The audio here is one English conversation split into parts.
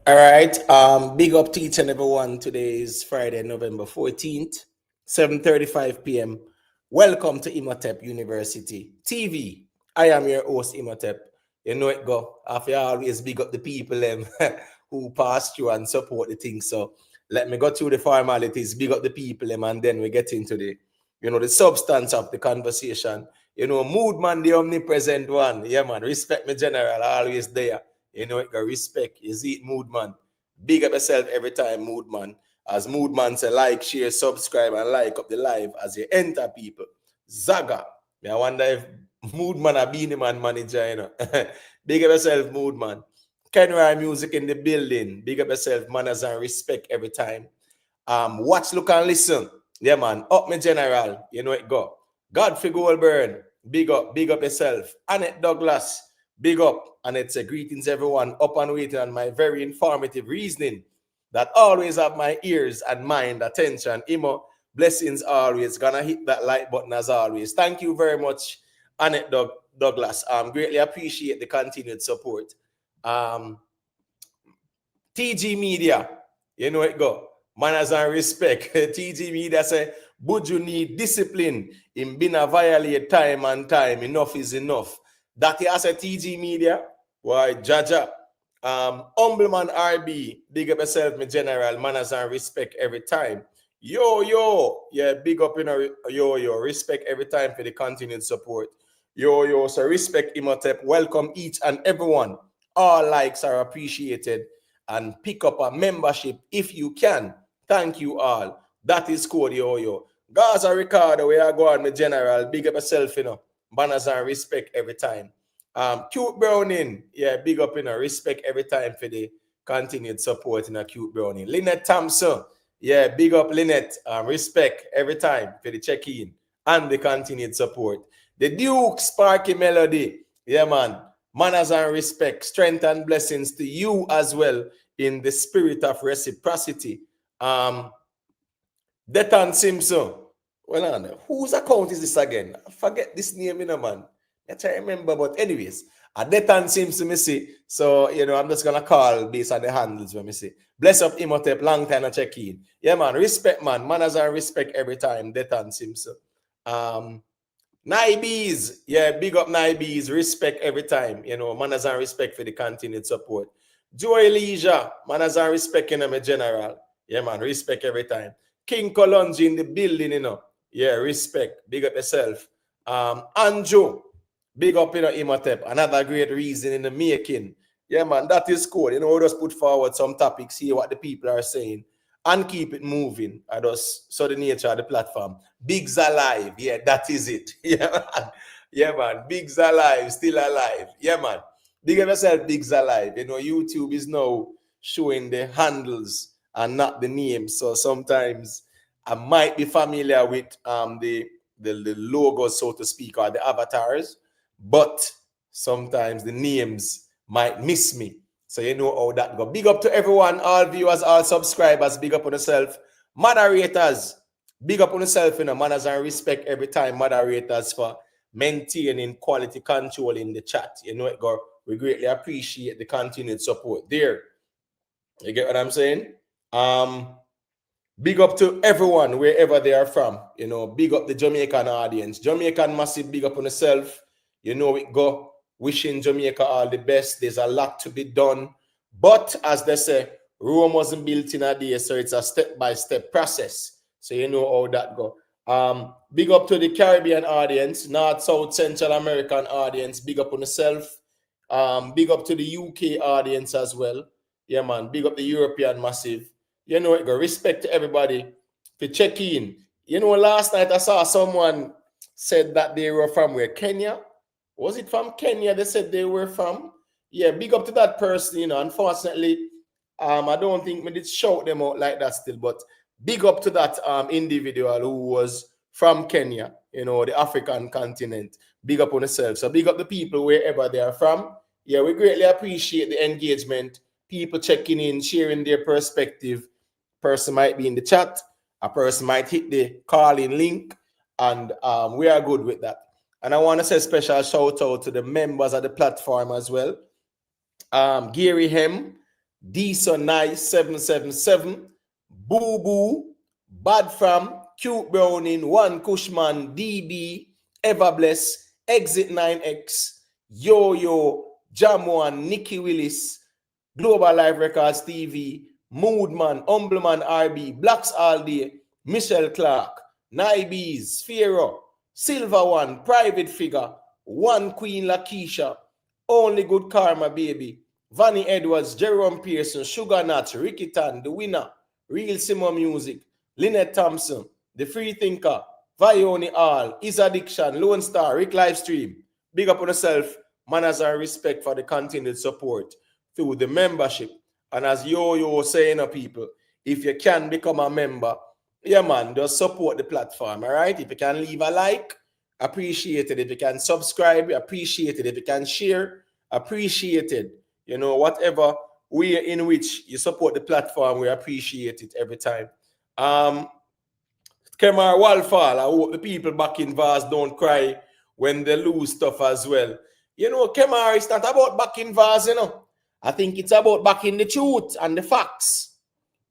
All right. Big up to each and everyone. Today is Friday, November 14th, 7:35 p.m. Welcome to Imhotep University TV. I am your host, Imhotep. You know it go. After always big up the people who pass through and support the thing. So let me go through the formalities, big up the people and then we get into the substance of the conversation. Mood man, the omnipresent one. Yeah, man. Respect me, general. Always there. It got respect. Is it mood man? Big up yourself every time, mood man. As mood man say, like, share, subscribe, and like up the live as you enter people. Zaga. I wonder if mood man a beanie man manager, Big up yourself, mood man. Kenra music in the building. Big up yourself, manners and respect every time. Watch, look, and listen. Yeah, man. Up me general. You know it go. Godfrey Goldburn. Big up yourself. Annette Douglas. Big up. And it's a greetings everyone up and waiting on my very informative reasoning that always have my ears and mind attention. Imo, blessings always. Gonna hit that like button as always. Thank you very much, Annette Douglas. Greatly appreciate the continued support. TG Media, you know it go. Manners and respect. TG Media say, Buju need discipline. Him been a violate time and time. Enough is enough. That he has a TG Media. Why, Jaja. Humbleman RB. Big up yourself, my general. Manners and respect every time. Yo. Yeah, big up, yo. Respect every time for the continued support. Yo. So respect, Imhotep. Welcome each and everyone. All likes are appreciated. And pick up a membership if you can. Thank you all. That is code, yo. Gaza Ricardo, where I go on, my general. Big up yourself, Manners and respect every time. Cute Browning, yeah, big up, respect every time for the continued support, Cute Browning. Lynette Thompson, yeah, big up, Lynette. Respect every time for the check-in and the continued support. The Duke, Sparky Melody, yeah, man. Manners and respect, strength and blessings to you as well in the spirit of reciprocity. Detan Simpson. Well, whose account is this again? I forget this name, man. I try to remember, but anyways, Detan Simpson, me see. So, I'm just going to call based on the handles when me see. Bless up Imhotep, long time to check in. Yeah, man, respect, man. Manners and respect every time, Detan Simpson. Naibees, yeah, big up Naibees, respect every time, manners and respect for the continued support. Joy Leisure, manners and respect, my general. Yeah, man, respect every time. King Colonji in the building, yeah, respect, big up yourself. Andrew, big up, Imhotep, another great reason in the making. Yeah, man, that is cool. We'll just put forward some topics, see what the people are saying, and keep it moving. I just saw the nature of the platform. Big's alive. Yeah, that is it. Yeah, man. Yeah, man. Big's alive, still alive. Yeah, man. Big up yourself, Big's alive. YouTube is now showing the handles and not the names. So sometimes I might be familiar with the logos, so to speak, or the avatars, but sometimes the names might miss me. So you know how that go. Big up to everyone, all viewers, all subscribers. Big up on yourself. Moderators, big up on yourself, manners and respect every time. Moderators for maintaining quality control in the chat. You know it go. We greatly appreciate the continued support there. You get what I'm saying? Big up to everyone wherever they are from. Big up the Jamaican audience. Jamaican massive, big up on yourself. You know it go. Wishing Jamaica all the best. There's a lot to be done. But as they say, Rome wasn't built in a day, so it's a step-by-step process. So you know how that go. Big up to the Caribbean audience, North, South, Central American audience. Big up on yourself. Big up to the UK audience as well. Yeah, man. Big up the European massive. You know it go. Respect to everybody for check in. Last night I saw someone said that they were from where? Kenya? Was it from Kenya they said they were from? Yeah, big up to that person, Unfortunately, I don't think we did shout them out like that still, but big up to that individual who was from Kenya, the African continent. Big up on yourself. So big up the people wherever they are from. Yeah, we greatly appreciate the engagement. People checking in, sharing their perspective. Person might be in the chat. A person might hit the call-in link. And we are good with that. And I want to say a special shout out to the members of the platform as well. Gary Hem, Sonai 777, Boo Boo, Bad Fam, Cute Browning, One Cushman, DB, Everbless, Exit 9X, Yo Yo, Jamwan, Nikki Willis, Global Live Records TV, Moodman, Humbleman RB, Blacks All Day, Michelle Clark, Naibees, Firo, Silver One, Private Figure, One Queen Lakeisha, Only Good Karma Baby, Vanny Edwards, Jerome Pearson, Sugar Nuts, Ricky Tan, The Winner, Real Simmer Music, Lynette Thompson, The Free Thinker, Vioni All, Is Addiction, Lone Star, Rick Livestream. Big up on yourself, manners and respect for the continued support through the membership. And as Yo saying, people, if you can become a member, yeah, man, just support the platform, all right? If you can leave a like, appreciate it. If you can subscribe, appreciate it. If you can share, appreciate it. You know, whatever way in which you support the platform, we appreciate it every time. Kemar Walfall, I hope the people back in Vars don't cry when they lose stuff as well. You know, Kemar, it's not about back in Vars, you know. I think it's about backing the truth and the facts.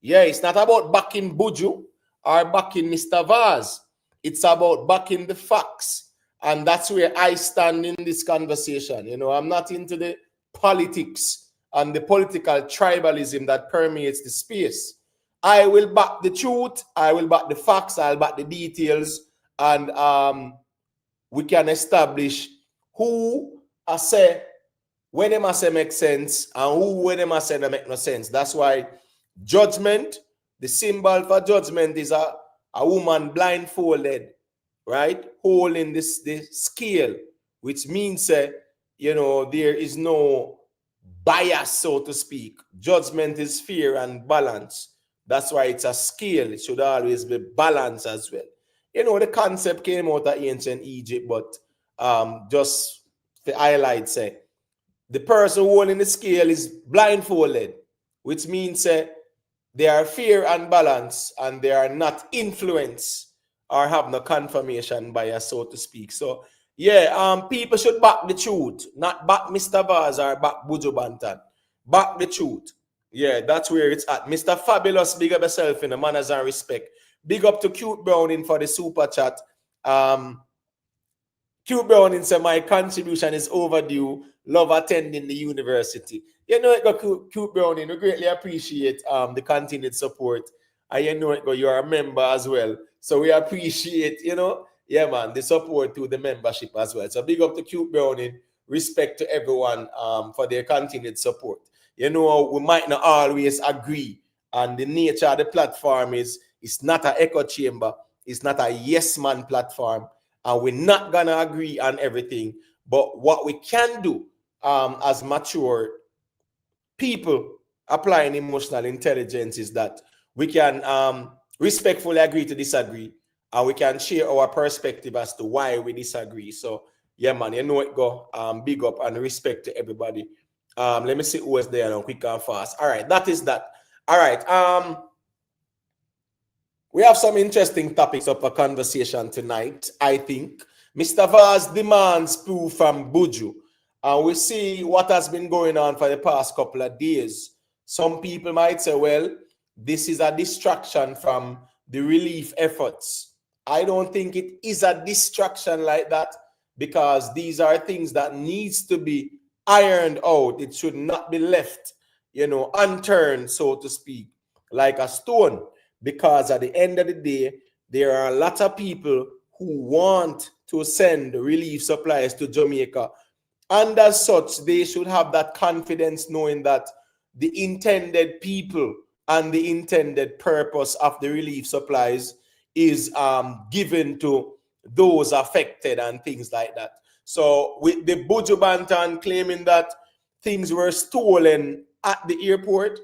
Yeah, it's not about backing Buju or backing Mr. Vaz. It's about backing the facts. And that's where I stand in this conversation. You know, I'm not into the politics and the political tribalism that permeates the space. I will back the truth. I will back the facts. I'll back the details. And we can establish who I say, when them I say make sense, and who when them I say that make no sense. That's why judgment, the symbol for judgment is a woman blindfolded, right? Holding the scale, which means, you know, there is no bias, so to speak. Judgment is fair and balance. That's why it's a scale. It should always be balanced as well. You know, the concept came out of ancient Egypt, but just the highlights say, the person holding the scale is blindfolded, which means they are fair and balanced, and they are not influenced or have no confirmation bias, so to speak. So, yeah, people should back the truth, not back Mr. Vaz or back Buju Banton. Back the truth. Yeah, that's where it's at. Mr. Fabulous, big up yourself in the manners and respect. Big up to Cute Browning for the super chat. Cute Browning said, my contribution is overdue. Love attending the university. You know, it got Cute Browning. We greatly appreciate the continued support. And you know, you're a member as well. So we appreciate, you know, yeah, man, the support to the membership as well. So big up to Cute Browning. Respect to everyone for their continued support. You know, we might not always agree. And the nature of the platform is, it's not an echo chamber. It's not a yes man platform. And we're not going to agree on everything. But what we can do as mature people applying emotional intelligence is that we can respectfully agree to disagree. And we can share our perspective as to why we disagree. So, yeah, man, you know it go. Big up and respect to everybody. Let me see who is there now, quick and fast. All right, that is that. All right. We have some interesting topics up for conversation tonight, I think. Mr. Vaz demands proof from Buju. We see what has been going on for the past couple of days. Some people might say, well, this is a distraction from the relief efforts. I don't think it is a distraction like that, because these are things that needs to be ironed out. It should not be left, you know, unturned, so to speak, like a stone. Because at the end of the day, there are a lot of people who want to send relief supplies to Jamaica. And as such, they should have that confidence knowing that the intended people and the intended purpose of the relief supplies is given to those affected and things like that. So with the Buju Banton claiming that things were stolen at the airport,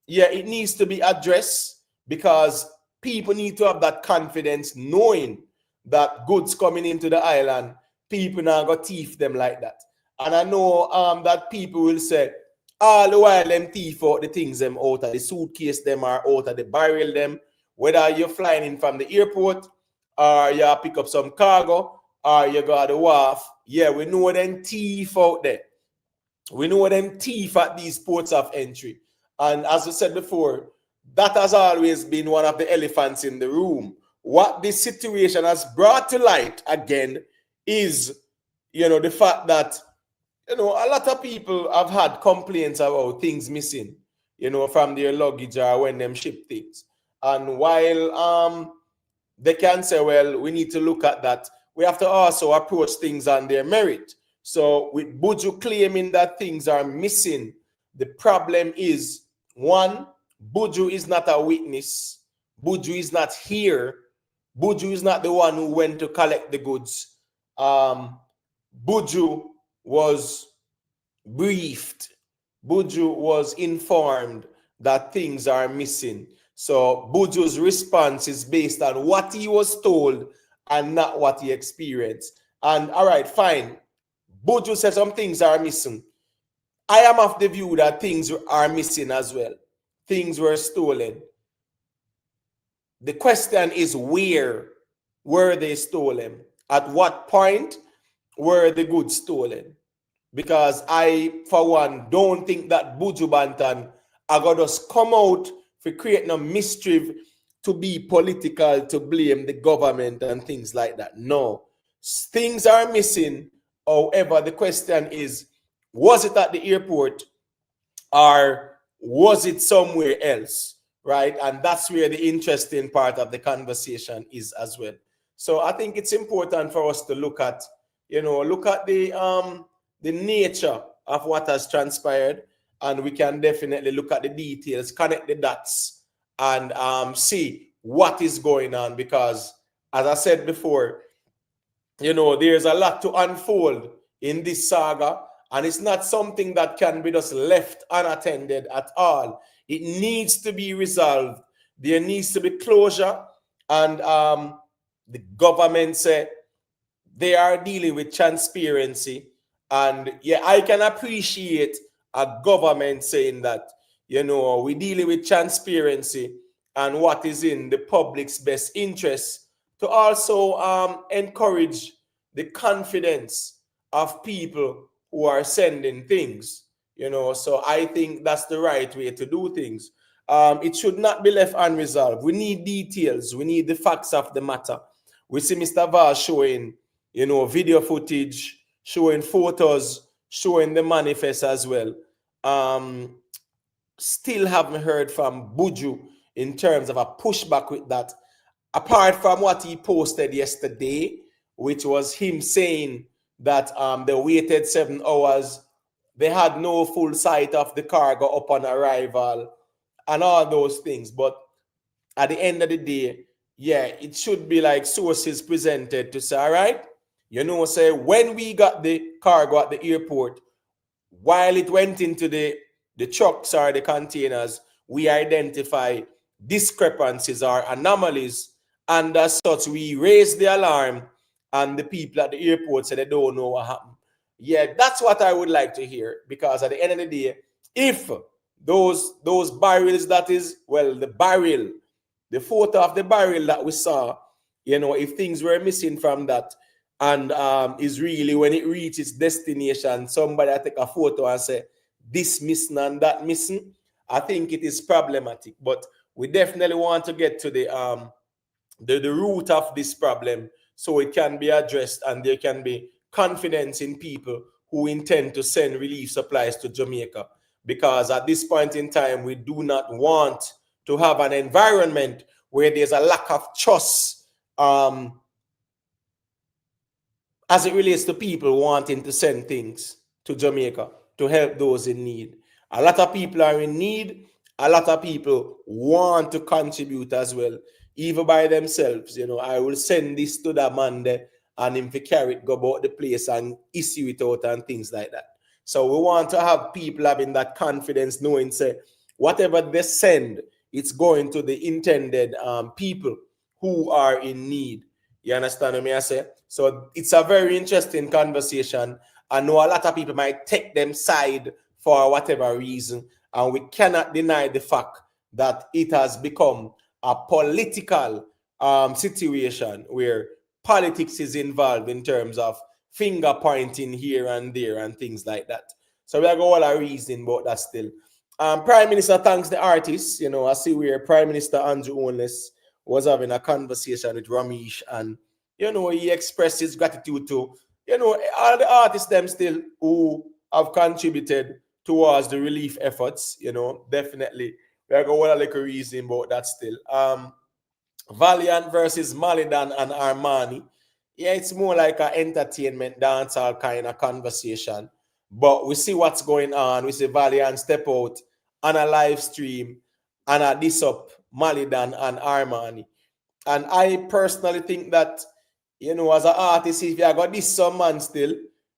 yeah, it needs to be addressed, because people need to have that confidence knowing that goods coming into the island, people now go thief them like that. And I know that people will say, all the while them thief out the things them out of the suitcase them or out of the barrel them, whether you're flying in from the airport or you pick up some cargo or you go to the wharf. Yeah, we know them thief out there. We know them thief at these ports of entry. And as I said before, that has always been one of the elephants in the room. What this situation has brought to light again is, the fact that, a lot of people have had complaints about things missing, from their luggage or when them ship things. And while they can say, well, we need to look at that, we have to also approach things on their merit. So with Buju claiming that things are missing, the problem is, one, Buju is not a witness. Buju is not here. Buju is not the one who went to collect the goods. Buju was briefed. Buju was informed that things are missing. So Buju's response is based on what he was told and not what he experienced. And all right, fine. Buju said some things are missing. I am of the view that things are missing as well. Things were stolen. The question is, where were they stolen? At what point were the goods stolen? Because I, for one, don't think that Buju Banton are going to just come out for creating a mischief to be political, to blame the government and things like that. No. Things are missing. However, the question is, was it at the airport or was it somewhere else? Right? And that's where the interesting part of the conversation is as well. So I think it's important for us to look at, look at the nature of what has transpired, and we can definitely look at the details, connect the dots, and see what is going on. Because, as I said before, there's a lot to unfold in this saga, and it's not something that can be just left unattended at all. It needs to be resolved. There needs to be closure, and the government said they are dealing with transparency. And yeah, I can appreciate a government saying that, we're dealing with transparency and what is in the public's best interest, to also encourage the confidence of people who are sending things, So I think that's the right way to do things. It should not be left unresolved. We need details. We need the facts of the matter. We see Mr. Val showing, video footage, showing photos, showing the manifest as well. Still haven't heard from Buju in terms of a pushback with that, apart from what he posted yesterday, which was him saying that they waited 7 hours, they had no full sight of the cargo upon arrival, and all those things. But at the end of the day, yeah, it should be like sources presented to say, all right, say when we got the cargo at the airport, while it went into the trucks or the containers, we identify discrepancies or anomalies, and as such, we raise the alarm, and the people at the airport say they don't know what happened. Yeah, that's what I would like to hear, because at the end of the day, if those barrels, that is, well, the photo of the barrel that we saw, if things were missing from that, and is really, when it reaches destination, somebody take a photo and say this missing and that missing, I think it is problematic. But we definitely want to get to the root of this problem, so it can be addressed and there can be confidence in people who intend to send relief supplies to Jamaica. Because at this point in time, we do not want to have an environment where there's a lack of trust as it relates to people wanting to send things to Jamaica to help those in need. A lot of people are in need. A lot of people want to contribute as well, even by themselves. I will send this to that man there, and him to carry it, go about the place and issue it out and things like that. So we want to have people having that confidence, knowing, say, whatever they send, it's going to the intended people who are in need. You understand what I say? So it's a very interesting conversation. I know a lot of people might take them side for whatever reason, and we cannot deny the fact that it has become a political situation where politics is involved in terms of finger pointing here and there and things like that. So we are going to reason about that still. Prime Minister thanks the artists. I see where Prime Minister Andrew Holness was having a conversation with Ramesh, and he expressed his gratitude to all the artists them still who have contributed towards the relief efforts. Definitely we are going to like a reason about that still. Valiant versus Malidan and Arminii. Yeah, it's more like an entertainment dancehall kind of conversation. But we see what's going on. We see Valiant step out on a live stream and a diss up Malidan and Arminii. And I personally think that, as an artist, if you got this some man still,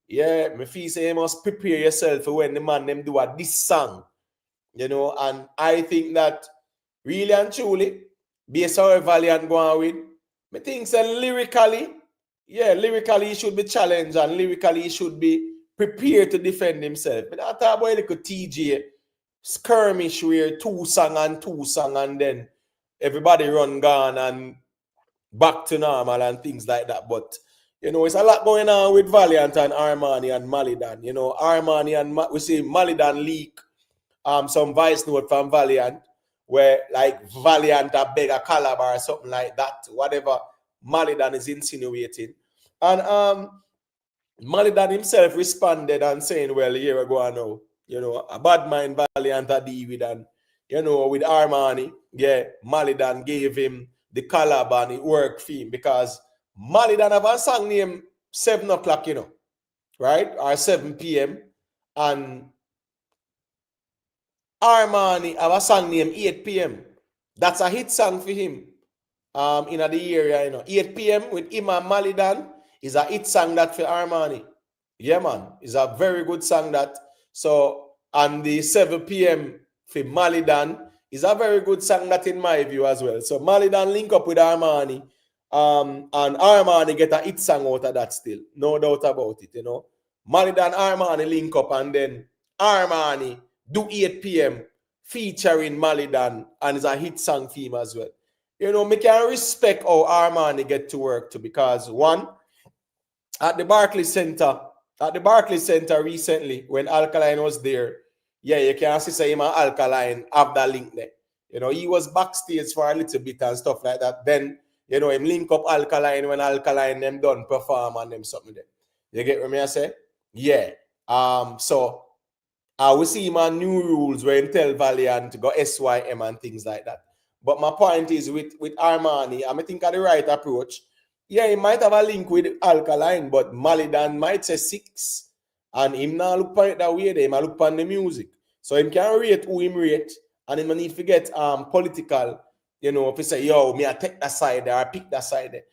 yeah, me feel say you must prepare yourself for when the man them do a this song. And I think that really and truly, based on how Valiant going with, I think that lyrically he should be challenged and lyrically he should be prepared to defend himself. But I thought about like a TJ skirmish where two song and then everybody run gone and back to normal and things like that. But it's a lot going on with Valiant and Arminii and Malidan. Arminii and we see Malidan leak some voice note from Valiant where like Valiant a beg a caliber or something like that, whatever Malidan is insinuating. And Malidan himself responded and saying, well, here we go now. A bad mind Valiant a deal with, and with Arminii, yeah, Malidan gave him the caliber and it worked for him because Malidan have a song named 7 o'clock, right? Or 7 p.m. And Arminii have a song named 8 p.m. That's a hit song for him in the area, 8 p.m. with him and Malidan is a hit song that for Arminii. Yeah, man. It's a very good song that. So, and the 7 p.m. for Malidan is a very good song that in my view as well. So, Malidan link up with Arminii and Arminii get a hit song out of that still. No doubt about it, Malidan Arminii link up and then Arminii do 8 p.m. featuring Malidan and it's a hit song theme as well. Me can respect how Arminii get to work too because one, at the Barclays Center recently when Alkaline was there, yeah, you can see say him and Alkaline have that link there. He was backstage for a little bit and stuff like that. Then, him link up Alkaline when Alkaline them done perform and them something there. You get what I say? Yeah. So we see him on New Rules where him tell Valiant to go SYM and things like that. But my point is with Arminii, I think of the right approach. Yeah, he might have a link with Alkaline, but Malidan might say 6. And him now look on it that way, he might look on the music. So him can rate who him rate, and him need to get political, if he say, yo, me I take that side there, I pick that side there.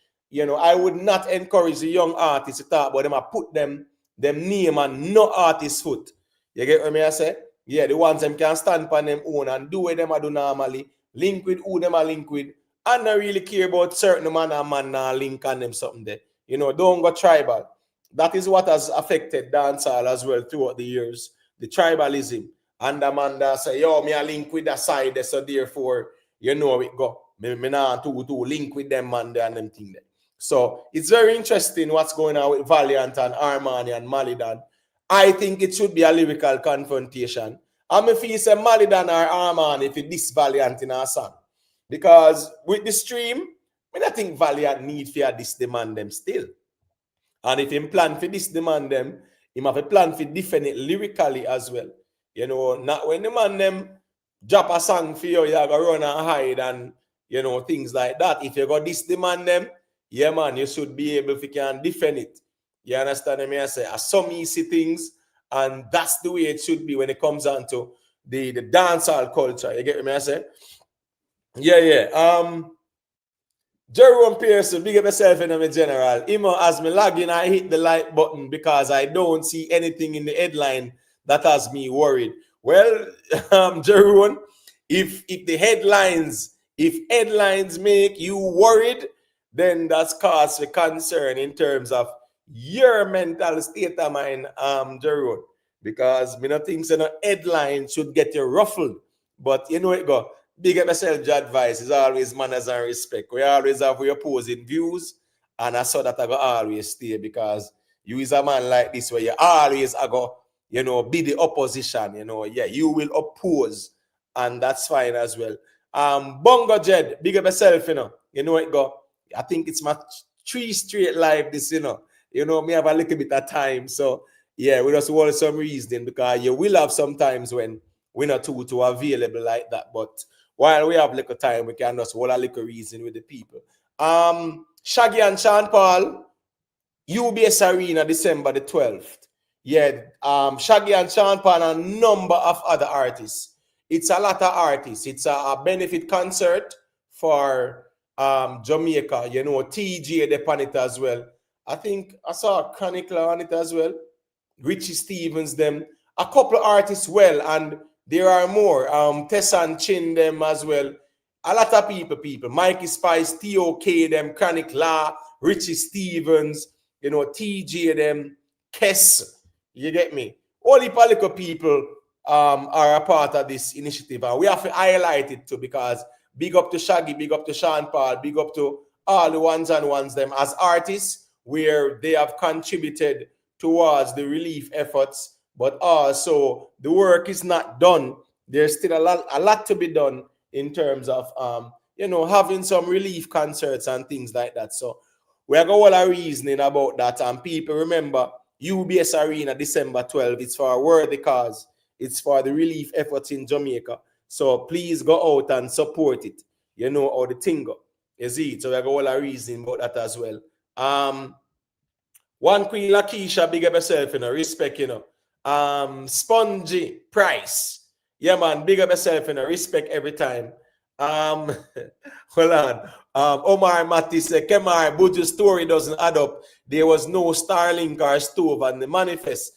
I would not encourage the young artists to talk about them, I put them name and no artist foot. You get what I say? Yeah, the ones them can stand on them own and do what them I do normally, link with who them I link with, and not really care about certain man and man now link on them something there. Don't go tribal. That is what has affected dancehall as well throughout the years. The tribalism. And the man that say, yo, me I link with that side there, so therefore, it go. Me nah to link with them man there and them thing there. So it's very interesting what's going on with Valiant and Arminii and Malidan. I think it should be a lyrical confrontation. I'm if you say Malidan or Arminii if it this Valiant in our song. Because with the stream, I don't think Valiant need for this demand them still. And if him plan for this demand them, he have a plan for defend it lyrically as well. Not when the man them drop a song for you, you have to run and hide and things like that. If you got this demand them, yeah man, you should be able to can defend it. You understand me? I say some easy things, and that's the way it should be when it comes down to the dancehall culture. You get me? I say, yeah. Jerome Pearson, big up yourself in the general. Imo, as me log in, I hit the like button because I don't see anything in the headline that has me worried. Well, Jerome, if headlines make you worried, then that's cause for concern in terms of your mental state of mind, Jerome. Because me not think so headline should get you ruffled. But you know it go. Big up yourself, your advice is always manners and respect. We always have your opposing views, and I saw that I go always stay because you is a man like this where you always go, be the opposition, yeah, you will oppose, and that's fine as well. Bongo Jed, big up yourself, you know it go. I think it's my 3 straight live this, me have a little bit of time, so yeah, we just want some reasoning, because you will have sometimes when we're not too available like that, but while we have little time, we can just hold a little reason with the people. Shaggy and Sean Paul, UBS Arena, December the 12th. Yeah, Shaggy and Sean Paul and a number of other artists. It's a lot of artists. It's a benefit concert for Jamaica. TJ upon it as well. I think I saw Chronicler on it as well. Richie Stevens, them. A couple of artists well, and there are more. Tessa and Chin, them as well. A lot of people. Mikey Spice, TOK, them. Chronicler, Richie Stevens, TJ, them. Kess, you get me? All the political people are a part of this initiative, and we have to highlight it too, because big up to Shaggy, big up to Sean Paul, big up to all the ones them as artists, where they have contributed towards the relief efforts, but also the work is not done. There's still a lot to be done in terms of having some relief concerts and things like that. So we are going to reasoning about that, and people remember UBS Arena, December 12th. It's for a worthy cause. It's for the relief efforts in Jamaica. So please go out and support it. How the thing go. You see? So we are going to reason about that as well. One Queen Lakeisha, big up yourself, respect, Spongy Price. Yeah, man, big up yourself, respect every time. Hold on. Omar Matti said, Kemar, Buju's story doesn't add up. There was no Starlink or stove on the manifest.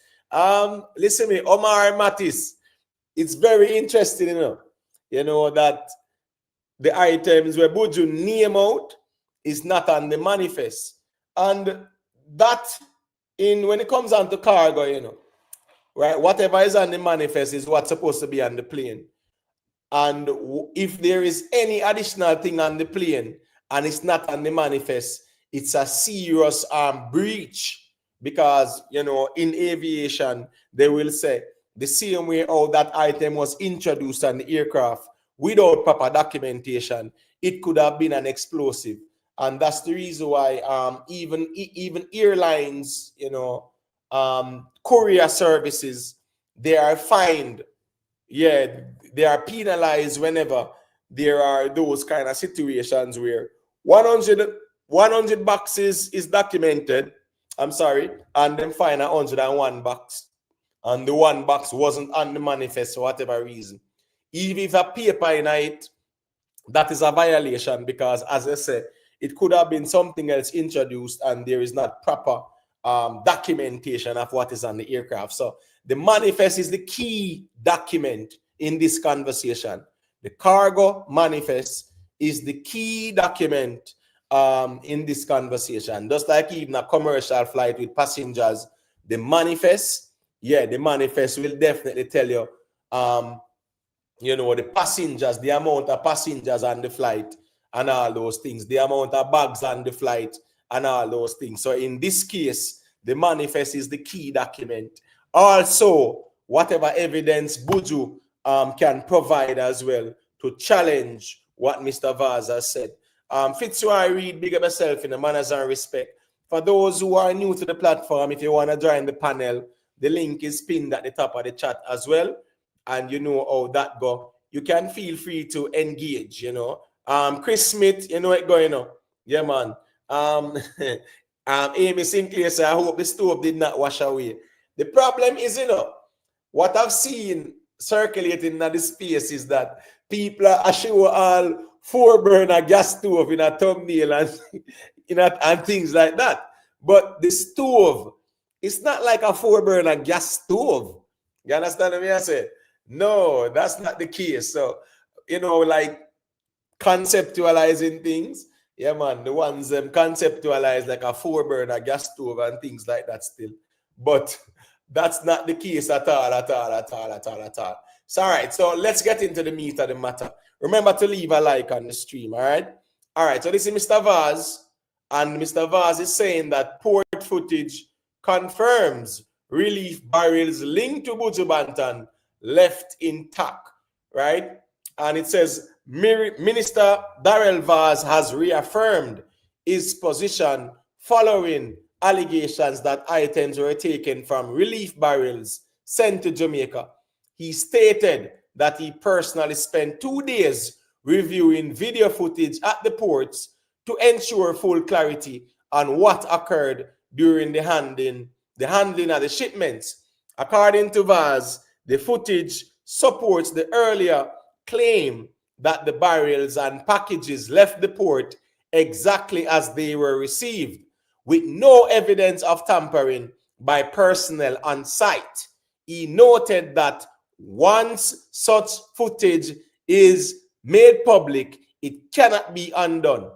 Listen to me, Omar Mattis. It's very interesting, that the items where Buju name out is not on the manifest. And that, when it comes on to cargo, right, whatever is on the manifest is what's supposed to be on the plane. And if there is any additional thing on the plane and it's not on the manifest, it's a serious breach, because in aviation they will say the same way how that item was introduced on the aircraft without proper documentation, it could have been an explosive. And that's the reason why even airlines, courier services, they are fined. Yeah, they are penalized whenever there are those kind of situations where 100 boxes is documented, and then find 101 box, and the one box wasn't on the manifest for whatever reason. Even if a paper in it, that is a violation, because, as I said, it could have been something else introduced and there is not proper documentation of what is on the aircraft. So the manifest is the key document in this conversation. The cargo manifest is the key document in this conversation. Just like even a commercial flight with passengers, the manifest will definitely tell you, the passengers, the amount of passengers on the flight and all those things, the amount of bags on the flight and all those things. So in this case, the manifest is the key document. Also, whatever evidence Buju can provide as well to challenge what Mr. Vaz has said. Fitzroy Reed, big up yourself in the manners and respect. For those who are new to the platform, if you want to join the panel, the link is pinned at the top of the chat as well. And you know how that go. You can feel free to engage, Chris Smith, it going on. Yeah, man. Amy Sinclair said, I hope the stove did not wash away. The problem is, what I've seen circulating in the space is that people are showing all 4-burner gas stove in a thumbnail and, and things like that. But the stove, it's not like a 4-burner gas stove. You understand what I say? No, that's not the case. So, like conceptualizing things. Yeah, man, the ones conceptualize like a 4-burner gas stove and things like that still. But that's not the case at all. So, all right, so let's get into the meat of the matter. Remember to leave a like on the stream, all right? All right, so this is Mr. Vaz, and Mr. Vaz is saying that port footage confirms relief barrels linked to Buju Banton left intact, right? And it says Minister Darrell Vaz has reaffirmed his position following allegations that items were taken from relief barrels sent to Jamaica. He stated that he personally spent 2 days reviewing video footage at the ports to ensure full clarity on what occurred during the handling of the shipments. According to Vaz, the footage supports the earlier claim that the barrels and packages left the port exactly as they were received, with no evidence of tampering by personnel on site. He noted that once such footage is made public, it cannot be undone,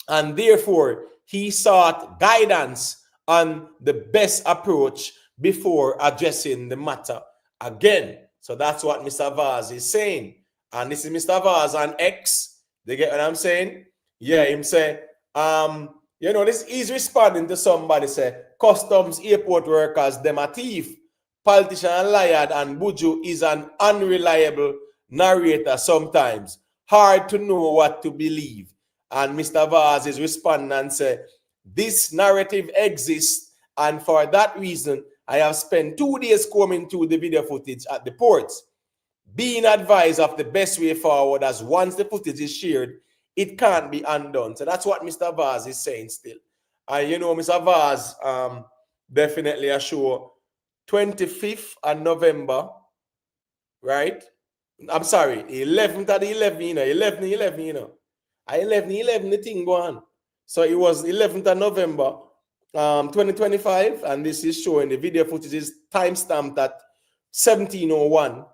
and therefore he sought guidance on the best approach before addressing the matter again. So that's what Mr. Vaz is saying. And this is Mr. Vaz on X. They get what I'm saying? Yeah, him say, this is responding to somebody say, customs airport workers, them a thief, politician and liar, and Buju is an unreliable narrator sometimes. Hard to know what to believe. And Mr. Vaz is responding and say, this narrative exists, and for that reason, I have spent 2 days combing through the video footage at the ports, being advised of the best way forward, as once the footage is shared, it can't be undone. So that's what Mr. Vaz is saying still. And Mr. Vaz definitely a show 25th of November, right? I'm sorry, 11th of the 11th, 11, 11, the thing go on. So it was 11th of November, 2025, and this is showing the video footage is timestamped at 17:01,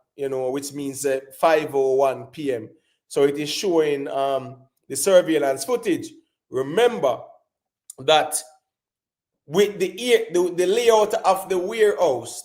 which means 5:01 p.m. So it is showing the surveillance footage. Remember that with the layout of the warehouse,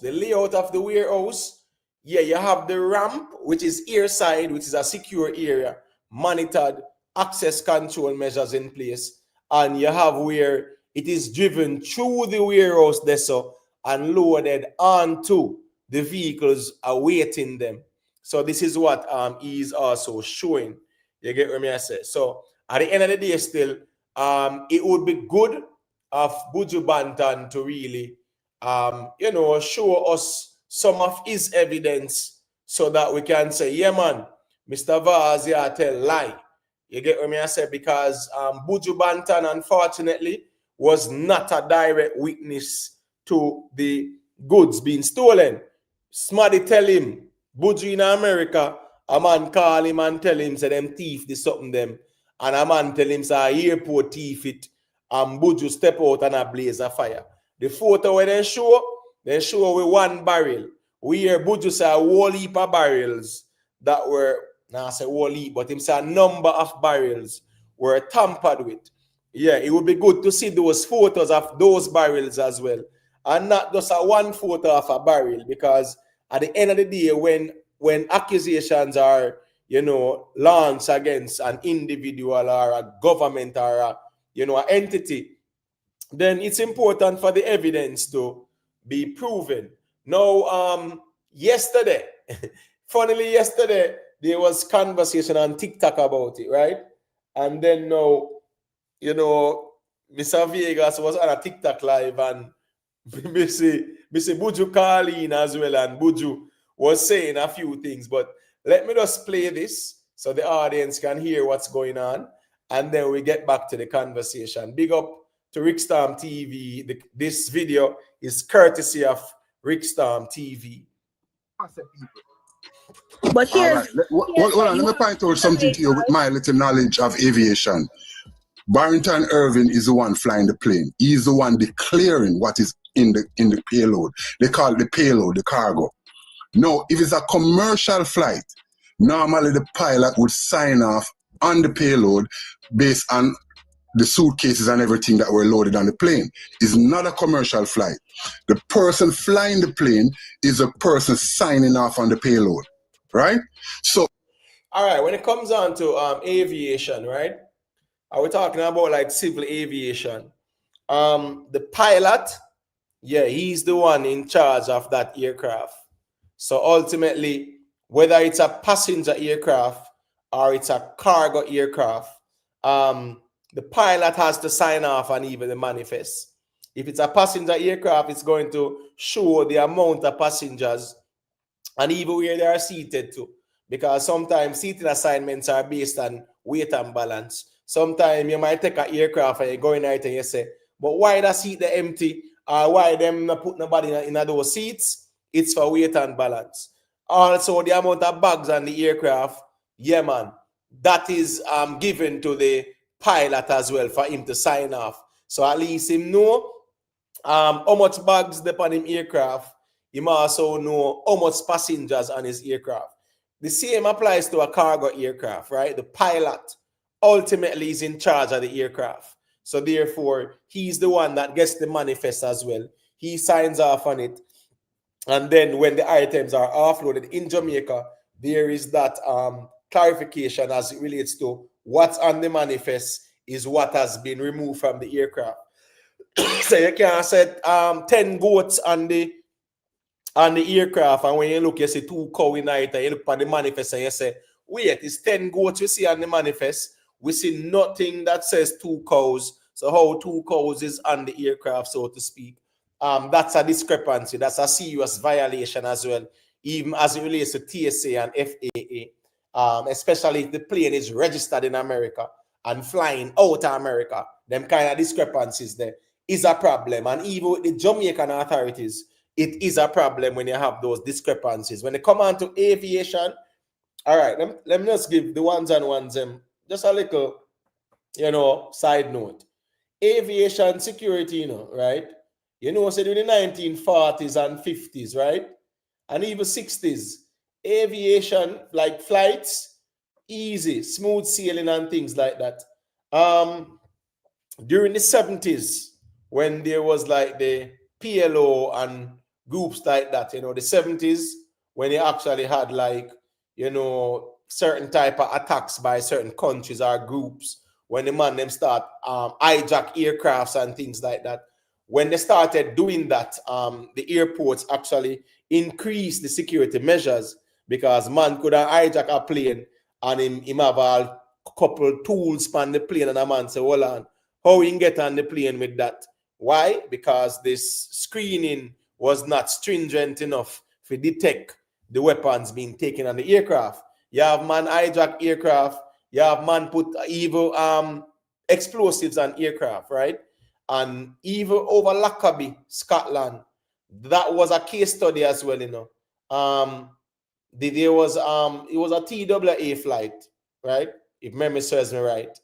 yeah, you have the ramp, which is airside, which is a secure area, monitored, access control measures in place, and you have where it is driven through the warehouse depot and loaded onto the vehicles awaiting them. So this is what he is also showing. You get what I say? So at the end of the day, still, it would be good of Buju Banton to really, show us some of his evidence so that we can say, yeah, man, Mr. Vaz, yeah, tell lie. You get what I say? Because Buju Banton, unfortunately, was not a direct witness to the goods being stolen. Smaddy tell him, Buju in America, a man call him and tell him, say them thief this something them. And a man tell him, say airport thief it, and Buju step out and a blaze of fire. The photo where they show with one barrel. We hear Buju say a whole heap of barrels that were, now I say whole heap, but him say a number of barrels were tampered with. Yeah, it would be good to see those photos of those barrels as well. And not just a one photo of a barrel, because at the end of the day, when accusations are, launched against an individual or a government or a, an entity, then it's important for the evidence to be proven. Now, yesterday, funnily yesterday, there was conversation on TikTok about it, right? And then now, Mr. Vegas was on a TikTok live, and Mr. Buju called in as well, and Buju was saying a few things. But let me just play this so the audience can hear what's going on, and then we get back to the conversation. Big up to Rickstorm TV. This video is courtesy of Rickstorm TV. But here, right. Hold on, let me point out something to you with my little knowledge of aviation. Barrington Irving is the one flying the plane. He's the one declaring what is in the payload. They call it the payload, the cargo. Now, if it's a commercial flight, normally the pilot would sign off on the payload based on the suitcases and everything that were loaded on the plane. It's not a commercial flight. The person flying the plane is a person signing off on the payload, right? So, all right, when it comes on to aviation, right? Are we talking about like civil aviation? The pilot Yeah, he's the one in charge of that aircraft. So ultimately, whether it's a passenger aircraft or it's a cargo aircraft, the pilot has to sign off on even the manifest. If it's a passenger aircraft, it's going to show the amount of passengers and even where they are seated to. Because sometimes seating assignments are based on weight and balance. Sometimes you might take an aircraft and you go in it and you say, but why the seat the empty? Or why them not put nobody in those seats? It's for weight and balance. Also, the amount of bags on the aircraft, yeah, man, that is given to the pilot as well for him to sign off. So at least him know how much bags depend on him aircraft. You must also know how much passengers on his aircraft. The same applies to a cargo aircraft, right? The pilot ultimately is in charge of the aircraft. So therefore, he's the one that gets the manifest as well. He signs off on it. And then when the items are offloaded in Jamaica, there is that clarification as it relates to what's on the manifest is what has been removed from the aircraft. So you can't set 10 goats on the aircraft, and when you look, you see 2 cows in it, and you look at the manifest and you say, wait, it's 10 goats we see on the manifest. We see nothing that says 2 cows. So how 2 cows is on the aircraft, so to speak? That's a discrepancy. That's a serious violation as well, even as it relates to TSA and FAA, especially if the plane is registered in America and flying out of America. Them kind of discrepancies there is a problem. And even with the Jamaican authorities, it is a problem when you have those discrepancies. When they come on to aviation, all right, let me just give the ones and ones just a little, side note. Aviation security, right? Said in the 1940s and 50s, right? And even 60s, aviation, like flights, easy, smooth sailing and things like that. During the 70s, when there was like the PLO and groups like that, the 70s, when they actually had like, certain type of attacks by certain countries or groups, when the man them start hijack aircrafts and things like that. When they started doing that, the airports actually increased the security measures because man could have hijack a plane and him have a couple tools on the plane and a man say, hold on, how we can get on the plane with that? Why? Because this screening was not stringent enough to detect the weapons being taken on the aircraft. You have man hijack aircraft, you have man put evil explosives on aircraft, right? And even over Lockerbie, Scotland, that was a case study as well, there was it was a TWA flight, right? If memory serves me right.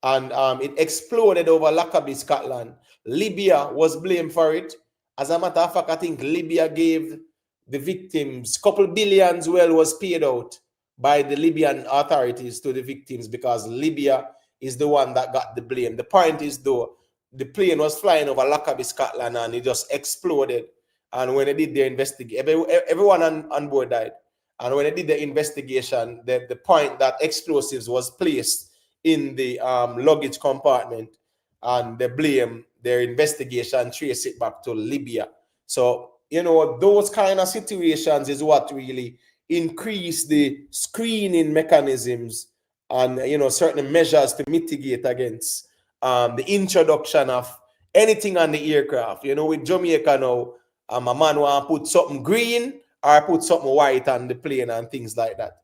And it exploded over Lockerbie, Scotland. Libya was blamed for it. As a matter of fact, I think Libya gave the victims a couple billions was paid out by the Libyan authorities to the victims because Libya is the one that got the blame. The point is, though, the plane was flying over Lockerbie, Scotland, and it just exploded. And when they did their investigation, everyone on board died. And when they did the investigation, the point that explosives was placed in the luggage compartment, and they blame their investigation, trace it back to Libya. So, those kind of situations is what really increase the screening mechanisms and, certain measures to mitigate against the introduction of anything on the aircraft. With Jamaica now, a man want to put something green or put something white on the plane and things like that.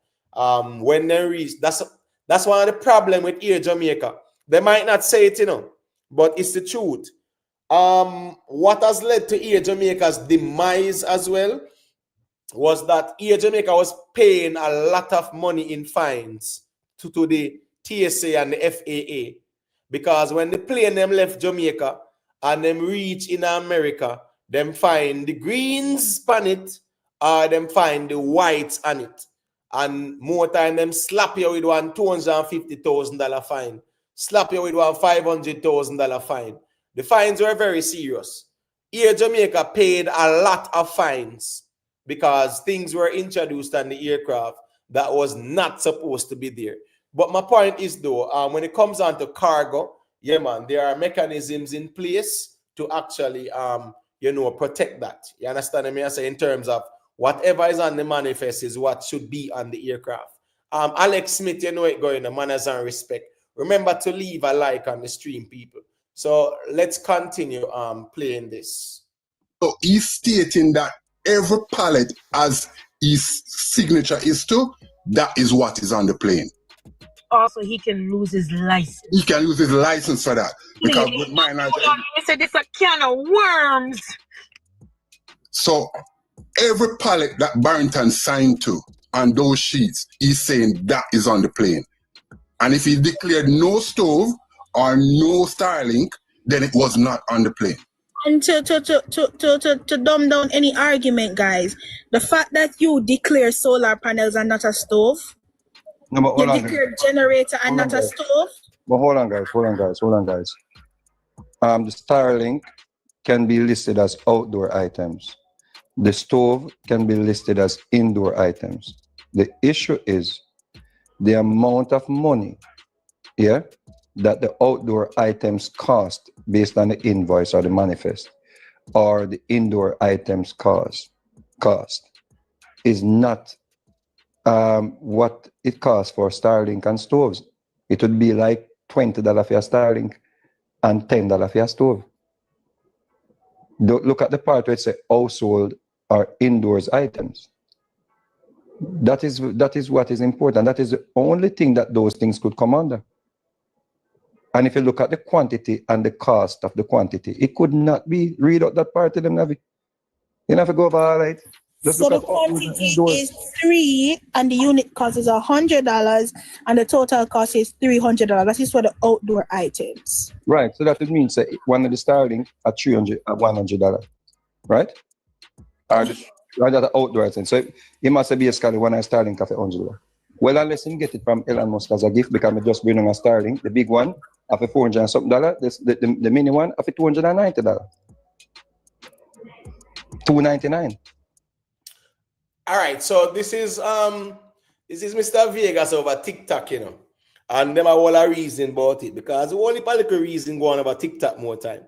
When they reach, that's one of the problem with Air Jamaica. They might not say it, but it's the truth. What has led to Air Jamaica's demise as well was that Air Jamaica was paying a lot of money in fines to the TSA and the FAA because when the plane them left Jamaica and them reach in America, them find the greens on it or them find the whites on it. And more time them slap you with one $250,000 fine, slap you with one $500,000 fine. The fines were very serious. Air Jamaica paid a lot of fines because things were introduced on the aircraft that was not supposed to be there. But my point is, though, when it comes on to cargo, yeah, man, there are mechanisms in place to actually protect that. You understand me? I say in terms of whatever is on the manifest is what should be on the aircraft. Alex Smith, you know it going, the manners and respect. Remember to leave a like on the stream, people. So let's continue playing this. So he's stating that every pallet as his signature is to, that is what is on the plane. Also, he can lose his license. He can lose his license for that. Because with mine, he said it's a can of worms. So every pallet that Barrington signed to on those sheets, he's saying that is on the plane. And if he declared no stove or no Starlink, then it was not on the plane. And to dumb down any argument, guys, the fact that you declare solar panels and not a stove, no, but you declare generator and not a stove. But hold on, guys. The Starlink can be listed as outdoor items. The stove can be listed as indoor items. The issue is the amount of money, that the outdoor items cost based on the invoice or the manifest, or the indoor items cost is not what it costs for Starlink and stoves. It would be like $20 for your Starlink and $10 for your stove. Look at the part where it says household or indoors items. That is what is important. That is the only thing that those things could come under. And if you look at the quantity and the cost of the quantity, it could not be. Read out that part of them, Navi. You have to go over all right. So the quantity is 3 and the unit cost is $100 and the total cost is $300. That is for the outdoor items. Right. So that would mean say one of the Starlink at $100, right? Or the outdoor items. So it must be a Starlink one of Starlink at $100. Well, unless you get it from Elon Musk as a gift, because I'm just bringing a Starlink, the big one of $400 and something, the mini one of $290. $299. All right, so this is Mr. Vegas over TikTok, and them are all a reason about it, because the only political reason going about TikTok more time.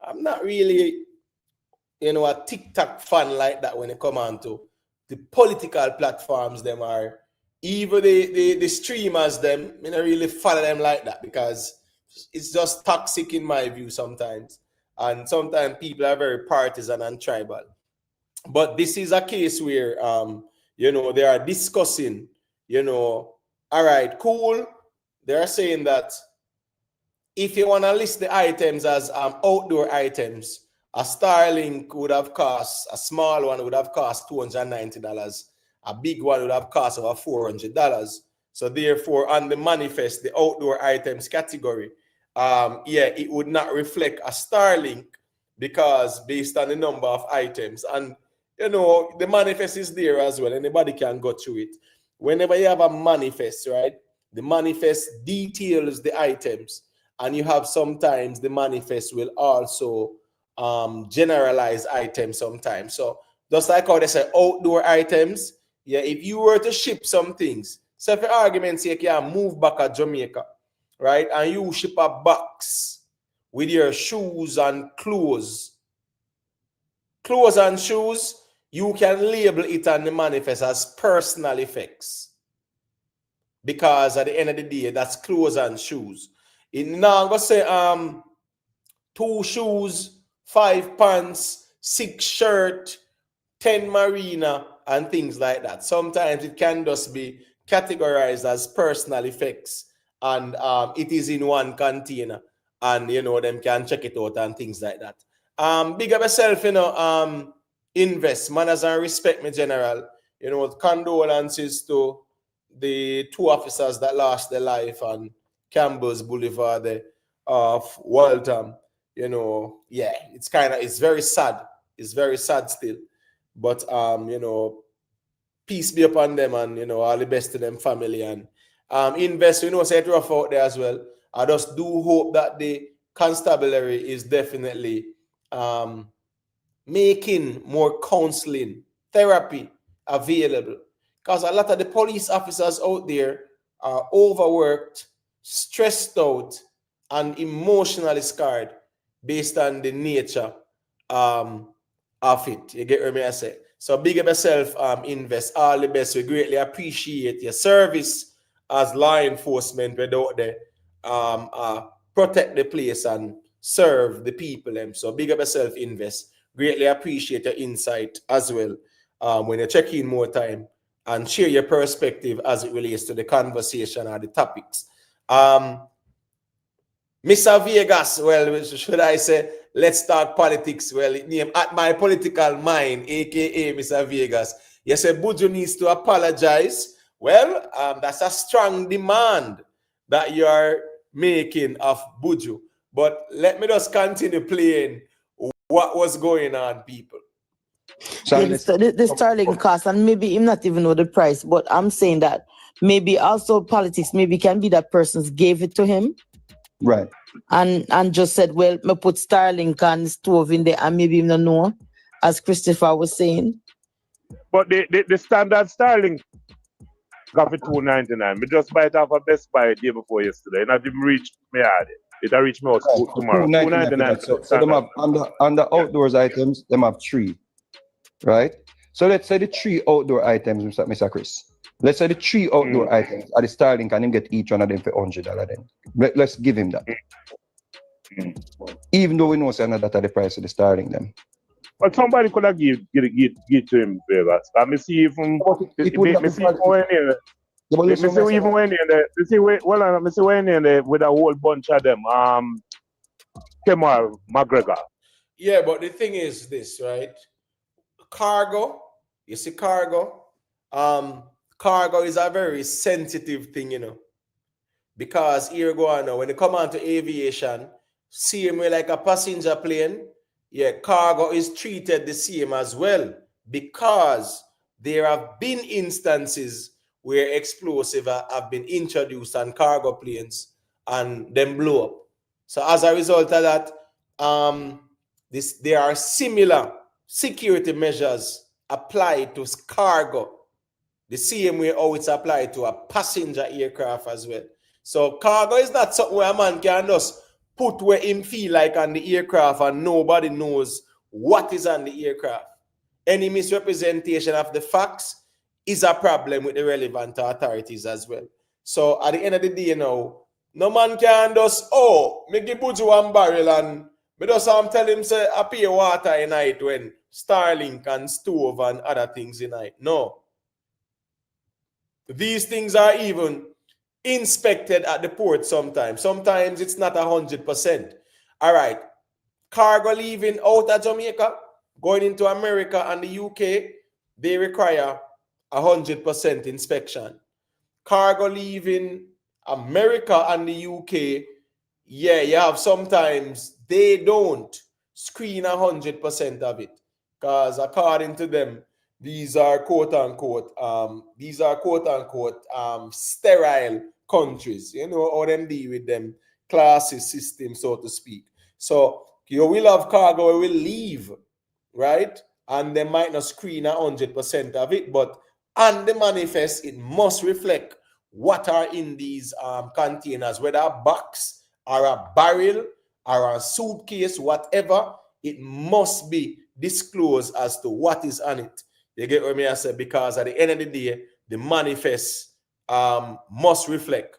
I'm not really, a TikTok fan like that when it come on to the political platforms. Them are even the streamers. Them, I don't really follow them like that because it's just toxic in my view sometimes, and sometimes people are very partisan and tribal. But this is a case where, they are discussing, all right, cool. They're saying that if you want to list the items as outdoor items, a Starlink would have cost, a small one would have cost $290. A big one would have cost over $400. So therefore, on the manifest, the outdoor items category, it would not reflect a Starlink because based on the number of items. And the manifest is there as well. Anybody can go through it. Whenever you have a manifest, right? The manifest details the items. And you have sometimes the manifest will also generalize items sometimes. So just like how they say outdoor items, if you were to ship some things, so for argument's sake, you can move back to Jamaica, right? And you ship a box with your shoes and clothes and shoes, you can label it on the manifest as personal effects. Because at the end of the day, that's clothes and shoes. Now I'm going to say 2 shoes, 5 pants, 6 shirt, 10 marina, and things like that. Sometimes it can just be categorized as personal effects, and it is in one container, and them can check it out and things like that. Big up yourself, invest, manners and respect, me general. Condolences to the 2 officers that lost their life on Campbell's Boulevard of Waltham. It's very sad. It's very sad still. But peace be upon them, and all the best to them family, and invest, say it rough out there as well. I just do hope that the constabulary is definitely making more counseling, therapy available, because a lot of the police officers out there are overworked, stressed out, and emotionally scarred based on the nature of it. You get what I say? So big up yourself, invest all the best. We greatly appreciate your service as law enforcement. Without the protect the place and serve the people. So big up yourself, invest. Greatly appreciate your insight as well. When you check in more time and share your perspective as it relates to the conversation or the topics. Mr. Vegas, well, should I say, let's talk politics. Well, it name at my political mind, aka Mr. Vegas. You say Buju needs to apologize. Well, that's a strong demand that you are making of Buju. But let me just continue playing what was going on, people. Yeah, the Starlink cost, and maybe him not even know the price, but I'm saying that maybe also politics maybe can be that persons gave it to him. Right. And just said, well, me put Starlink on the stove in there, and maybe him not know, as Christopher was saying. But the standard Starlink got for $299. Me just buy it off a Best Buy the day before yesterday, and I didn't reach me yard. It'll reach me out tomorrow. $299. So them have on the outdoors items, them have 3. Right? So let's say the 3 outdoor items, Mr. Chris. Let's say the 3 outdoor items are the Starlink, and him get each one of them for $100 then. Let's give him that. Even though we know that at the price of the Starlink them. But somebody could have give to him Vegas. Let me see if when with a whole bunch of them. Kemar McGregor. Yeah, but the thing is this, right? Cargo, you see cargo. Cargo is a very sensitive thing, you know. Because here go on now, when you come on to aviation, same way like a passenger plane, yeah, cargo is treated the same as well. Because there have been instances where explosives have been introduced on cargo planes and then blow up. So as a result of that, there are similar security measures applied to cargo, the same way how it's applied to a passenger aircraft as well. So cargo is not something where a man can just put where him feel like on the aircraft and nobody knows what is on the aircraft. Any misrepresentation of the facts is a problem with the relevant authorities as well. So at the end of the day, you know, no man can just, me give Buju one barrel and me just tell him say I pay water in night when Starlink and stove and other things in night. No. These things are even inspected at the port sometimes. Sometimes it's not 100%. All right. Cargo leaving out of Jamaica, going into America and the UK, they require 100% inspection. Cargo leaving America and the UK, yeah, you have sometimes they don't screen 100% of it. Because according to them, these are quote unquote sterile countries. You know how them deal with them classes system, so to speak. So you will have cargo will leave, right? And they might not screen 100% of it, but on the manifest, it must reflect what are in these containers, whether a box or a barrel or a suitcase, whatever, it must be disclosed as to what is on it. You get what I say? Because at the end of the day, the manifest must reflect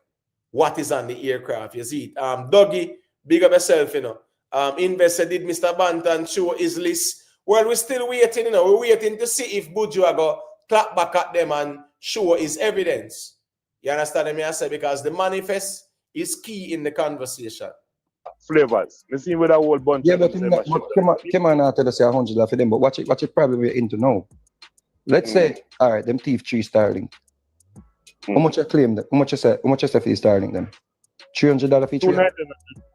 what is on the aircraft. You see it. Dougie, big up yourself, you know. Investor did Mr. Banton show his list. Well, we're still waiting, you know. We're waiting to see if Buju are going to clap back at them and show his evidence. You understand me? I say because the manifest is key in the conversation. Flavors. We see with a whole bunch of them. Come on, tell us $100 for them, but watch it problem we're into now. Let's say, all right, them thief 3 Starlink. How much I claim them? How much I say for the Starlink them? $300 for each one?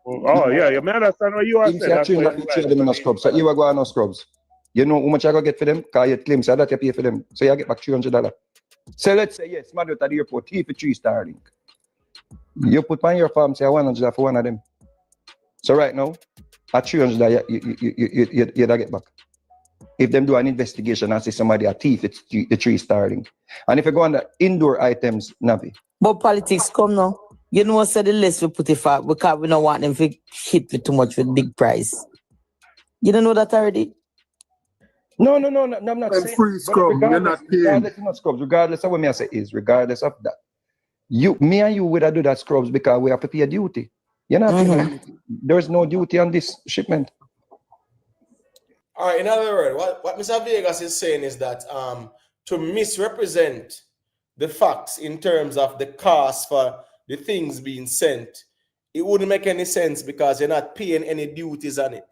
Oh, yeah, you may understand what you are saying. $300 for each of them in a scrubs. So you are going on scrubs. You know how much I go get for them? Because you claim so that you pay for them. So you get back $300. So let's say, yes, man at the airport, thief 3 Starlink. You put on your farm, say $100 for one of them. So right now, at $300, you get back. If them do an investigation and say somebody a thief, it's the 3 Starlink. And if you go on the indoor items, Navi. But politics come now. You know what said the list we put it for because we don't want them to hit with too much with big price. You don't know that already? No, I'm not And saying. free But scrum, you're not paying. regardless, not scrubs. Regardless of what me I say is, regardless of that, me and you would have do that scrubs because we have to pay a duty. You're not paying a duty. There's no duty on this shipment. All right, in other words, what Mr. Vegas is saying is that to misrepresent the facts in terms of the cost for the things being sent, it wouldn't make any sense because you're not paying any duties on it.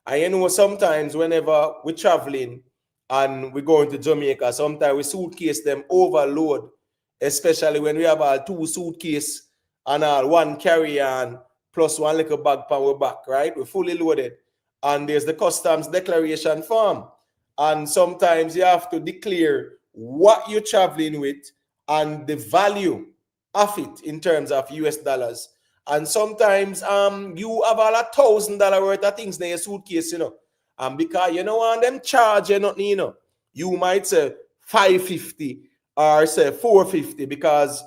And you know, sometimes whenever we're traveling and we're going to Jamaica, sometimes we suitcase them overload, especially when we have our 2 suitcase and our 1 carry-on plus 1 little bag on our back, right? We're fully loaded. And there's the customs declaration form. And sometimes you have to declare what you're traveling with and the value of it in terms of US dollars. And sometimes you have all $1,000 worth of things in your suitcase, you know. And because you don't want them charge you nothing, you know, you might say $550 or say $450 because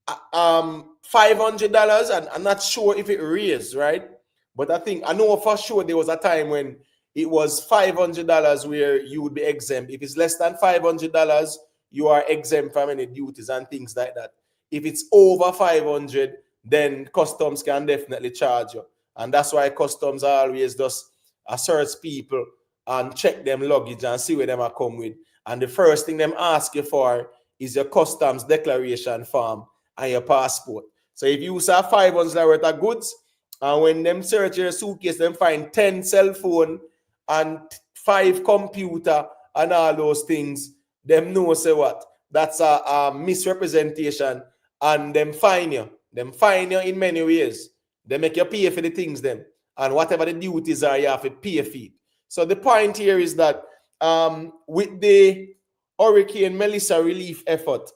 $500, and I'm not sure if it raised, right? But I know for sure there was a time when it was $500 where you would be exempt. If it's less than $500, you are exempt from any duties and things like that. If it's over 500, then customs can definitely charge you. And that's why customs always just search people and check them luggage and see where them are come with. And the first thing them ask you for is your customs declaration form and your passport. So if you say $500 worth of goods, and when them search your suitcase, them find 10 cell phone and 5 computer and all those things, them know say what? That's a misrepresentation, and them fine you. Them fine you in many ways. They make you pay for the things them, and whatever the duties are, you have to pay for it. So the point here is that with the Hurricane Melissa relief effort,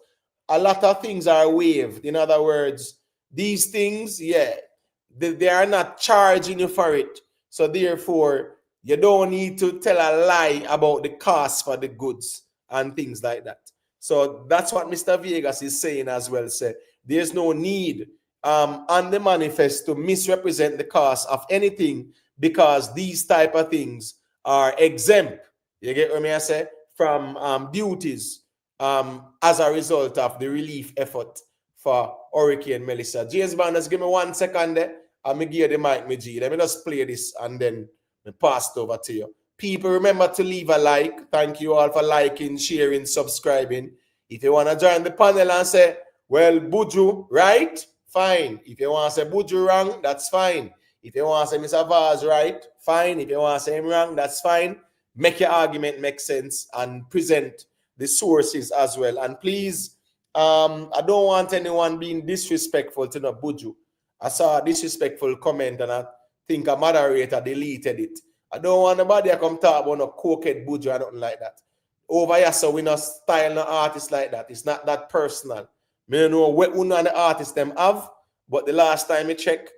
a lot of things are waived. In other words, these things, they are not charging you for it. So therefore, you don't need to tell a lie about the cost for the goods and things like that. So that's what Mr. Vegas is saying as well. Say there's no need on the manifest to misrepresent the cost of anything because these type of things are exempt. You get what I say? From duties as a result of the relief effort for Hurricane Melissa. James Banders, give me 1 second there. I'm going to give you the mic, me G. Let me just play this and then I pass it over to you. People, remember to leave a like. Thank you all for liking, sharing, subscribing. If you want to join the panel and say, well, Buju, right? Fine. If you want to say Buju wrong, that's fine. If you want to say Mr. Vaz right, fine. If you want to say him wrong, that's fine. Make your argument make sense and present the sources as well. And please, I don't want anyone being disrespectful to no Buju. I saw a disrespectful comment and I think a moderator deleted it. I don't want nobody to come talk about no cokehead Buju or nothing like that. Over here, so we not style no artists like that. It's not that personal. Me don't know what Uno and the artists them have, but the last time I check,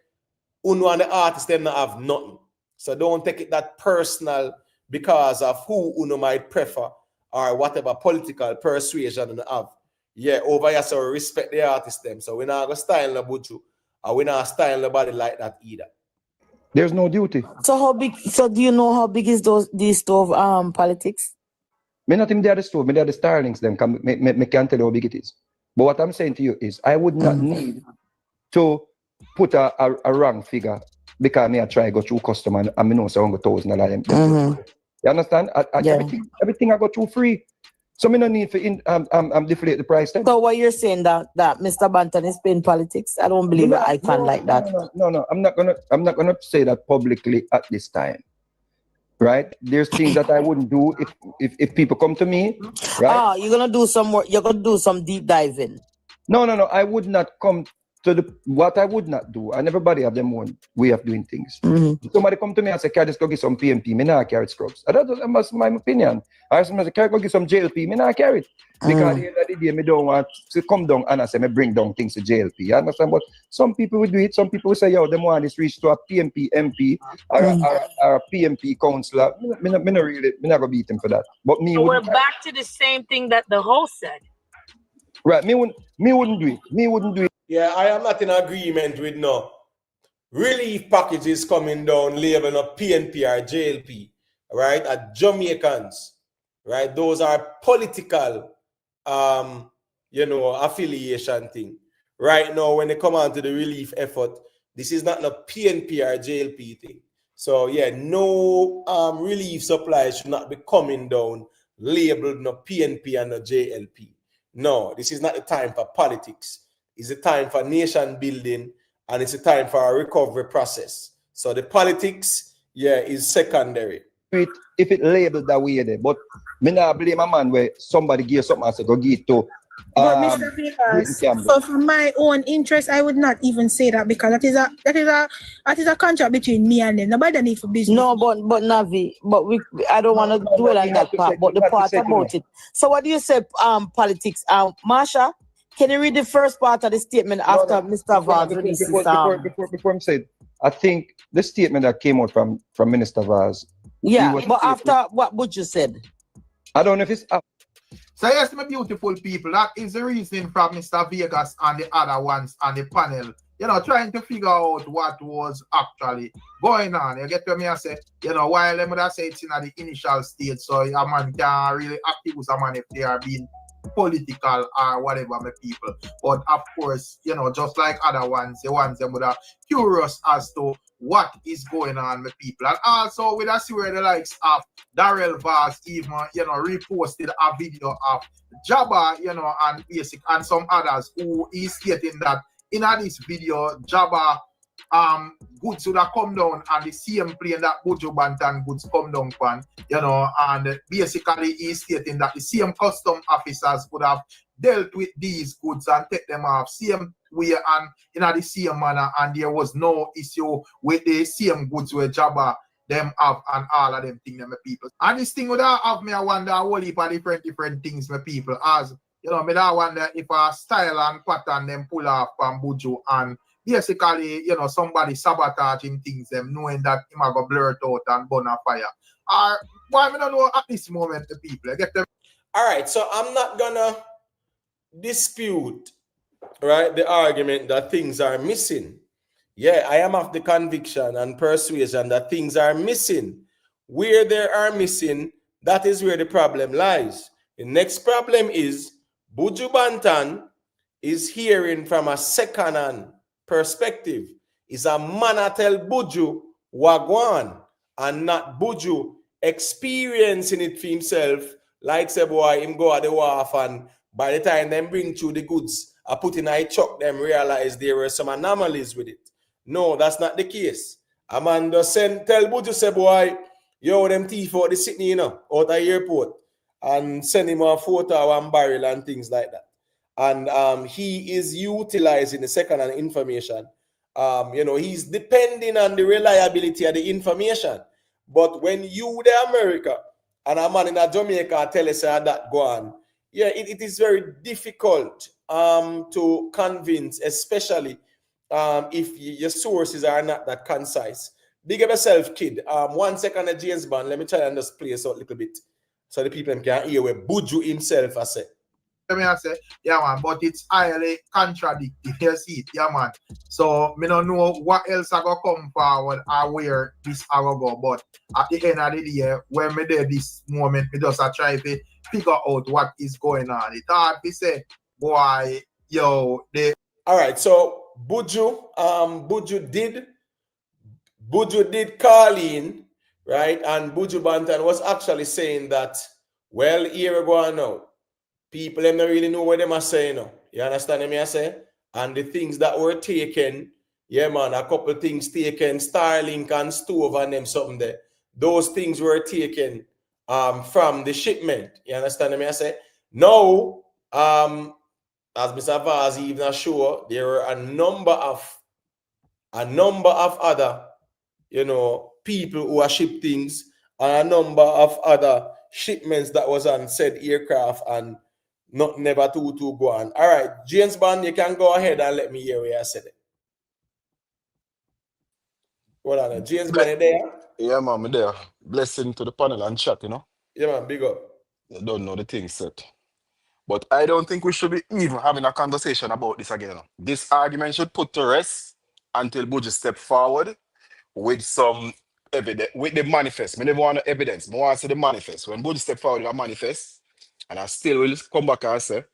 Uno and the artists them not have nothing. So don't take it that personal because of who Uno might prefer or whatever political persuasion they have. Yeah, over here, so we respect the artists them. So we're not going to style no Buju. And we're not style nobody like that either. There's no duty. So how big? So do you know how big is these stove politics? Me not even there the stove. Me there the Starlings. Them me can't tell you how big it is. But what I'm saying to you is, I would not need to put a wrong figure because me I try to go through custom and me know so $1,000. You understand? Everything I go through free. So me no need to deflate the price then. So what you're saying that Mr. Banton is playing politics? I don't believe I can like that. No. I'm not gonna say that publicly at this time. Right? There's things that I wouldn't do if people come to me. Right? You're gonna do some more. You're gonna do some deep diving. No. I would not come to what I would not do. And everybody have their own way of doing things. Somebody come to me and say, "Can I just go get some PMP?" Me not carry scrubs. That's my opinion. I say, "Can I go get some JLP?" Me not carry it. Because at the end of the day, me don't want to come down and I say, me bring down things to JLP. You understand? But some people will do it. Some people will say, "Yo, them want this reach to a PMP MP or a PMP councillor." Me not gonna beat him for that. But me, so we're back to the same thing that the host said. Right? Me wouldn't do it. Me wouldn't do it. Yeah, I am not in agreement with no relief packages coming down, labeling up PNP or JLP, right? At Jamaicans right? Those are political, affiliation thing. Right now, when they come on to the relief effort, this is not a PNP or JLP thing. So yeah, no relief supplies should not be coming down labeled no PNP and no JLP. No, this is not the time for politics. It's a time for nation building, and it's a time for a recovery process. So the politics, is secondary. If it labeled that way there, but me not blame a man where somebody give something and say go give it to But Mr. Vickers, so for my own interest, I would not even say that, because that is a contract between me and them. Nobody need for business. No, but Navi, but I don't want to dwell on that part, but the part about it. So what do you say, politics? Marsha, can you read the first part of the statement after Mr. Vaz releases? Before I said, I think the statement that came out from Minister Vaz. Yeah, but after what Buju said. I don't know if it's up. So yes, my beautiful people, that is the reason from Mr. Vegas and the other ones on the panel, trying to figure out what was actually going on. You get what me I say? While them would have say it's in the initial stage, so a man can't really accuse a man if they are being political or whatever, my people. But of course, just like other ones, the ones that would are curious as to what is going on with people. And also with us where the likes of Darrell Vaz even, reposted a video of Jabba, and basic and some others who is stating that in this video, Jabba goods would have come down and the same plane that Buju Banton goods come down on, and basically he's stating that the same custom officers would have dealt with these goods and take them off same way and in the same manner, and there was no issue with the same goods where Jabba them have and all of them things, my people. And this thing would have me, I wonder a whole heap of different things, my people, as me I wonder if a style and pattern them pull off from Buju and basically, somebody sabotaging things, them knowing that he might go blurt out and burn a fire. Why we don't know at this moment the people? I get them. All right, so I'm not gonna dispute, right, the argument that things are missing. Yeah, I am of the conviction and persuasion that things are missing. Where they are missing, that is where the problem lies. The next problem is Buju Banton is hearing from a second-hand perspective. Is a man a tell Buju wagwan and not Buju experiencing it for himself, like say boy him go at the wharf and by the time them bring through the goods I put in a truck, them realize there were some anomalies with it. No, that's not the case. A man just tell Buju say boy, yo, them thief out the Sydney, out of the airport, and send him a photo of one barrel and things like that. And he is utilizing the second-hand information. He's depending on the reliability of the information. But when you the America and a man in a Jamaica tell us that go on, it is very difficult to convince, especially if your sources are not that concise. Big up yourself, kid. 1 second of James Bond. Let me try and just play this out a little bit so the people can hear what Buju himself has said. I say, yeah man, but it's highly contradictory. You see it, yeah man. So me don't know what else I go come forward or where this I go. But at the end of the day, when me there this moment, me just try to figure out what is going on. It's hard to say, boy, yo, they. All right, so Buju did call in, right? And Buju Banton was actually saying that, well, here we go now. People don't really know what them are saying now. You understand me I say? And the things that were taken, yeah man, a couple things taken, Starlink and stove and them something there. Those things were taken from the shipment. You understand me I say? Now, as Mr. Vaz even sure, there were a number of other, people who are ship things and a number of other shipments that was on said aircraft and not never to go on. All right, James Bond, you can go ahead and let me hear where I said it. What on James Bond, you there? Yeah, man, me there. Blessing to the panel and chat, Yeah, man, big up. You don't know the thing set. But I don't think we should be even having a conversation about this again. This argument should put to rest until Buju step forward with some evidence with the manifest. I never want no evidence. I want to see the manifest. When Buju step forward with a manifest, and I still will come back and say,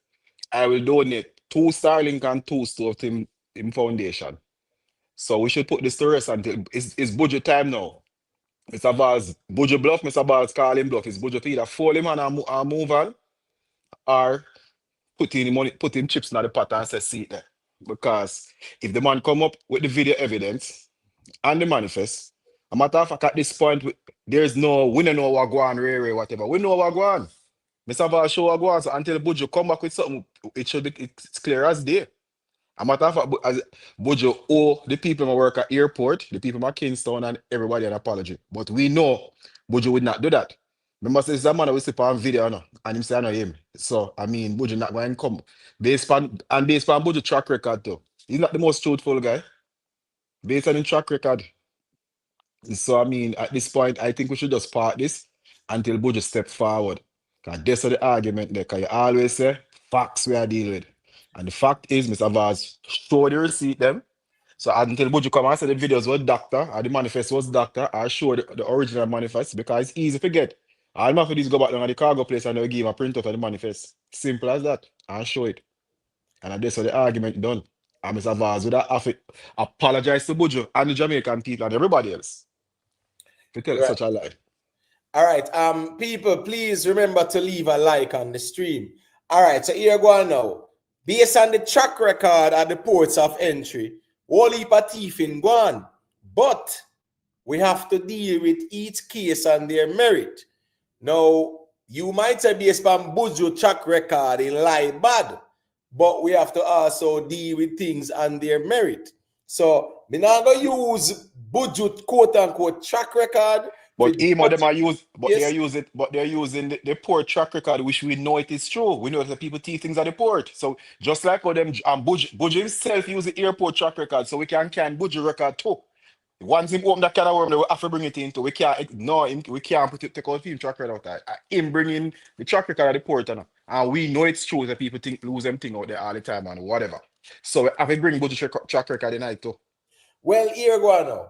I will donate 2 Starlink and 2 stove to him foundation. So we should put this to rest until it's Buju time now. Mr. Vaz, Buju bluff, Mr. Vaz call him bluff. It's Buju to either fold him and move on, or put in money, put him chips in the pot and say see it there. Because if the man come up with the video evidence and the manifest, a matter of fact, at this point, there's no, we don't know what go on, whatever. We know what go on. Mr. Vaz show what go on. So until Buju come back with something, it should be it's clear as day. A matter of fact, as Buju owe the people who work at airport, the people at Kingston and everybody an apology. But we know Buju would not do that. Remember, this is a man who sleep on video now, and him say I know him. So I mean Buju not going to come. Based on Buju track record too. He's not the most truthful guy. Based on his track record. So I mean at this point, I think we should just part this until Buju step forward. Because that's the argument there. Because you always say facts we are dealing with. And the fact is, Mr. Vaz, show the receipt them. So until Buju come and say the videos was doctor, or the manifest was doctor, I show the original manifest because it's easy to get. All my for go back down to the cargo place and they'll give him a print out of the manifest. Simple as that. And show it. And that's how the argument done. And Mr. Vaz would have to apologize to Buju and the Jamaican people and everybody else. To tell such a lie. All right. People, please remember to leave a like on the stream. All right, so here go on now. Based on the track record at the ports of entry, whole heap of thief in gone. But we have to deal with each case on their merit. Now, you might say based on Buju track record in lie bad, but we have to also deal with things on their merit. So, we're not going to use Buju quote-unquote track record. But them are use, but yes. they're using the port track record, which we know it is true. We know that people teach things at the port. So just like how them Buju himself use the airport track record, so we can Buju record too. Once him open that can of worm, we have to bring it into. We can't ignore him. We can't take out him track record out. Him bringing the track record at the port, and we know it's true that people lose them thing out there all the time and whatever. So we have to bring Buju track record tonight too. Well, here go on now.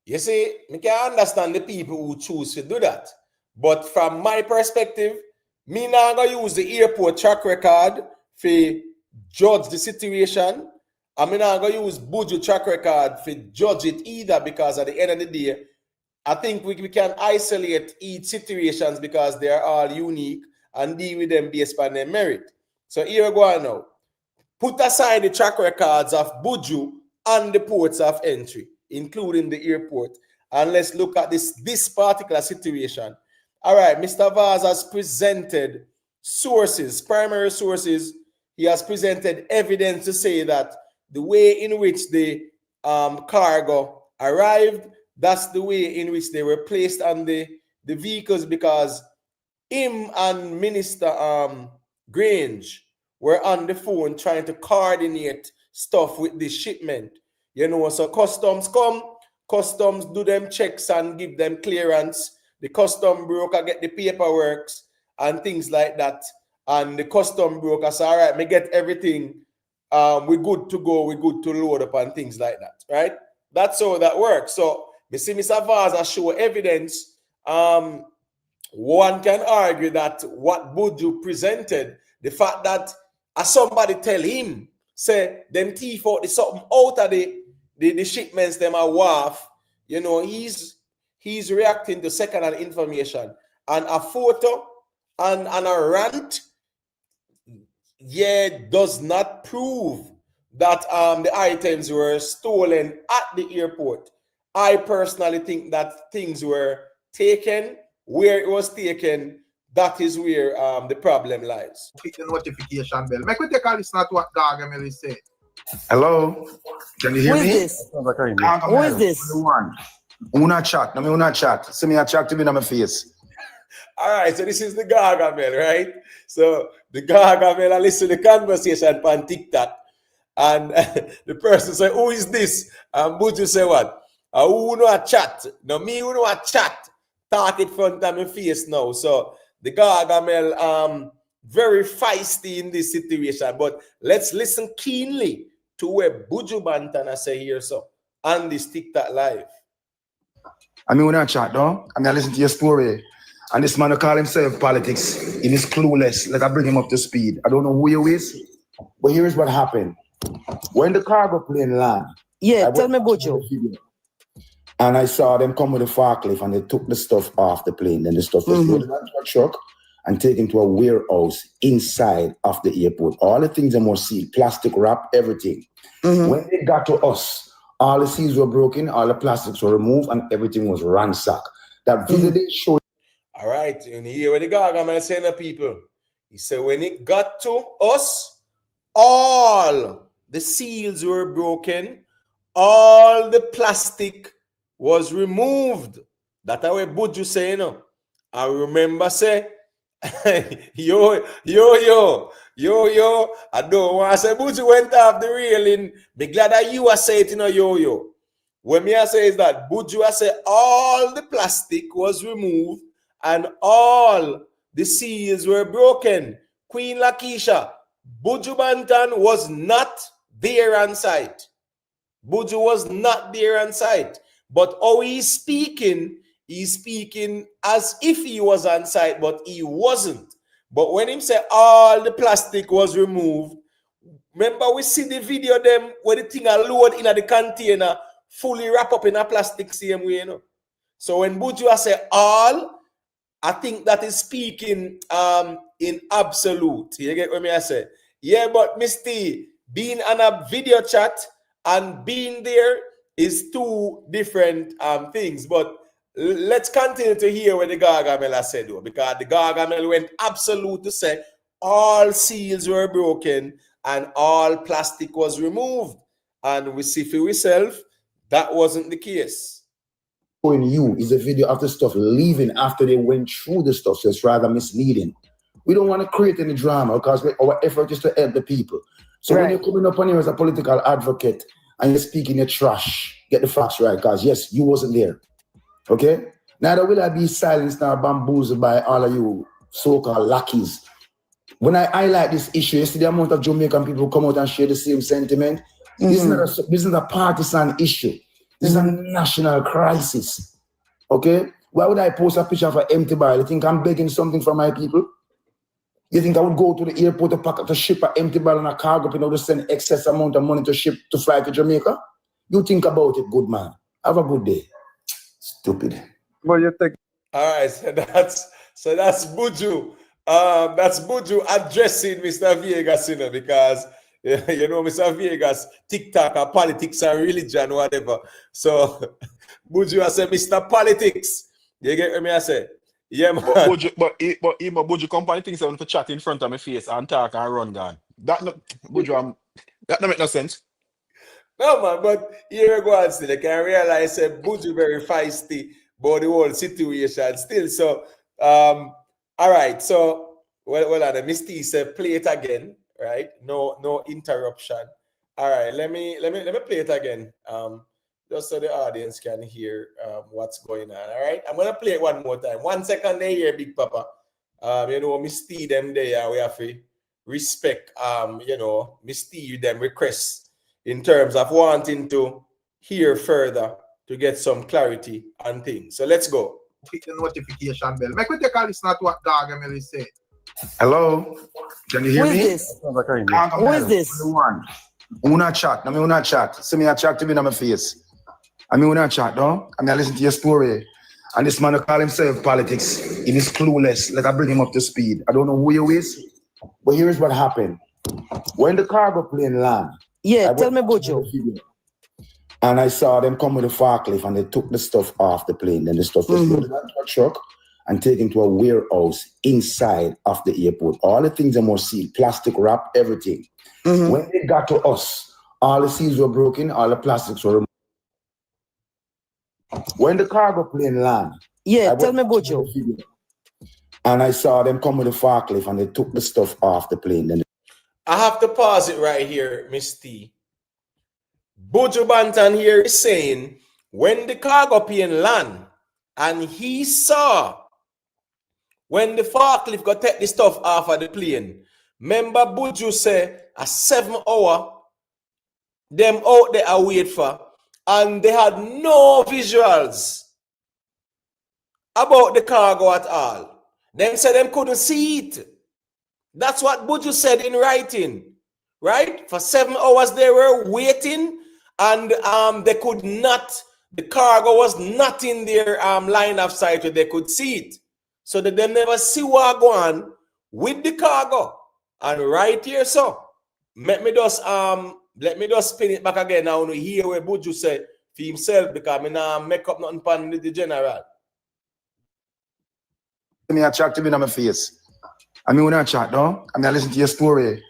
You see, I can understand the people who choose to do that. But from my perspective, me not going to use the airport track record to judge the situation. I'm not going to use Buju track record to judge it either, because at the end of the day, I think we can isolate each situations because they are all unique and deal with them based on their merit. So here we go on now. Put aside the track records of Buju and the ports of entry, including the airport, and let's look at this particular situation. All right, Mr. Vaz has presented sources, primary sources. He has presented evidence to say that the way in which the cargo arrived, that's the way in which they were placed on the vehicles, because him and Minister Grange were on the phone trying to coordinate stuff with this shipment. You know, so customs come, customs do them checks and give them clearance. The custom broker get the paperwork and things like that. And the custom broker say, all right, me get everything. We're good to go. We're good to load up and things like that, right? That's how that works. So, me see Mr. Vaz show evidence. One can argue that what Buju presented, the fact that somebody tell him, say, them thief out something out of the shipments them are worth, you know, he's reacting to second-hand information. And a photo and a rant, does not prove that the items were stolen at the airport. I personally think that things were taken where it was taken. That is where the problem lies. Click the notification bell. Make we take a listen to what Gargamel is saying. Hello, can you hear me? Who is this? Who not chat? No, me who not chat. See me a chat to me in my face. All right, so this is the Gargamel, right? So the Gargamel listen to the conversation on TikTok, and the person say, "Who is this?" And Buju say, "What? Who know a chat? No, me who know a chat. Talk it front of my face now." So the Gargamel very feisty in this situation, but let's listen keenly to where Buju Bantana say here so on this TikTok live. I mean, when I chat, though, I mean, I listen to your story. And this man who call himself politics, he is clueless. Let I bring him up to speed. I don't know who he is, but here's what happened. When the cargo plane landed, Yeah, tell me, Buju. And I saw them come with a forklift and they took the stuff off the plane. Then the stuff was loaded onto a truck and taken to a warehouse inside of the airport. All the things are more sealed, plastic wrap, everything. When they got to us, all the seals were broken, all the plastics were removed, and everything was ransacked. That video they showed. All right, and here what the Gargamel saying to people. He said when it got to us, all the seals were broken, all the plastic was removed. That's what Buju say, you know. I remember say, yo, I don't want to say Buju went off the railing. Be glad that you are saying it, you know, yo. What me I say is that Buju I say all the plastic was removed and all the seals were broken. Queen Lakeisha, Buju Banton was not there on site. Buju was not there on site. But how he's speaking as if he was on site, but he wasn't. But when him say all the plastic was removed, remember we see the video them where the thing are loaded in the container, fully wrap up in a plastic same way, you know. So when Buju say all, I think that is speaking in absolute. You get what I say? Yeah, but Misty, being on a video chat and being there is two different things. But let's continue to hear what the Gargamel said, though, because the Gargamel went absolute to say all seals were broken and all plastic was removed. And we see for ourselves that wasn't the case. Showing you is a video of the stuff leaving after they went through the stuff, so it's rather misleading. We don't want to create any drama because our effort is to help the people. So when you're coming up on here as a political advocate and you're speaking your trash, get the facts right, because yes, you wasn't there. Okay? Neither will I be silenced nor bamboozled by all of you so-called lackeys. When I highlight this issue, you see the amount of Jamaican people come out and share the same sentiment. This is not a partisan issue. This is a national crisis. Okay? Why would I post a picture of an empty barrel? You think I'm begging something from my people? You think I would go to the airport to pack up to ship an empty barrel and a cargo in order to send excess amount of money to ship to fly to Jamaica? You think about it, good man. Have a good day. Stupid. Well, you think. All right, so that's Buju. That's Buju addressing Mr. Vegas, you know, because you know Mr. Vegas, TikTok or politics and religion, whatever. So Buju I say Mr. Politics. You get what I say? Yeah, man. But Buju company thinks I want to chat in front of my face and talk and run down. That no Buju, that don't make no sense. No, man, but here we go and still, I can realize that Buju very feisty about the whole situation still. So, all right. So, well, Misty said play it again, right? No interruption. All right, let me play it again. Just so the audience can hear what's going on. All right, I'm gonna play it one more time. 1 second there, here, Big Papa. You know, Misty them there, we have to respect. You know, Misty them requests in terms of wanting to hear further to get some clarity on things. So let's go. Click the notification bell. Make we take a listen to what Gargamel is saying. Hello? Can you hear me? Who is this? Una chat. I mean, una chat. See me a chat to me in my face. I mean, una chat, though. I mean, I listen to your story. And this man who call himself politics, he is clueless. Let I bring him up to speed. I don't know who he is, but here's what happened. When the cargo plane landed, yeah, tell me, Buju. And I saw them come with a forklift and they took the stuff off the plane. Then the stuff was loaded onto a truck and taken to a warehouse inside of the airport. All the things are more sealed, plastic wrap, everything. When they got to us, all the seals were broken, all the plastics were removed. When the cargo plane landed, yeah, tell me, Buju. And I saw them come with a forklift and they took the stuff off the plane. Then I have to pause it right here, Miss T. Buju Banton here is saying when the cargo plane land and he saw when the forklift got take the stuff off of the plane. Remember Buju say a 7 hour them out there are wait for and they had no visuals. about the cargo at all. Them said them couldn't see it. That's what Buju said in writing, right? For 7 hours they were waiting, and they could not. The cargo was not in their line of sight where they could see it, so that they never see what go on with the cargo. And right here, so let me just spin it back again now. We hear where Buju said for himself, because I nah make up nothing pan the general. Me a chat to me in my face. I mean, when I chat, no? I mean, I listen to your story.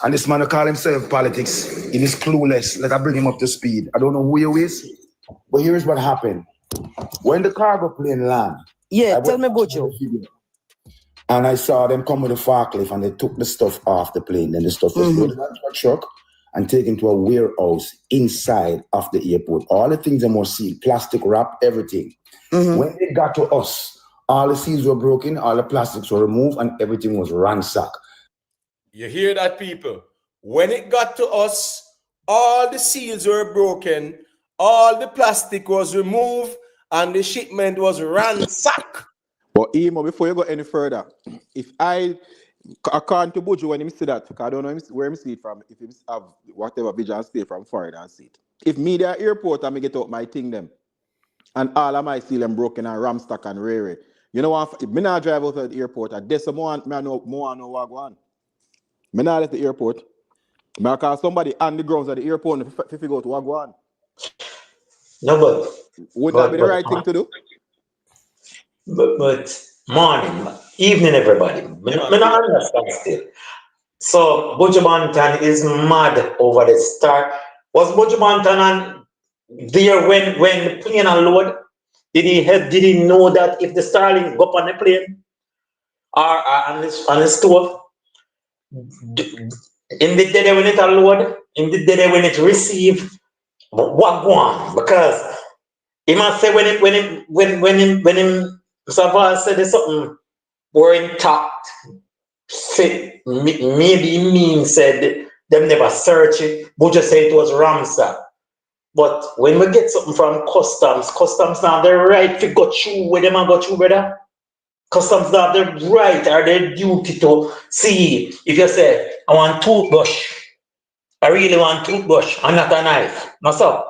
And this man who call himself politics, he is clueless. Let I bring him up to speed. I don't know who he is, but here's what happened. When the cargo plane landed, yeah, tell me, Buju. And I saw them come with a forklift and they took the stuff off the plane. Then the stuff was loaded onto a truck and taken to a warehouse inside of the airport. All the things are more sealed, plastic wrap, everything. When they got to us, all the seals were broken, all the plastics were removed, and everything was ransacked. You hear that, people? When it got to us, all the seals were broken, all the plastic was removed, and the shipment was ransacked. But Emo, before you go any further, if according to Buju, when he see that, because I don't know where he see it from, if he have whatever vision stay from foreign and see it. If me there airport and me get out my thing them, and all of my seal them broken and ramstock and rare. You know what? If me not drive out of the airport, I guess more know what go on. Me not at the airport. Me call somebody on the grounds at the airport if you go to what go on. No, but would that be the right thing to do? But morning, evening, everybody. Me not understand still. So Buju Banton is mad over the start. Was Buju Banton there when the plane unload? Did he know that if the Starlink go up on the plane or on the stove, in the day when it unload, in the day when it receive, what go on? Because he must say when him Savas said there's something were intact, fit, maybe he means said them never search it, but just say it was ransacked. But when we get something from customs now the right to go through where them and go through, brother. Customs now the right or their duty to see if you say, I want toothbrush. I really want toothbrush and not a knife. No, so.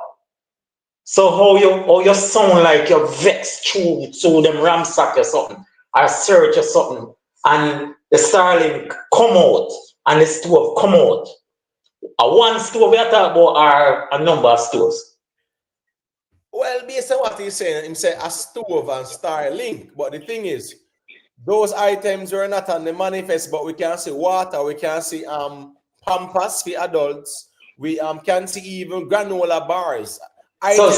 So how you sound like you're vexed through them ramsack or something, or search or something, and the Starlink come out and the stove come out. One stove we are talking about are a number of stoves. Well, based on what he's saying, he said a stove and Starlink. But the thing is, those items were not on the manifest, but we can see water, we can see Pampers for adults, we can see even granola bars. So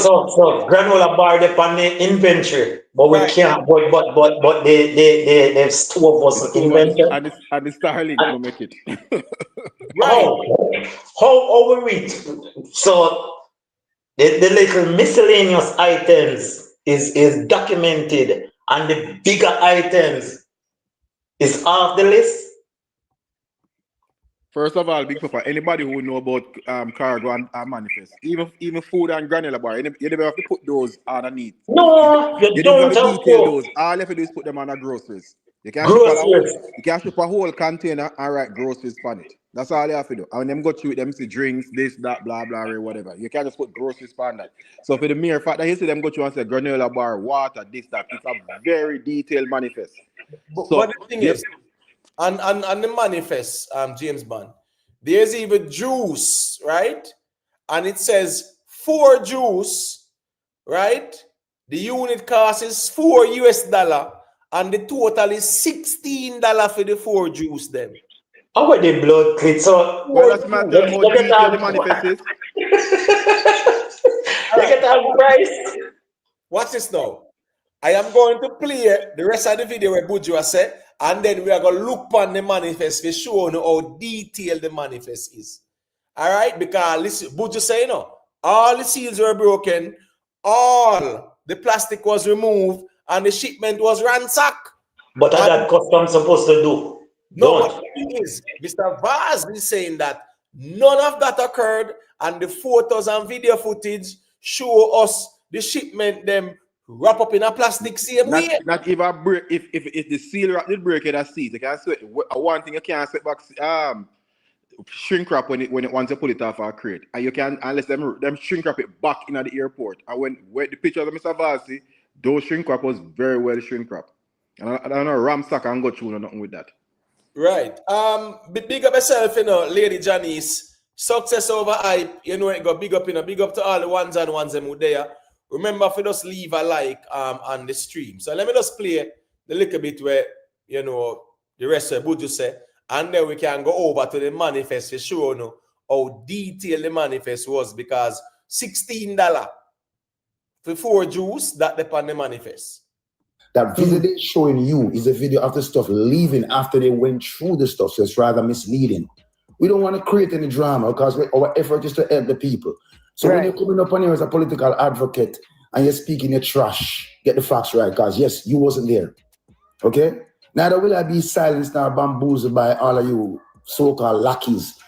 granola bar depend on the inventory, but we can't. But the stove wasn't inventory. And the Starlink will make it. How we read? So the little miscellaneous items is documented, and the bigger items is off the list. First of all, Big Papa, anybody who know about cargo and manifest, even food and granola bar, you never have to put those underneath. No, you don't have to detail those. All you have to do is put them on the groceries. You can ship a whole container and write groceries on it. That's all you have to do. And them go through it, them see drinks, this, that, blah, blah, or whatever. You can't just put groceries on that. So for the mere fact that you see them go through and say granola bar, water, this, that, it's a very detailed manifest. But the thing is, on the manifest, James Bond, there's even juice, right? And it says 4 juice, right? The unit cost is $4 and the total is $16 for the 4 juice then. How about the blood clit? So well, that's matter more detail the manifest is. You get the price. Watch this now. I am going to play the rest of the video where Buju said, and then we are going to look on the manifest to show you how detailed the manifest is. All right? Because listen, Buju say, all the seals were broken, all the plastic was removed, and the shipment was ransacked. But that customs supposed to do? No, but the thing is, Mr. Vaz is saying that none of that occurred, and the photos and video footage show us the shipment them wrap up in a plastic same way. Not even a break. If the seal wrap did break it a seat, you can sweat. One thing you can't set back shrink wrap when it once you pull it off a crate, and you can unless them shrink wrap it back in at the airport. And when the pictures of Mr. Vasi, those shrink wrap was very well shrink wrap. And I don't know ramsack and go through nothing with that. Right. Big up yourself, Lady Janice. Success over hype. You know it go big up, big up to all the ones and ones them who there. Remember if you just leave a like on the stream. So let me just play the little bit where the rest of Buju say, and then we can go over to the manifest to show you how detailed the manifest was, because $16 for 4 juice that depend on the manifest. That video they're showing you is a video of the stuff leaving after they went through the stuff, so it's rather misleading. We don't want to create any drama because our effort is to help the people. So when you're coming up on here as a political advocate and you're speaking your trash, get the facts right, because yes, you wasn't there. Okay? Neither will I be silenced or bamboozled by all of you so-called lackeys.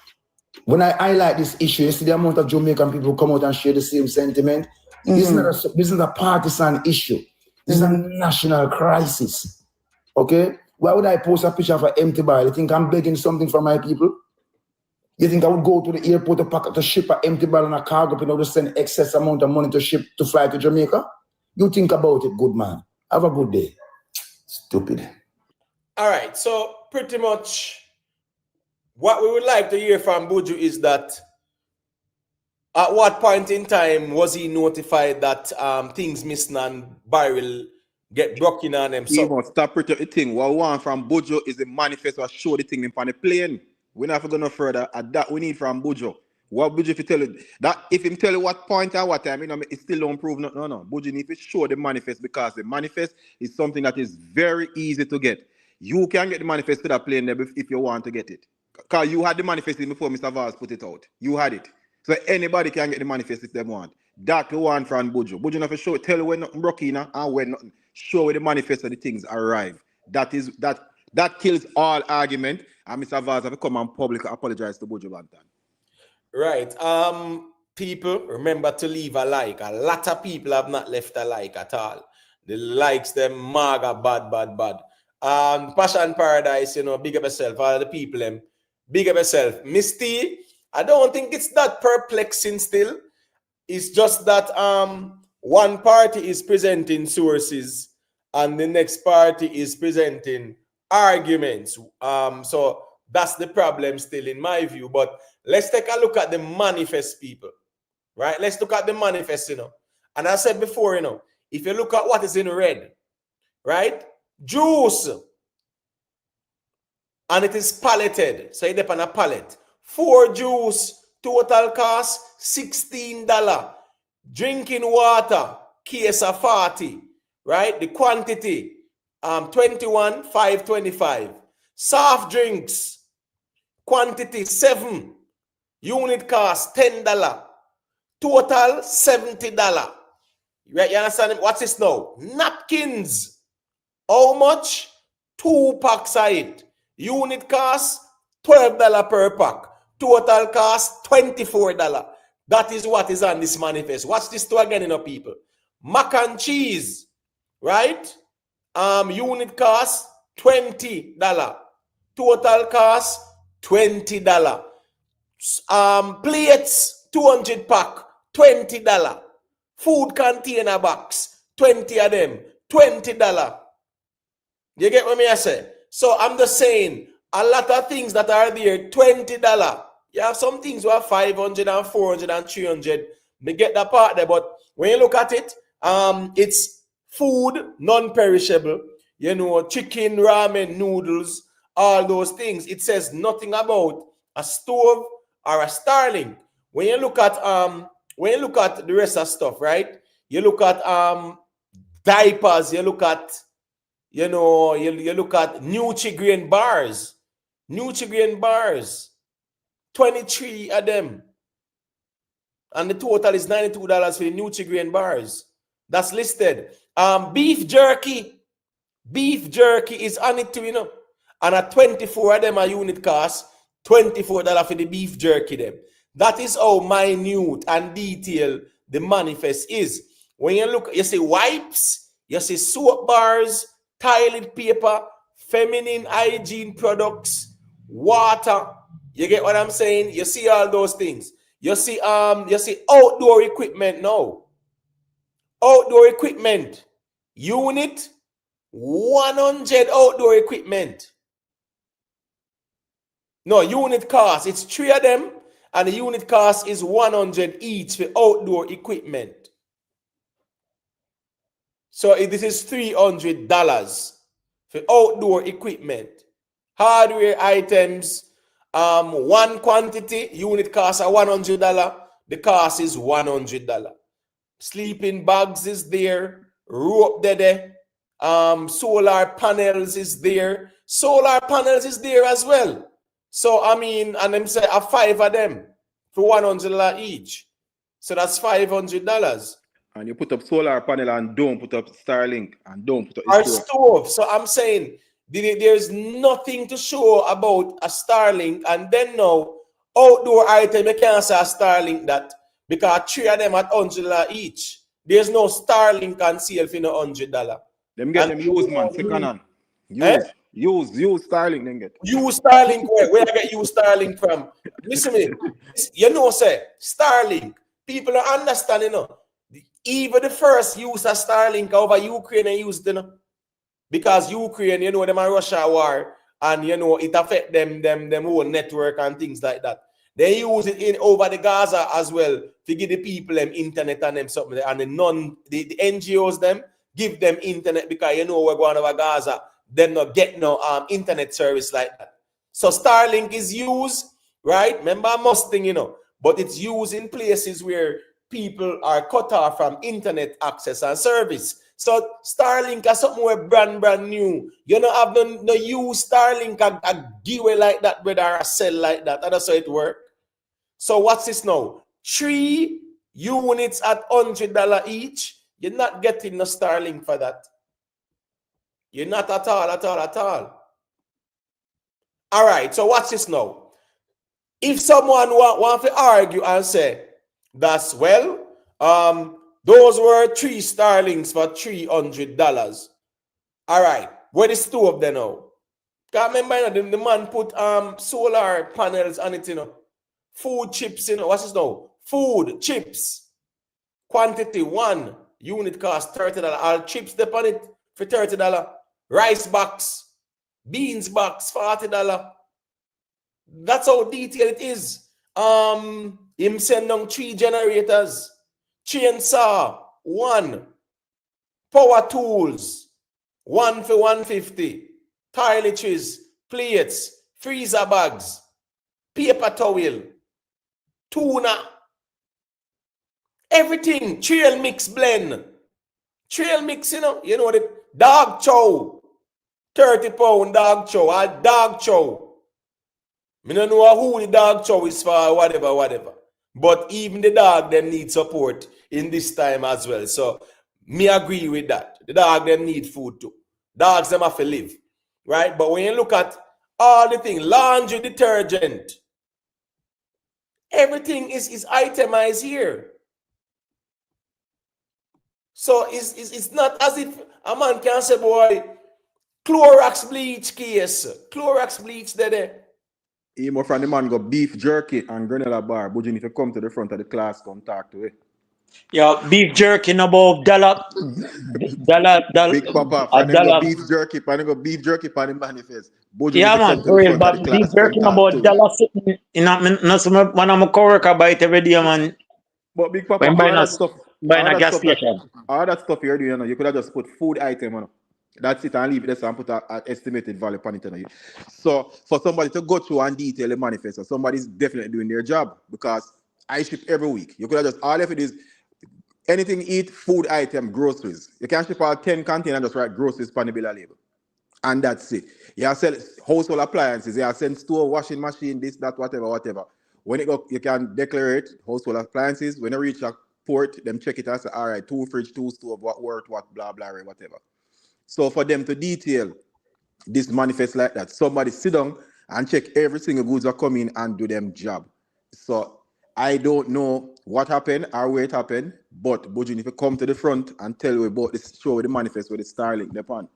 When I highlight this issue, you see the amount of Jamaican people come out and share the same sentiment. This is not a partisan issue. This is a national crisis. Okay? Why would I post a picture of an empty barrel? You think I'm begging something from my people? You think I would go to the airport to ship an empty barrel and a cargo in order to send excess amount of money to fly to Jamaica? You think about it, good man. Have a good day. Stupid. All right, so pretty much what we would like to hear from Buju is that at what point in time was he notified that things missing and barrel get broken on them? He must stop pretty the thing. What we want from Buju is the manifest or show the thing on the plane. We're not going no further at that. We need from Buju. What Buju if you tell you that if him tell you what point and what time, it still don't prove no. Buju need to show the manifest, because the manifest is something that is very easy to get. You can get the manifest to that plane there if you want to get it. Because you had the manifest before Mr. Vaz put it out. You had it. So anybody can get the manifest if they want. That the one from Buju. Buju not for show, tell you when nothing broke in and when nothing. Show where the manifest of the things arrive. That kills all argument. And Mr. Vaz have to come and publicly apologize to Buju Bantan. Right. People, remember to leave a like. A lot of people have not left a like at all. The likes, them maga, bad. Passion Paradise, big up yourself. All the people, big up yourself. Misty, I don't think it's that perplexing still. It's just that one party is presenting sources and the next party is presenting arguments. So that's the problem still in my view. But let's take a look at the manifest, people. Right? Let's look at the manifest, And I said before, if you look at what is in red, right? Juice. And it is palleted. So it depends on a pallet. 4 juice, total cost $16. Drinking water, case of 40. Right? The quantity, 21,525. Soft drinks, quantity 7. Unit cost $10. Total $70. Right? You understand? What's this now? Napkins. How much? 2 packs of it. Unit cost $12 per pack. Total cost $24. That is what is on this manifest. Watch this two again, people. Mac and cheese, right? Unit cost $20. Total cost $20. Plates, 200 pack, $20. Food container box, 20 of them, $20. You get what I say? So I'm just saying, a lot of things that are there, $20. You have some things where 500 and 400 and 300. Me get that part there, but when you look at it, it's food, non-perishable. Chicken, ramen, noodles, all those things. It says nothing about a stove or a Starlink. When you look at the rest of stuff, right? You look at diapers. You look at you look at Nutri-Grain bars. Nutri-Grain bars. 23 of them. And the total is $92 for the Nutri-Grain bars. That's listed. Beef jerky. Beef jerky is on it too, And at 24 of them a unit cost, $24 for the beef jerky them. That is how minute and detailed the manifest is. When you look, you see wipes, you see soap bars, toilet paper, feminine hygiene products, water. You get what I'm saying? You see all those things. You see outdoor equipment now. Outdoor equipment. Unit 100 outdoor equipment. No, unit cost. It's 3 of them, and the unit cost is 100 each for outdoor equipment. So this is $300 for outdoor equipment. Hardware items, one quantity, unit cost of $100. The cost is $100. Sleeping bags is there, rope there, solar panels is there. Solar panels is there as well. So I mean, and them say 5 of them for $100 each. So that's $500. And you put up solar panel and don't put up Starlink and don't put up our stove. So I'm saying there's nothing to show about a Starlink, and then now outdoor item you can't say a Starlink that because 3 of them at $100 each. There's no Starlink on sale for no $100. Them get them used, man, second hand. Use Starlink, then get. Use Starlink, where I get use Starlink from? Listen to me. You know, say Starlink. People don't understand, you know. Even the first use of Starlink over Ukraine and used, you know, because Ukraine, you know, them a Russia war, and you know it affect them whole network and things like that. They use it in over the Gaza as well to give the people them internet and them something, and the NGOs them give them internet because you know we're going over Gaza, them not get no internet service like that. So Starlink is used, right? Remember a must thing, you know, but it's used in places where people are cut off from internet access and service. So Starlink is something where brand new. You don't have no use Starlink a give away like that, brother, or sell like that. That's how it works. So what's this now? 3 units at $100 each. You're not getting no Starlink for that. You're not at all. All right, so what's this now? If someone want to argue and say, that's well, those were 3 Starlinks for $300. All right, where is 2 of them now? Because remember, you know, the man put solar panels on it, you know. Food chips, you know, what's this now? Food chips. Quantity 1. Unit cost $30. All chips dip on it for $30. Rice box. Beans box, $40. That's how detailed it is. Him send down 3 generators, chainsaw 1, power tools 1 for $150, toiletries, plates, freezer bags, paper towel, tuna, everything. Trail mix blend, trail mix. You know the dog chow, 30 pound dog chow, or dog chow. I don't know who the dog chow is for, whatever. But even the dog, them need support in this time as well. So, me agree with that. The dog, them need food too. Dogs, them have to live. Right? But when you look at all the things, laundry detergent, everything is itemized here. So, it's not as if a man can say, boy, Clorox bleach case. Clorox bleach there. More from the man go beef jerky and granola bar. Buju, if you come to the front of the class, come talk to it. Yeah, beef jerky about dollar. Big Papa, and then go beef jerky, and go beef jerky for the manifest. Buju, yeah, man, for real, but beef jerky about dollar sitting in one of my coworker buy it every day, man. But Big Papa, all that stuff, all that stuff you're doing, you know, you could have just put food item on. That's it, and leave it there and put an estimated value upon it. So for somebody to go through and detail the manifesto, somebody's definitely doing their job, because I ship every week. You could have just, all of it is anything eat, food item, groceries. You can ship all 10 containers and just write groceries on the bill of label. And that's it. You sell household appliances, you send store, washing machine, this, that, whatever. When it go, you can declare it, household appliances. When you reach a port, them check it and say, all right, 2 fridge, 2 stove, what worked, what blah, blah, whatever. So for them to detail this manifest like that, somebody sit down and check every single goods are coming and do them job. So I don't know what happened or where it happened, But Buju, if you come to the front and tell you about this show with the manifest with the Starlink, Japan.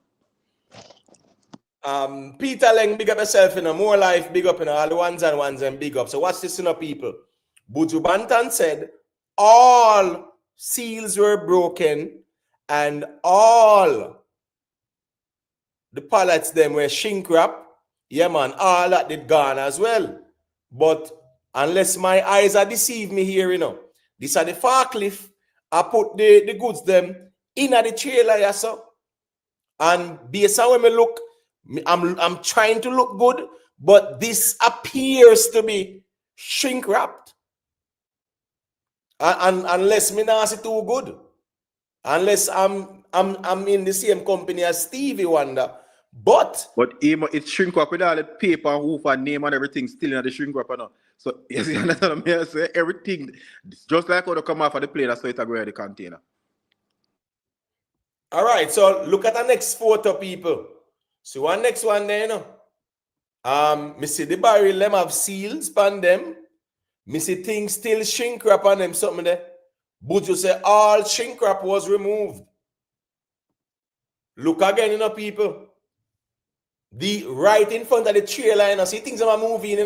Peter Leng, big up yourself, more life, big up, all the ones and big up. So watch this, people. Buju Banton said all seals were broken and all the pallets them were shrink wrap. Yeah, man, all that did gone as well. But unless my eyes are deceive me here, these are the forklift. I put the goods them in the trailer, yeah, so. And based on when me look, I'm trying to look good, but this appears to be shrink wrapped. And unless me not see too good, unless I'm in the same company as Stevie Wonder. But it's shrink wrap with all the paper, hoof and name and everything still in the shrink wrap. So you see, understand me? I say everything just like how they come off of the plane, that's how it go in the container. All right, so look at the next photo, people. So one next one there, me see the barrel them have seals on them. Me see things still shrink wrap on them, something there. Buju say all shrink wrap was removed. Look again, people. The right in front of the trailer, see things are moving,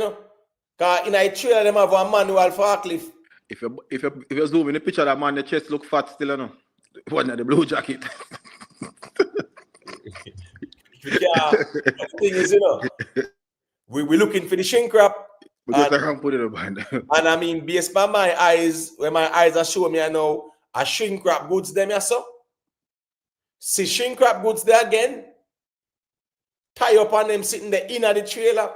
Because in a trailer, them have a manual forklift. If you zoom in the picture, that man, the chest look fat still, One of the blue jacket. Yeah, the thing is, we're looking for the shrink wrap. And I mean, based on my eyes, when my eyes are showing me, I know a shrink wrap goods them, so. See shrink wrap goods there again. Tie up on them sitting there in the trailer.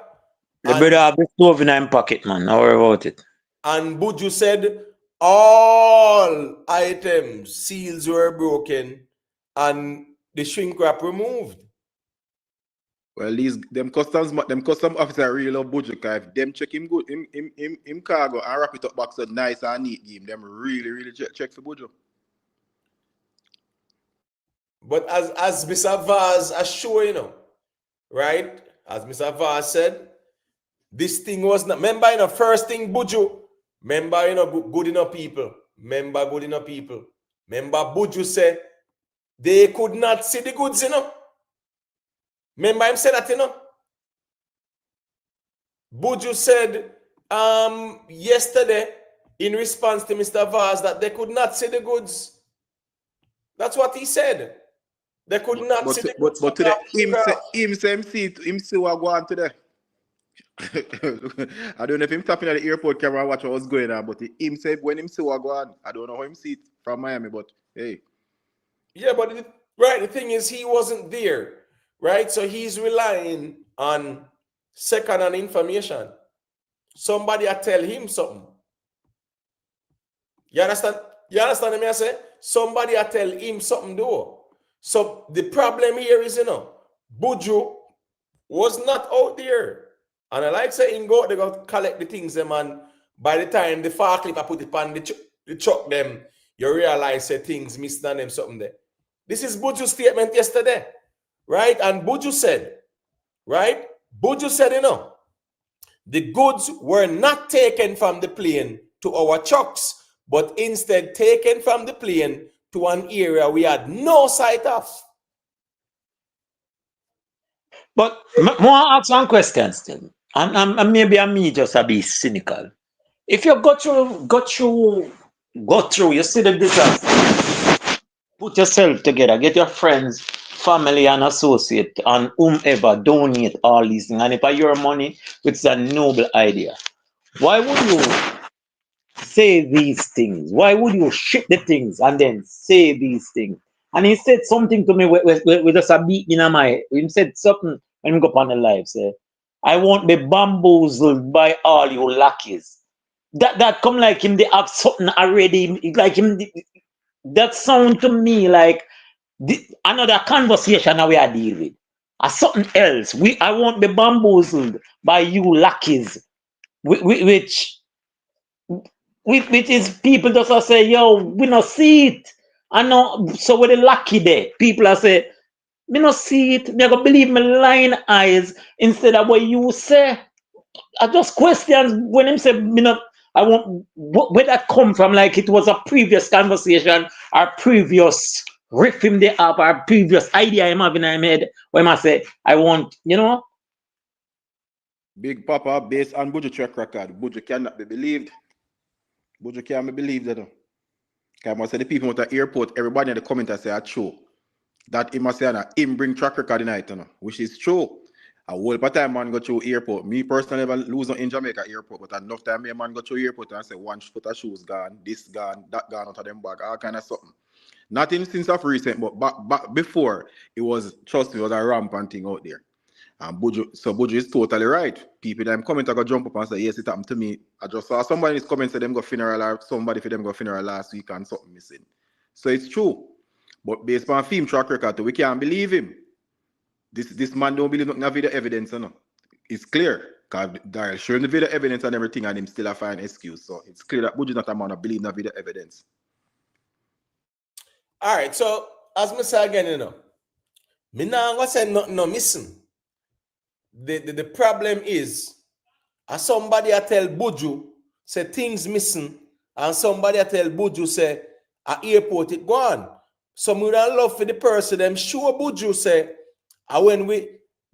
The brother have the stove in his pocket, man. Don't worry about it. And Buju said all items, seals were broken and the shrink wrap removed. Well, them custom officer really love Buju, because if them check him good, him cargo and wrap it up back so nice and neat, them really check for Buju. But as Mr. Vaz has shown, right? As Mr. Vaz said, this thing was not. Remember, first thing Buju. Remember, good enough people. Remember, good enough people. Remember, Buju said they could not see the goods, Remember him said that, Buju said yesterday in response to Mr. Vaz that they could not see the goods. That's what he said. They could not see the goods. But today, him see what go on today. I don't know if him tapping at the airport camera and watch what was going on, but him said when him see what go on, I don't know how him see it from Miami, but hey. Yeah, but the thing is, he wasn't there, right? So he's relying on second-hand information. Somebody will tell him something. You understand? You understand me? I say somebody will tell him something, though. So the problem here is, Buju was not out there. And I like saying, they go collect the things, them, and by the time the forklift I put it on the truck, them, you realize that things missing on them, something there. This is Buju's statement yesterday, right? And Buju said, right? Buju said, the goods were not taken from the plane to our trucks, but instead taken from the plane to an area we had no sight of. But I ask one question still. And maybe I'm me just a bit cynical. If you go through, you see the disaster, put yourself together, get your friends, family and associate and whomever, donate all these things. And if I your money, it's a noble idea. Why would you say these things? Why would you ship the things and then say these things? And he said something to me with just a beat in my head. He said something when we go on the live, say, I won't be bamboozled by all you lackeys. That come like him, they have something already, like him, that sound to me like another conversation that we are dealing with. Something else. I won't be bamboozled by you lackeys, which is people just say, yo, we not see it. I know, so with the lucky there, people are say, me not see it, me go believe my lying eyes instead of what you say. I just question when him say, me not, I want where that come from, like it was a previous conversation or previous riff him they up or previous idea I'm having in my head where I say, I want, you know. Big Papa, based on Buju track record, Buju cannot be believed. Buju can't be believed, you know. Because I say the people at the airport, everybody in the comments say, it's true. That him say, him bring track record tonight, you know, which is true. A whole time man go through airport. Me personally never lose in Jamaica airport, but enough time me man go through airport and say one foot of shoes gone, this gone, that gone out of them bag, all kind of something. Nothing since of recent, but back before it was, trust me, it was a rampant thing out there. And Buju is totally right. People them comment I go jump up and say, yes, it happened to me. I just saw somebody in his comments say them go funeral or somebody for them go funeral last week and something missing. So it's true. But based on film track record, we can't believe him. This man don't believe no video evidence, you know. It's clear. Because they're showing the video evidence and everything and him still a find excuse. So it's clear that Buju not a man that believe no video evidence. All right, so as I say again, you know, me now gonna say no missing. The problem is, as somebody I tell Buju say things missing, and somebody I tell Buju say at airport it gone. So we don't love for the person them sure Buju say, and when we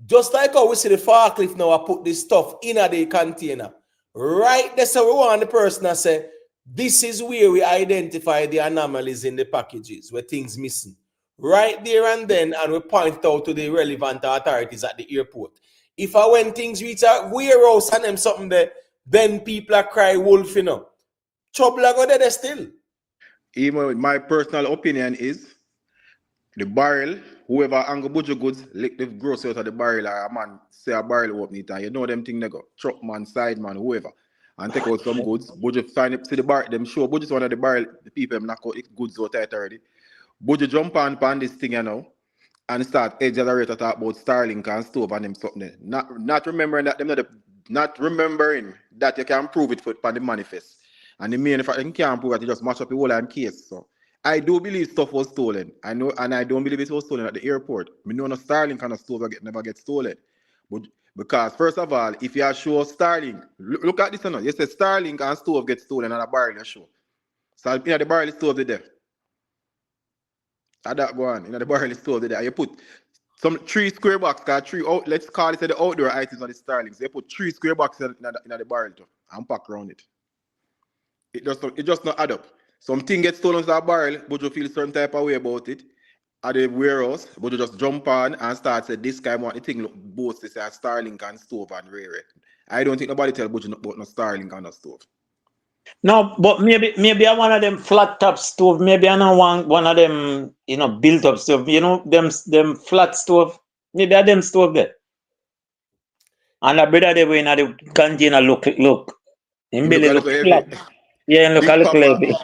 just like how we see the forklift now, I put this stuff in the container. Right there, so we want the person to say, this is where we identify the anomalies in the packages where things missing. Right there and then, and we point out to the relevant authorities at the airport. If when things reach a warehouse and them something there, then people are cry wolf, you know. Trouble are go there still. Even my personal opinion is the barrel, whoever angle Buju goods, lick the gross out of the barrel, or a man say a barrel open it, and you know them thing they go, truck man, side man, whoever, and take out some goods. Buju find it, see the barrel, them show Buju is one of the barrel, the people them knock out the goods out tight already. Buju jump on this thing, you know, and start exaggerate talk about Starlink and stove and them something there. Not remembering that not remembering that you can prove it for the manifest. And the main fact you can't prove that you just mash up the whole case. So I do believe stuff was stolen. I know, and I don't believe it was stolen at the airport. I know no Starlink and a stove never get stolen. But because first of all, if you show Starlink, look at this now. You say Starlink and stove get stolen and a barrel you show. So you know the barrel is stove there. That go on. You know the barrel is stove there. You put some 3 square box, let's call it the outdoor items on the Starlink. So you put 3 square boxes in the barrel too, and pack around it. It just not add up. Something gets stolen to that barrel, but you feel certain type of way about it. At the warehouse, but you just jump on and start say this guy want the thing look both say Starlink and stove and rare. I don't think nobody tell Buju about no Starlink and no stove. No, but maybe I one of them flat top stove. Maybe I know one of them, you know, built up stove. You know, them flat stove. Maybe I them stove there. And the brother they were in the container look. Him belly look flat. Yeah, look a little heavy.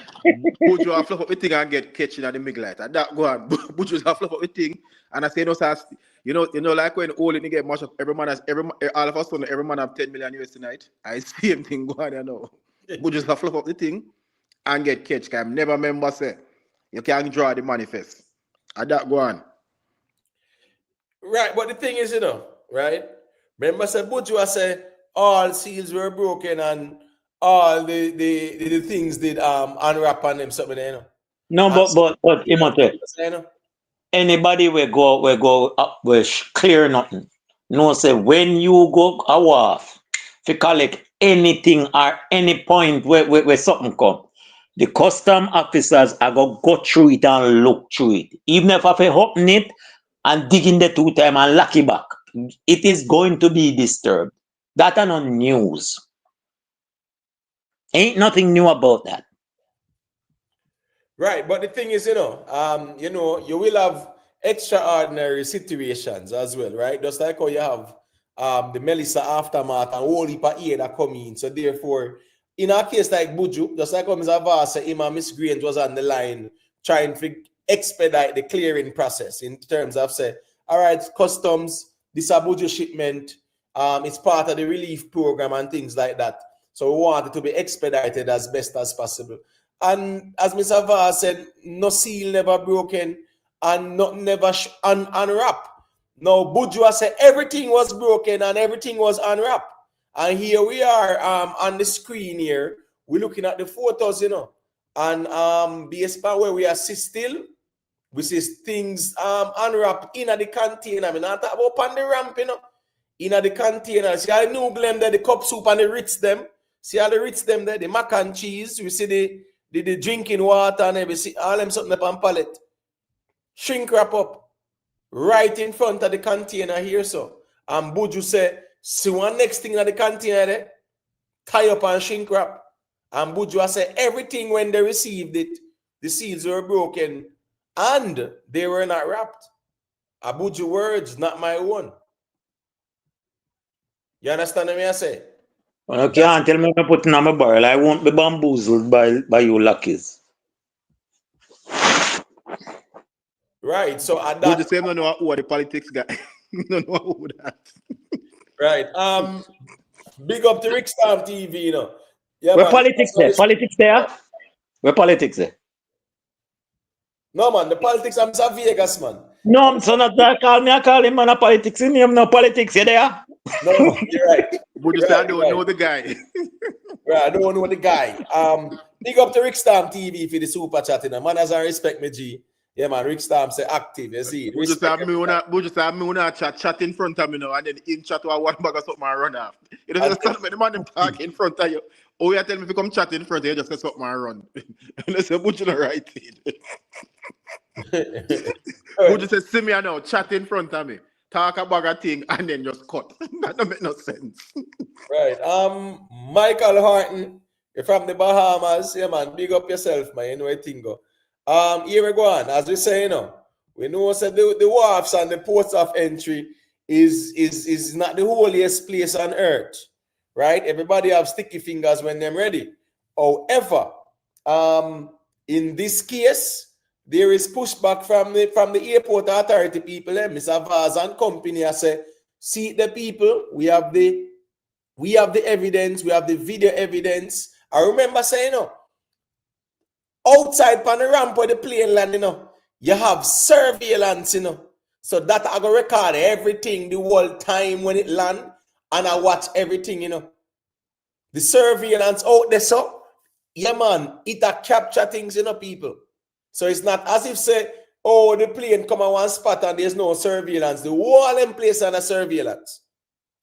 Buju a fluff up the thing and get catching at the big light. And that go on. Buju a fluff up the thing. And I say no sir, you know, like when all in the get mashed up, all of a sudden every man have 10 million US tonight. I see him thing go on, you know. Buju a fluff up the thing and get catch. I never remember say you can't draw the manifest. And that go on. Right, but the thing is, you know, right? Remember, say Buju, I say all seals were broken and all the things did unwrap on them something, you know. No, but Imate, anybody will go up will clear nothing. No, say when you go off, if you collect anything or any point where something come, the custom officers are going to go through it and look through it. Even if I open it and dig in the 2 times and lock it back, it is going to be disturbed. That are not news. Ain't nothing new about that. Right, but the thing is, you know, you will have extraordinary situations as well, right? Just like how you have the Melissa aftermath and whole heap of air that come in. So therefore, in a case like Buju, just like how Mr. Vaz said, Miss Grange was on the line trying to expedite the clearing process in terms of say, all right, customs, this is a Buju shipment, it's part of the relief program and things like that. So we want it to be expedited as best as possible. And as Mr. Vaz said, no seal never broken and not never unwrapped. Now, Buju said everything was broken and everything was unwrapped. And here we are on the screen here we're looking at the photos, you know, and based on where we are still, we see things unwrapped in the container. I mean, I talk about on the ramp, you know, in the container. See all the new blend there, the cup soup and the Ritz them. See all the Ritz them there, the mac and cheese. We see the drinking water and everything. See all them something up on pallet. Shrink wrap up right in front of the container here, so. And Buju say, see one next thing in the container there, tie up and shrink wrap. And Buju say everything when they received it, the seals were broken and they were not wrapped. Buju words, not my own. You understand what I say? Well, you can't tell me to put in my barrel. I won't be bamboozled by you luckies. Right. So at Buju that say no know who are the politics guy. No know who that. right. Big up to Rick Stamp TV, you know. Yeah, Where man. politics there? Politics there? Where politics there? No, man, the politics, I'm South Vegas, man. No, so not that I call him man a politics. In him no politics, you there? No, you're right. Buju say I don't know the guy. Right, I don't know the guy. Big up to Rick Stamp TV for the super chatting. The man has a respect me, G. Yeah, man, Rick Stamp say active, you see. Buju say me wanna chat in front of me now, and then in chat to one bag of something and run off. You don't understand when the man them talk in front of you. Oh, you tell me if you come chat in front of you, just say something and run. And they say Buju not right. Buju say, see me now, chat in front of me. Talk about a thing and then just cut. That don't make no sense. Right. Michael Horton, you're from the Bahamas. Yeah, man. Big up yourself, man. You know what thing go. Here we go on. As we say, you know, we know that the wharfs and the ports of entry is not the holiest place on earth. Right? Everybody have sticky fingers when they're ready. However, in this case, there is pushback from the airport authority people, Mr. Vaz and company. I say, see the people, we have the evidence, we have the video evidence. I remember saying, you know, outside on the ramp where the plane land, you know, you have surveillance, you know. So that I go record everything the whole time when it land, and I watch everything, you know. The surveillance out there, so yeah, man, it a capture things, you know, people. So it's not as if say, oh, the plane come on one spot and there's no surveillance. The whole in place under surveillance.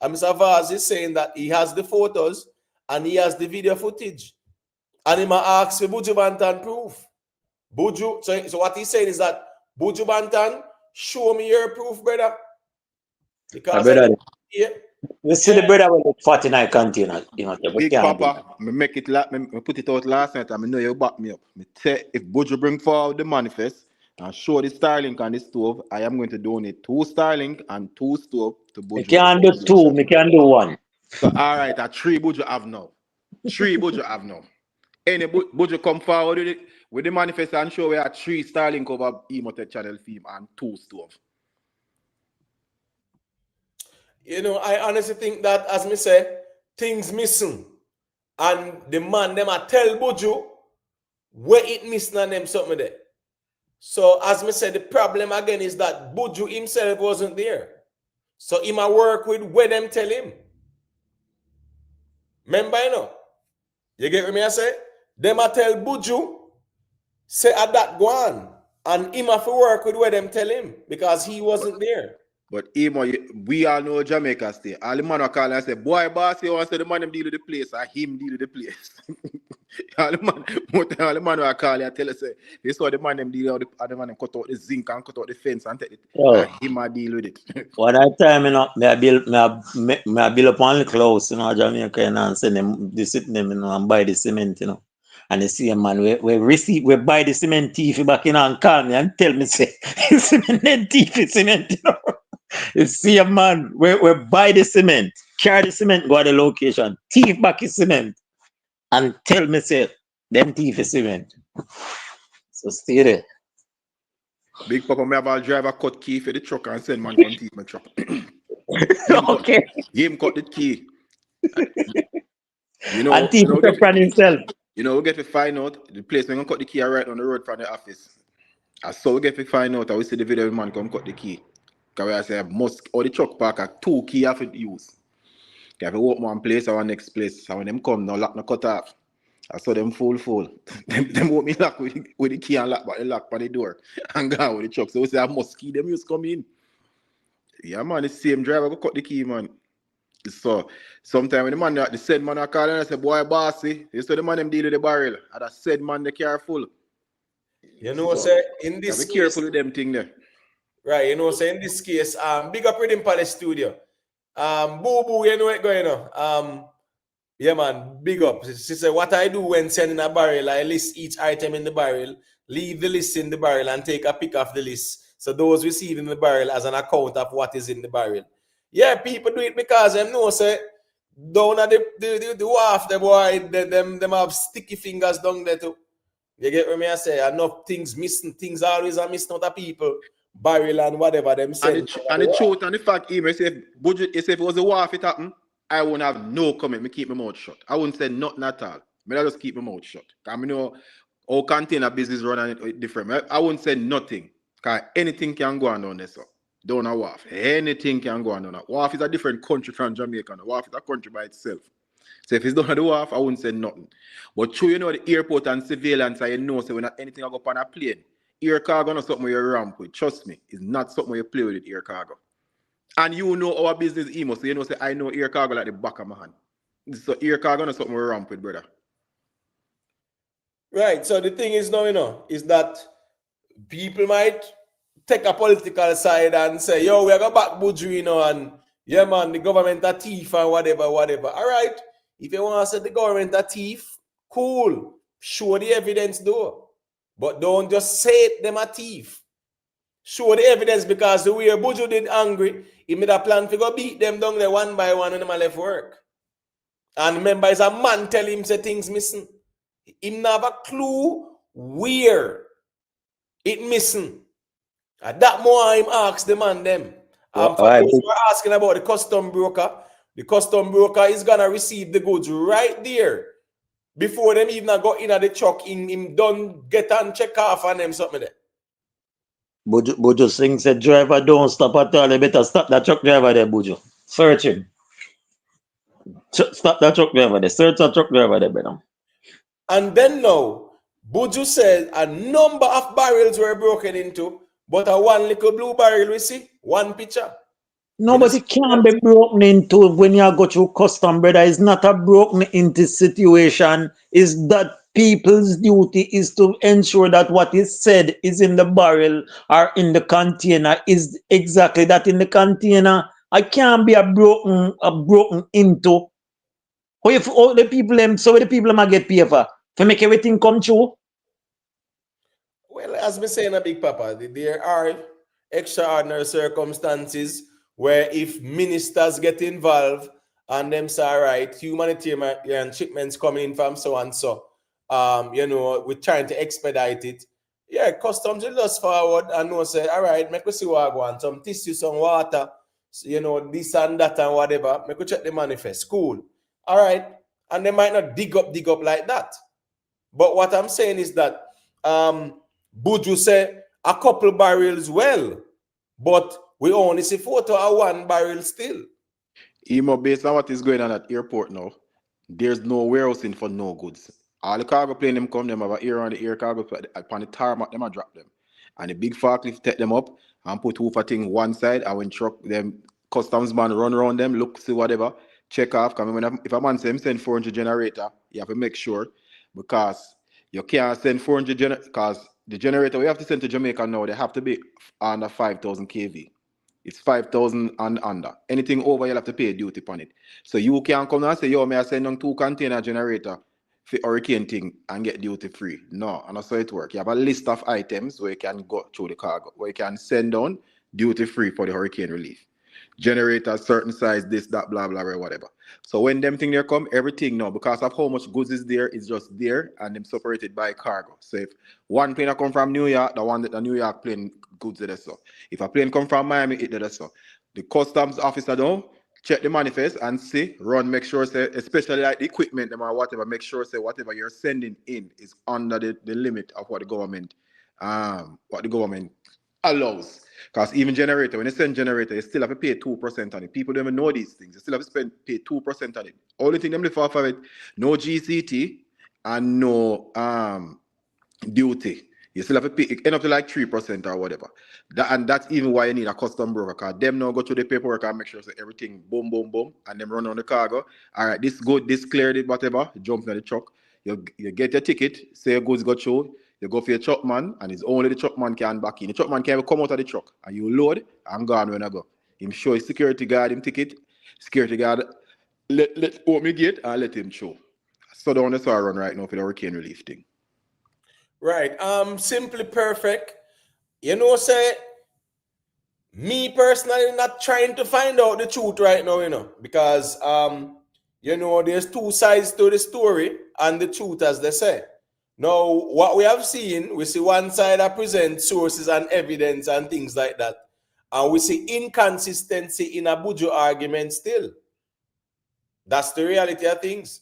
And Mr. Vaz is saying that he has the photos and he has the video footage. And he might ask for Buju Banton proof. Buju, so what he's saying is that Buju Banton, show me your proof, brother. Because you see the brother with the 49 container, you know. Big Papa, me make it me put it out last night and me know you back me up. Me say if Buju bring forward the manifest and show the Starlink and the stove, I am going to donate 2 Starlink and 2 stove to Buju. Me can do 2, me can do 1. So all right, 3 Buju have now. 3 Buju have now. Any Buju come forward with the manifest and show we have 3 Starlink over Emotet channel film and 2 stove. You know, I honestly think that, as me say, things missing. And the man, them a tell Buju where it missing and them something there. So, as me say, the problem again is that Buju himself wasn't there. So, he might work with where them tell him. Remember, you know? You get what me I say? Them a tell Buju, say at that go on. And he have to work with where them tell him because he wasn't there. But we all know Jamaica stay. All the man will call and say, boy, boss, you want to say the man them deal with the place, or him deal with the place. all the man will call you and tell us, say, this is what the man them deal with, the man them cut out the zinc and cut out the fence and take it. And him will deal with it. One time, you know, I build up one little house, you know, Jamaica, and send them, they sit them, you know, and buy the cement, you know. And they see a man, we buy the cement thief back in and call me and tell me, say, cement thief, cement, you know. You see a man, we buy the cement, carry the cement, go to the location, thief back his cement, and tell me, say, them thief is cement. So stay there. Big Papa, me have a driver cut key for the truck and send man come thief my truck. Okay. Him cut the key. You know, and thief the friend himself. You know, we get to find out the place we're gonna cut the key right on the road from the office. And so we get to find out, I will see the video of the man come cut the key. Because I say all the truck park are 2 key have to use. You have to walk one place or one next place. So when them come, no lock no cut off. I saw them full. them want me lock with the key and lock, but they lock by the door and go with the truck. So we say I must key them used come in. Yeah, man, the same driver go cut the key, man. So sometimes when the man, the said man I call and I say, boy, bossy, you saw the man them deal with the barrel. And I said, man, the car full. You know, so, in Yeah, this be careful with them thing there. Right, you know, so in this case, big up Rhythm Palace Studio. Boo, you know what going on. Yeah, man, big up. She said, what I do when sending a barrel, I list each item in the barrel, leave the list in the barrel, and take a pic of the list. So those receiving the barrel as an account of what is in the barrel. Yeah, people do it because them know, say, down at the wharf, the boy, them have sticky fingers down there too. You get what I say? Enough things missing, things always are missing out of people. Barrel and whatever them send. And the truth and the fact, even if it was a war if it happened, I wouldn't have no comment. Me keep my mouth shut. I wouldn't say nothing at all. Me just keep my mouth shut. Because I know all container business run and it different. I wouldn't say nothing. Because anything can go on down there, so. Down a wharf. Anything can go on down there. Wharf is a different country from Jamaica. Wharf is a country by itself. So if it's done at the wharf, I wouldn't say nothing. But true, you know, the airport and surveillance, I know, so when anything I go up on a plane, air cargo not something you ramp with. Trust me, it's not something you play with air cargo. And you know our business emo, so you know, say I know air cargo like the back of my hand. So air cargo not something we ramp with, brother. Right. So the thing is now, you know, is that people might take a political side and say, yo, we are going back Buju, you know, and yeah, man, the government a thief and whatever. All right. If you want to say the government a thief, cool. Show the evidence though. But don't just say it, them a thief. Show the evidence, because the way Buju did angry, he made a plan to go beat them down there one by one and them left work. And remember, it's a man tell him say things missing. He never clue where it missing. At that more him ask the man them. For those who are asking about the custom broker is gonna receive the goods right there before them even go in at the truck. Him done get and check off on them something there. Buju Singh said, driver, don't stop at all. You better stop that truck driver there, Buju. Search him. Stop that truck driver there. Search that truck driver there, brother. And then now, Buju said a number of barrels were broken into, but a one little blue barrel, we see, one picture. No, but it can't be broken into when you go through custom, brother. It's not a broken into situation. It's that people's duty is to ensure that what is said is in the barrel or in the container is exactly that in the container. I can't be a broken into. Or if all the people the people might get paid for make everything come true. Well, as me saying, a big papa, there are extraordinary circumstances where if ministers get involved and them say, all right, humanitarian shipments coming in from so and so, you know, we're trying to expedite it. Yeah, customs will just forward and know, say, all right, make us see what I want, some tissue, some water, so, you know, this and that and whatever. Make us check the manifest. Cool. All right. And they might not dig up like that. But what I'm saying is that Buju said a couple barrels well, but we only see photo of one barrel still. Emo, based on what is going on at airport now, there's no warehousing for no goods. All the cargo plane them come, them have a air on the air cargo upon the tarmac, them and drop them. And the big forklift take them up and put over thing one side, and when truck them customs man run around them, look, see whatever, check off. Because if a man say him send 400 generator, you have to make sure, because you can't send 400 generator, because the generator we have to send to Jamaica now, they have to be under 5,000 kV. It's 5,000 and under. Anything over, you'll have to pay duty upon it. So you can come and say, yo, may I send on 2 container generator for hurricane thing and get duty free. No, and that's how it works. You have a list of items where you can go through the cargo, where you can send on duty free for the hurricane relief. Generator, certain size, this, that, blah, blah, blah, whatever. So when them thing there come, everything now, because of how much goods is there, it's just there and them separated by cargo. So if one plane come from New York, the one that the New York plane goods there so. If a plane come from Miami, it there so. The customs officer don't check the manifest and see, run, make sure, say, especially like the equipment them or whatever, make sure, say, whatever you're sending in is under the limit of what the government allows. Because even generator, when you send generator, you still have to pay 2% on it. People don't even know these things. You still have to pay 2% on it. Only thing them live off of it, no GCT and no duty. You still have to pay, it end up to like 3% or whatever. And that's even why you need a custom broker, because them now go through the paperwork and make sure that everything boom, boom, boom, and them run on the cargo. All right, this good, this cleared it, whatever, jump in the truck. You get your ticket, say your goods got showed, you go for your truck man, and it's only the truck man can back in. The truck man can come out of the truck, and you load, and gone when I go. Him show his security guard him ticket, security guard let open me gate and let him show. So the one that's run right now for the hurricane relief thing. Right. Simply perfect. You know, say me personally not trying to find out the truth right now, you know, because you know, there's two sides to the story and the truth, as they say. Now, what we have seen, we see one side that presents sources and evidence and things like that. And we see inconsistency in a Buju argument still. That's the reality of things.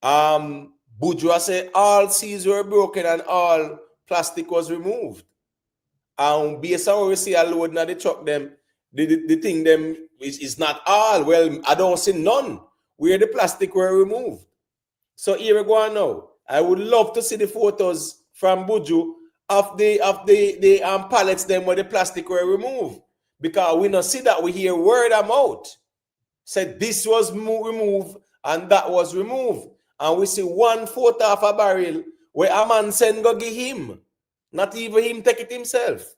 Buju said all seals were broken and all plastic was removed. And based on what we see a load in the truck, them, the thing them is not all. Well, I don't see none where the plastic were removed. So here we go now. I would love to see the photos from Buju of the pallets them where the plastic were removed. Because we don't see that, we hear word of mouth. Said this was removed and that was removed. And we see one photo of a barrel where a man send go give him. Not even him take it himself.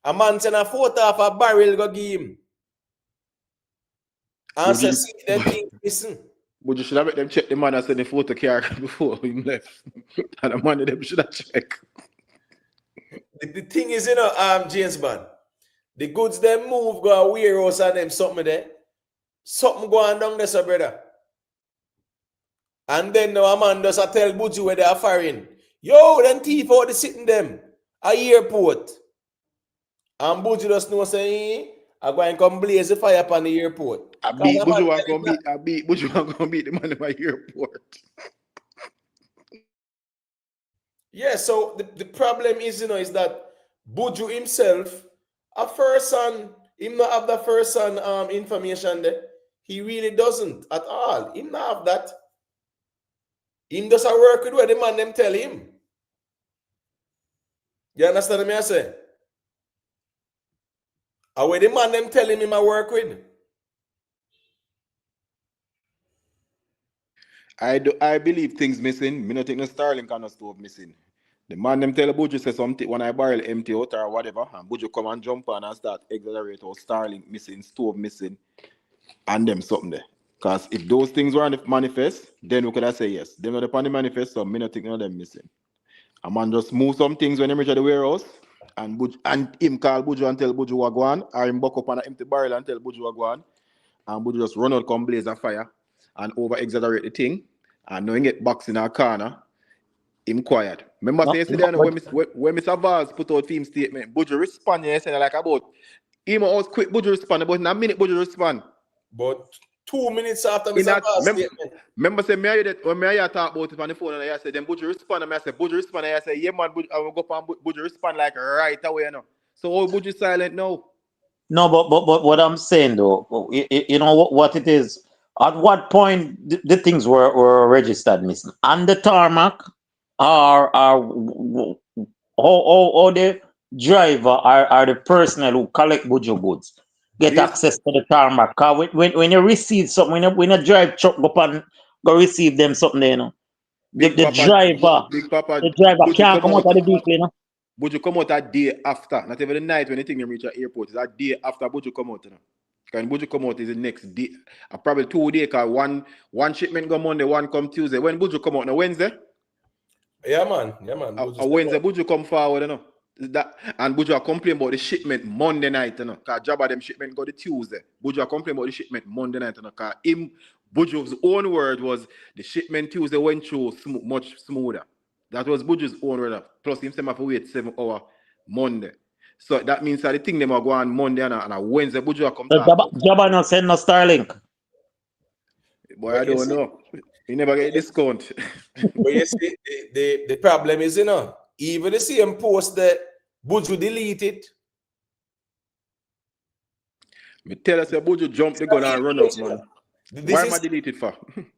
A man send a photo of a barrel go give him. And say, see them things missing. But you should have let them check the man that sent the photo car before he left. And the man them should have checked. The thing is, you know, James man, the goods them move, go a warehouse and them something there. Something going down there, so brother. And then now a man does tell Buju where they are firing. Yo, then thief out the sitting them at airport. And Buju just know saying, I'm going to come blaze the fire upon the airport. I beat Buju and come beat, Buju and come beat the man at my airport. Yeah, so the problem is, you know, is that Buju himself, a first son, him not have the first son information there. He really doesn't at all. Him not have that. Him does a work with what the man them tell him. You understand what I say? And where the man them tell him I work with. I believe things missing. Me not think no Starlink and no stove missing. The man them tell Buju say something when I barrel empty out or whatever, and Buju come and jump on and start exaggerate or Starlink missing, stove missing, and them something there. Because if those things were on the manifest, then we could have said yes. Them not upon the manifest, so me not think none of them missing. A man just move some things when he reach the warehouse, and him call Buju and tell Buju what go on, or him buck up on an empty barrel and tell Buju what go on, and Buju just run out, come blaze a fire, and over exaggerate the thing, and knowing it box in our corner, him quiet. Remember say yesterday when Mr. Vaz put out film statement, Buju respond yesterday like about him was quick Buju respond, about in a minute Buju respond. But 2 minutes after Mr. Vaz statement. Remember say me that when me talk about it on the phone and I said then Buju respond and I said Buju respond and I said yeah man I will go up and Buju respond like right away you know. So all Buju silent now. No, but what I'm saying though, you know what it is. At what point the things were registered missing? On the tarmac, or the driver or the personnel who collect Buju goods get access to the tarmac? Cause when you receive something, when a drive truck go up and go receive them something there, you know, the driver can't come out of the vehicle, you know. Buju come out a day after, not even the night when the thing reach the airport. It's a day after Buju come out, you know. Because Buju come out is the next day, probably 2 days. Cause one shipment go Monday, one come Tuesday. When Buju come out on Wednesday? Yeah man. Wednesday Buju come forward, you know. That and Buju complain about the shipment Monday night, you know. Cause job of them shipment go the Tuesday. Buju complain about the shipment Monday night, you know. Cause Buju's own word was the shipment Tuesday went through much smoother. That was Buju's own word. Plus him say have to wait 7 hours Monday. So that means that the thing them are go on Monday and a Wednesday Buju come talk. Jabba not send no Starlink. Boy, I don't know. You never get a discount. But you see, the problem is, you know, even the same post that Buju deleted. Me tell us Buju jump the gun and run up, man. Why am I deleted for?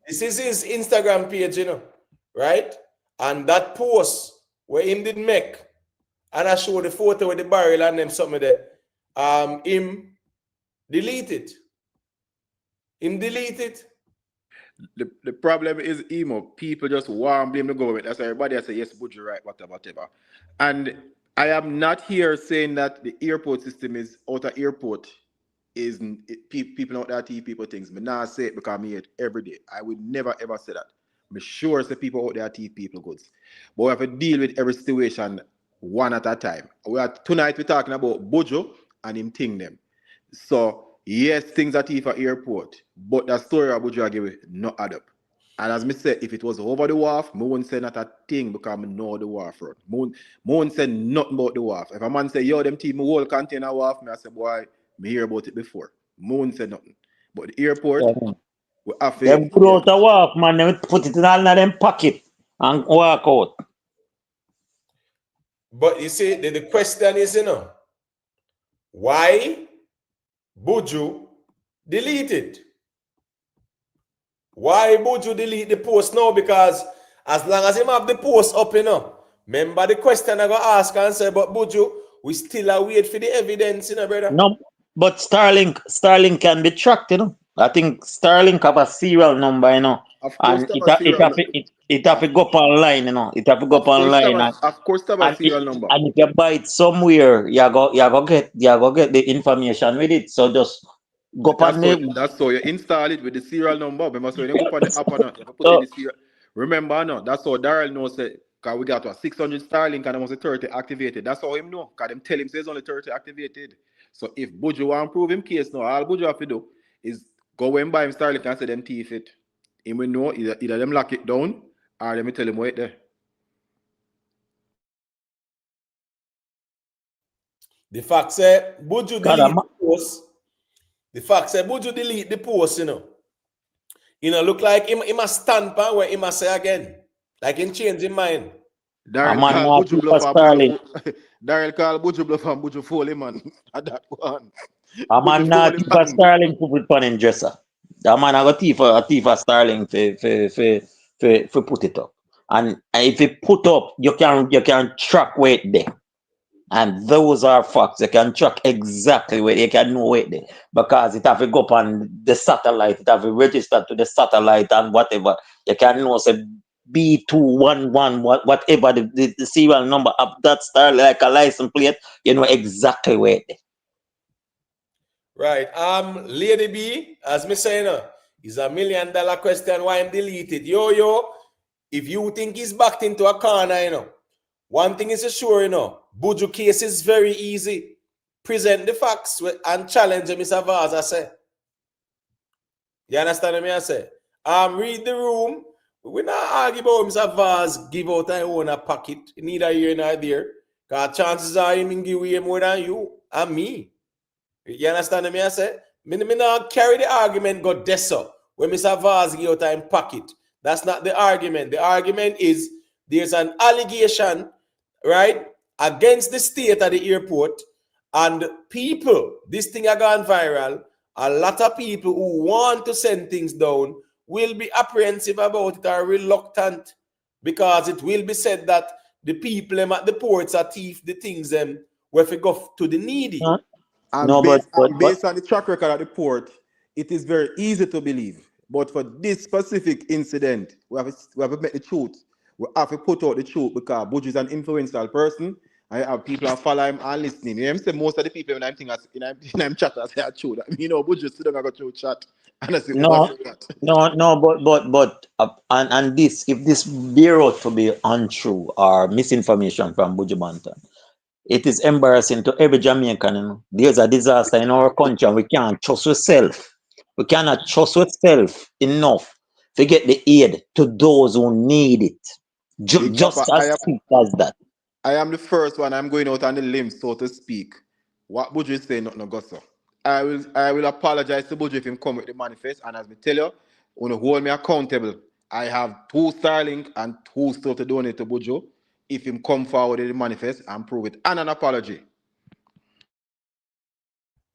This is his Instagram page, you know. right? And that post where him did make, and I show the photo with the barrel and them something there, him delete it. Him delete it. The problem is, emo, people just want to blame the government. That's why everybody say, yes, Buju right, whatever. And I am not here saying that the airport system is out of airport. People out there TV people things. But now I say it because I hear it every day. I would never ever say that. I'm sure say people out there TV people goods. But we have to deal with every situation one at a time. Tonight we're talking about Buju and him thing them. So yes, things are for airport, but the story of Buju I give it not add up. And as me said, if it was over the wharf, I wouldn't say not a thing because I know the wharf road. I wouldn't say nothing about the wharf. If a man say, yo, them team whole container wharf, I say, boy, me hear about it before. I wouldn't say nothing. But the airport, we have to... Them put out a walk, man. They put it in all of them pocket and walk out. But you see, the question is, why Buju delete it? Why Buju delete the post now? Because as long as him have the post up, remember the question I go ask and say, but Buju, we still await for the evidence, brother. No, but Starlink can be tracked, I think Starlink have a serial number, Of course, and it have to go up online, It have to go up online. Of course, have a serial number. And if you buy it somewhere, you go get the information with it. So just go up on it. That's so you install it with the serial number. Remember, so you go up on the app and you put in the serial. Remember, that's how Daryl knows that. Because we got 600 Starlink and almost 30 activated. That's how him know. Because them tell him there's only 30 activated. So if Buju want to prove him case now, all Buju have to do is go and buy him Starlink and say them thief it. He will know either them lock it down or them tell him wait there. The fact say Buju delete the post. The fact say Buju delete the post, look like him a stand pan where he must say again. Like him change his mind. Daryl call Buju bluff and Buju fool him, man. That one. A man not thief a Starlink put it on him dresser. That man a go thief a Starlink for put it up. And if you put up, you can track where it there. And those are facts. You can track exactly where you can know where there. Because it have to go up on the satellite, it have to register to the satellite and whatever. You can know say B211, whatever the serial number of that Starlink, like a license plate, you know exactly where it there. Right. Lady B, as me saying, is $1 million question why I'm deleted. Yo, if you think he's backed into a corner, one thing is sure, Buju case is very easy. Present the facts and challenge Mr. Vaz, I say. You understand me? I say. Read the room. We're not arguing about Mr. Vaz give out a own a pocket. Neither here nor there. Because chances are him give away more than you and me. You understand me? I say. Me not carry the argument go deso when Mr. Vaz give out a pocket. That's not the argument. The argument is there's an allegation, right, against the state at the airport, and people, this thing has gone viral. A lot of people who want to send things down will be apprehensive about it or reluctant because it will be said that the people at the ports are thief the things where they go to the needy. And based on the track record at the port, it is very easy to believe. But for this specific incident, we have to make the truth. We have to put out the truth because Buju is an influential person. I have people who follow him and listening. You know, say most of the people when I'm thinking in I'm chat as they are true. Buju still don't go through chat. And I say, but and this, if this bear out to be untrue or misinformation from Buju Banton, it is embarrassing to every Jamaican. There's a disaster in our country and we can't trust ourselves. We cannot trust ourselves enough to get the aid to those who need it. Just as simple as that. I am the first one. I'm going out on the limb, so to speak. What Buju is saying, not go so. I will apologize to Buju if him come with the manifest. And as me tell you, want to hold me accountable. I have 2 Starlink and 2 stuff to donate to Buju. If him come forward with the manifest and prove it, and an apology.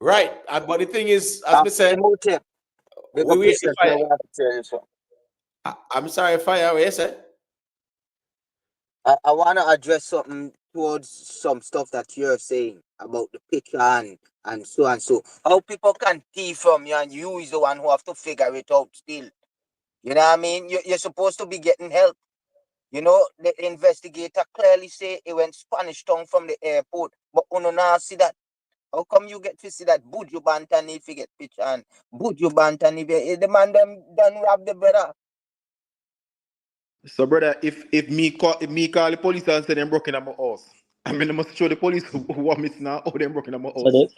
Right. But the thing is, as we said, I'm sorry, fire away, sir. I want to address something towards some stuff that you're saying about the picture and so and so. How people can thief from you and you is the one who have to figure it out still. You know what I mean? You're supposed to be getting help. You know, the investigator clearly say he went Spanish Town from the airport, but uno now see that. How come you get to see that Buju Bantan if you get picture and Buju Bantan if the man them done rob the brother? So, brother, if me call the police and say them broken in my house, I mean, I must show the police who are missing now, how them broken in my So house. the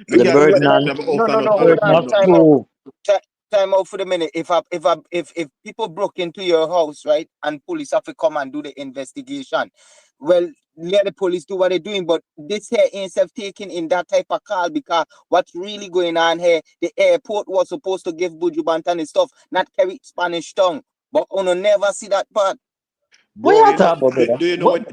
Me can't do burden that on in my house No, and not hold charge burden on. them of nothing. Time out. proof. Time out for the minute. If people broke into your house, right, and police have to come and do the investigation, well, let the police do what they're doing. But this here ain't self taking in that type of call because what's really going on here, the airport was supposed to give Buju Bantan his stuff, not carry Spanish tongue. But uno never see that part. What Bro, you you know, talk about, brother? do you know when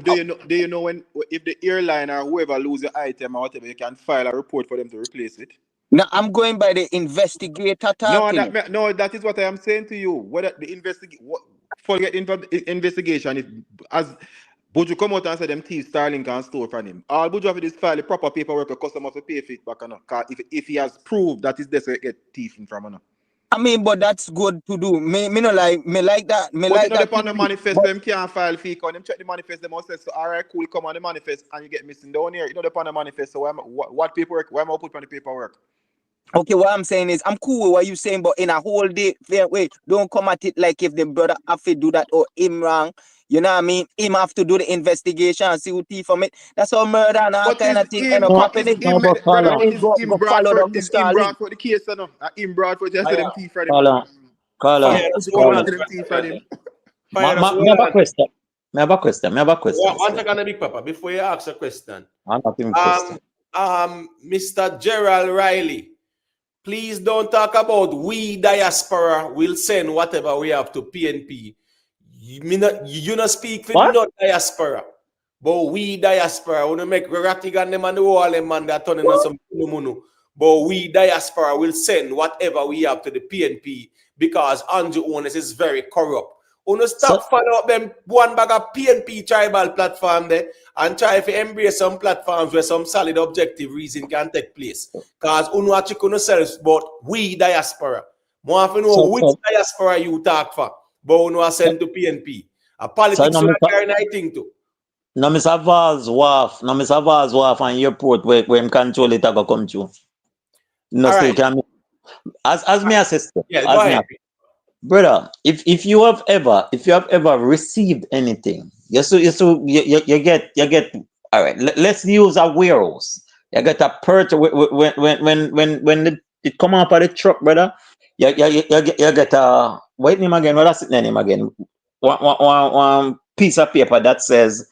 do you know when if the airline or whoever lose the item or whatever, you can file a report for them to replace it? Now I'm going by the investigator No, talking. that is what I am saying to you. Whether the forget investigation, if as Buju come out and say them thieves Starlink can store from him. All Buju have to do is file the proper paperwork, a customer to pay for it back on. If he has proved that is there so get thieving from him. I mean, but that's good to do. Me no like that. Me But like it not that. depend on the manifest, But them can't file fee, because them check the manifest, them all say, so alright, cool, come on the manifest and you get missing down here. It not depend on the manifest, so what paperwork, why am I put on the paperwork? okay, what I'm saying is I'm cool with what you saying, but in a whole day fair way, don't come at it like if the brother have to do that or him wrong. You know what I mean? Him have to do the investigation and see who thief from it. That's how murder and all But kind is of thing end him, up No, is happening. him, no, but brother, caller, but And is him go brought follow for, down the is him Starlink. brought for the case, or no? Him brought for just Fire, them thief from him. caller, caller, fire, just Buju hold come on out caller. to for them a thief from second. him. Fire, just Me hold have a on. question. Me have a question. Me have a question One still. second, the big papa, before you ask a question. I'm not even question. Mr. Gerald Riley, please don't talk about we diaspora will send whatever we have to PNP. You not speak for What? no diaspora. But we diaspora, want to make Ratigan them and the wall them man that turning on some munu. But we diaspora will send whatever we have to the PNP because Andrew Owners is very corrupt. Wanna So, stop follow up them one bag of PNP tribal platform there and try to embrace some platforms where some solid objective reason can take place. Because uno actually couldn't sell but we diaspora. More to know so, which so, diaspora you talk for, but uno are so, sent to PNP. A so politics no, should Mr. carry anything to. No, Mr. Vals Wharf. No, Mr. Vals Wharf and airport where him control it go come to. No, All still right. can as me assistant. Yeah, go As me ahead. brother, if you have ever received anything, you get all right. Let's use a warehouse. You get a purchase when it come up of the truck, brother. You get a what name again? What that's the name again? One piece of paper that says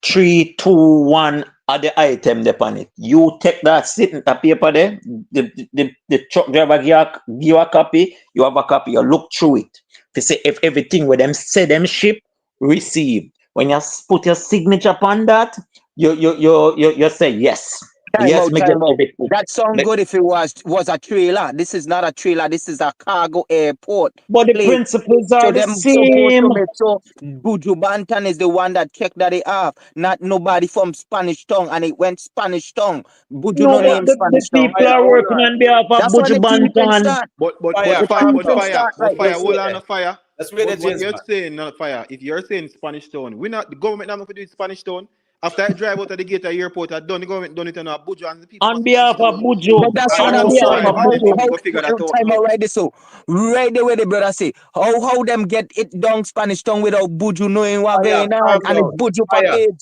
3, 2, 1 are the item upon it. You take that sitting the paper there, the truck driver give you a copy, you have a copy, you look through it to say if everything with them say them ship receive. When you put your signature upon that, you say yes. Time Yes, out, me get time out. everything. That sound good if it was a trailer. This is not a trailer. This is a cargo airport But the place. principles So are the them supposed to same. make so Buju Bantan is the one that checked that they have, not nobody from Spanish tongue, and it went Spanish tongue. Buju No, no but name the Spanish tongue. people Fire, are hold working on. on behalf of That's when Buju the thieving Bantan. start. Fire, The fire, thieving hold on. start right Fire, there. Let's hold wait on there. a fire. Let's wait there, But what James, you're man. saying, not fire. If you're saying Spanish town, we not the government not going to do it Spanish town. After I drive out of the gate of the airport, I done the government done it on a Buju and the people On for Spanish behalf of town. But Buju, that's Fire, what on I'm hold behalf saying. on. of And them Buju. people How go figure that out time now. out right there. So right there where the brother say, how them get it down Spanish tongue without Buju knowing what Fire, going on calm and it's down. Buju Fire. package.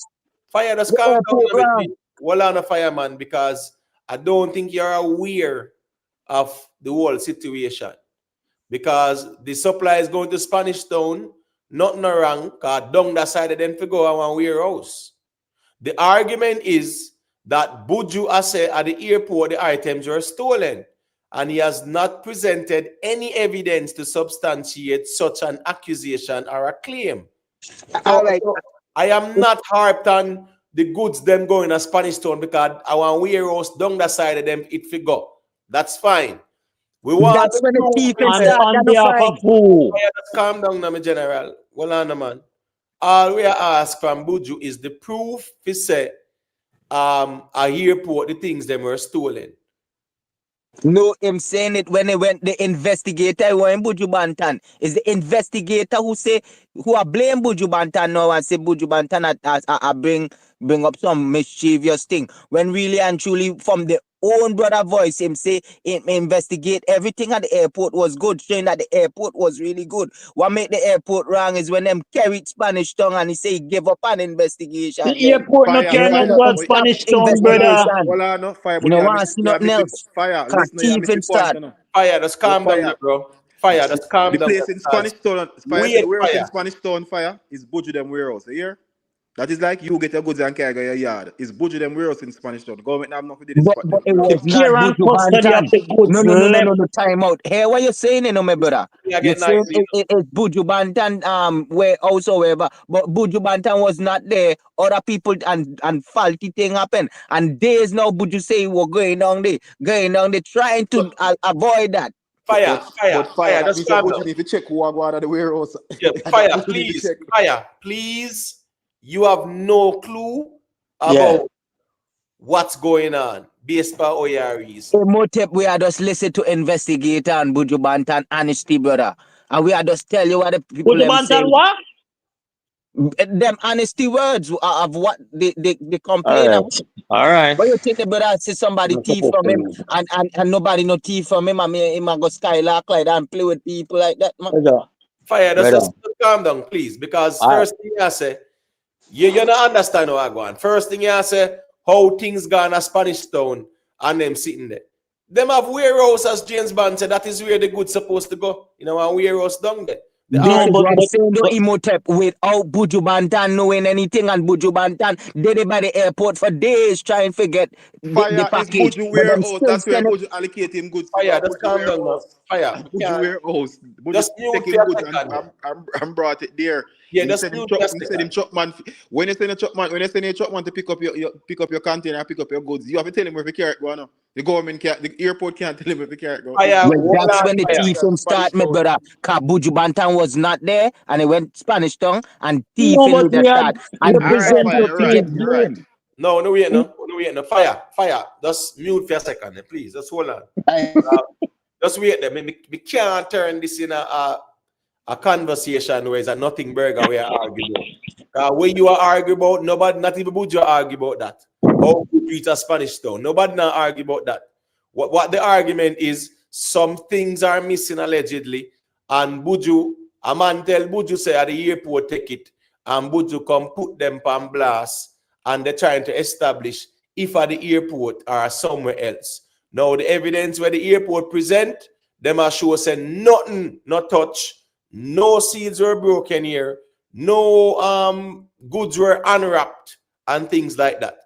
Fire, just The calm down airport a bit, wrong. please. Hold on a fireman, because I don't think you're aware of the whole situation. Because the supply is going to Spanish Town, nothing wrong, because down that side of them to go and one warehouse. The argument is that Buju has said at the airport the items were stolen, and he has not presented any evidence to substantiate such an accusation or a claim. All So, right. I am not harped on the goods them going to Spanish Town because our warehouse down that side of them it figure. That's fine. We want That's to when the prove thieving to And say, start. on That's behalf of fine. who? "Fire, just calm down now, my general. Well on, man. All we are asked from Buju is the proof to say a airport the things them were stolen. No, him saying it when they went, the investigator went Buju Banton. Is the investigator who say, who are blame Buju Banton now and say Buju Banton bring up some mischievous thing. When really and truly from the own brother voice, him say, him investigate everything at the airport was good, showing that the airport was really good. What make the airport wrong is when them carried Spanish tongue and he say he give up an investigation. The airport no care no about Spanish tongue, brother. Well, no fire, You but know, you want to miss see nothing else? fire. Can't Listen, you miss the point, start. you know. Fire, just calm down, Fire. bro. Fire, just calm The down. place in Spanish Town, fire, Wait, the warehouse fire. in Spanish Town, fire, is Buju them warehouse. You hear? That is like you get your goods and carry your yard. It's Buju them warehouse in Spanish Town. Government have nothing to do with this. But it was The not care and Buju custody Banton. of the goods No, time out. Hey, what you saying, you know, my brother? Yeah, You're get saying nice, it's Buju Banton, where also wherever, but Buju Banton was not there. Other people and faulty thing happen. And days now, Buju say we're going down there, trying to avoid that. Fire, Fire, that just means that calm Buju down. need to check who are going to the warehouse. Yeah, And fire, that Buju need to please, check. fire, please. You have no clue about Yeah. what's going on based by OREs. Motep, we are just listen to investigator and Buju Banton honesty, brother. And we are just tell you what the people Buju them say. Banton what? Them honesty words of what they complain All about. right. All right. But you think the brother see somebody thief from him and nobody no thief from him and him a go skylark like that and play with people like that, man. Fire, Brother. just calm down, please. Because first thing I say, you don't understand how I go on. First thing I say, how things gone a Spanish Town and them sitting there. Them have warehouse, as James Bond said, that is where the goods supposed to go. You know, a warehouse down there. This is what I'm saying, though, Imhotep, without Buju Banton knowing anything, and Buju Banton did it by the airport for days trying to get Fire the is package. Buju But them warehouse. still That's where send it. Buju allocate him goods. Fire, Buju just calm down, man. warehouse. Fire. Buju warehouse. Buju Just mute take for him a goods second. and brought it there. Yeah, He just said him mute truck. for a He said second. him truck man. When you send a truck man, to pick up your container and pick up your goods, you have to tell him where the carrot go now. The government can't. The airport can't tell him where the carrot go. Fire, Well, that's when the fire. thiefing start, my brother. Cause Buju Banton was not there, and he went Spanish Town, and No, thieving but with we the had start. And representative. No, wait, no, wait, no. Fire. Just mute for a second, please. Just hold on. Just wait there. We can't turn this in a conversation where it's a nothing burger we are arguing about. When you are arguing about, nobody, not even Buju argue about that. How we treat a Spanish Town. Nobody not argue about that. What the argument is, some things are missing allegedly, and Buju, a man tell Buju say at the airport take it, and Buju come put them on blast, and they're trying to establish if at the airport or somewhere else. Now the evidence where the airport present, them are sure say nothing, not touch, no seeds were broken here, no goods were unwrapped and things like that.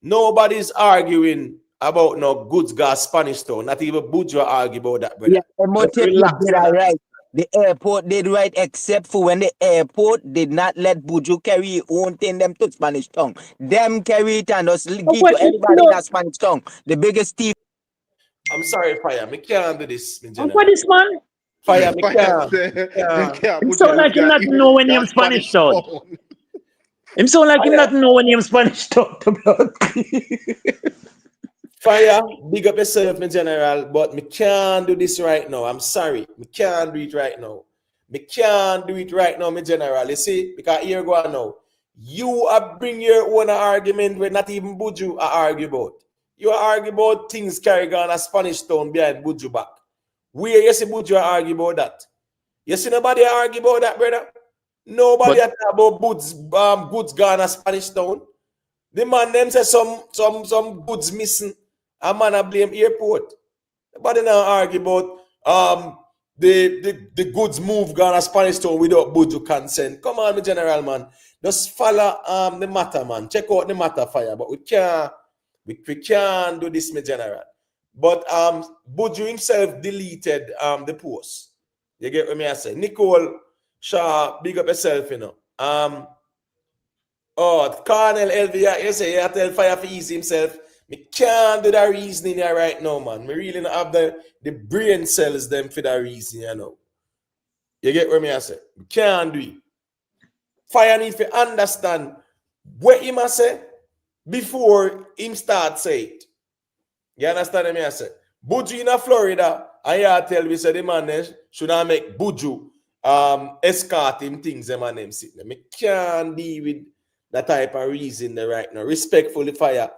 Nobody's arguing about no goods gas Spanish Town. Not even Buju argue about that, brother. Yeah, Motep did right. The airport did right, except for when the airport did not let Buju carry his own thing them to Spanish Town. Them carry it and just give to everybody in that Spanish Town. The biggest thief. I'm sorry, Fire. Me can't do this, me general. What this man? Fire, me can't. Him sound like him not know when him Spanish Town. Him sound like him not know when him Spanish Town. Fire, big up yourself, me general, but me can't do this right now. I'm sorry. Me can't do it right now. Me can't do it right now, me general. You see, because here you go now. You bring your own argument where not even Buju argue about. You argue about things carrying on a Spanish Town behind Buju back. Where you see Buju argue about that? You see nobody argue about that, brother? Nobody talk about goods gone a Spanish Town. The man them say some goods missing. A man a blame airport. Nobody now argue about the goods move gone a Spanish Town without Buju consent. Come on, the general man. Just follow the matter, man. Check out the matter, Fire. But we can't do this, my general. But Buju himself deleted the post. You get what I say? Nicole Shaw, big up yourself, you know. Colonel LV, you say you tell Fire for easy himself. Me can't do that reasoning here right now, man. Me really not have the brain cells them for that reason, you know. You get what I say? Me can't do it. Fire need to understand what him a say before him start say it. You understand me? I say Buju in Florida, and you tell me say the man should not make Buju escort him things them and them sitting. Me can't deal with that type of reason there right now. Respectfully, fire.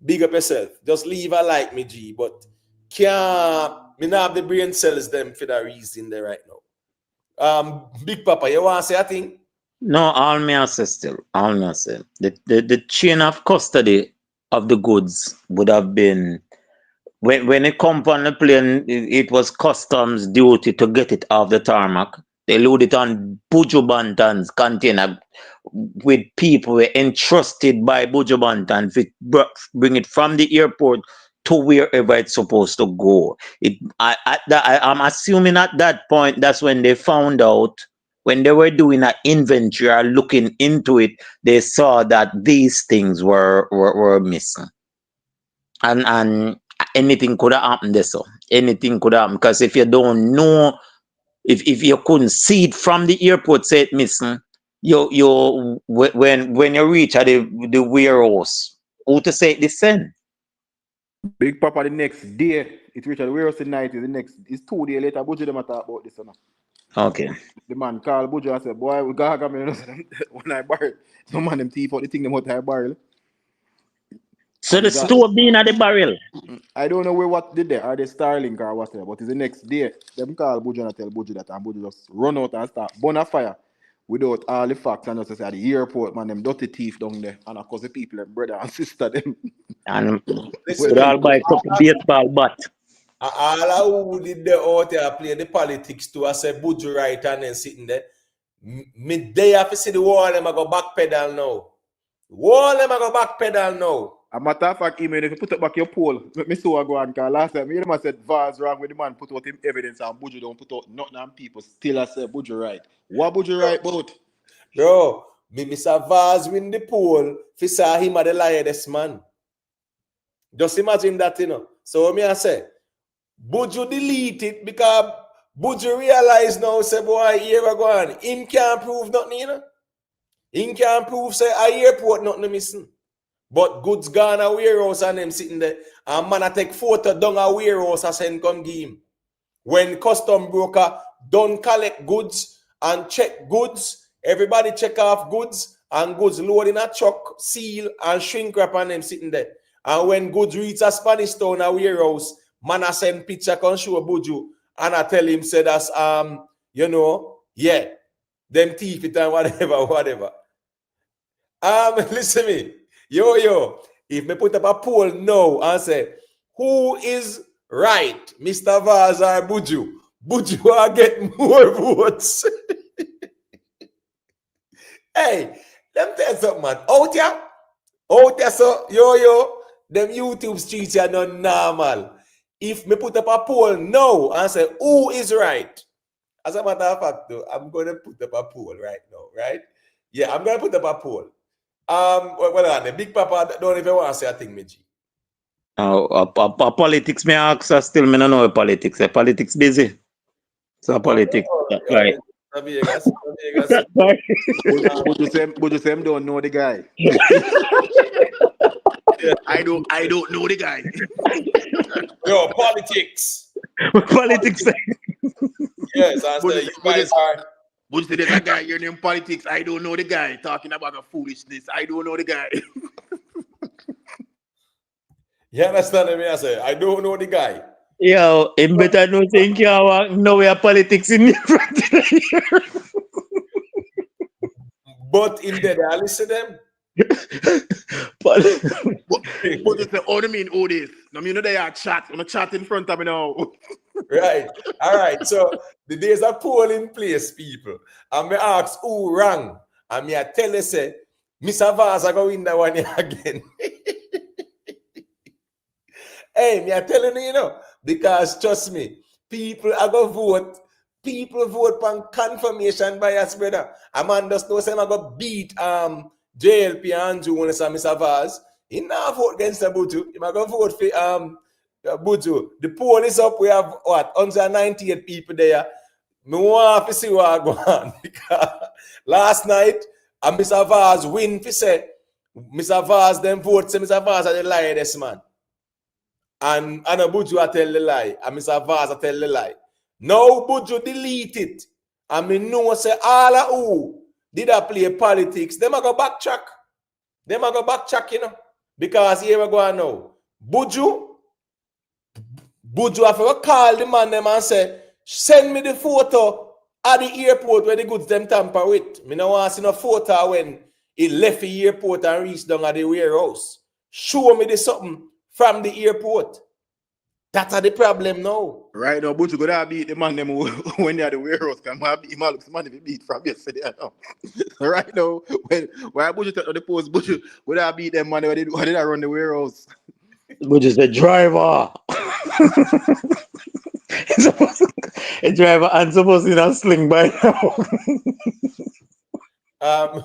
Big up yourself. Just leave a like me, G. But can't me not have the brain cells them for that reason there right now. Big Papa, you want to say a thing? No, all me I say still. All me I say. The chain of custody of the goods would have been when it come on the plane, it was customs duty to get it off the tarmac. They load it on Buju Bantan's container with people were entrusted by Buju Bantan to bring it from the airport to wherever it's supposed to go. I'm assuming at that point that's when they found out, when they were doing an inventory or looking into it, they saw that these things were missing. And anything could have happened there, so anything could happen. Because if you don't know, if you couldn't see it from the airport, say it missing, when you reach at the warehouse, who to say it descend? Big Papa the next day, it reached the warehouse tonight. It's 2 days later. Buju them talk about this. Okay. The man called Buju and said, "Boy, we got to when I borrow, some man them thief out the thing them out I barrel." So the store being at the barrel. I don't know what did there. Are they Starlink or whatever? But it's the next day. Them call Buju and tell Buju that, and Buju just run out and start burn a fire without all the facts, and just say at the airport, man, them dirty thief down there, and of course the people, them brother and sister, them. And we all buy a couple baseball bat. All who did the out there play the politics too. I say Buju right and then sitting there. Me day have to see the wall them I go back pedal now. Wall them I go back pedal now. A matter of fact, even if you put up back your poll, let me see what go on, because last time, you know, said Vaz wrong with the man, put out him evidence, and Buju don't put out nothing, and people still say Buju right. What Buju right about? Bro, Mr. Vaz win the poll, fi saw him at the liar this man. Just imagine that, you know. So me I say, Buju delete it because Buju realize now, say, boy, here we go on. Him can't prove nothing, you know. Him can't prove, say, a airport nothing missing. But goods gone a warehouse and them sitting there. And man, I take photo down a warehouse and send come give him. When custom broker don't collect goods and check goods, everybody check off goods and goods load in a truck, seal and shrink wrap and them sitting there. And when goods reach a Spanish town a warehouse, man, I send picture can show Buju and I tell him, say that's you know, yeah, them thief it and whatever. Listen to me. Yo, if me put up a poll now and say, who is right, Mr. Vaz or Buju? Buju will get more votes. Hey, them tell something, man. Out here, so, yo, them YouTube streets are not normal. If me put up a poll now and say, who is right? As a matter of fact, though, I'm going to put up a poll right now, right? Yeah, I'm going to put up a poll. Well, the Big Papa don't even want to say a thing, Meji. Politics, me ask us still, me no know politics. Politics busy. So politics, right? Vegas. Would you say him don't know the guy? I don't know the guy. Yo, politics. Politics. Yes, I say you guys are. Would you say there's a guy here named politics? I don't know the guy talking about a foolishness. I don't know the guy. You understand me? I say I don't know the guy. Yo, him better know think you are no way of politics in front of here. But in there, I listen to them. But you say, oh, I mean, oh, this. No, you know they are chat. I'm chat in front of me now. Right. All right. So the days are poll in place, people. And me ask who wrong. And me I tell you, say, Mr. Vaz are going that one again. Hey, me I telling you, you know, because trust me, people are going to vote. People vote on confirmation bias, brother. A man does know say I'm going to beat JLP and Andrew when it's Mr. Vaz. He not vote against the Buju. He might go vote for Buju. The poll is up. We have what 198 people there. Me want to see what I go on because last night And Mr. Vaz win fi say, Mr. Vaz then vote say Mr. Vaz are the lie this man. And Anna Buju a tell the lie, and Mr. Vaz a tell the lie. Now Buju delete it. And me know say all of who did I play politics, them a go backtrack. Them a go backtrack, you know. Because here we go now. Buju have to call the man them and say, send me the photo at the airport where the goods them tamper with. Me no want to see no photo when it left the airport and reached down at the warehouse. Show me the something from the airport. That's the problem now. Right now, Buju gonna beat the man them when they're at the warehouse. Can he might look some money beat from yesterday. Right now, when Buju take on the post, Buju gonna beat them man when they run the warehouse. Buju the driver. A driver and supposed to sling by now.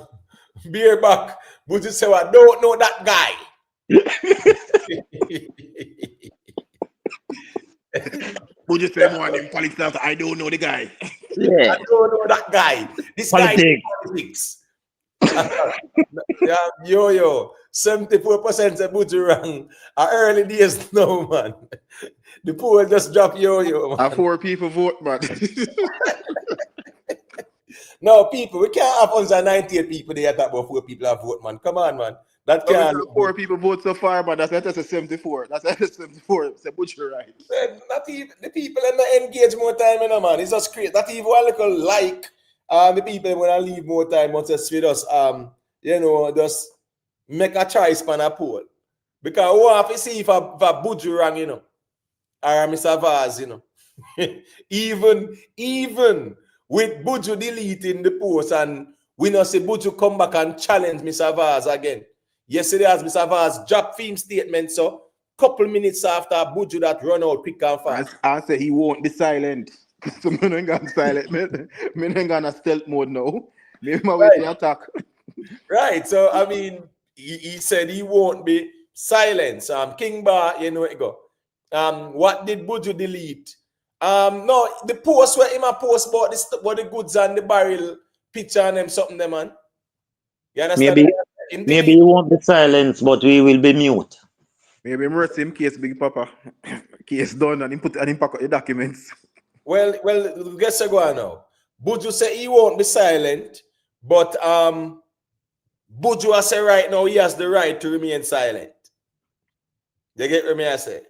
Beer back. Buju say, I don't know that guy. Buju say more than politics. I don't know the guy. Yeah. I don't know that guy. This Politics. guy is politics. Yo, 74% say Buju wrong. Early days now, man. The poll just drop yo. And 4 people vote, man. No, people, we can't have 198 people there that about 4 people have vote, man. Come on, man. That can't. 4 people vote so far, but that's a 74. That's a 74. Say Buju right. Not even the people in the engage more time, you know, man. It's just great. That even a little like the people when I leave more time once it's with us, just make a choice on a poll. Because we have to see if a Buju wrong, you know, or Mr. Vaz, you know. even with Buju deleting the post and we not see Buju come back and challenge Mr. Vaz again. Yesterday as Mr. Vaz dropped film statement, so couple minutes after Buju that run out quick and fast. I say he won't be silent. So me ain't gonna silent. Me ain't gonna stealth mode now. Maybe my way to attack. Right. So I mean, he said he won't be silent. King Bar, you know it go. What did Buju delete? No, the post where him a post about the goods and the barrel picture and them something there, man. You understand? Maybe he won't be silenced, but we will be mute. Maybe I'm rest him case Big Papa. Case done and him pack out the documents. Well, guess what go on now. Buju say he won't be silent, but Buju I say right now he has the right to remain silent. You get what I say?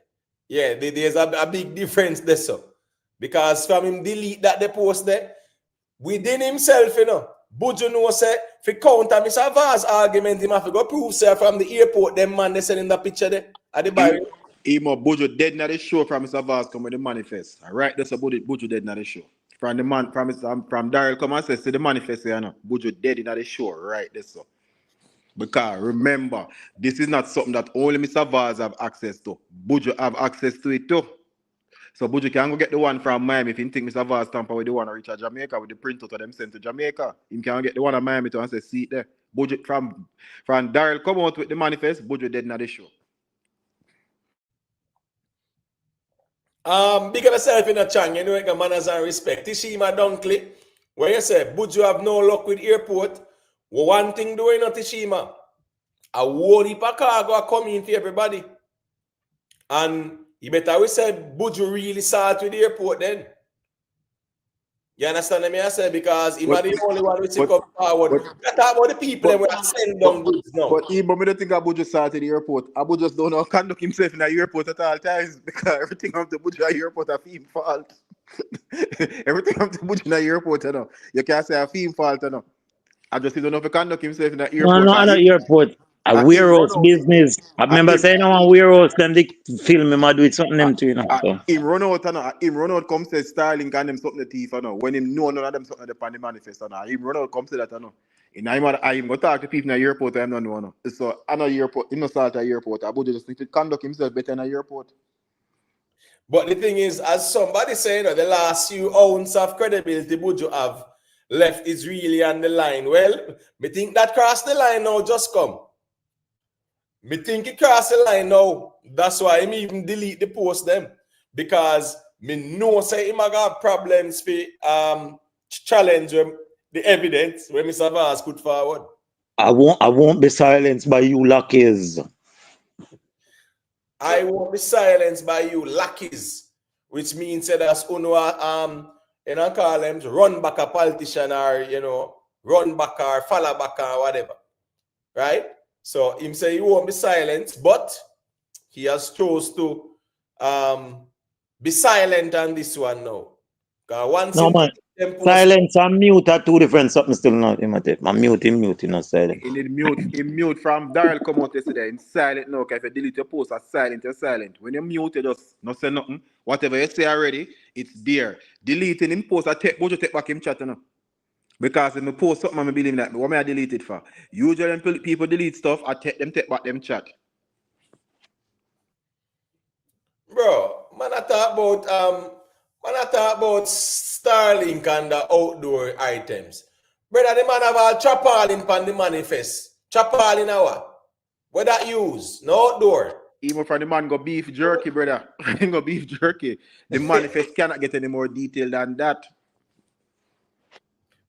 Yeah, there's a big difference there, so. Because from him delete that the post there, within himself, you know, Buju know say, if he counter Mr. Vaz argument, him have to go prove, say, from the airport, them man, they sending the picture there at the barrel. Buju dead na the show from Mr. Vaz come with the manifest. Right, that's about it. Buju dead na the show. From the man, from Daryl come and says to the manifest, you know, Buju dead in the show. Right, that's so. Because remember, this is not something that only Mr. Vaz have access to. Buju have access to it too. So Buju can go get the one from Miami if he think Mr. Vaz tamper with the one reach Jamaica with the printout of them sent to Jamaica. He can get the one of Miami to and say, see it there. Buju from Daryl come out with the manifest, Buju dead in the show. Big up yourself in a chang, you know, like manners and respect. Tishima Dunkley, where you say, Buju have no luck with airport. One thing doing not Tishima. A war heap of cargo come in for everybody. And you better we said Buju really start with the airport then. You understand what I say? Because he might be the only one which come forward. Let's talk about the people who are sending down goods now. But I don't think Buju started the airport. Abu just don't know conduct himself in the airport at all times because everything up to Buju at the airport is a fault. Everything up to Buju in the airport, you know. You can't say a theme fault, you know. I just don't know if he conduct himself in the airport. No, at the airport. A warehouse business. I remember saying on warehouse, them they film him do it something them too, you know. So. Him run out, come say Starlink and them something the thief, you know. When him know none of them something the manifest, you know. Him run out, come say that, you know. And I'm go talk to people in the airport, I'm not know. So I know airport, him no start at the airport. I just need to conduct himself better in the airport. But the thing is, as somebody saying, the last few ounces of credibility Buju have left is really on the line. Well, me think that cross the line now just come. Me think it cross the line now. That's why I even delete the post them. Because me know say him got problems for challenge the evidence when Mr. Vaz put forward. I won't be silenced by you lackeys. I won't be silenced by you lackeys, which means that as call them run back a politician or run back or follow back or whatever. Right? So him say he won't be silenced, but he has chose to be silent on this one now. Once No man. Silence and mute are two different something still not imitate. I'm muting, not silent. In mute from Daryl come out yesterday in silent now. If you delete your post as silent, you're silent. When you mute, you just not say nothing. Whatever you say already, it's there. Deleting in post, I take back him chat now. Because if I post something, I believe that. What may I delete it for? Usually when people delete stuff, I take back them chat. Bro, man, I talk about Starlink and the outdoor items. Brother, the man have all chapalin pan the manifest. Chapalin what? What that use? No outdoor. Even for the man go beef jerky, brother. Go beef jerky. The manifest cannot get any more detail than that.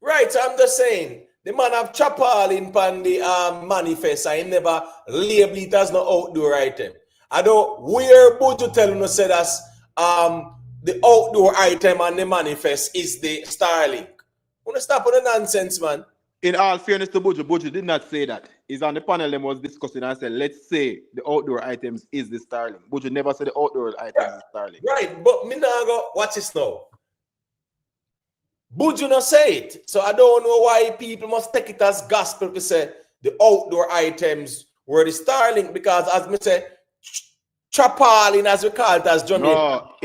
Right, so I'm just saying, the man have chapalin pan the manifest. I never label it as no outdoor item. I don't where Buju tell you say that's the outdoor item and the manifest is the Starlink. Wanna stop with the nonsense, man. In all fairness to Buju did not say that. He's on the panel and was discussing and said, let's say the outdoor items is the Starlink. Buju never said the outdoor items is Starlink. Right, but me now go watch this now. Buju not say it. So I don't know why people must take it as gospel to say the outdoor items were the Starlink, because as me say, chapalin, as we call it, as Jamaican. No,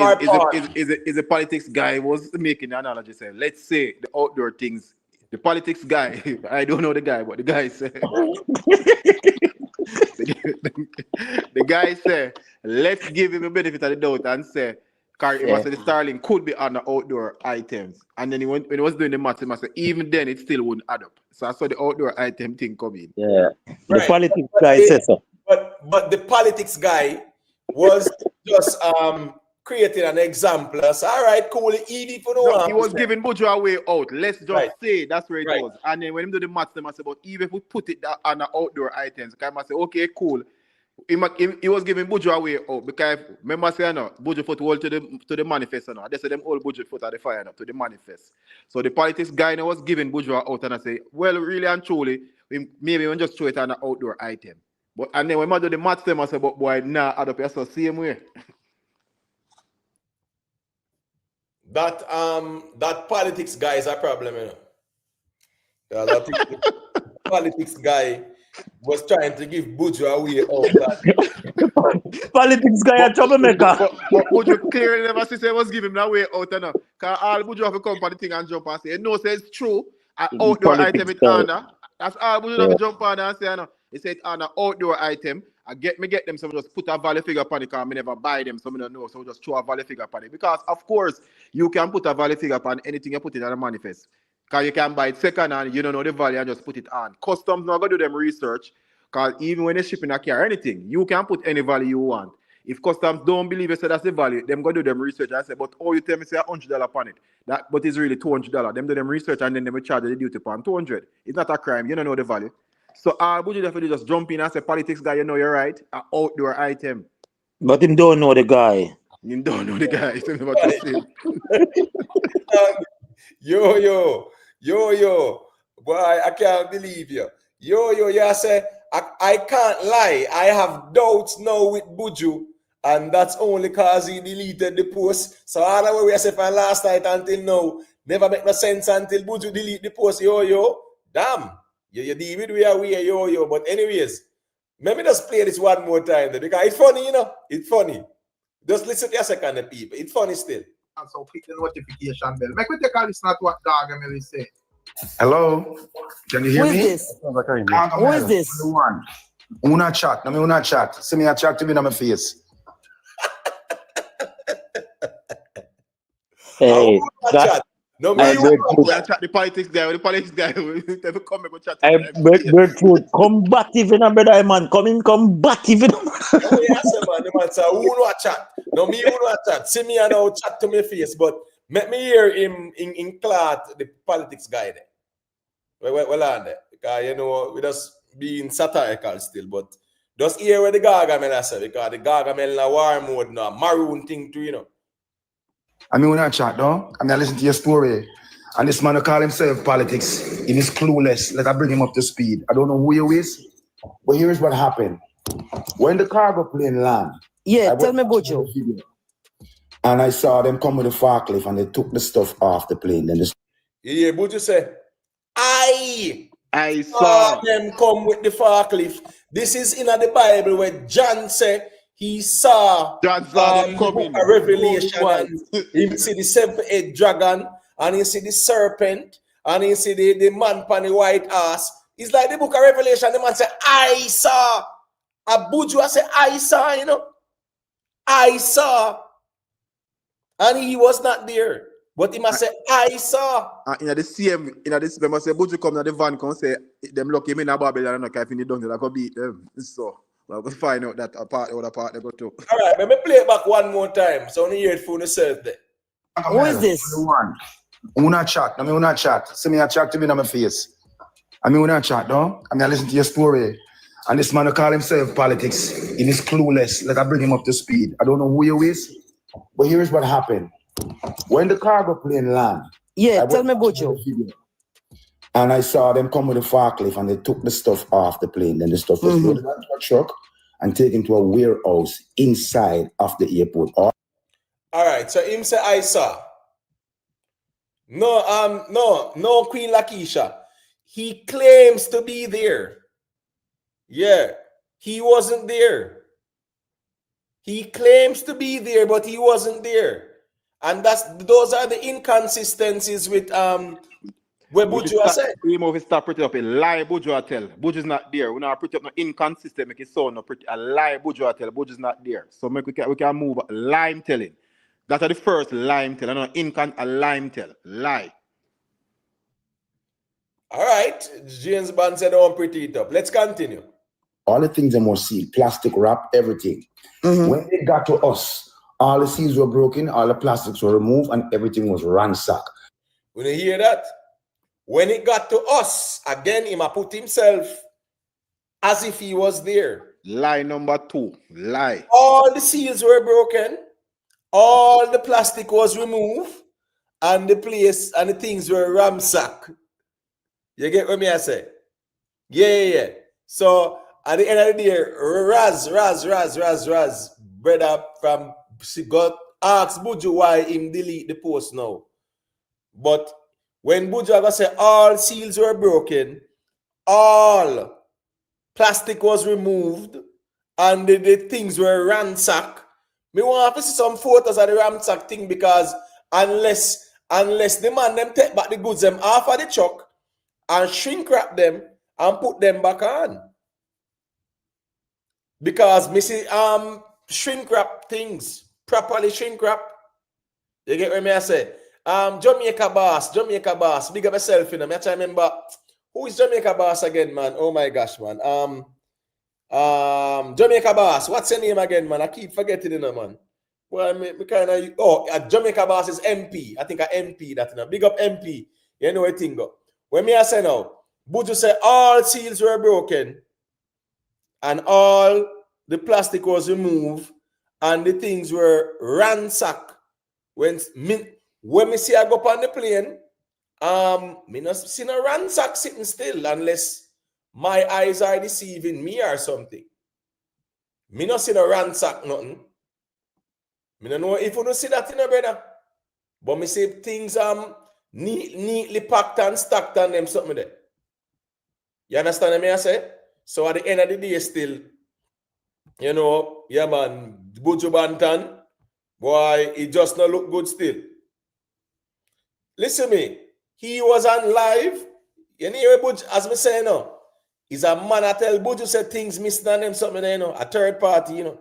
is a politics guy was making the analogy. Say, let's say the outdoor things. The politics guy, I don't know the guy, but the guy said, the guy said, let's give him a benefit of the doubt and say, the Starlink could be on the outdoor items. And then when he was doing the math, he said, even then it still wouldn't add up. So I saw the outdoor item thing coming. Yeah. Right. The politics guy says so. But the politics guy was just creating an example. So, all right, cool, easy for he was giving Buju a way out. Let's just say that's where it was. And then when he do the maths, I said, but even if we put it on the outdoor items, I say, okay, cool. He was giving Buju a way out because remember saying Buju foot hold to the manifest. They said them all Buju foot at the fire to the manifest. So the politics guy was giving Buju out and I say, well, really and truly, maybe we just throw it on the outdoor item. But and then when I do the maths, I say, but boy, nah, add up yourself same way. That politics guy is a problem, you know. That politics guy was trying to give Buju away out. Politics guy a troublemaker. But Buju clearly never say was giving him away out, you know. Because all Buju have to come for the thing and jump and say, no, say it's true. An outdoor item it under. That's all Buju have to jump on and say, no. He said on an outdoor item, I get them, so we just put a value figure upon it because I never buy them, so we don't know, so we just throw a value figure upon it. Because of course, you can put a value figure upon anything you put it on a manifest. Because you can buy it second hand, you don't know the value and just put it on. Customs not going to do them research, because even when they're shipping a car or anything, you can put any value you want. If customs don't believe you say that's the value, them go do them research and say, but oh, you tell me say $100 upon it. But it's really $200. Them do them research and then they will charge the duty upon $200. It's not a crime, you don't know the value. So Buju definitely just jump in and say, politics guy, you know you're right, an outdoor item. But him don't know the guy. You don't know the guy. He's never trust him. Yo. Boy, I can't believe you. Yo, yeah, say, I can't lie. I have doubts now with Buju, and that's only because he deleted the post. So all the way we say from last night until now, never make no sense until Buju delete the post. Yo. Damn. You deal with we yo. But anyways, let me just play this one more time because it's funny, you know. It's funny. Just listen to a second, people. It's funny still. And so click the notification bell. Make me take a listen to what Gargamel is saying. Hello? Can you hear me? Who is this? Who is this? Una chat. No, me una chat. See me a chat to me in my face. Hey, no, the politics guy. The politics guy will never come and chat. Breadfruit, combative in a brother, man. Combative in a oh, yes, man. The man say, who know chat? No, me who know chat. See me and now chat to my face, but let me hear him in Clark, the politics guy there. Well on there. because you know we just being satirical still, but just hear where the Gargamel I say, because the Gargamel in a war mode now, maroon thing too, you know. I mean, when I chat, though, I mean, I listen to your story. And this man who call himself politics, he is clueless. Let I bring him up to speed. I don't know who he is, but here's what happened. When the cargo plane land, yeah, tell me about you. And I saw them come with a forklift and they took the stuff off the plane. Then Yeah, Buju say, I saw them come with the forklift. This is in the Bible where John said he saw them the coming. book of Revelation and he see the 7-headed dragon and he see the serpent and he see the man on the white ass. It's like the book of Revelation. The man said, I saw. A Buju I said, I saw, you know. I saw. And he was not there. But he must say, I saw. In the same, in this, they must say, Buju come to the van, come say, them lucky me in a Babylon, and if you don't, I go beat them. So, we'll go find out that part they go to. All right, let me play it back one more time. So, I hear it for yourself there. Who is this? Who not chat? I mean, who not chat? See me a chat to me in my face. I mean, who not chat, though? I mean, I listen to your story. And this man who call himself politics, he is clueless. Let I bring him up to speed. I don't know who he is, but here's what happened. When the cargo plane land, yeah, tell me about you. And I saw them come with a forklift and they took the stuff off the plane. Then the stuff was loaded onto a truck and taken to a warehouse inside of the airport. All right, so him say I saw. No, Queen Lakeisha. He claims to be there. Yeah, he wasn't there. He claims to be there, but he wasn't there. And those are the inconsistencies with where Buju said. We move stop pretty up a lie Buju I tell. Buju's not there. We not pretty up no inconsistent, make it sound no pretty a lie Buju I tell. Buju's not there. So we can move lie telling. That's the first lie telling. No a lie tell. Lie. All right. James Bond said, don't pretty it up. Let's continue. All the things are more sealed, plastic wrap, everything. When they got to us, all the seals were broken, all the plastics were removed, and everything was ransacked. When you hear that, when it got to us, again, he might put himself as if he was there. Lie number 2. Lie. All the seals were broken, all the plastic was removed, and the place and the things were ransacked. You get what me I say? Yeah. So at the end of the day, Raz, brother from she got asked Buju why him delete the post now. But when Buju ever say all seals were broken, all plastic was removed, and the things were ransacked, me want to see some photos of the ransack thing, because unless the man them take back the goods them off of the truck and shrink wrap them and put them back on. Because me see shrink wrap things, properly shrink wrap. You get what me I say? Jamaica boss, big up yourself, you know. I try to remember who is Jamaica boss again, man. Oh my gosh, man. Jamaica boss, what's your name again, man? I keep forgetting it, man. Well, me kind of Jamaica boss is MP. I think I MP that, you know. Big up MP. You know what thing go. When me I say now, Buju say all seals were broken and all the plastic was removed and the things were ransacked. When me see I go up on the plane, me not see no ransack sitting still unless my eyes are deceiving me or something. Me not see no ransack nothing. Me don't know if you don't see that in a brother. But me see things neatly packed and stacked on them something there. You understand what I say? So at the end of the day still, you know, yeah man, Buju Banton, boy, it just not look good still. Listen me, he was on live. You know Buju, as me say now, he's a man I tell Buju say things missing on them something there, you know, a third party, you know.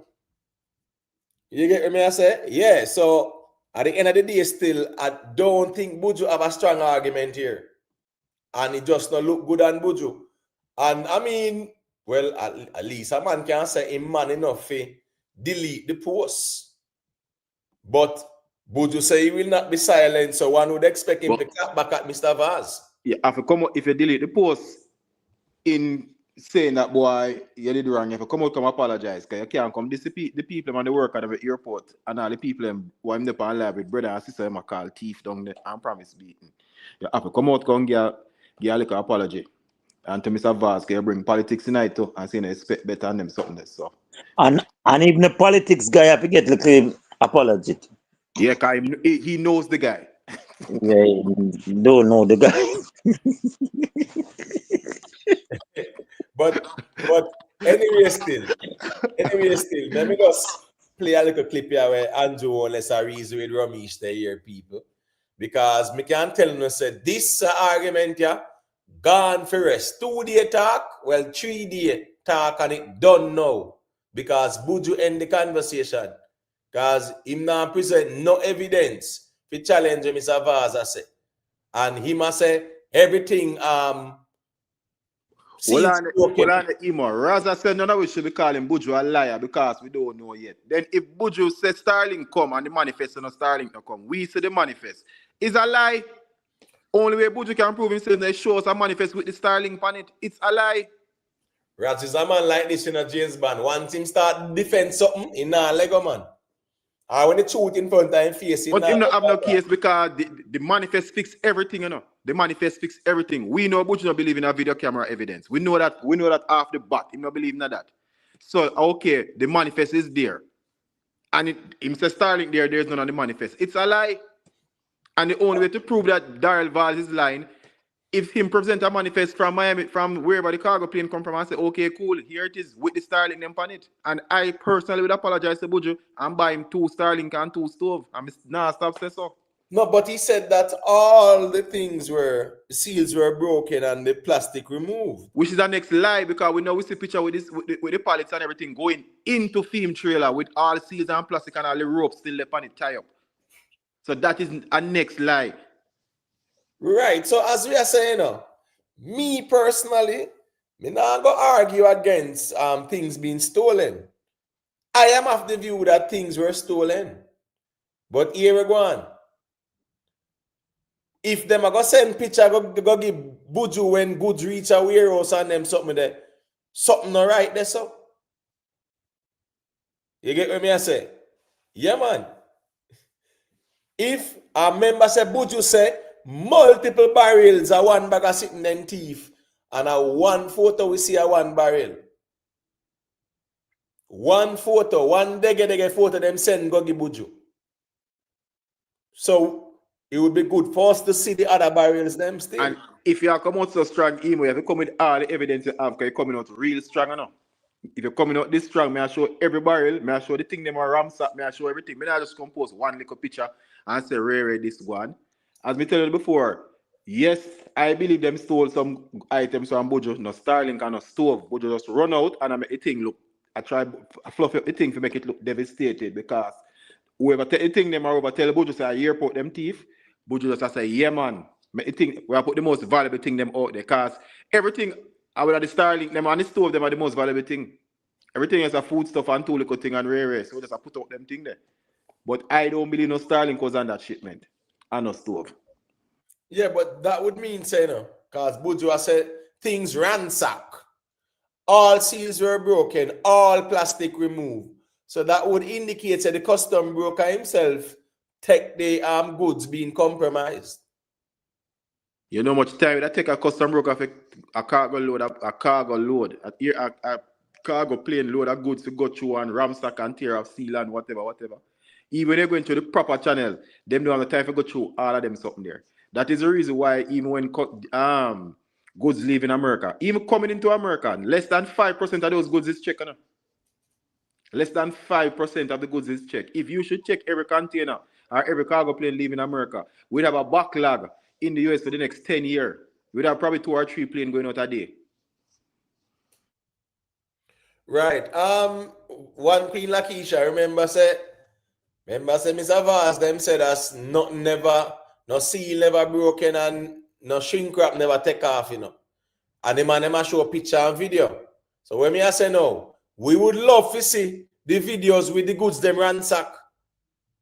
You get me I say? Yeah, so at the end of the day still, I don't think Buju have a strong argument here. And it just not look good on Buju. And I mean, well, at least a man can say him man enough to delete the post. But Buju say he will not be silent, so one would expect him to clap back at Mr. Vaz. Yeah, if you delete the post, in saying that, boy, you did wrong. If you come out, come apologize. Because you can't come. This the people on the work at the airport and all the people who I'm there on live with brother and sister, them call thief down there and promise beating. You have to come out, come give a little apology. And to Mr. Vaz, you bring politics tonight too and saying they expect better than them something else. So. And even the politics guy have to get a little apology. Yeah, cause he knows the guy. Yeah, he don't know the guy. But anyway, still, let me just play a little clip here where Andrew let's reason with Ramesh the here people. Because me can tell you say this argument here gone for rest. 2 day talk, well 3 day talk and it done now. Because Buju end the conversation. Because him now present no evidence to challenge Mr. Vaza say. And he must say everything Well, on the email, Raza said none of we should be calling Buju a liar because we don't know yet. Then if Buju said Starling come and the manifest and Starling to come, we say the manifest is a lie. Only way Buju can prove himself they show us a manifest with the Starling on it. It's a lie. Raz is a man like this in a James Bond. Once him start defend something, he not Lego man. Or when the truth in front of him face, but him not have no case because the manifest fix everything, you know. The manifest fix everything. We know Buju not believe in a video camera evidence. We know that off the bat. Him not believe in that. So okay, the manifest is there. And him says Starlink there's none on the manifest. It's a lie. And the only way to prove that Daryl Valls is lying, if him present a manifest from Miami, from wherever the cargo plane come from, and say, okay, cool, here it is with the Starlink them on it. And I personally would apologize to Buju and buy him 2 Starlink and 2 stove. And nah, stop say so. No, but he said that all the seals were broken and the plastic removed. Which is the next lie because we see picture with the pallets and everything going into film trailer with all the seals and plastic and all the ropes still left on it tie up. So that is a next lie. Right. So as we are saying me personally, me not go argue against things being stolen. I am of the view that things were stolen. But here we go on. If them are go send picture, go give Buju when goods reach a warehouse and them something there, something not right there, so. You get what me I say? Yeah, man. If a member say Buju say multiple barrels are one bag of sitting them thief, and a one photo we see a one barrel. One photo, one dege photo them send go give Buju. So it would be good for us to see the other barrels them still. And if you are coming out so strong, you have to come with all the evidence you have because you're coming out real strong enough. If you're coming out this strong, may I show every barrel, may I show the thing them are ramsack, may I show everything. May I just compose one little picture and say, Ray, this one. As me tell you before, yes, I believe them stole some items from Buju, no Starlink and no stove. Buju just run out and I make the thing look, I fluff up the thing to make it look devastated because whoever tell the thing them or whoever tell Buju say I airport them thief, Buju just say, yeah man, make the thing, we put the most valuable thing them out there because everything, I would have the Starlink them and the stove them are the most valuable thing. Everything is a food stuff and 2 little thing and rare, so we just put out them thing there. But I don't believe no Starlink was on that shipment and no stove. Yeah, but that would mean say no, because Buju said things ransack. All seals were broken, all plastic removed. So that would indicate that the custom broker himself take the goods being compromised. You know much time that take a custom broker for a cargo load, a cargo plane load of goods to go through and ramsack and tear off seal and whatever. Even when they're going through the proper channel, them don't have the time to go through all of them something there. That is the reason why even when goods leave in America, even coming into America, less than 5% of those goods is checked. Less than 5% of the goods is checked. If you should check every container or every cargo plane leaving America, we'd have a backlog in the US for the next 10 years. We'd have probably 2 or 3 planes going out a day. Right. One Queen Lakeisha, remember say Mr. Vaz, them said as nothing never, no seal never broken and no shrink wrap never take off, you know. And the man never show a picture and video. So when I say no, we would love to see the videos with the goods them ransack.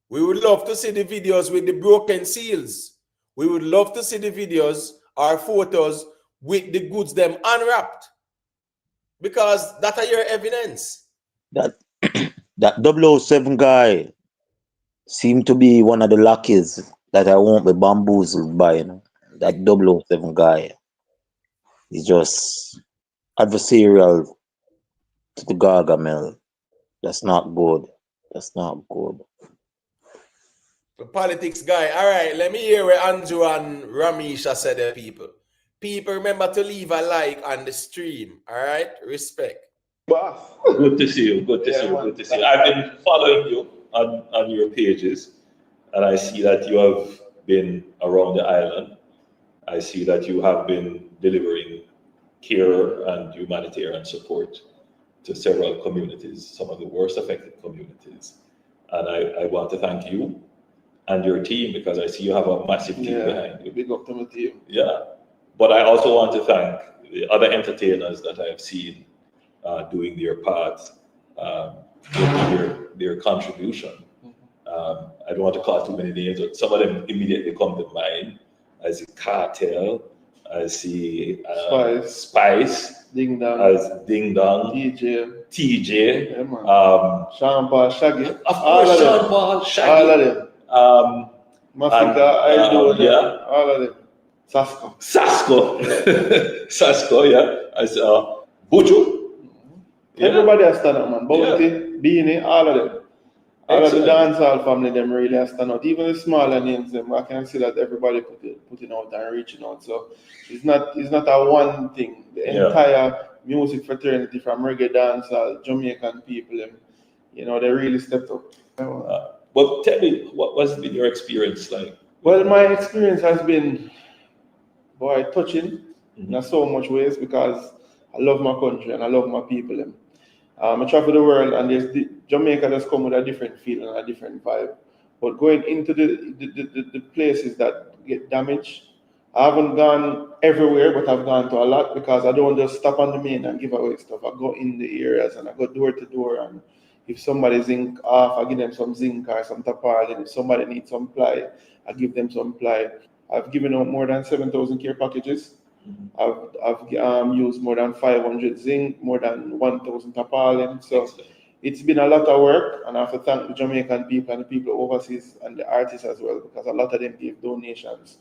We would love to see the videos with the broken seals. We would love to see the videos or photos with the goods them unwrapped. Because that are your evidence. That that 007 guy seemed to be one of the luckies that I won't be bamboozled by. You know? That 007 guy is just adversarial to the Gargamel. That's not good. That's not good. The politics guy. All right, let me hear what Andrew and Ramisha said there, people. People, remember to leave a like on the stream. All right, respect. Good to see you. Good to see you. Good to see you. I've been following you on your pages, and I see that you have been around the island. I see that you have been delivering care and humanitarian support to several communities, some of the worst affected communities. And I want to thank you and your team, because I see you have a massive team behind you. Big up to my team. Yeah. But I also want to thank the other entertainers that I have seen doing their part, their contribution. I don't want to call too many names, but some of them immediately come to mind. I see Cartel, I see Spice, Ding Dong, as Ding Dong, TJ, Sean Paul, Shaggy, of course, Sean Paul, Shaggy, all of them. Masika, yeah, all of them. Sasko, Sasko, yeah. I saw Buju. Yeah. Everybody has stand up, man. Bounty, Beanie, all of them. All of the dancehall family, them really have stand out. Even the smaller names, them I can see that everybody putting out and reaching out. So it's not a one thing. The entire music fraternity, from reggae dancehall, Jamaican people, them, you know, they really stepped up. Well, tell me, what has been your experience like? Well, my experience has been, boy, touching in so much ways, because I love my country and I love my people. Them. I travel the world, and Jamaica does come with a different feel and a different vibe. But going into the places that get damaged, I haven't gone everywhere, but I've gone to a lot, because I don't just stop on the main and give away stuff. I go in the areas and I go door to door, and if somebody's zinc off, I give them some zinc or some tarpaulin. If somebody needs some ply, I give them some ply. I've given out more than 7,000 care packages. I've used more than 500 zinc, more than 1,000 tarpaulin. So it's been a lot of work, and I have to thank the Jamaican people and the people overseas and the artists as well, because a lot of them give donations,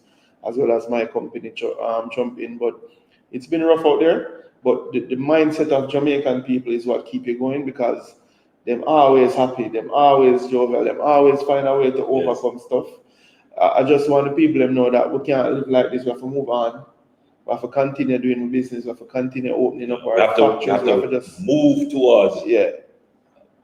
as well as my company jump in. But it's been rough out there, but the mindset of Jamaican people is what keep you going, because them always happy, them always jovial, them always find a way to overcome stuff. I just want the people to know that we can't live like this. We have to move on. We have to continue doing business. We have to continue opening up our factories. We have to just move towards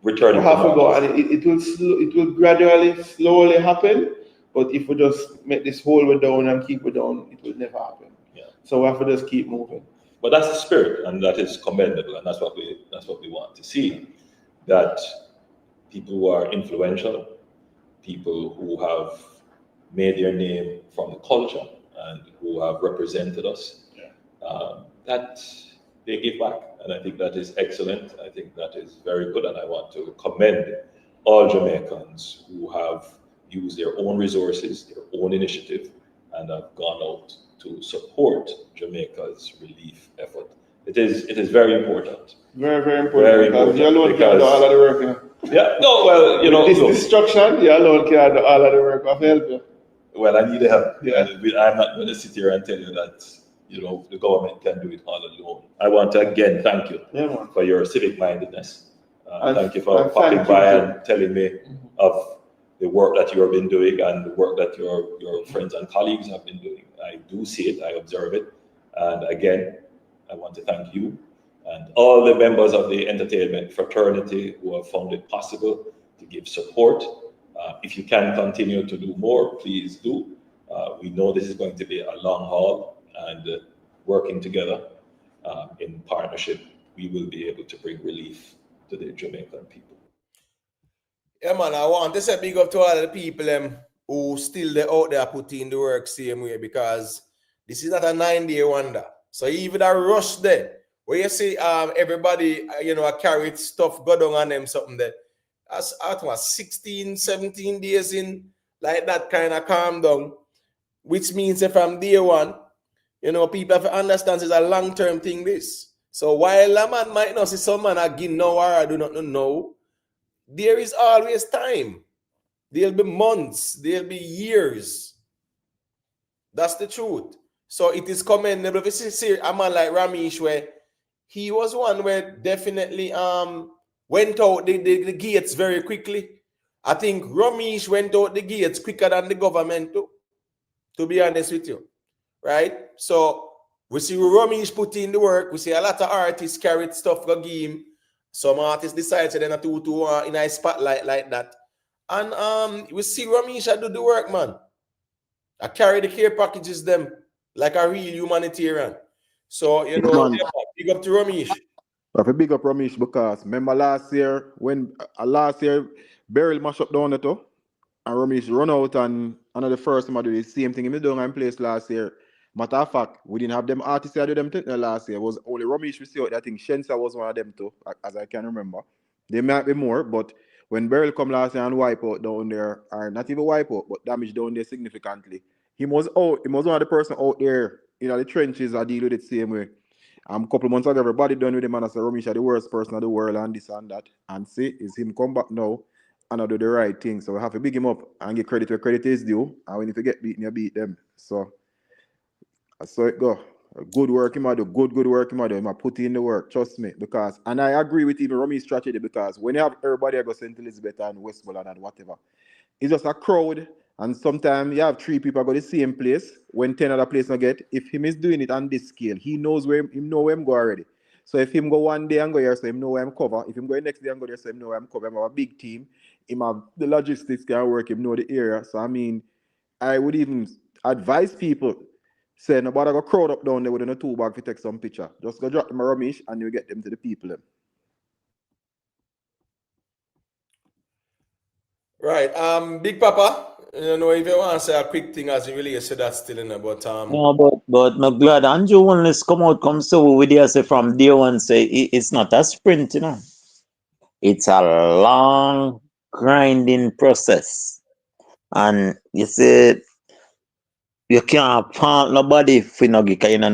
returning. We have to go, and it will gradually, slowly happen. But if we just make this whole way down and keep it down, it will never happen. Yeah. So we have to just keep moving. But that's the spirit, and that is commendable, and that's what we want to see. That people who are influential, people who have made their name from the culture and who have represented us, that they give back. And I think that is excellent. I think that is very good. And I want to commend all Jamaicans who have used their own resources, their own initiative, and have gone out to support Jamaica's relief effort. It is very important. Very, very important. Very important. You alone can't do all of the work, you know. Yeah, no, well, you know. This destruction, you alone can't do all of the work. I've helped you. Well, I need help. Yeah. I'm not going to sit here and tell you that, you know, the government can do it all alone. I want to again thank you for your civic mindedness. Thank you for popping by and telling me of the work that you have been doing and the work that your friends and colleagues have been doing. I do see it, I observe it. And again, I want to thank you and all the members of the entertainment fraternity who have found it possible to give support. If you can continue to do more, please do. We know this is going to be a long haul, and working together in partnership, we will be able to bring relief to the Jamaican people. Yeah, man, I want to say big up to all of the people who still out there putting the work same way, because this is not a 9-day wonder. So even a rush there, where you see everybody, you know, carry stuff, go down on them something there. As out 16, 17 days in, like that kind of calm down, which means that from day one, you know, people have to understand it's a long-term thing, this. So while a man might not see some man again know or I do not know, there is always time. There'll be months, there'll be years. That's the truth. So it is commendable to see a man like Ramesh where he was one where definitely went out the gates very quickly. I think Ramesh went out the gates quicker than the government too, to be honest with you. Right? So we see Ramesh put in the work. We see a lot of artists carried stuff go give him. Some artists decide to then to in a spotlight like that. And we see Ramesh do the work, man. I carry the care packages them like a real humanitarian. So, you know, Man, big up to Ramesh. I have a big up Ramesh because remember last year when Beryl mashed up down the toe and Ramesh run out and another first time I do the same thing in down in place last year. Matter of fact, we didn't have them artists that do them last year. It was only Ramesh we see out. I think Shensa was one of them too, as I can remember. There might be more, but when Beryl come last year and wipe out down there, or not even wipe out, but damage down there significantly. He was one of the person out there, the trenches I deal with it same way. A couple months ago, everybody done with him and I said, Ramesh is the worst person in the world and this and that. And see, is him come back now and I do the right thing. So we have to big him up and give credit where credit is due. And when you get beaten, you beat them. So that's how it go. Good work him do, good work him do. Him put in the work, trust me. And I agree with even Ramesh's strategy because when you have everybody go St. Elizabeth and Westmoreland and whatever, it's just a crowd. And sometimes you have 3 people go the same place when 10 other place not get. If him is doing it on this scale, he knows where him go already. So if him go one day and go here, so him know where I'm cover. If him go the next day and go there, so him know where I'm cover. Him have a big team. Him have the logistics can work. Him know the area. So I mean, I would even advise people say nobody go crowd up down there with a 2 bag to take some picture. Just go drop them a Ramesh and you get them to the people. Them. Right. Big Papa, you know, if you want to say a quick thing as it relates to that still in there, but No, but I'm glad Andrew Wellness come so with you say from day one say it's not a sprint, you know. It's a long grinding process. And you say you can't fault nobody if you know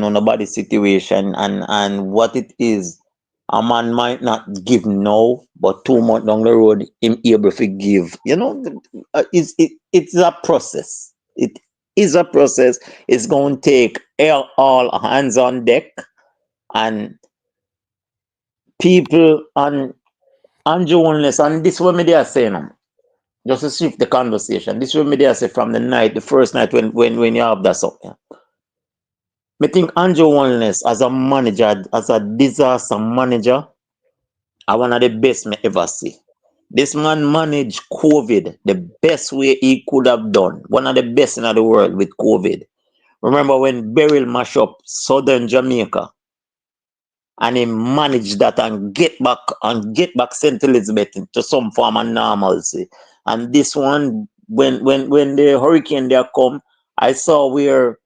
nobody's situation and what it is. A man might not give now, but 2 months down the road, him able to give. You know, it's a process. It is a process. It's going to take all hands on deck and people on Jones, and this what me they are saying. Just to shift the conversation. This what me they are say from the first night when you have that something. I think Andrew Wellness as a manager, as a disaster manager, are one of the best me ever see. This man managed COVID the best way he could have done. One of the best in the world with COVID. Remember when Beryl mashed up southern Jamaica and he managed that and get back St. Elizabeth into some form of normalcy. And this one, when the hurricane there come, I saw where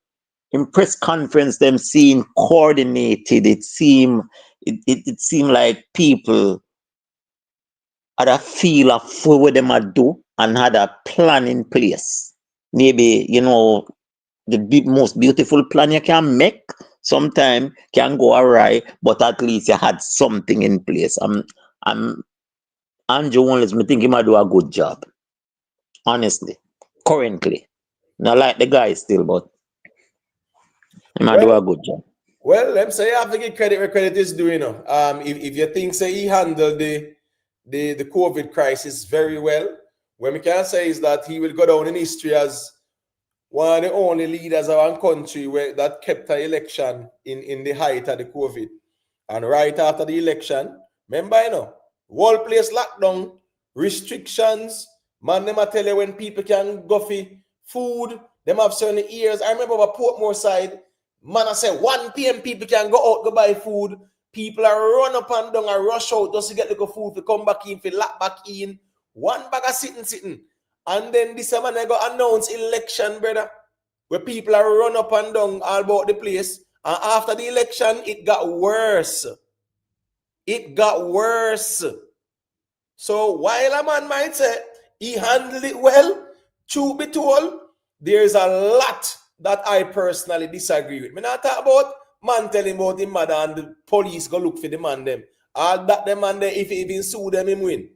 in press conference them seeing coordinated. It seemed like people had a feel of what them a do and had a plan in place. Maybe, you know, the most beautiful plan you can make sometimes can go awry, but at least you had something in place. I'm Andrew Wallace, me think he might do a good job. Honestly. Currently. Not like the guy still, but he might do a good job. Well, let me say you have to give credit where credit is due, you know. If you think say he handled the COVID crisis very well, what we can say is that he will go down in history as one of the only leaders of our country that kept an election in the height of the COVID. And right after the election, remember, you know, whole place lockdown, restrictions, man, them tell you when people can go for food, them have certain ears. I remember over Portmore side, man, I said 1 p.m. people can go out, go buy food. People are run up and down and rush out just to get the food to come back in, to lock back in. One bag of sitting. And then this man I go announce election, brother, where people are run up and down all about the place. And after the election, it got worse. It got worse. So while a man might say he handled it well, truth be told, there's a lot that I personally disagree with. Me not talk about man tell him about him mother and the police go look for the man them. All that the man there, if he even sue them, him win.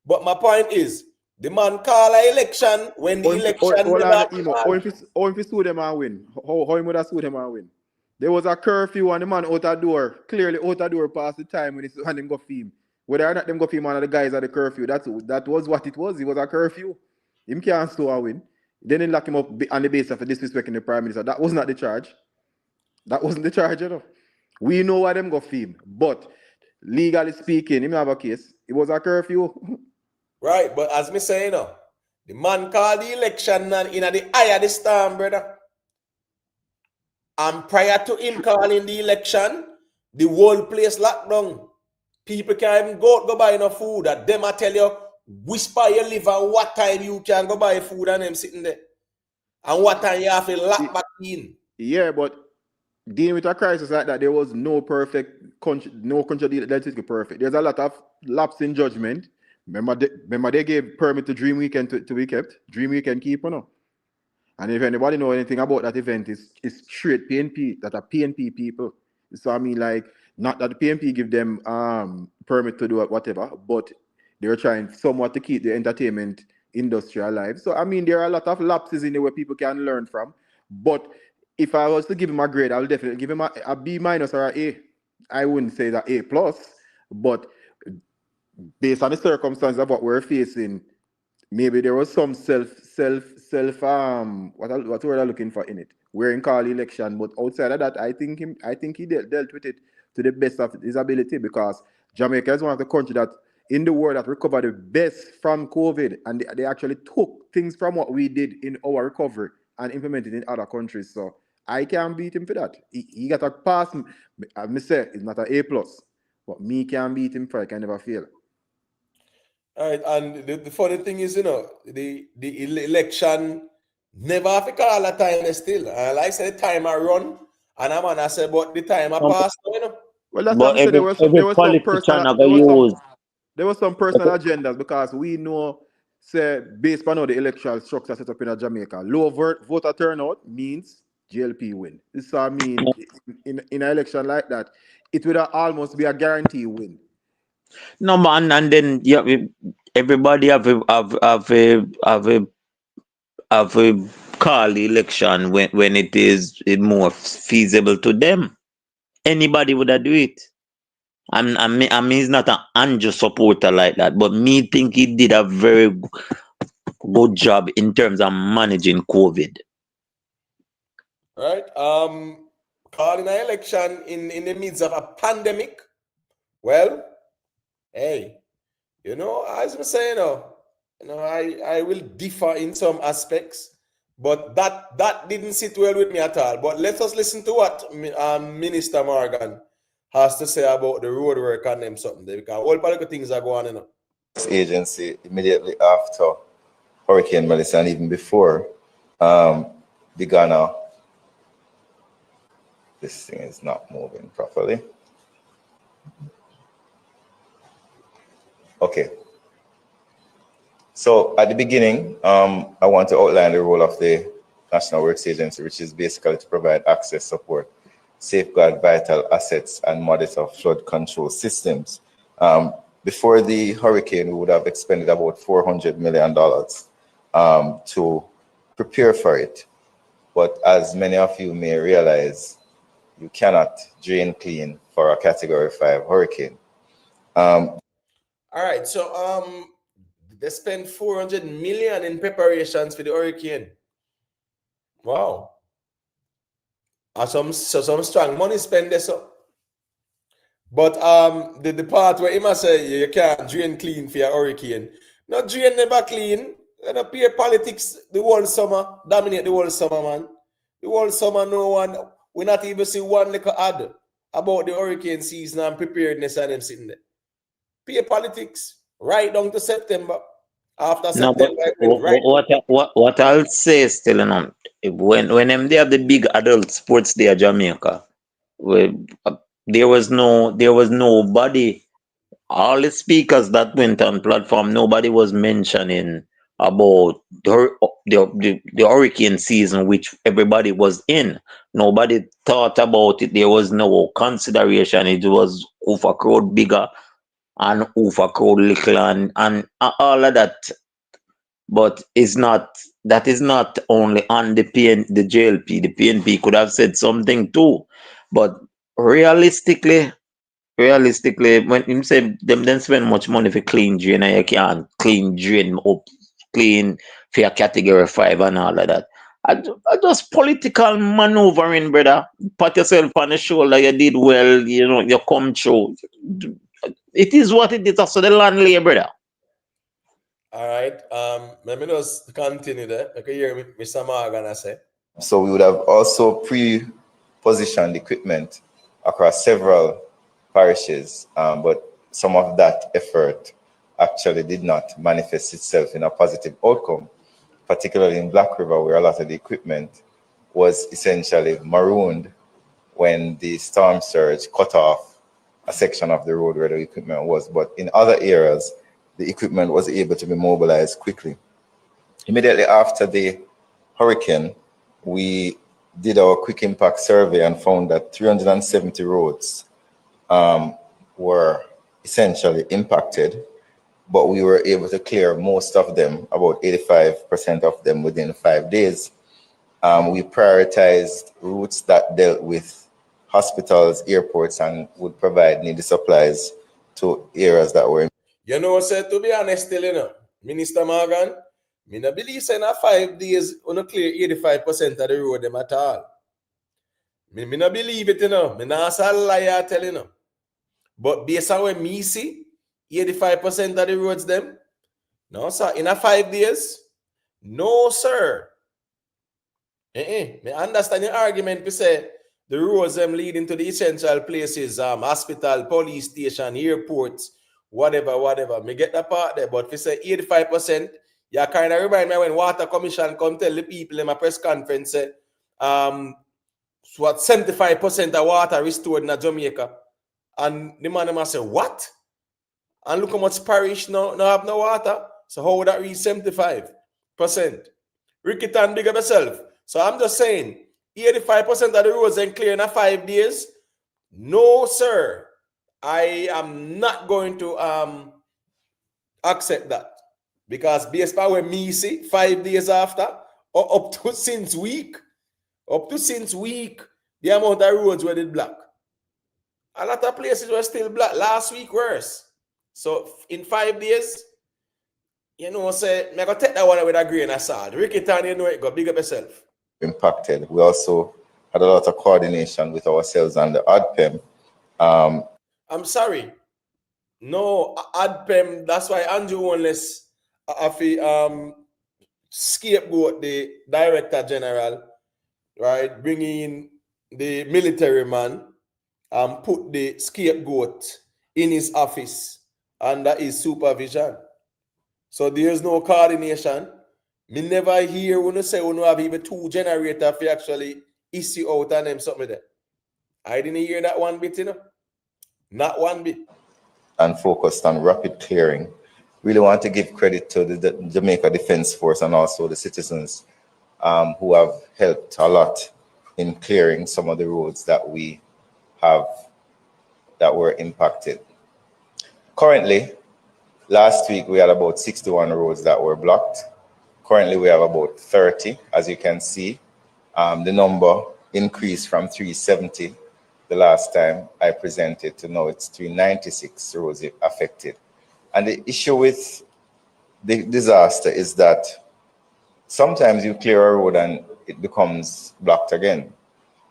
But my point is, the man call an election when the election never if he sue them and win, how he would have sued them and win? There was a curfew and the man out the door, clearly out the door past the time when him go film. Whether or not them go film one of the guys at the curfew, that was what it was. It was a curfew. Him can't sue and win. Then they lock him up on the basis of disrespecting the Prime Minister. That was not the charge. That wasn't the charge, you know. We know why them go film. But legally speaking, him have a case. It was a curfew. Right, but as me say, you know, the man called the election and in the eye of the storm, brother. And prior to him calling the election, the whole place locked down. People can't even go buy no food. That them I tell you, whisper you live and what time you can go buy food and them sitting there. And what time you have to lock back in. Yeah, but dealing with a crisis like that, there was no perfect country, no country that is perfect. There's a lot of lapse in judgment. Remember they gave permit to Dream Weekend to be kept. Dream Weekend keep on. And if anybody know anything about that event, it's straight PNP, that are PNP people. So I mean, like, not that the PNP give them permit to do whatever, but they're trying somewhat to keep the entertainment industry alive. So I mean, there are a lot of lapses in there where people can learn from. But if I was to give him a grade, I would definitely give him a B- or an A. I wouldn't say that A+, but based on the circumstances of what we're facing, maybe there was some what word I'm looking for in it. We're in call election, but outside of that, I think he dealt with it to the best of his ability, because Jamaica is one of the countries that in the world that recovered the best from COVID, and they actually took things from what we did in our recovery and implemented in other countries. So I can't beat him for that. He got a pass. I say it's not an A+, but me can't beat him for it. I can never fail. All right, and the funny thing is, you know, the election never have to call a time still. And like I said, the time I run, and I'm gonna say, but the time I pass, you know. Well, that's what I said. There was some personal agendas, because we know, say, based on how the electoral structure set up in Jamaica, low voter turnout means GLP win. So I mean, in an election like that, it would almost be a guarantee win. No man, and then yeah, everybody have a call election when it is more feasible to them. Anybody would do it. I mean, he's not an Andrew supporter like that, but me think he did a very good job in terms of managing COVID. Right. Calling an election in the midst of a pandemic. Well, hey, you know, as I say, you know, I will differ in some aspects, but that didn't sit well with me at all. But let us listen to what Minister Morgan has to say about the road work and them something there, because all political things are going on, you know. This agency immediately after Hurricane Malie and even before began a. This thing is not moving properly. Okay. So at the beginning, I want to outline the role of the National Works Agency, which is basically to provide access, support, safeguard vital assets, and monitor flood control systems. Before the hurricane, we would have expended about $400 million to prepare for it. But as many of you may realize, you cannot drain clean for a Category 5 hurricane. All right, so they spent $400 million in preparations for the hurricane. Wow. Some strong money spent there. So. But the part where he must say you can't drain clean for your hurricane. No drain never clean. You know, peer politics the whole summer, dominate the whole summer, man. The whole summer, no one, we not even see one little ad about the hurricane season and preparedness and them sitting there. Peer politics right down to September. After September, what I'll say still, you know, when they have the big adult sports day at Jamaica, there was nobody. All the speakers that went on platform, nobody was mentioning about the hurricane season, which everybody was in. Nobody thought about it. There was no consideration. It was overcrowd bigger and overcrowd little and all of that. But it's not. That is not only on the the JLP. The PNP could have said something too, but realistically, when him say them then spend much money for clean drain and you can't clean drain up, clean for your category 5 and all of that. I just political maneuvering, brother. Pat yourself on the shoulder, you did well, you know, you come through. It is what it is. That's the land lay, brother. All right. Let me just continue there. Okay, hear Mr. Morgan I say. So we would have also pre-positioned equipment across several parishes, but some of that effort actually did not manifest itself in a positive outcome, particularly in Black River, where a lot of the equipment was essentially marooned when the storm surge cut off a section of the road where the equipment was. But in other areas, the equipment was able to be mobilized quickly. Immediately after the hurricane, we did our quick impact survey and found that 370 roads were essentially impacted, but we were able to clear most of them, about 85% of them, within 5 days. We prioritized routes that dealt with hospitals, airports, and would provide needed supplies to areas that were. You know, sir, to be honest, still, you know, Minister Morgan, me no believe say in 5 days, we no clear 85% of the road them at all. Me no believe it, you know. Me not say lie, tell you know. But based on what me see, 85% of the roads them, no, sir, in 5 days, no, sir. Me understand your argument, we say the roads them leading to the essential places, hospital, police station, airports, whatever. Me get that part there, but if you say 85%, you kind of remind me when Water Commission come tell the people in my press conference, say, what 75% of water restored in Jamaica. And the man must say, what? And look how much parish no have no water. So how would that reach 75%? Ricky Tan, big up yourself. So I'm just saying, 85% of the roads are clear in 5 days. No, sir. I am not going to accept that. Because based on what me see, 5 days after, or up to since week, the amount of roads were black. A lot of places were still black. Last week worse. So in 5 days, you know, say, I'm going to take that one with a grain of salt. Ricky Tan, you know it, go big up yourself. Impacted. We also had a lot of coordination with ourselves and the ADPEM. I'm sorry. No, ADPEM, that's why Andrew Wanless scapegoat the Director General, right? Bringing in the military man and put the scapegoat in his office under his supervision. So there's no coordination. Me never hear when you say when you have even 2 generators for actually issue out and them something there. I didn't hear that one bit, you know. Not one bit. And focused on rapid clearing. Really want to give credit to the Jamaica Defense Force and also the citizens who have helped a lot in clearing some of the roads that we have that were impacted. Currently, last week we had about 61 roads that were blocked. Currently we have about 30, as you can see. The number increased from 370 the last time I presented to now it's 396 roads affected. And the issue with the disaster is that sometimes you clear a road and it becomes blocked again,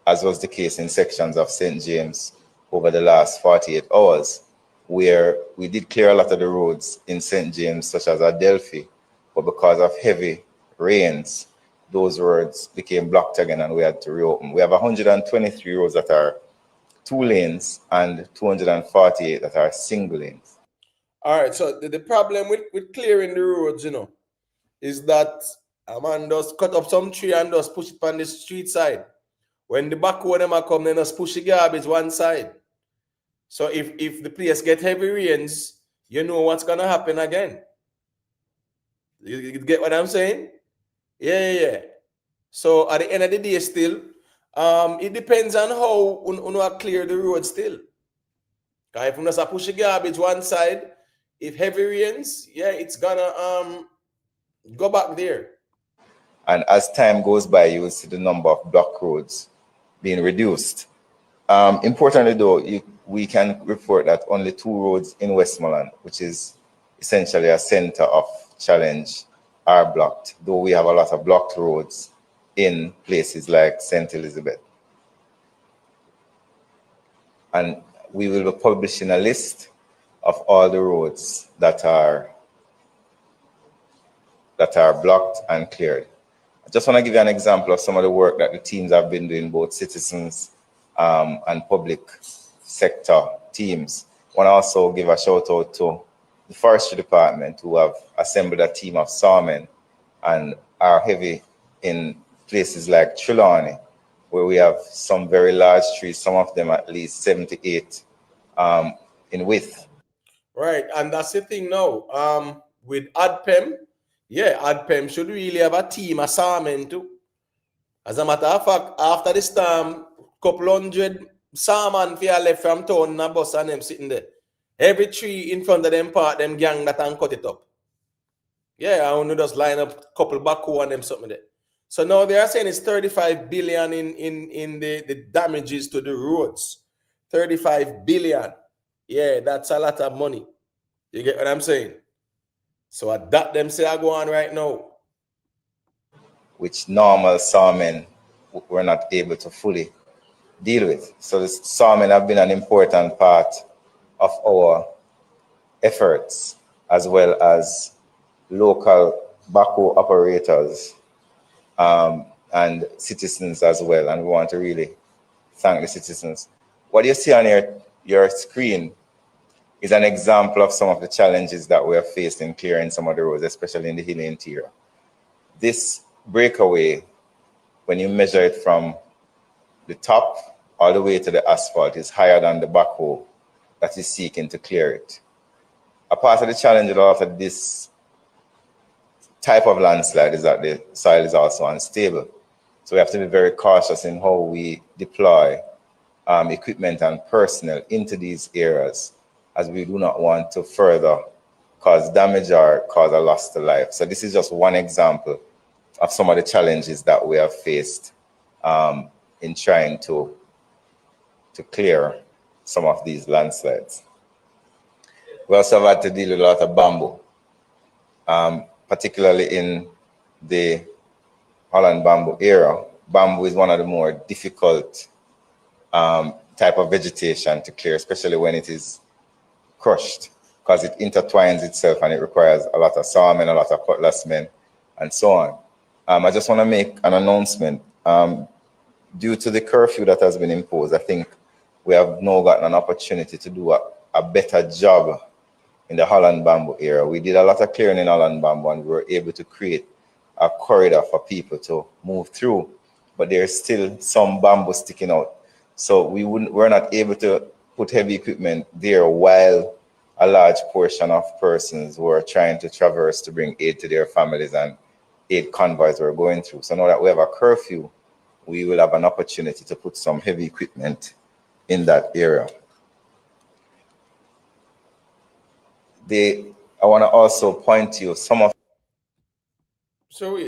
as was the case in sections of St. James over the last 48 hours, where we did clear a lot of the roads in St. James, such as Adelphi, but because of heavy rains, those roads became blocked again and we had to reopen. We have 123 roads that are 2 lanes and 248 that are single lanes. All right, so the problem with clearing the roads, you know, is that a man just cut up some tree and just push it on the street side. When the backhoe them come, then just push the garbage one side. So if the place get heavy rains, you know what's gonna happen again. You get what I'm saying? Yeah. So at the end of the day, still, It depends on how you clear the road still. If you just push the garbage one side, if heavy rains, yeah, it's gonna go back there. And as time goes by, you will see the number of block roads being reduced. Importantly, though, we can report that only 2 roads in Westmoreland, which is essentially a center of challenge, are blocked, though we have a lot of blocked roads in places like St. Elizabeth. And we will be publishing a list of all the roads that are blocked and cleared. I just want to give you an example of some of the work that the teams have been doing, both citizens and public sector teams. I want to also give a shout out to the forestry department, who have assembled a team of sawmen and are heavy in places like Trelawney, where we have some very large trees, some of them at least 78 in width. Right, and that's the thing now. With ADPEM, yeah, ADPEM should really have a team of sawmen too. As a matter of fact, after the storm, couple hundred sawmen feel left from town and a bus and them sitting there. Every tree in front of them part, them gang that and cut it up. Yeah, I want to just line up couple backhoe and them something there. So now they are saying it's 35 billion in the damages to the roads. 35 billion. Yeah, that's a lot of money. You get what I'm saying? So at that them say I go on right now. Which normal sawmen were not able to fully deal with. So the sawmen have been an important part of our efforts, as well as local backhoe operators and citizens as well. And we want to really thank the citizens. What you see on your screen is an example of some of the challenges that we are faced in clearing some of the roads, especially in the hilly interior. This breakaway, when you measure it from the top all the way to the asphalt, is higher than the backhoe that is seeking to clear it. A part of the challenge of this type of landslide is that the soil is also unstable. So we have to be very cautious in how we deploy equipment and personnel into these areas, as we do not want to further cause damage or cause a loss to life. So this is just one example of some of the challenges that we have faced in trying to clear some of these landslides. We also have had to deal with a lot of bamboo, particularly in the Holland bamboo area. Bamboo is one of the more difficult type of vegetation to clear, especially when it is crushed, because it intertwines itself and it requires a lot of sawmen, a lot of cutlass men, and so on. I just want to make an announcement. Due to the curfew that has been imposed, I think we have now gotten an opportunity to do a better job in the Holland bamboo area. We did a lot of clearing in Holland bamboo, and we were able to create a corridor for people to move through, but there's still some bamboo sticking out. So we're not able to put heavy equipment there while a large portion of persons who are trying to traverse to bring aid to their families and aid convoys were going through. So now that we have a curfew, we will have an opportunity to put some heavy equipment in that area. I want to also point to you some of. So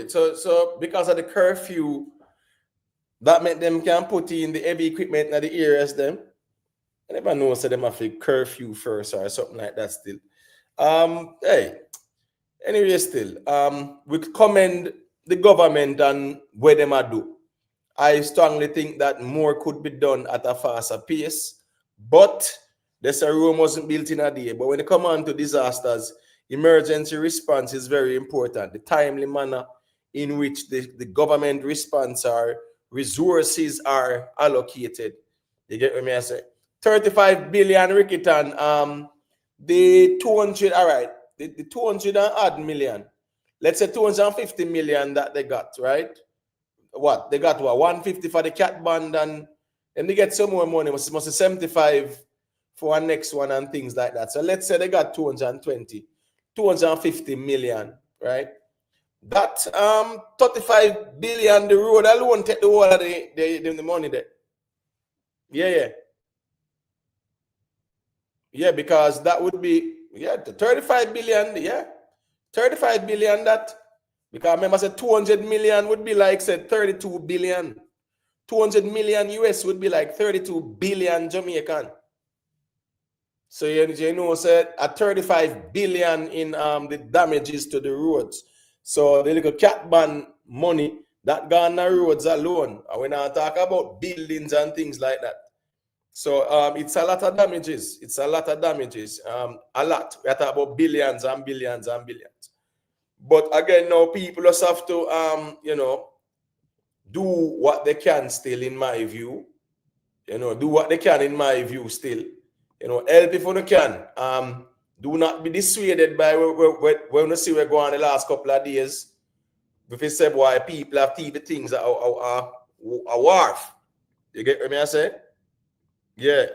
because of the curfew, that meant them can put in the heavy equipment in the areas them. I never know so them have to curfew first or something like that still. Hey, anyway, still, we commend the government and what them are do. I strongly think that more could be done at a faster pace, but this Rome wasn't built in a day. But when it comes on to disasters, emergency response is very important. The timely manner in which the government response or resources are allocated. You get what I say? 35 billion Rickitan, the 200, all right, the 200 and odd million. Let's say 250 million that they got, right? What? They got what? 150 for the cat band, and then they get some more money, must be 75 for our next one and things like that. So let's say they got 250 million, right? That 35 billion, the road alone take the whole of the money there. Yeah, because that would be the 35 billion, 35 billion that. Because remember, I said 200 million would be like said 32 billion. 200 million US would be like 32 billion Jamaican. So you know, said at 35 billion in the damages to the roads. So the little cat ban money that gone the roads alone. And when I talk about buildings and things like that. So it's a lot of damages. It's a lot of damages. A lot. We are talking about billions and billions and billions. But again, now people just have to do what they can still, in my view. Do what they can, in my view, still. Help if you can. Do not be dissuaded by when you see we're going the last couple of days. If you say why people have TV things are wharf. You get what I say? Yeah.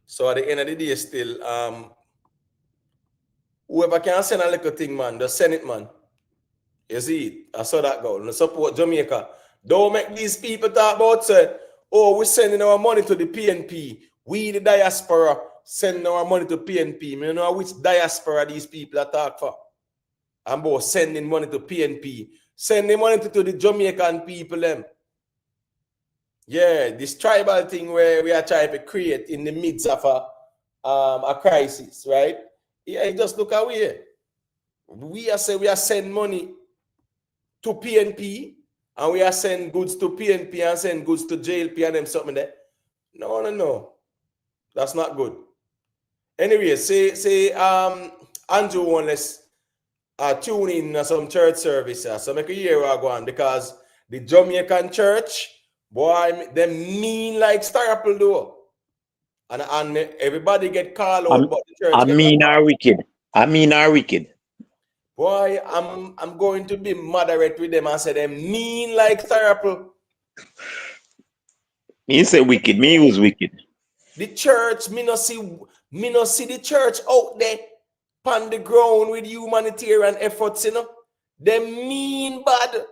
So at the end of the day, still, whoever can send a little thing, man, just send it, man. You see it? I saw that go. And support Jamaica. Don't make these people talk about, say, oh, we're sending our money to the PNP. We, the diaspora, sending our money to PNP. You know which diaspora these people are talking for? I'm about sending money to PNP. Sending money to the Jamaican people, them. Yeah, this tribal thing where we are trying to create in the midst of a crisis, right? Yeah, just look away. We are sending money to PNP, and we are sending goods to PNP and send goods to JLP and them something there. No. That's not good. Anyway, say Andrew won't let's tune in some church service. So make a year go on because the Jamaican church, boy, they mean like star apple though. And everybody get called out, but the church Arminii are wicked. Arminii are wicked. Boy, I'm going to be moderate with them and say them mean like star apple. Me say wicked, me use wicked. The church, me no see the church out there on the ground with humanitarian efforts, They mean bad.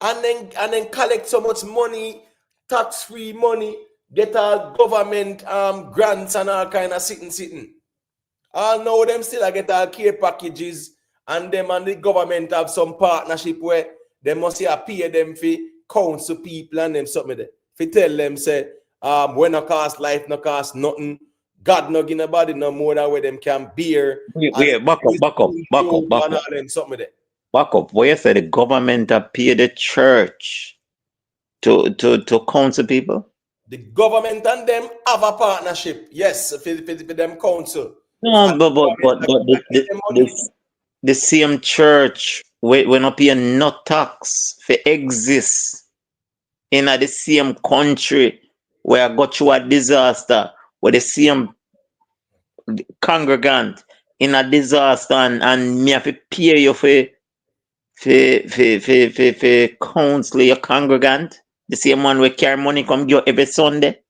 And then collect so much money, tax-free money, get all government grants and all kind of sitting. All know them still get all care packages, and them and the government have some partnership where they must pay them for council people and them something there. If you tell them say when no cost life, no cost nothing, God no give nobody no more than where them can bear. Wait, back up. Back up. Where you say the government pay the church to counsel people? The government and them have a partnership, yes, for them council. No, but the same church we not pay no tax for exist in the same country where I got you a disaster, where the same congregant in a disaster and me have to pay you for counsel your congregant, the same one we carry money come give every Sunday.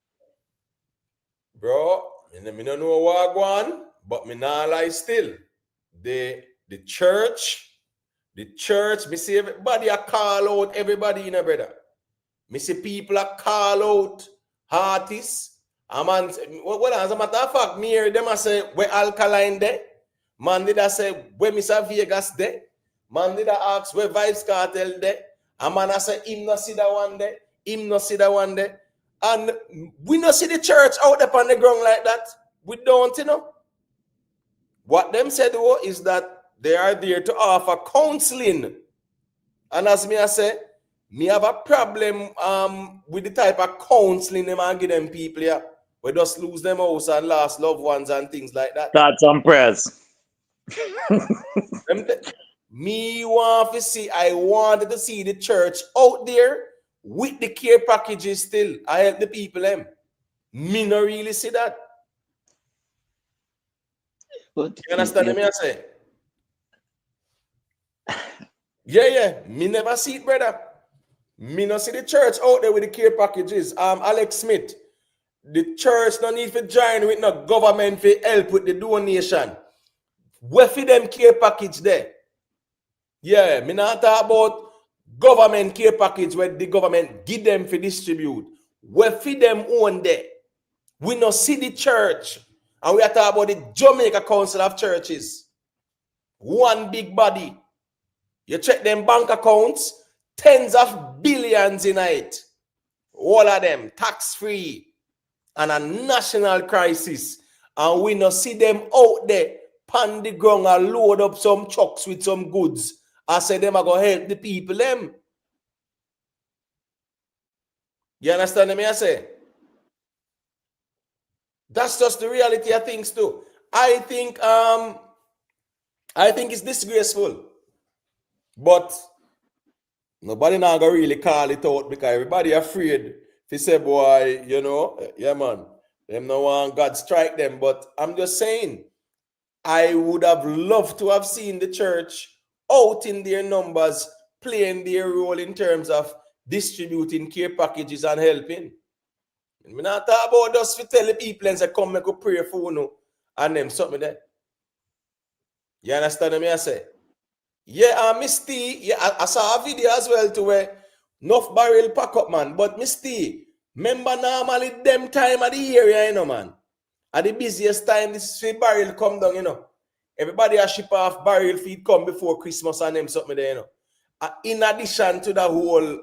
Bro, me don't know what go on, but me not lie still. The church, me see everybody a call out everybody, brother. Me see people a call out artists. Man, as a matter of fact, me hear them a say where Alkaline there. Man did I say where Mr. Vegas there. Man did I ask where Vibes Cartel there. A man I say him no see that one there. Him no see that one there. And we no see the church out there on the ground like that. We don't, What them said though is that they are there to offer counseling. And as me I say, me have a problem with the type of counseling them and give them people here. We just lose them house and lost loved ones and things like that. Thoughts and prayers. Me want to see, I wanted to see the church out there with the care packages still. I help the people them. Me not really see that. But you understand me I say? Yeah. Me never see it, brother. Me not see the church out there with the care packages. Alex Smith. The church no need to join with no government for help with the donation. Where for them care package there? Yeah, me not talk about government care package where the government give them for distribute. We feed them own there. We not see the church. And we are talking about the Jamaica Council of Churches. One big body. You check them bank accounts, tens of billions in it. All of them tax-free and a national crisis. And we not see them out there pan the ground and load up some trucks with some goods. I say them are going to help the people them. You understand me? I say? That's just the reality of things too. I think it's disgraceful. But nobody now gonna really call it out because everybody afraid. If you say, boy, you know, yeah, man, them no one God strike them. But I'm just saying, I would have loved to have seen the church out in their numbers, playing their role in terms of distributing care packages and helping. I'm not talking about just to tell the people and say, come make a pray for you and them something there. You understand me? I say? Yeah, Misty, yeah, I saw a video as well to where enough barrel pack up, man. But Misty, remember normally them time of the area, you know, man. At the busiest time, this is barrel come down, you know. Everybody a ship off barrel feed come before Christmas and them something there, you know. In addition to the whole,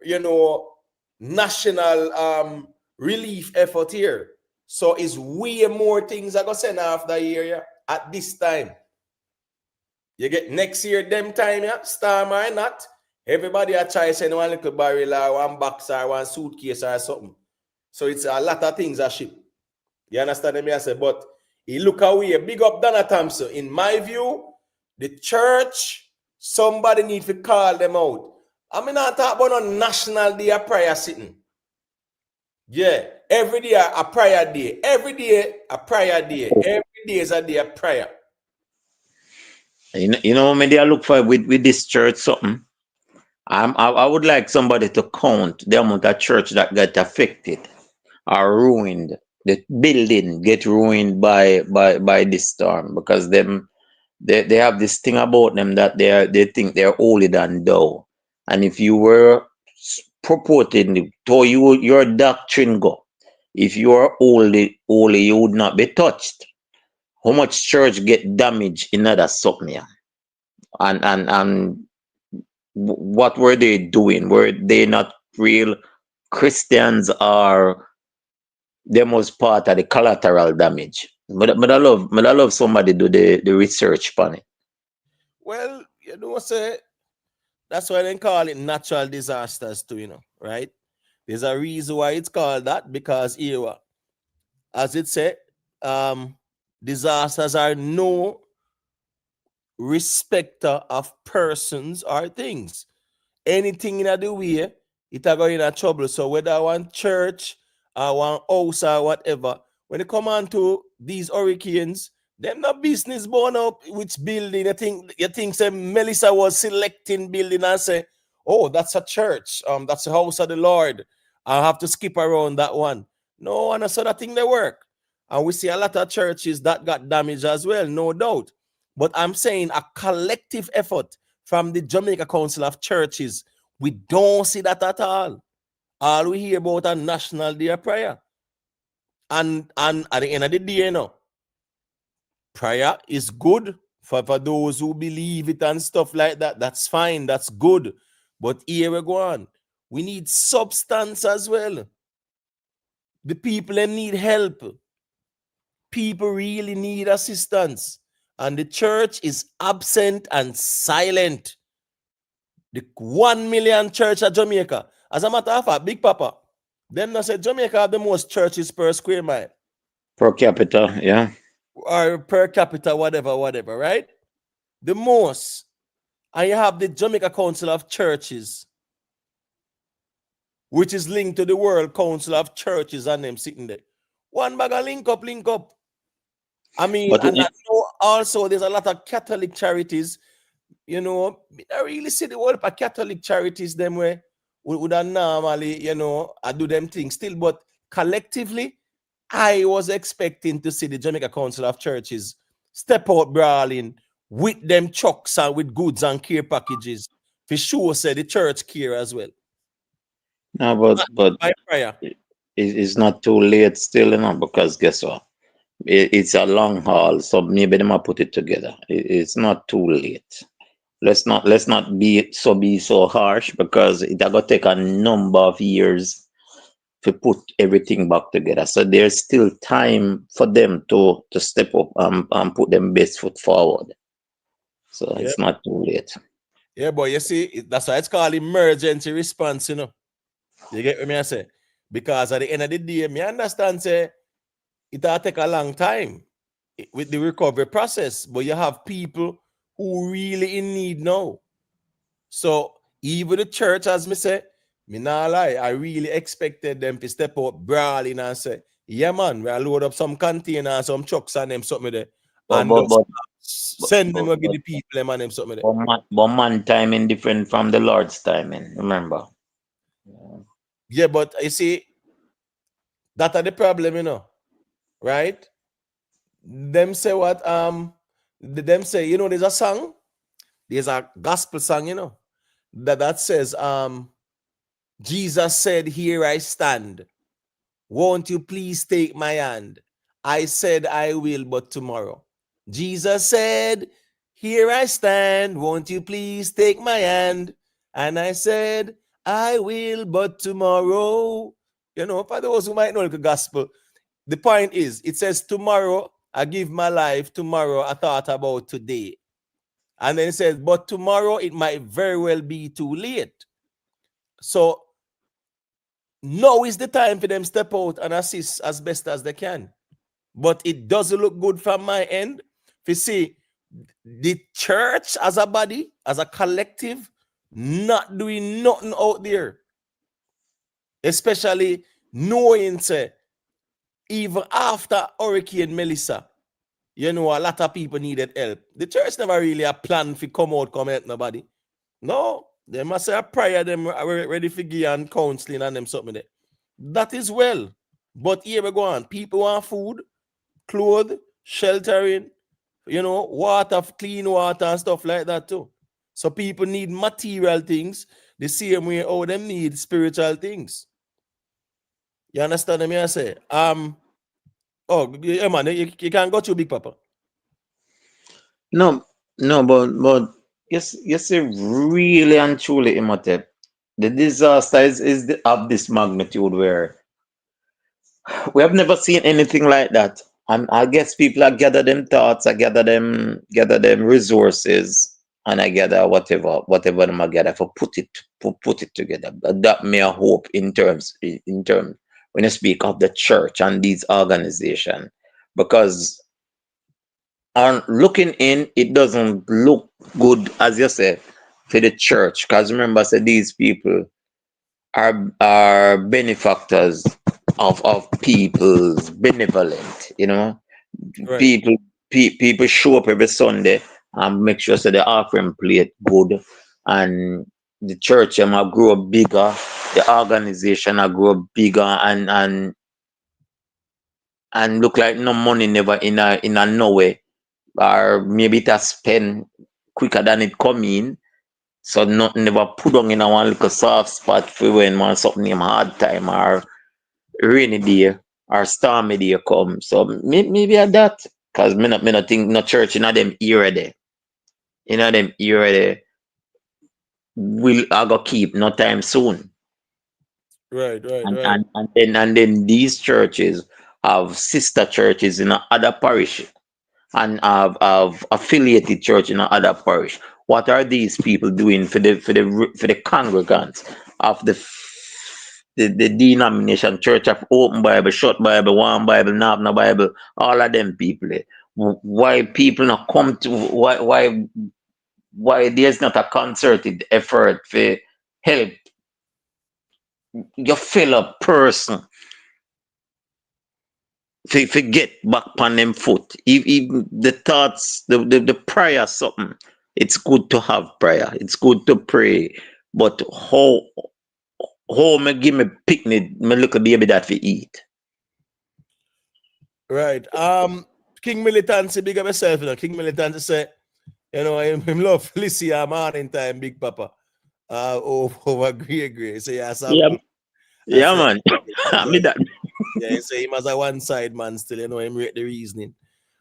you know, national relief effort here. So it's way more things I go send off the area at this time. You get next year, them time, yeah, storm or not, everybody a try send one little barrel or one box or one suitcase or something. So it's a lot of things a ship. You understand me? I say, but he look away, big up Donna Thompson. In my view, the church, somebody need to call them out. I mean, not talk about a national day of prayer sitting. Yeah, every day a prayer day. Every day a prayer day. Every day is a day of prayer. You know, maybe I look for with this church something. I would like somebody to count the amount of church that got affected or ruined. The building get ruined by this storm because they have this thing about them that they think they're holier than thou. And if you were purporting to your doctrine go, if you are holy, you would not be touched. How much church get damaged in other something? And what were they doing? Were they not real Christians, or them was part of the collateral damage? But I love somebody do the research on it. Well, you know, say that's why they call it natural disasters too, you know, right? There's a reason why it's called that, because here, as it said, disasters are no respecter of persons or things. Anything in the way, it are going in trouble. So whether I want church or one house or whatever, when it come on to these hurricanes, them no business born up which building. You think say Melissa was selecting building and say, oh, that's a church. That's the house of the Lord. I have to skip around that one. No, and so that thing they work. And we see a lot of churches that got damaged as well, no doubt. But I'm saying a collective effort from the Jamaica Council of Churches, we don't see that at all. All we hear about a national day of prayer. And at the end of the day, you know, prayer is good for those who believe it and stuff like that. That's fine. That's good. But here we go on. We need substance as well. The people need help. People really need assistance. And the church is absent and silent. The 1 million church at Jamaica. As a matter of fact, Big Papa, them not say Jamaica have the most churches per square mile. Per capita, yeah. Or per capita, whatever, right? The most. And you have the Jamaica Council of Churches, which is linked to the World Council of Churches and them sitting there. One bag of link up. I mean, But and I know also there's a lot of Catholic charities, you know, I really see the world of Catholic charities them way would normally, you know, I do them things still, but collectively, I was expecting to see the Jamaica Council of Churches step out brawling with them trucks and with goods and care packages. For sure, say the church care as well. No, but By prayer. it's not too late still, because guess what? It's a long haul, so maybe they might put it together. It's not too late. Let's not be so harsh, because it gonna take a number of years to put everything back together. So there's still time for them to step up and put them best foot forward. So Yeah. it's not too late. Yeah, but you see, that's why it's called emergency response, You get what I say? Because at the end of the day, me understand, say, it'll take a long time with the recovery process, but you have people who really in need now. So even the church, as me say, me not lie, I really expected them to step up brawling and say, yeah man, we'll load up some containers, some trucks and them something there. And send them to the people them and them something there. But man timing different from the Lord's timing, remember. Yeah, but you see, that's the problem, right? Them say what? Them say, there's a song, there's a gospel song, that says, Jesus said, here I stand. Won't you please take my hand? I said I will, but tomorrow. Jesus said, here I stand. Won't you please take my hand? And I said, I will, but tomorrow. For those who might know the gospel, the point is, it says, tomorrow I give my life. Tomorrow I thought about today. And then it says, but tomorrow it might very well be too late. So now is the time for them step out and assist as best as they can. But it doesn't look good from my end. If you see, the church as a body, as a collective, not doing nothing out there. Especially knowing, say, even after Hurricane Melissa, a lot of people needed help. The church never really a plan to come help nobody. No, they must say a prayer, them are ready for give and counseling and them something there. That is well. But here we go on. People want food, clothes, sheltering, water, clean water and stuff like that too. So people need material things the same way how them need spiritual things. You understand what I say? Yeah, man, you can go to Big Papa. No, but yes, really and truly, Imhotep, the disaster is of this magnitude where we have never seen anything like that. And I guess people are gather them thoughts, I gather them resources, and I gather whatever them I gather for put it together. But that may I hope in terms when you speak of the church and these organizations, because on looking in, it doesn't look good, as you say, for the church. Because remember, I said these people are benefactors of people's benevolent, Right. People show up every Sunday and make sure so the offering plate good, and the church will grow bigger, the organization will grow bigger, and look like no money never in a no way, or maybe it has spent quicker than it come in. So nothing never put on in a one little soft spot for when man something in hard time or rainy day or stormy day come. So maybe at that, because me not think no church in them era there. Them era there will I go keep no time soon. Right. And then these churches have sister churches in other parish and have affiliated church in other parish. What are these people doing for the congregants of the denomination church of open Bible, short Bible, one Bible, not no Bible, all of them people? Why people not come to why there's not a concerted effort to help your fellow person to get back on them foot? If the thoughts, the prayer, something, it's good to have prayer, it's good to pray, but how me give me picnic, me look a baby that we eat. Right. King Militancy, big up yourself, King Militancy say, You know, him love Felicia morning time, Big Papa. Over Gray. So yeah, Yeah, man. I mean that. Yeah, so him as a one side man still, you know, him rate the reasoning.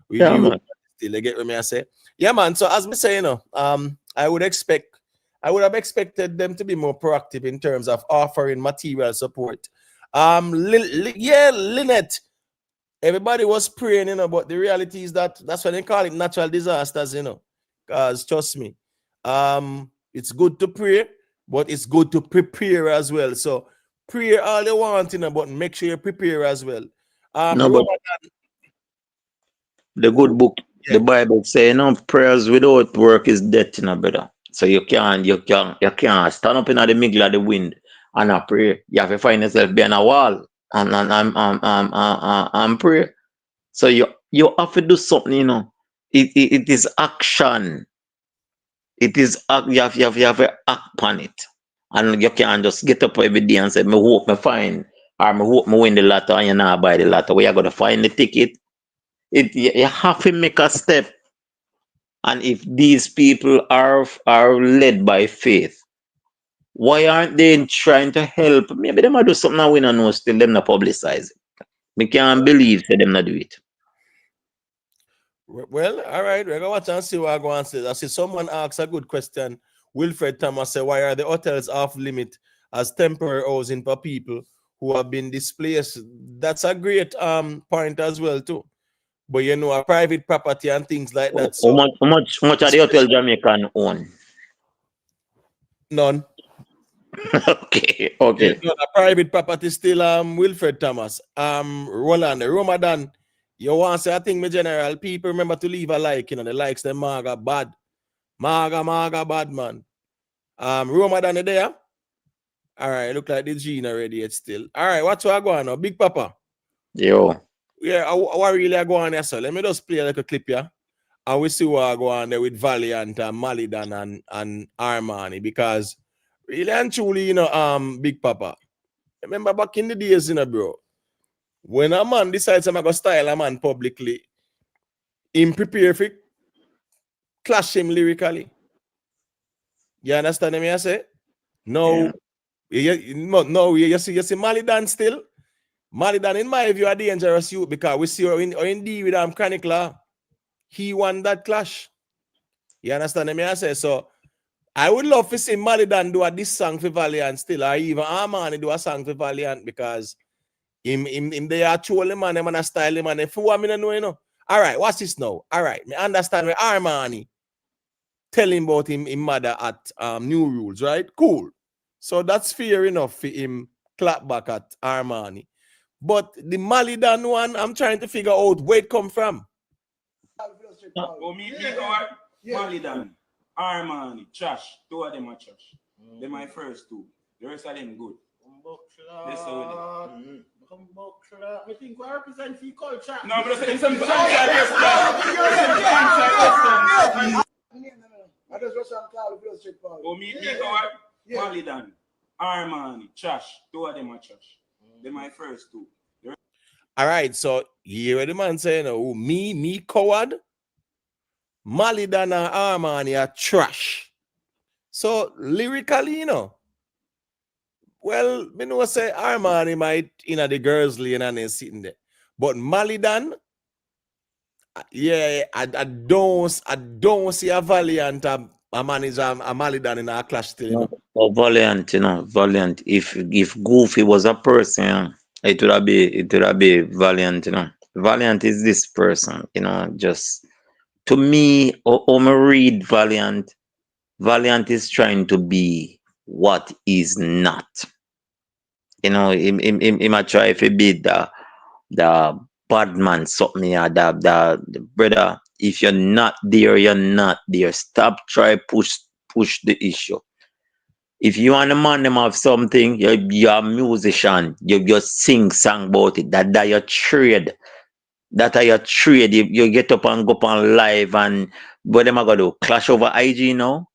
With Yeah, you man. still, you get what me I say? Yeah, man. So as me say, you know, I would have expected them to be more proactive in terms of offering material support. Lynette, everybody was praying, you know, but the reality is that's why they call it natural disasters, you know. Because trust me, it's good to pray, but it's good to prepare as well. So pray all you want, you know, but make sure you prepare as well. No, but the good book, the Bible say, you know, prayers without work is death, you know, brother. So you can't stand up in the middle of the wind and not pray. You have to find yourself behind a wall and pray. So you have to do something, you know. It is action. It is you have to act upon it. And you can't just get up every day and say, me hope me find, or me hope me win the lotto and you not buy the lotto. Where you gonna find the ticket? You have to make a step. And if these people are led by faith, why aren't they trying to help? Maybe they might do something that we don't know still, them not publicize it. We can't believe that them not do it. Well, all right, we're gonna watch and see what I go and say. I see someone asks a good question. Wilfred Thomas said, why are the hotels off limit as temporary housing for people who have been displaced? That's a great point as well, too. But you know, a private property and things like that. So How much are the hotel Jamaican own? None. Okay. Yeah, no, a private property still Wilfred Thomas. Roland, Ramadan. You want to say I think my general people remember to leave a like, you know, the likes them maga bad. Maga bad man. Ramadan there. All right, look like the gene already it's still. All right, what's what going on now? Big Papa. Yo. Yeah, I really go on there. So let me just play like a clip here. And we see what I go on there with Valiant and Malie and Arminii, because really and truly, you know, Big Papa. Remember back in the days, you know, bro, when a man decides I'm gonna style a man publicly, him prepare for clash him lyrically. You understand me? I say? No, you see Malie Dan still. Malie Dan, in my view, a dangerous youth because we see her in deal with Chronic Law. He won that clash. You understand me? I say? So I would love to see Malie Dan do a this song for Valiant still, or even Arminii do a song for Valiant, because him they are truly man, them and a style man. If you want me to know, you know. All right, what's this now? All right, me understand where Arminii telling about him mother at New Rules, right? Cool. So that's fair enough for him clap back at Arminii. But the Malie Dan one, I'm trying to figure out where it come from. Malie Dan, Arminii, trash. Two of them are trash. They're my first two. The rest of them good. That's how we do. I think we represent the culture. No, but it's some Malie Dan, Arminii, trash. Two of them are trash. They're my first two. All right, so you hear the man saying, oh, me coward? Malie Dan and Arminii are trash. So lyrically, you know, well, me know say Arminii might the girls' lane and then sitting there. But Malie Dan, yeah, I don't see a Valiant a manager a Malie Dan in a clash still, you know. Oh, Valiant, you know, Valiant. If Goofy was a person, it would have be Valiant, you know. Valiant is this person, you know, just to me, me read Valiant is trying to be what is not. You know, he might try to be the bad man, something, yeah, the brother. If you're not there, you're not there. Stop try push the issue. If you want a man them have something, you're a musician, you sing song about it. That your trade. That are your trade. You get up and go up on live, and what them are gonna do? Clash over IG now?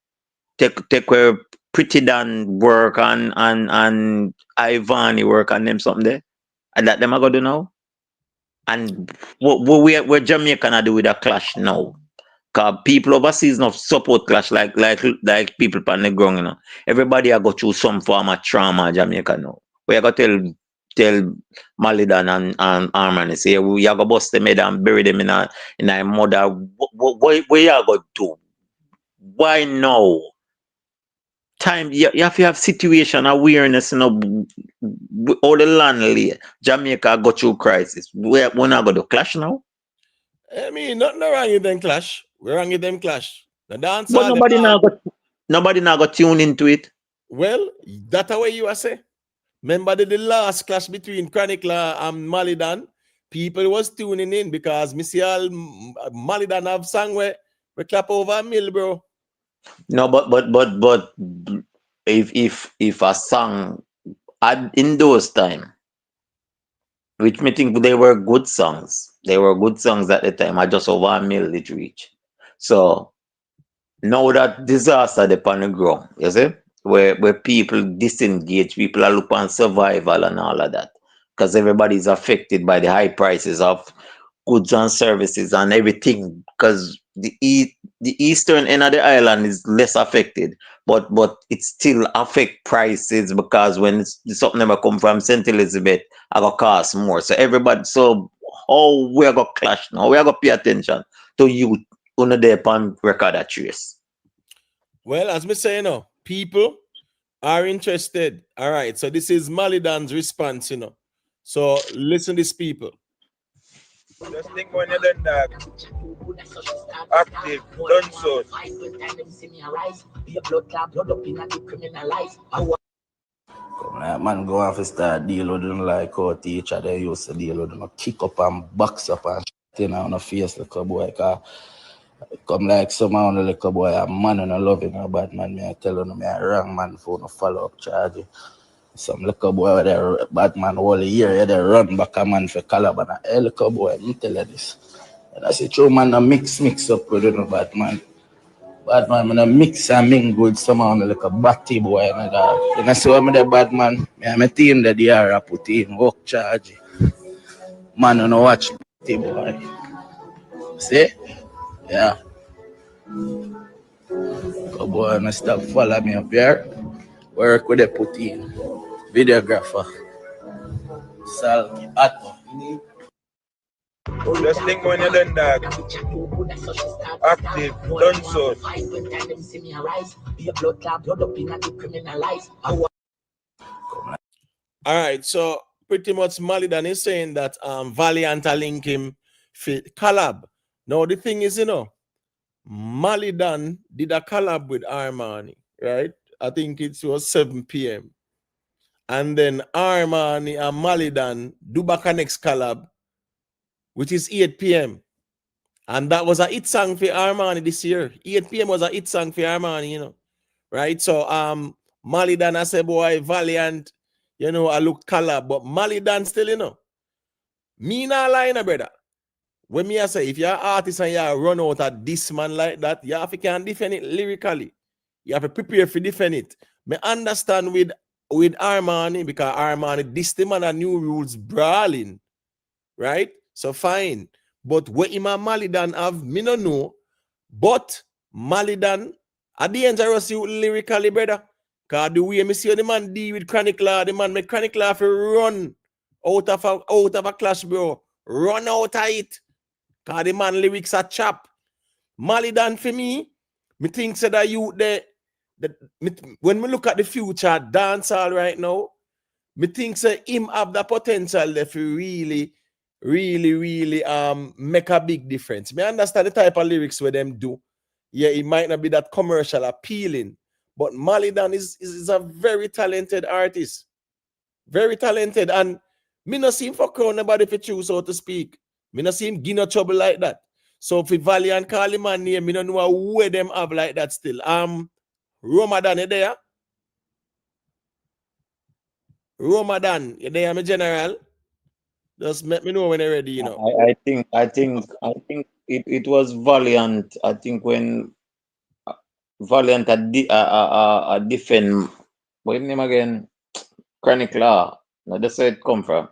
Take where Pretty Dan work and Ivani work on them something there? And that them are gonna do now? And what Jamaican are do with a clash now? Cause people overseas now support clash like people on the ground, you know. Everybody I go through some form of trauma in Jamaica now. We are gonna tell Malidan and Arminii say we are gonna bust them head and bury them in a mother. What you are gonna do? Why now? Time you have to have situation awareness, you know. All the land lay. Jamaica go through crisis. We're not gonna clash now. I mean, nothing wrong with them clash. We're wrong with them clash. The dance But all them nobody now got tune into it. Well, that's what you are saying. Remember the last clash between Chronicler and Malidan? People was tuning in because Missy Al Malidan have song where we clap over a mill, bro. No, but if a song in those time, which me think they were good songs. They were good songs at the time. I just over a mill it reach. So now that disaster upon the ground, you see, where people disengage, people are looking on survival and all of that. Because everybody's affected by the high prices of goods and services and everything. Because the eastern end of the island is less affected, but it still affect prices because when something never come from St. Elizabeth, I got cost more. So everybody, so how we are gonna clash now? We are gonna pay attention to you on the upon record at trace. Well, as me say, you know, people are interested. All right, so this is Malidan's response, you know. So listen, these people. Just think when you're done that active, done so. Like, man, go off and start deal with them like how teacher they used to deal with them, kick up and box up and thing on the face like a boy. Come like somehow on the little boy, a man and I love him, a bad man. Me I tell you, me a wrong man for no follow up charge. Some little boy with a bad man all year, yeah, they run back a man for Calabar. Hey, little boy, me tell you this. And I say, true man, I mix up with you, bad man. Bad man, I mix and mingle with somehow like a batty boy and that. Then I say, I'm the bad man. I'm a team that they are put in work charge. Man, I don't watch batty boy. See? Yeah. Come boy, I stop follow me up here. Work with the put in. Videographer. Salty. Atmo. Just think when you're done that active, done so. All right, so pretty much Malidan is saying that Valiant are link him for collab. Now the thing is, you know, Malidan did a collab with Arminii, right? I think it was 7 p.m. And then Arminii and Malidan do back a next collab, which is 8 p.m. And that was a hit song for Arminii this year. 8 p.m. was a hit song for Arminii, you know. Right? So Malidan, I say, boy, Valiant, you know, I look collab, but Malidan still, you know. Me not lying, brother. When me I say, if you're an artist and you run out of this man like that, you have to can defend it lyrically. You have to prepare for defend it. Me understand with Arminii, because Arminii, this the man a new rules brawling. Right? So fine. But what him and Malidan have, me no know. But Malidan are dangerous you lyrically, brother. Cause the way me see the man deal with Chronicler, the man make Chronicler for run out of a clash, bro. Run out of it. Cause the man lyrics are chap. Malidan for me think say that you when we look at the future dancehall right now, me think say him have the potential there for really make a big difference. Me understand the type of lyrics where them do. Yeah, it might not be that commercial appealing, but Malidan is a very talented artist. Very talented. And me not see him for crown nobody if you choose, so to speak. Me not see him give no trouble like that. So if Valiant call him a name, me don't know where them have like that still. Ramadan, you there? Ramadan, you there, my general? Just let me know when you're ready, you know. I think it was Valiant. I think when Valiant had defend what his name again? Chronicler. No, that's where it come from.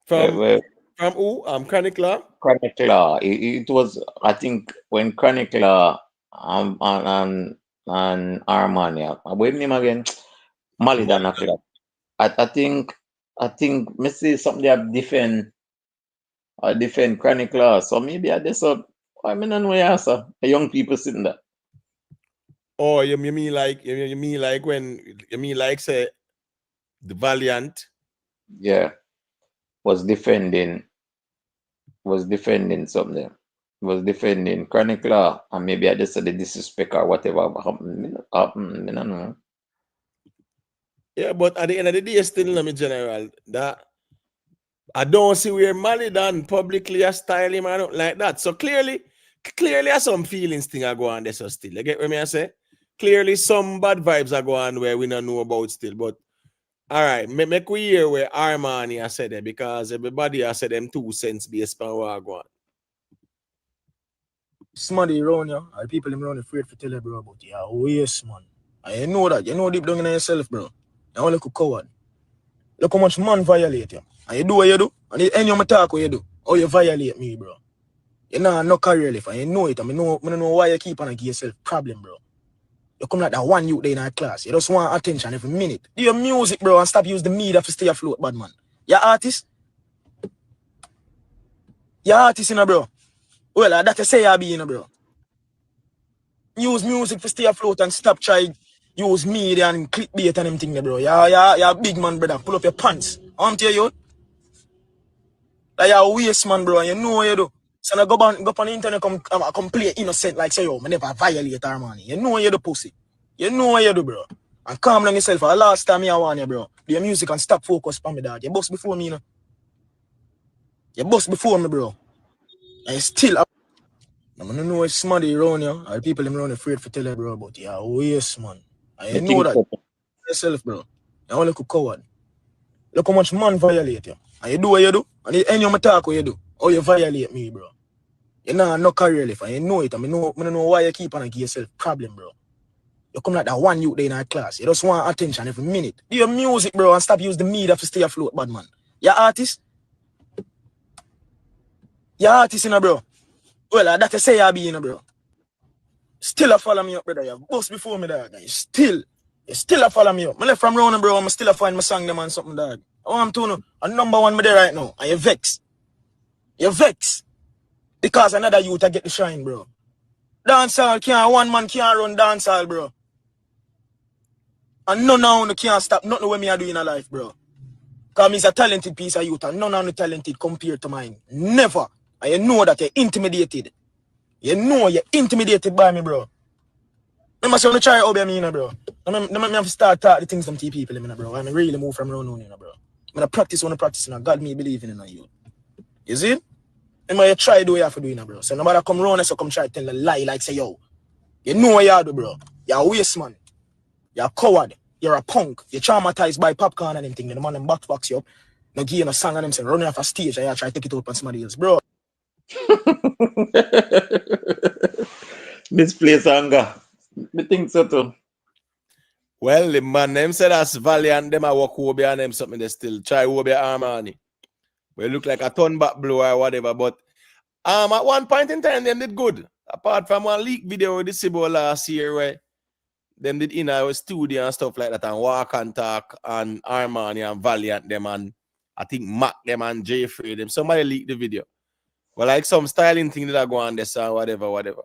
From From who? Chronicler? Chronicler. It was, I think, when Chronicler and Armani. What's name again? Malie than I think me see something that defend Chronicler. So maybe I just I mean no answer. The young people sitting there. Oh, you mean like say the Valiant? Yeah. Was defending something. Was defending Chronicler, and maybe I just said the disrespect or whatever happened. I don't know. Yeah, but at the end of the day, still in general, that I don't see where Malie done publicly a style him. I don't like that. So clearly has some feelings thing are going on there so still. You get what I say? Clearly some bad vibes are going on where we don't know about still. But all right, make we hear where Arminii has said it, because everybody has said them 2 cents based on what go on. Somebody around you, and people around afraid to tell you, bro, about you. Waste, man. And you know that. You know deep down in yourself, bro. You only could coward. Look how much man violate you. And you do what you do. And any of my talk what you do. How you violate me, bro. You know no career life. And you know it. And I don't know why you keep on give yourself problem, bro. You come like that one youth there in our class. You just want attention every minute. Do your music, bro, and stop use the media to stay afloat, bad man. You artist? You artist, you know, bro. Well, that you say you be, you know, bro. Use music to stay afloat and stop try use media and clickbait and them thing, bro. You're big man, brother. Pull up your pants. I'm tell you. Like you're a waste man, bro, and you know what you do. So now go on the internet come play innocent like say yo, I never violate Arminii. You know what you do, pussy. You know what you do, bro. And calm down yourself. For the last time I want you, bro. Do your music and stop focus on me, dog. You bust before me, you know. You bust before me, bro. And you still up. I don't know it's somebody around you. Or people around afraid to tell you, bro, about you. Waste, man. And you know that yourself, bro. You only could coward. Look how much man violate you. And you do what you do. And you any of my talk what you do. How you violate me, bro. You know no career life. And you know it. I don't know why you keep on give yourself problem, bro. You come like that one youth there in our class. You just want attention every minute. Do your music, bro, and stop use the media to stay afloat, bad man. You're artist? You're artist, you know, bro. Well, that you say you be, you know, bro. Still a follow me up, brother. You bust before me, dog. You still a follow me up. I left from round, bro. I'm still a find my song them and something, dog. Oh, I'm to know. A number one me there right now. And you vex. You vex. Because another youth I get the shine, bro. Dancehall one man can't run dancehall, bro. And none of you can't stop nothing what me I do in a life, bro. Because I'm a talented piece of youth and none of you talented compared to mine. Never. And you know that you're intimidated. You know you're intimidated by me, bro. I must want to try out by me, you know, bro. I have to start talking the things from T people, you know, bro. I really move from around, you know, bro. I'm going to practice when I practice, you know. God me believe in you. You see? And you try do what you have to do, you know, bro. So nobody come around and so come try to tell a lie like say, yo, you know what you do, bro. You're a waste man. You're a coward. You're a punk. You're traumatized by popcorn and anything. The man them box you up. No give you a song and them say running off a stage and you try to take it up on somebody else, bro. Misplaced anger. Me think so too. Well, the man them said that's Valiant, them I walk over and them something they still try over Arminii. Well, look like a turn back blow or whatever, but at one point in time them did good. Apart from one leak video with the Sibo last year where them did in our studio and stuff like that and walk and talk and Arminii and Valiant them and I think Mac them and J Frey them. Somebody leaked the video. Well, like some styling thing that go on this and whatever.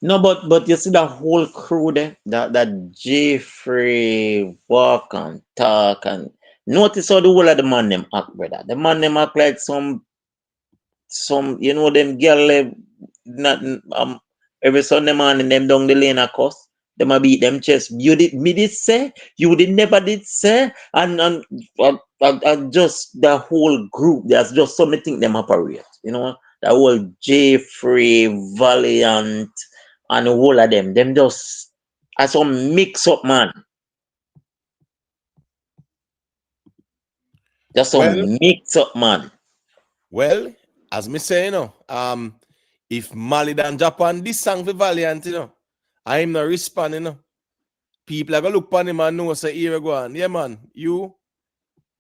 No, but you see that whole crew there, that Jeffrey walk and talk and notice how the whole of the man them act, brother. The man them act like some you know them girl not every Sunday morning them down the lane of course. Them a beat them chest. You did say, you did never did say, and just the whole group. There's just so many things them operate. You know, the whole Jeffrey, Valiant, and the whole of them just are some mix up, man. Just some mix up, man. Well, as me say, you know, if Malie than Japan this song for Valiant, you know, I'm not responding, you know. People are gonna look upon him and know say here we go on. Yeah, man, you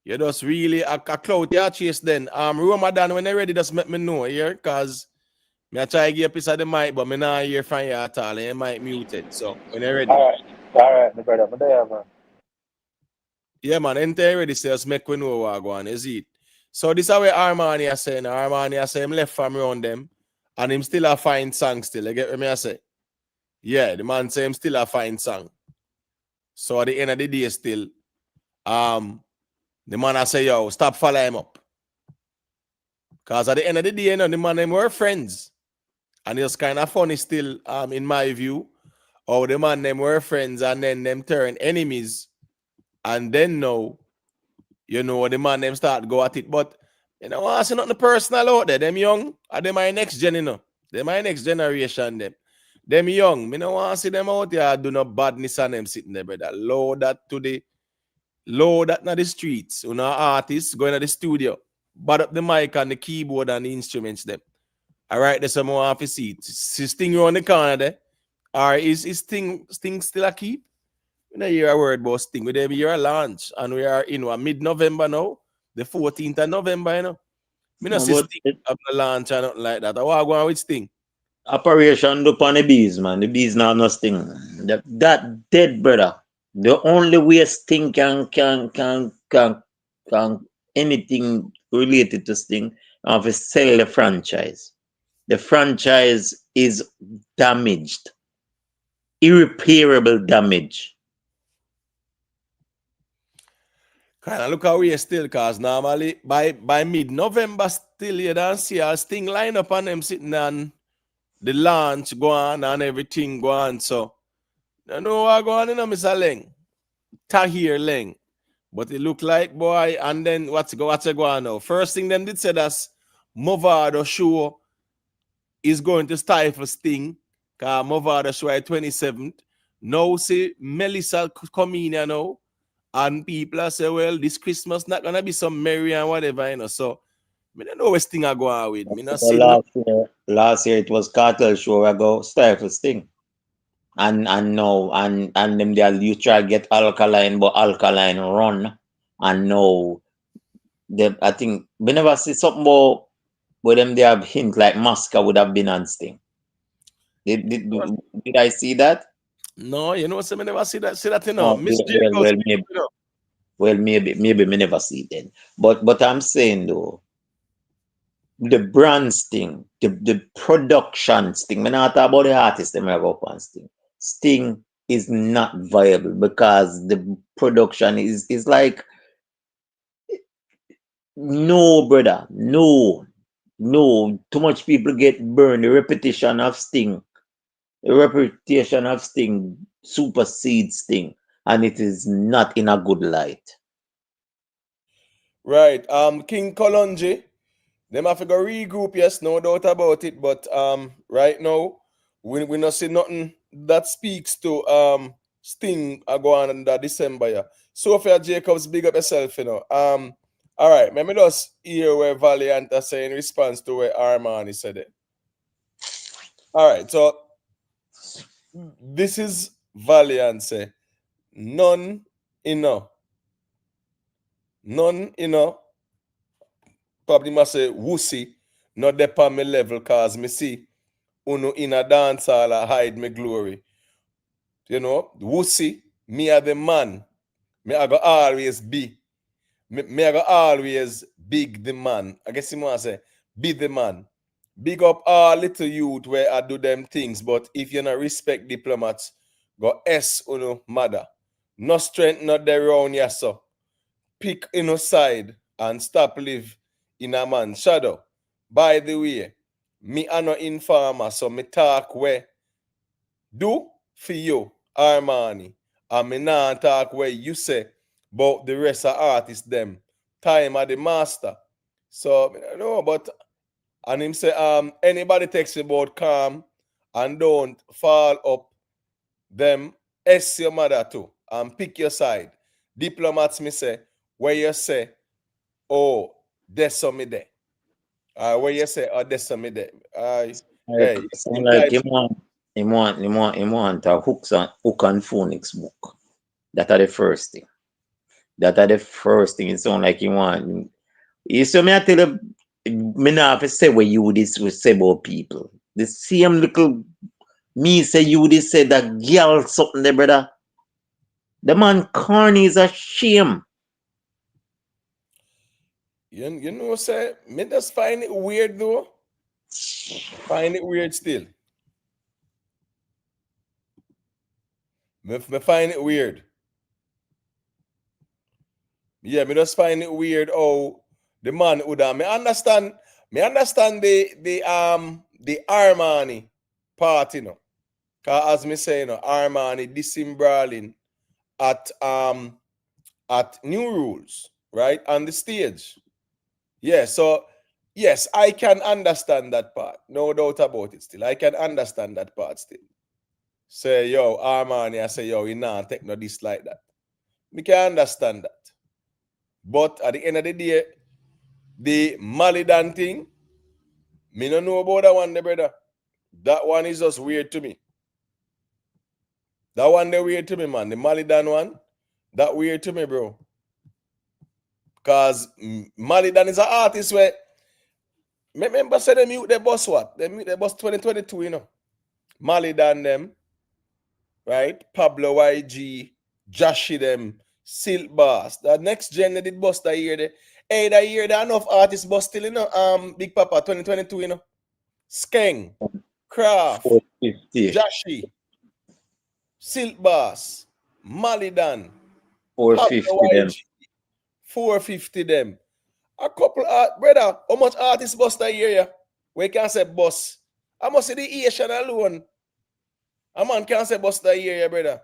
You just really a clout you chase then. Ramadan, when they ready, just let me know here, cause me I try to get a piece of the mic, but me not hear from you at all. And your mic muted. So when you're ready. All right, my brother. I'm there, man. Yeah, man, enter ready, so just make we know what go on, is it? So this is where Arminii is saying. Arminii is saying him left from around them, and him still a fine song still. You get what I say? Yeah, the man say him still a fine song. So at the end of the day still, the man I say, yo, stop following him up. Because at the end of the day, you know, the man and them were friends. And it's kind of funny still, in my view, how the man and them were friends and then them turn enemies. And then now, you know, the man them start go at it. But you know, I see nothing personal out there. Them young, and them my next gen, you know. Them my next generation, them. Them young. Me no want to see them out there do no badness on them sitting there, brother. Load that today. Load that na the streets. You know, artists going to the studio. Bad up the mic and the keyboard and the instruments, them. All right, there's some more office seats. Is Sting around the corner there? Or is Sting still a keep? You know, hear a word about Sting. We hear a launch, and we are in mid-November now, the 14th of November, you know. Me not see Sting have no launch or nothing like that. I want to go on with Sting. Operation look on the bees, man. The bees now no Sting. That dead, brother. The only way Sting can anything related to Sting, have to sell the franchise. The franchise is damaged. Irreparable damage. Kind of look how we are still, because normally by mid-November still you don't see a Sting line up on them sitting on the launch go on and everything go on. So you know what go on, you know, Mr. Leng. Tahir Leng. But it look like, boy, and then what's go on now? First thing them did say that's Movado show is going to stifle Sting. Because Movado show at 27th. Now see Melissa come in here now. And people say, well, this Christmas not gonna be some merry and whatever, you know. So I don't know where Sting are going with. Me not see Last year it was Cartel show I go stifle Sting. And no, and them there you try to get Alkaline, but Alkaline run. And no, I think we never see something about where them they have hint like Masca would have been on Sting. Did I see that? No, you know, so I never see that, you know. Miss Maybe me never see it then. But I'm saying though, the brand Sting, the production Sting, me not talk about the artist them have up on Sting. Sting is not viable because the production is like no, brother, no. Too much people get burned. The reputation of Sting supersedes Sting, and it is not in a good light. Right. King Kolonji, them have to go regroup, yes, no doubt about it. But right now, we not see nothing that speaks to Sting go on in that December, yeah. Sophia Jacobs, big up yourself, you know. All right, let me just hear where Valiant are saying in response to where Arminii said it. All right, so this is Valiant say, none, you know. Probably must say wussy, not the on me level, cause me see uno in a dance hall I hide me glory. You know, wussy, me are the man. Me I go always be. Me I go always big the man. I guess you want to say, be the man. Big up all little youth where I do them things, but if you not respect diplomats, go S uno mother. No strength not there around ya so. Pick in a side and stop live in a man's shadow. By the way, me are no informer, so me talk where do for you, Arminii. And me not talk where you say about the rest of artists them. Time of the master. So, I don't know, but and him say, anybody text you about calm and don't fall up them, S your mother too, and pick your side. Diplomats me say, where you say, oh, there's some me there. Where you say, oh, there's some me there. Hey, Sound like him want a hook and phonics book. That are the first thing. That are the first thing it sound like you want. You see me I tell you, me not have to say what you this will say about people. The same little me say you this say that girl something there, brother. The man corny is a shame. You know, say, me just find it weird though. Find it weird still. Me find it weird. Yeah, me just find it weird how the man would have. Me understand the Arminii part, you know. Cause as me say, you know, Arminii disemboweling at New Rules, right? On the stage. Yeah, so yes, I can understand that part. No doubt about it still. I can understand that part still. Say, yo, Arminii, I say, yo, you nah take no this like that. Me can understand that. But at the end of the day, the Malie thing, me no know about that one, brother. That one is just weird to me. That one they weird to me, man. The Malie one, that weird to me, bro. Because Malie is an artist where, remember say they mute the bus what? They mute the bus 2022, you know. Malie them, right? Pablo YG, Joshy them, Silk Bass. The next gen they did bus that year. That year there enough artists bus still, you know. Big Papa 2022, you know. Skeng, Craft, 450. Joshy, Silk Bass, Malie 450 Pablo them. YG, 450 them. A couple brother, how much artists bus that year? Yeah? We can say bus. I must say the Asian alone. A man can't say bus that year, yeah, brother.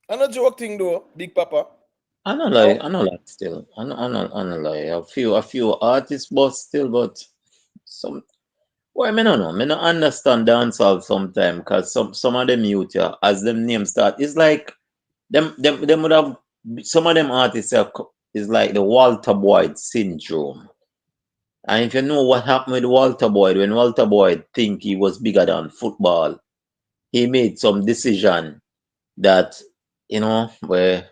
I no joke thing though, Big Papa. I don't like still. I don't lie. A few artists but still, but some well, me no know. Me no understand dancehall sometimes because some of them youth, yeah, as them names start, it's like them would have some of them artists is like the Walter Boyd syndrome. And if you know what happened with Walter Boyd, when Walter Boyd think he was bigger than football, he made some decision that, you know, where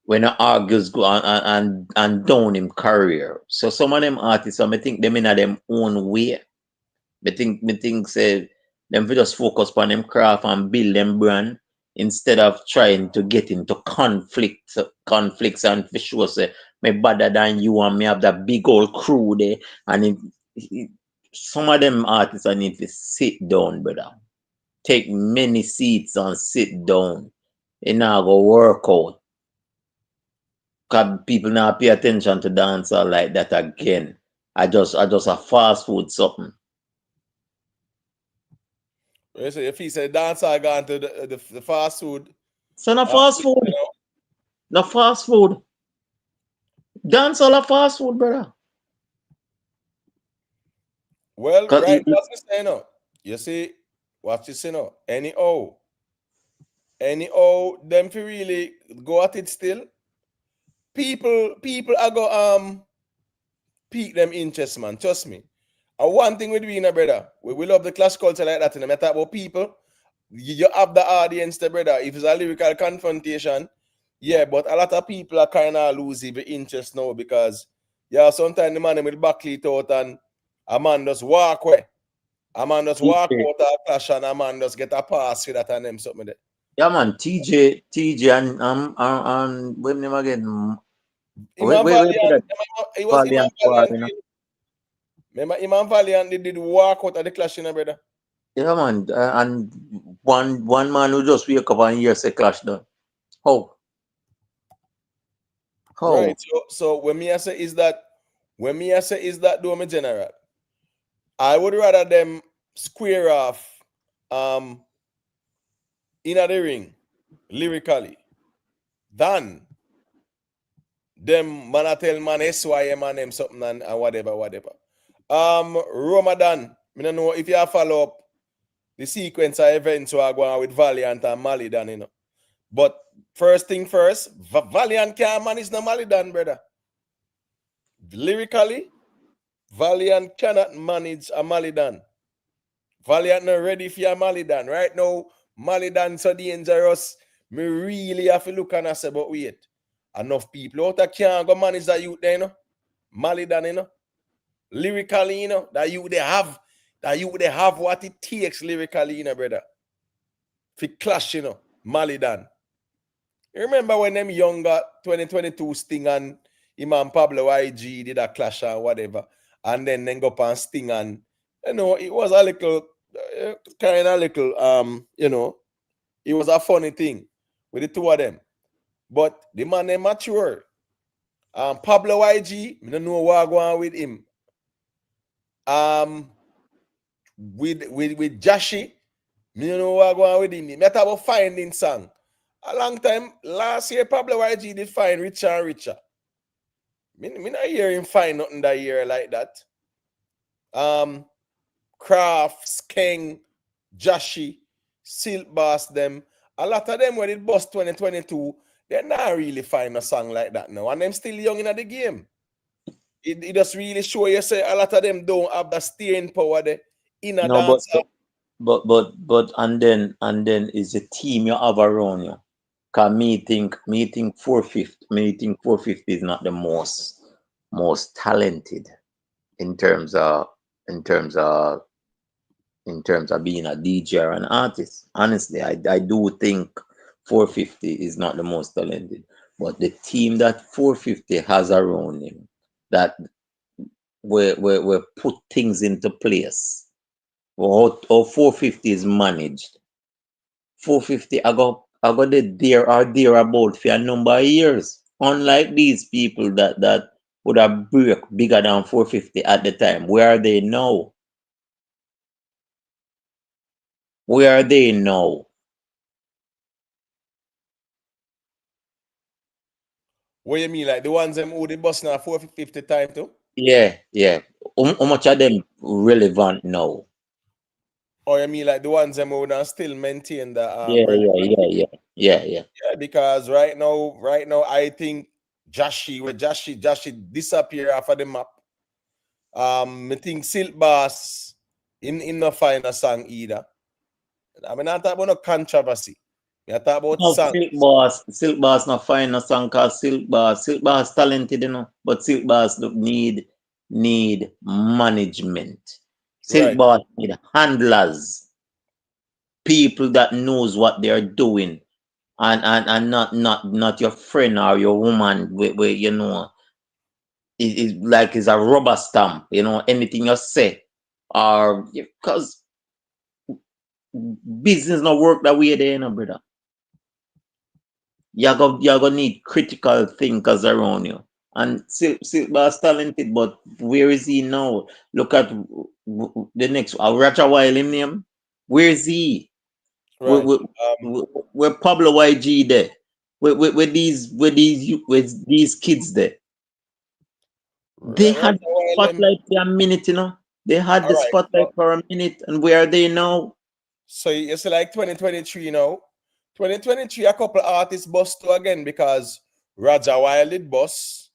when the argues go and down him career. So some of them artists, I think them in them own way. Me think say them we just focus on them craft and build them brand instead of trying to get into conflicts and for sure say me better than you and me have that big old crew there. And some of them artists I need to sit down, brother. Take many seats and sit down. It now go work out. Cause people now pay attention to dancer like that again. I just a fast food something. So if he said dancer gone to the fast food. So no fast food. You know? No fast food. Dancer a fast food, brother. Well, right, what's you say now? You see, what you say now? Anyhow, them fi really go at it still. People are go peak them interest, man. Trust me. And one thing with we, brother, we love the clash culture like that. And I talk about people. You have the audience, the brother. If it's a lyrical confrontation, yeah, but a lot of people are kind of losing the interest now because yeah, sometimes the man will backlead out and a man just walk away. A man just walk out of a clash and a man just get a pass with that and them something there. Yeah, man. TJ and when name again? Valiant. He was Valiant, Valiant. you know? Remember, Imam Valiant did walk out of the clash, you know, brother. Yeah, man. And one man who just wake up and hear say clash done. How? Right. So when me I say is that do me general, I would rather them square off in the ring lyrically than them man I tell man SYM and them something and whatever. Ramadan, I don't know if you follow up the sequence of events so I go on with Valiant and Malie, you know. But first thing first, Valiant can't manage the Malie, brother. Lyrically, Valiant cannot manage a Malie. Valiant not ready for a Malie. Right now, Malie so dangerous. Me really have to look and I say, but wait, enough people out there can't go manage that youth there, you know. Malie done, you know. Lyrically, you know, that you they have what it takes lyrically, you know, brother. For clash, you know, Malie done. You remember when them younger 2022 Sting and Imam Pablo YG did a clash or whatever, and then go up and Sting and you know it was a little kind of little you know it was a funny thing with the two of them, but the man they mature. Pablo YG, I don't know what going on with him. With Jashi, me don't know what going on with him. Me talk about finding song. A long time last year, Pablo YG did find richer and richer. Me not hear him find nothing that year like that. Crafts, King, Jashi, Silk Boss, them. A lot of them when it bust 2022, they're not really find a song like that now. And them still young in the game. It just really show you say a lot of them don't have the staying power there in a No, dance. but and then is the team you have around you. Cause me think 450 is not the most talented in terms of being a DJ or an artist. Honestly, I do think 450 is not the most talented, but the team that 450 has around him that we put things into place. How 450 is managed. 450 I got there or thereabout for a number of years. Unlike these people that would have break bigger than 450 at the time. Where are they now? Where are they now? What you mean, like the ones them who they bust now 450 time too? Yeah. How much of them relevant now? Or you mean like the ones them who now still maintain the Yeah. Yeah, because right now I think Jashi disappear off of the map. I think Silk Boss in no find a song either. I mean, not talk about no controversy. I talk about No, song. Silk Boss not find a song called Silk Boss talented, you know, but Silk Boss need management. Silk Boss need handlers, people that knows what they're doing, and not your friend or your woman where you know it's like it's a rubber stamp, you know, anything you say, or because business not work that way there, you know, brother. You're gonna need critical thinkers around you. And Silk Boss talented, but where is he now? Look at the next Roger Wild him name. Where is he? Right. Where Pablo YG there? Where these kids there? They had the spotlight for a minute, you know. They had the spotlight for a minute, and where are they now? So it's like 2023 now. 2023, a couple artists bust too again because Roger Wild did bust.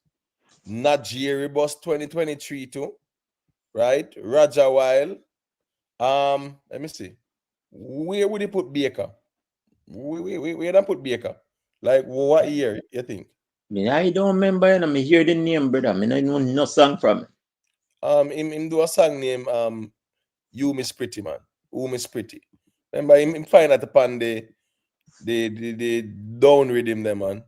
Najiri bust 2023 too. Right? Roger Wild. Let me see. Where would he put Baker? Where did put Baker? Like what year you think? I don't remember, and I hear the name, brother. I know no song from it. Him do a song named You Miss Pretty, man. Who Miss Pretty. Remember him find out upon the down rhythm them, man.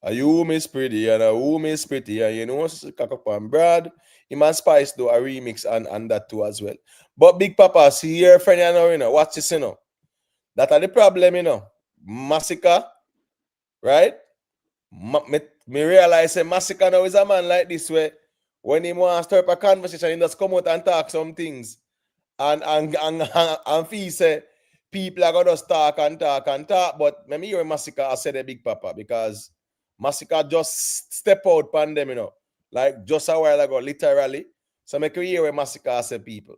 You Miss Pretty and Who Miss Pretty, and you know what's cock up and Brad. Him and Spice do a remix and that too as well. But Big Papa, see your friend, you know, watch this, you know. That are the problem, you know. Massacre, right? Me realize a Massacre now is a man like this way. When he wants to start a conversation, he just come out and talk some things. And feel say people are gonna just talk and talk. But me hear Massacre, I said the Big Papa, because Massacre just step out pan them, you know. Like just a while ago, literally. So make you hear what Massacre say people.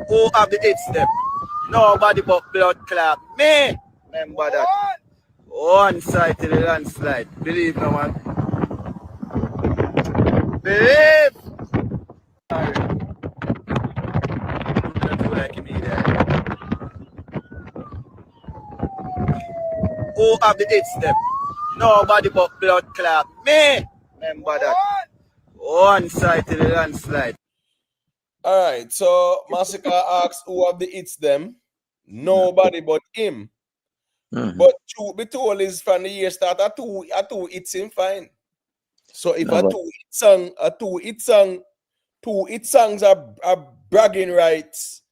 Who have the hits them? Nobody but Blood Clot. Me! Remember that. One side to the landslide. Believe no man. Believe! have the hits them. Nobody but blood clot. Me! Remember that. One side to the landslide. All right, so Massacre asks who have the hits them. Nobody but him. But truth be told is from the year start, a two hits him fine. So if a two hit songs are bragging rights.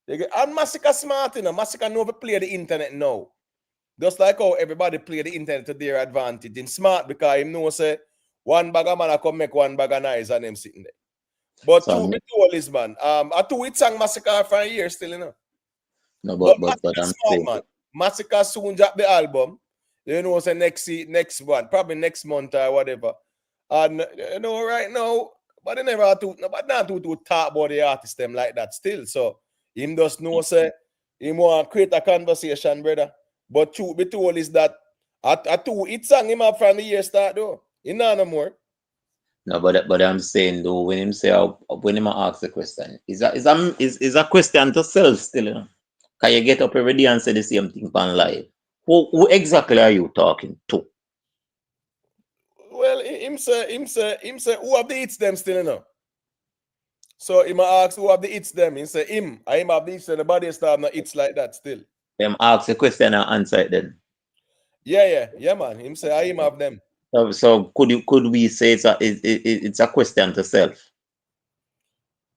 And Massacre smart, you know. Massacre know to play the internet now. Just like how everybody play the internet to their advantage. Him smart because him know say one bag of man come make one bag of nice and them sitting there. But So, two be told is man. A two hit song Massacre for a year still, you know. no, But but Massacre I'm smart, saying, man. Massacre soon drop the album. You know, say next one, probably next month or whatever. And you know, right now, but they never not to talk about the artist them like that still. So him just know say him want to create a conversation, brother. But truth be told is that a two hit song him up from the year start though. He not no more. no, but I'm saying though, when him say when him ask the question, is a question to self still, you know? Can you get up every day and say the same thing on live? Who exactly are you talking to? Well, him say who have the hits them still, you know. So him ask who have the hits them. He say him have the hits and the body start no hits like that still. Them ask the question and answer it then. Yeah, man. Him say him have them. So could we say it's a question to self?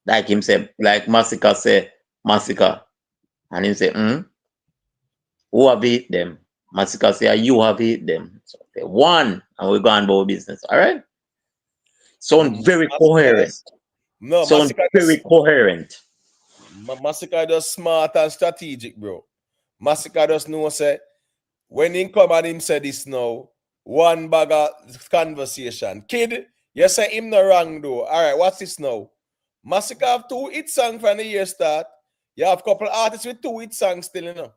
Like him say, like Massacre say, Massacre. And him say, who have hit them? Massacre say, you have hit them. So say, one, and we go on about business. All right? Sound very coherent. No, Sound very coherent. Massacre just smart and strategic, bro. Massacre just know say when he come and him say this now, one bag of conversation. Kid, you say him no wrong though. All right, what's this now? Massacre have two hit songs from the year start. You have couple artists with two hit songs still, you know.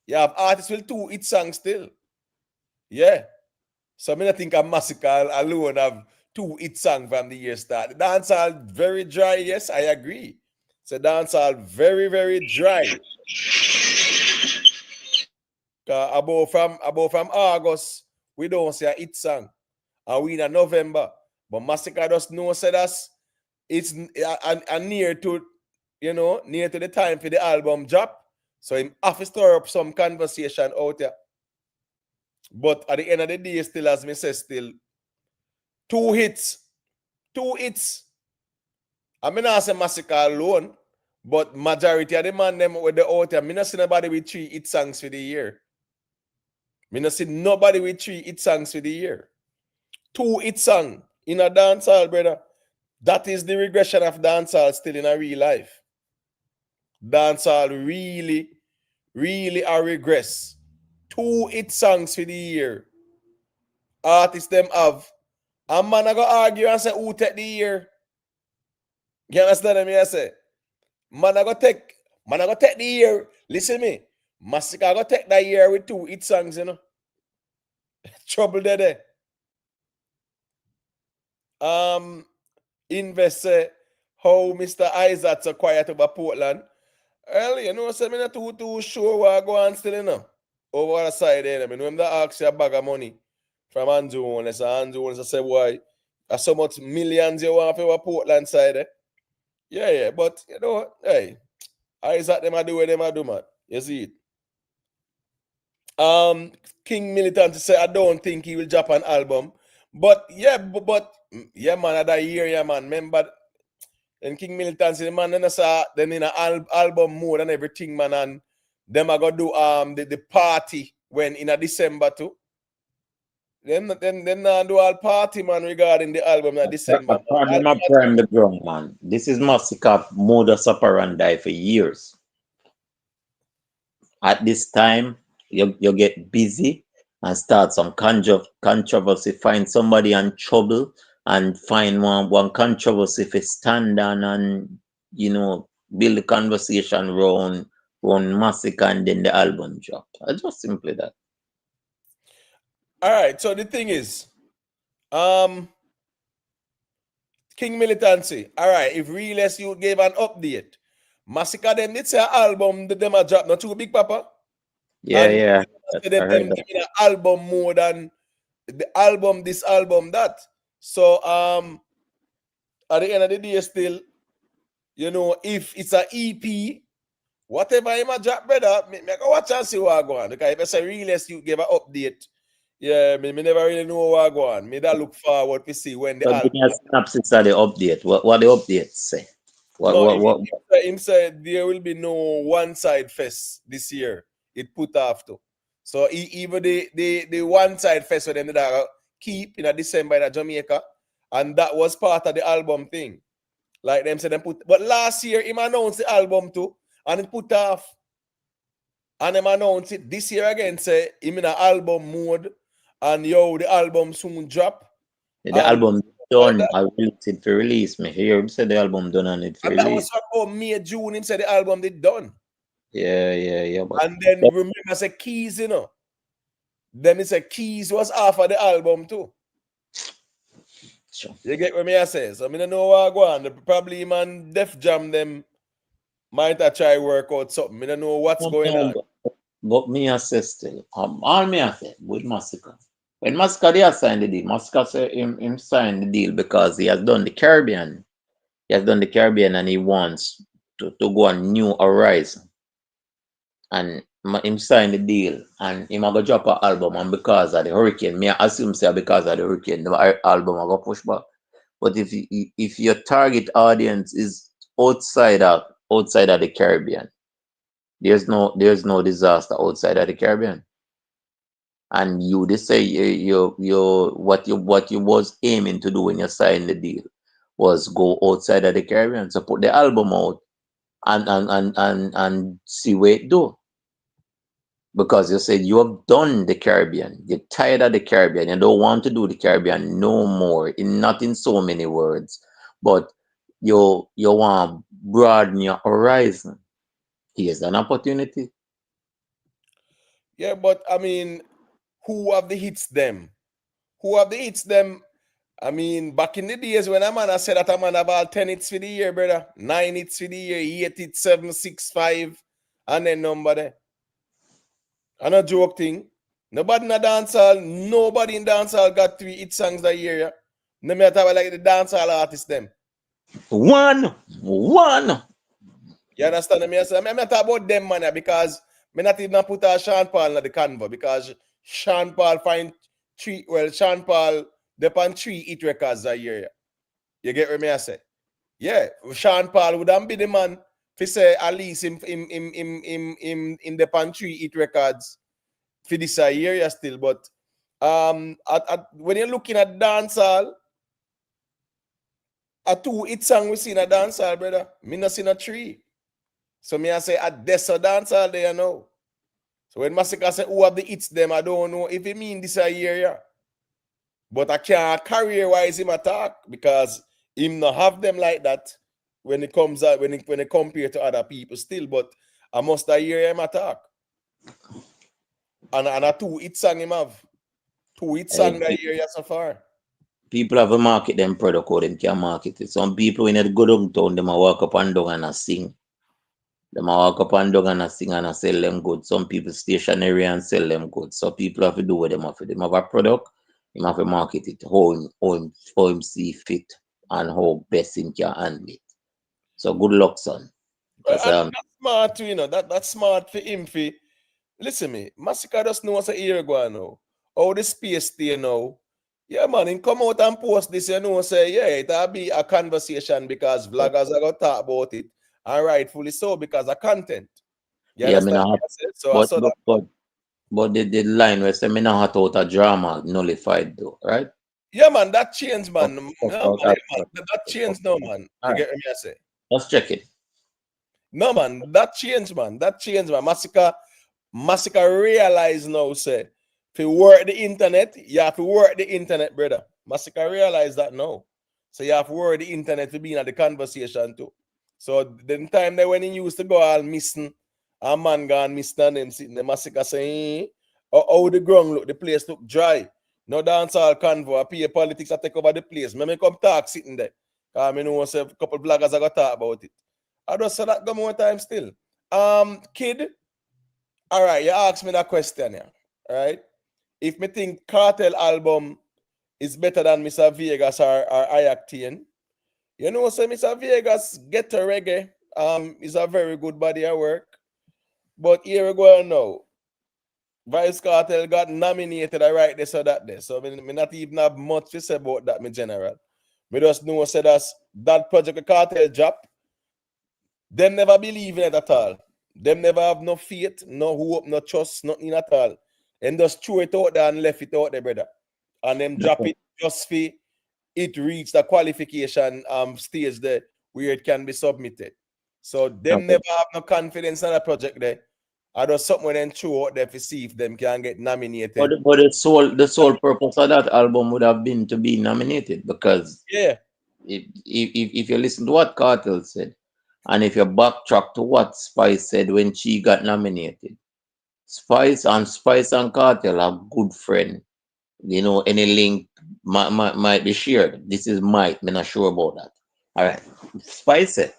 You have artists with two hit songs still. Yeah. So I mean, I think a Massacre alone have two hit songs from the year start. The dance all very dry, yes, I agree. So dance all very, very dry. About from August, we don't see a hit song. And we in November. But Massacre just know say that's it's near to, you know, near to the time for the album drop. So him have to stir up some conversation out there. But at the end of the day, still, as me say, still, two hits. I mean, I say Massacre alone, but majority of the man them with the out there, me not see nobody with three hit songs for the year. Me not see nobody with three hit songs for the year. Two hit song in a dancehall, brother. That is the regression of dancehall still in a real life. Dancehall really, really a regress. Two hit songs for the year. Artists them have. And man I go argue and say who take the year. You understand me? I say? Man I go take the year. Listen me. Massacre go take that year with two hit songs, you know. Trouble there. Invest how Mr. Isaac's so quiet over Portland. Early, you know, so I'm not too sure what I go on still, you know. Over the side there, I mean, when they ask you a bag of money from Andrew, and Andrew say, why? There's so much millions you want for Portland side, eh? Yeah, but you know, hey, Isaac them I do what them I do, man. You see it. King Militant say I don't think he will drop an album. But yeah, man, at that year, yeah, man. Remember, and King Militant say, man, then in an album mode and everything, man, and them are gonna do the party when in a December too. Then not do all party, man, regarding the album in December. Pardon my prime the drum, man. This is Massacre modus operandi for years. At this time, you get busy and start some controversy, find somebody in trouble and find one controversy for stand on and, you know, build a conversation around Massacre and then the album drop. Just simply that. All right, so the thing is, King Militancy, all right, if Realest you gave an update, Massacre them did say album that them a drop, not too big, Papa? Yeah, And yeah. I them heard give that. me the album more than the album, this album, that. So at the end of the day, still, you know, if it's a EP, whatever I'm a drop, brother, me go watch and see what I go on. Because if it's a realist, you give an update. Yeah, me never really know what I go on. Me that look forward to see when the So album. give me a synopsis of the update. What the updates say? No, What him said there will be no one side fest this year. It put off to. So even the one side fest for them that keep in a December in a Jamaica, and that was part of the album thing. Like them said them put, but last year him announced the album too, and it put off. And them announced it this year again, say him in an album mode, and yo, the album soon drop. the And album done? I release it for release. Me hear him say the album done and it for that release. was about May, June. Him said the album did done. Yeah. But And then remember, I said Keys, you know. Then he said Keys was half of the album too. Sure. You get what me I say? So I don't know what I go on. Probably man Def Jam them might have try work out something. I don't know what's going on. But me I say still, all me I say with Massacre. When Massacre they signed the deal, Massacre say him signed the deal because he has done the Caribbean. He has done the Caribbean and he wants to go on new horizon. And him signed the deal and him a go drop an album, and because of the hurricane, me I assume say because of the hurricane, the album a go push back. But if your target audience is outside of the Caribbean, there's no disaster outside of the Caribbean. And you they say what you was aiming to do when you signed the deal was go outside of the Caribbean. So put the album out and see what it do. Because you said you have done the Caribbean, you're tired of the Caribbean, you don't want to do the Caribbean no more, not in so many words, but you want to broaden your horizon. Here's an opportunity. Yeah, but I mean, who have the hits them? Who have the hits them? I mean, back in the days when a man I said that a man about 10 hits for the year, brother. 9 hits for the year, 8 hits, 7, 6, 5, and then number there. And a joke thing. Nobody in the dancehall, nobody in dancehall got 3 hit songs that year. Yeah? No matter what, like the dancehall artists them. One. You understand me? I'm not talking about them, man, because me not even put Sean Paul in the convo because Sean Paul Sean Paul depend 3 hit records a year. Yeah? You get what me I say? Yeah, Sean Paul would be the man to say at least in the pantry hit records for this year yeah, still. But when you're looking at dancehall, a 2 hit song we see in a dancehall, brother. Me not seen a 3. So me I say at this a dancehall there you know. So when Massacre say who have the hits them, I don't know if it mean this a year, yeah. But I can't career-wise him attack because him not have them like that when it comes out when it compare to other people still. But I must hear him attack. And a 2 hit song him have. 2 hit song that year so far. People have to market them product or them can market it. Some people when they go downtown, them a walk up and down and a sing. Them a walk up and down and a sing and a sell them goods. Some people stationary and sell them goods. So people have to do what them have to. Them have a product, them have to market it how him see fit and how best him can handle it. So good luck, son. That's smart, you know. That's smart for him. Listen me, Massacre just knows a year ago now. How the space stay now. Yeah, man, him come out and post this, you know, say, yeah, it'll be a conversation because vloggers are going to talk about it. And rightfully so, because of content. You Yeah, understand what I said? So I saw that. But the line where say me not hot out a drama nullified though, right? Yeah, man, that changed, man. Okay. That changed now, man. You get what I say? Let's check it. No, man, that changed, man. That changed, man. Massacre realize now, say, if you work the internet, you have to work the internet, brother. Massacre realize that now. So you have to work the internet to be in the conversation too. So the time that when he used to go all missing, a man gone missing and them sitting the Massacre saying, how the ground look, the place look dry. No dance all convo, I pay politics I take over the place. Me come talk sitting there. Because I know a couple bloggers are gonna talk about it. I just say that go more time still. Kid, All right, you asked me that question here. All right. If me think Cartel album is better than Mr. Vegas or Iactane, you know, so Mr. Vegas get to reggae. Is a very good body of work. But here we go now. Vice Cartel got nominated, I write this or that there. So me not even have much to say about that, me general. Me just know say that project a Cartel drop. Them never believe in it at all. Them never have no faith, no hope, no trust, nothing at all. And just throw it out there and left it out there, brother. And them drop it just for it reach the qualification stage there where it can be submitted. So them never have no confidence in the project there. I just something when them throw out there to see if them can get nominated. But the sole purpose of that album would have been to be nominated, because if you listen to what Cartel said, and if you backtrack to what Spice said when she got nominated, Spice and Cartel are good friends. You know, any link might be shared. This is might, I'm not sure about that. All right. Spice said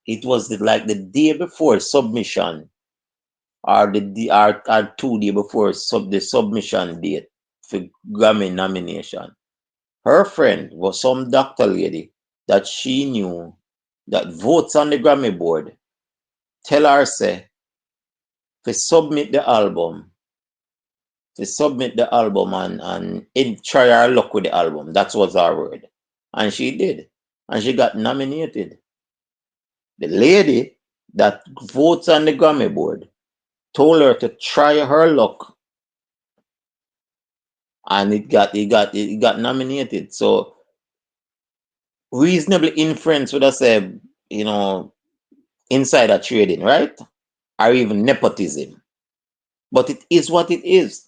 it was like the day before submission, or the 2 days before the submission date for Grammy nomination. Her friend was some doctor lady that she knew that votes on the Grammy board. Tell her say to submit the album and try her luck with the album. That was her word. And she did. And she got nominated. The lady that votes on the Grammy board told her to try her luck, and it got nominated. So reasonably inference would have said, you know, insider trading, right? Or even nepotism. But it is what it is.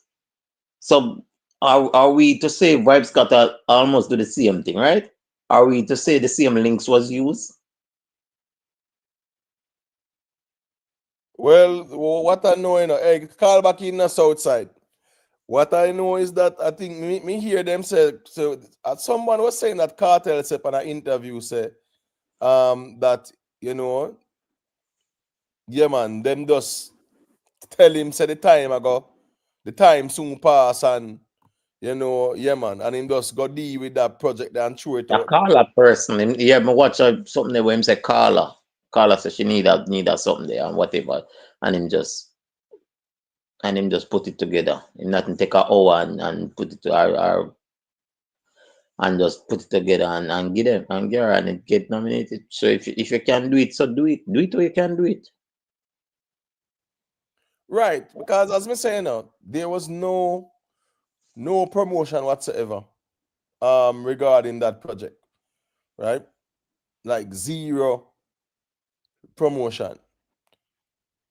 So are we to say Vibes Cutter almost do the same thing, right? Are we to say the same links was used? Well, what I know, hey, call back in the south side. What I know is that I think me hear them say, so someone was saying that Cartel said on an interview say that, you know, yeah man, them just tell him say the time soon pass, and you know, yeah man, and him just go deal with that project and throw it A out. caller person, yeah, me watch something there where him say caller. Caller says she need a something there and whatever, and him just put it together. Him nothing take an hour and put it to our and just put it together and get them and get her and it get nominated. So if you can do it, so do it. Do it where you can do it. Right, because as me saying now, there was no promotion whatsoever regarding that project, right? Like zero promotion.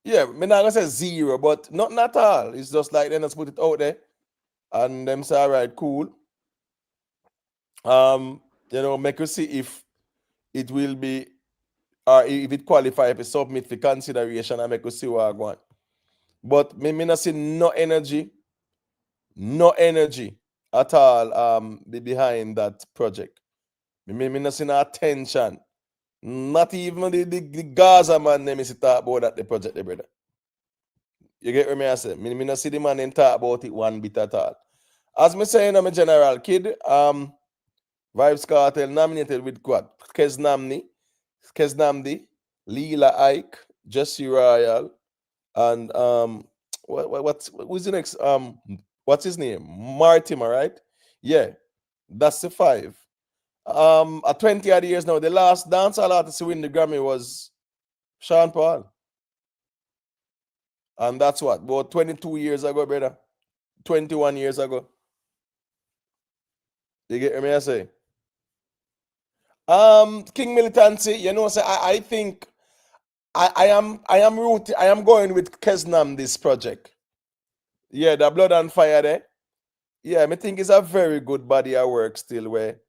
Yeah, me not gonna say zero, but not at all. It's just like they just put it out there and them say, all right, cool. You know, make you see if it will be or if it qualify to submit for consideration and make you see what I want. But me not see no energy at all behind that project. Me not see no attention. Not even the Gaza man them is talk about that the project, the brother. You get what I say? Me not see the man them talk about it one bit at all. As me saying, I'm a general kid. Vibes Cartel nominated with what? Keznamdi, Leela Ike, Jesse Royal, and who's the next? What's his name? Martimer, right? Yeah, that's the 5. At 20 odd years now, the last dancehall artist to win the Grammy was Sean Paul. And that's what, about 22 years ago, brother. 21 years ago. You get me I say? King Militancy, you know, say I think I am going with Keznam this project. Yeah, the Blood and Fire there. Yeah, I think it's a very good body of work still where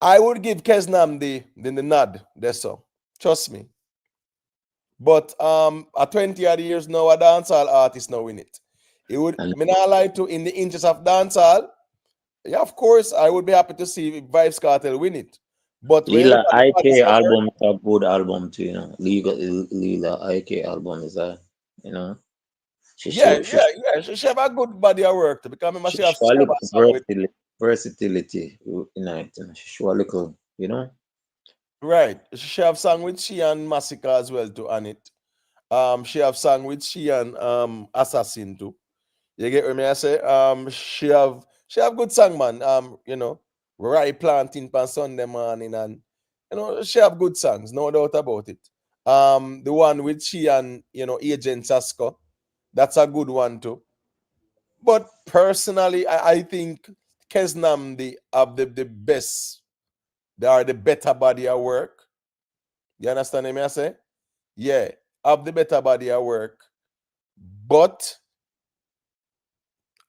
I would give Keznam the nod there, so trust me. But at 20 odd years now, a dancehall artist now win it. It would me not lie to in the interest of dancehall. Yeah, of course, I would be happy to see Vibes Cartel win it. But when you look Leela at the bodies IK of work, album is a good album too, you know. Leela IK album is a, you know. She have a good body of work to become a she have show a little a song with, versatility in it. She show a little, you know. right. She have song with she and Massacre as well too on it. She have song with she and Assassin too. You get what me I say? She have good song, man. You know, Rye Planting pan Sunday morning, and you know, she have good songs, no doubt about it. The one with she and Agent Sasko, that's a good one too. But personally, I think Kesnam have the best, they are the better body of work. You understand me I say? Yeah, have the better body of work. But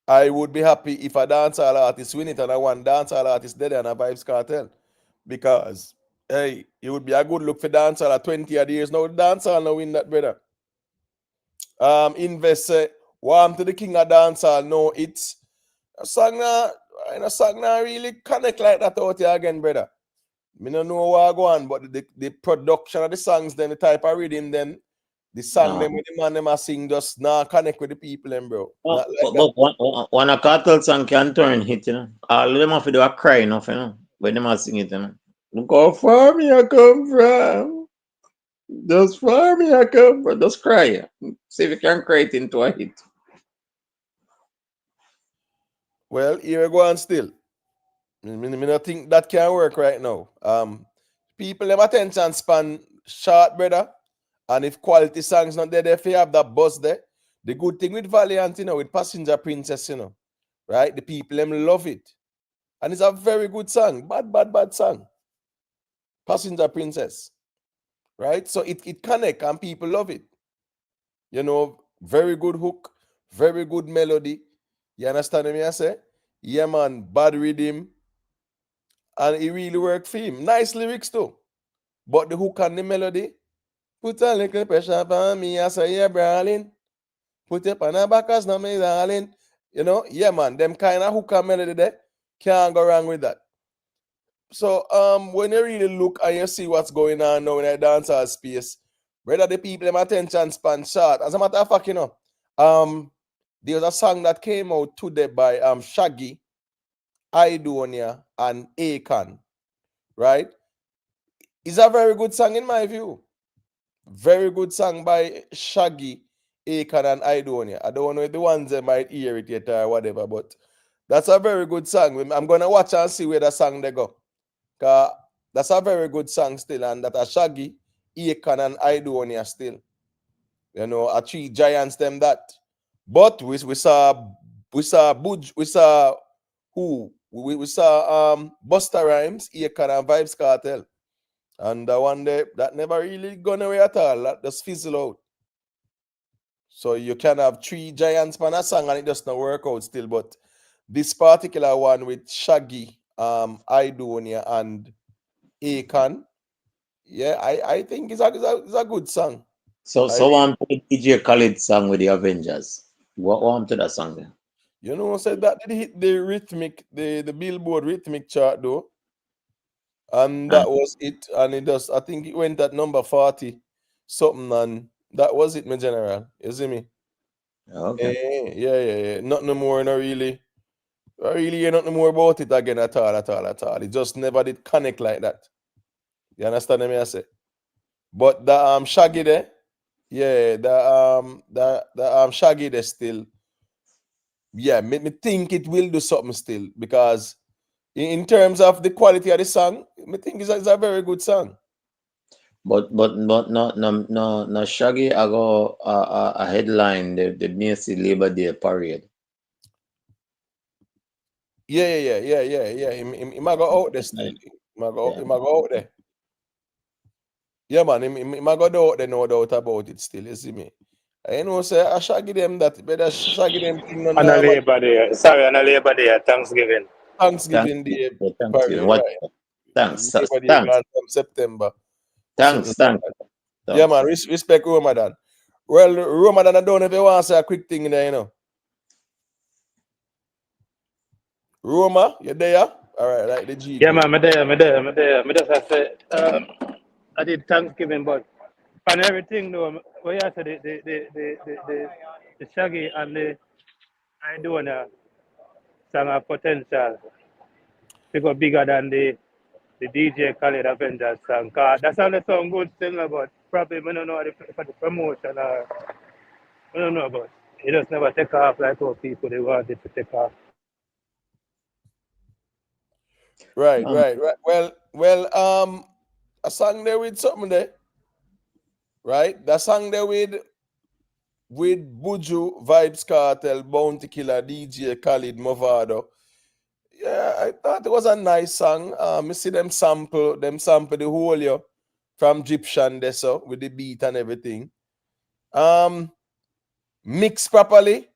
I would be happy if a dancehall artist win it and I want dancehall artist dead and a Vibes Cartel. Because, hey, it would be a good look for dancehall at 20 odd years. Now, dancehall now win that, brother. Invest, warm to the king of dancehall. No, it's a song now really connect like that out here again, brother. Me don't know what go on, but the production of the songs, then the type of rhythm, then the song them with the man them a sing just now connect with the people, them, bro. Not like that. But one a cartel song can turn hit, you know. All of them have to do a cry enough, you know, when them a sing it, you know. Look how far me I come from. Just far me I come from. Just cry. See if you can cry it into a hit. Well, here we go on still. Me not think that can work right now. People them attention span short, brother. And if quality songs not there, if you have that buzz there. The good thing with Valiant, you know, with Passenger Princess, you know, right? The people them love it. And it's a very good song. Bad song. Passenger Princess. Right? So it connect and people love it. You know, very good hook, very good melody. You understand me I say? Yeah, man, bad rhythm. And it really worked for him. Nice lyrics too. But the hook and the melody, put a little pressure on me, I say, yeah, brawling. Put it on the back as no me darling. You know, yeah, man, them kind of hook and melody there, can't go wrong with that. So when you really look and you see what's going on now in a dancehall space, whether the people them attention span short. As a matter of fact, you know, there was a song that came out today by Shaggy, Idonia, and Akon, right? It's a very good song in my view. Very good song by Shaggy, Akon, and Idonia. I don't know if the ones that might hear it yet or whatever, but that's a very good song. I'm gonna watch and see where the song they go. Cause that's a very good song still, and that a Shaggy, Akon, and Idonia still. You know, a three giants them that. But we saw Buju, we saw who? We saw Busta Rhymes, Akon, and Vibes Cartel. And the one day that never really gone away at all. That just fizzle out. So you can have three giants on a song and it does not work out still. But this particular one with Shaggy, Idonia, and Akon, yeah, I think it's a good song. So one play DJ Khaled song with the Avengers. What happened to that song there? You know, said that did hit the rhythmic, the Billboard rhythmic chart though. And that was it. And it does, I think it went at number 40 something, and that was it, my general. You see me? Okay. Yeah. Not no more, not really. I really hear nothing more about it again at all. It just never did connect like that. You understand me I say? But the Shaggy there, yeah, the Shaggy there still. Yeah, me think it will do something still, because in terms of the quality of the song, I think it's a very good song. But no Shaggy I go a headline the Macy Labor Day parade. Yeah. He might go out there still. He might go out there. Yeah, man, he might go out there, no doubt about it still. You see me? I know, say I Shaggy them that, better Shaggy them thing no On a normal. Labor Day. Sorry, on a Labor Day, Thanksgiving. Thanksgiving Day parade, What? right? Thanks. Labor Day gone from September. Thanks. Yeah, man, respect Ramadan. Well, Ramadan, I don't know if you want to say a quick thing there, you know. Roma, you there? All right, like the G. Yeah, man, I'm there. I just have to say, I did Thanksgiving, but on everything, though, what you said, the Shaggy and the I doing a song of potential. They go bigger than the DJ Khaled Avengers song. Cause that song sound good still, but probably I don't know if the promotion or I don't know, but it just never take off like how people they want it to take off. Right. Well, a song there with something there, right? That song there with Buju, Vibes Cartel, Bounty Killer, DJ Khalid, Movado. Yeah, I thought it was a nice song. You see them sample the whole year from Egyptian there so with the beat and everything. Mix properly.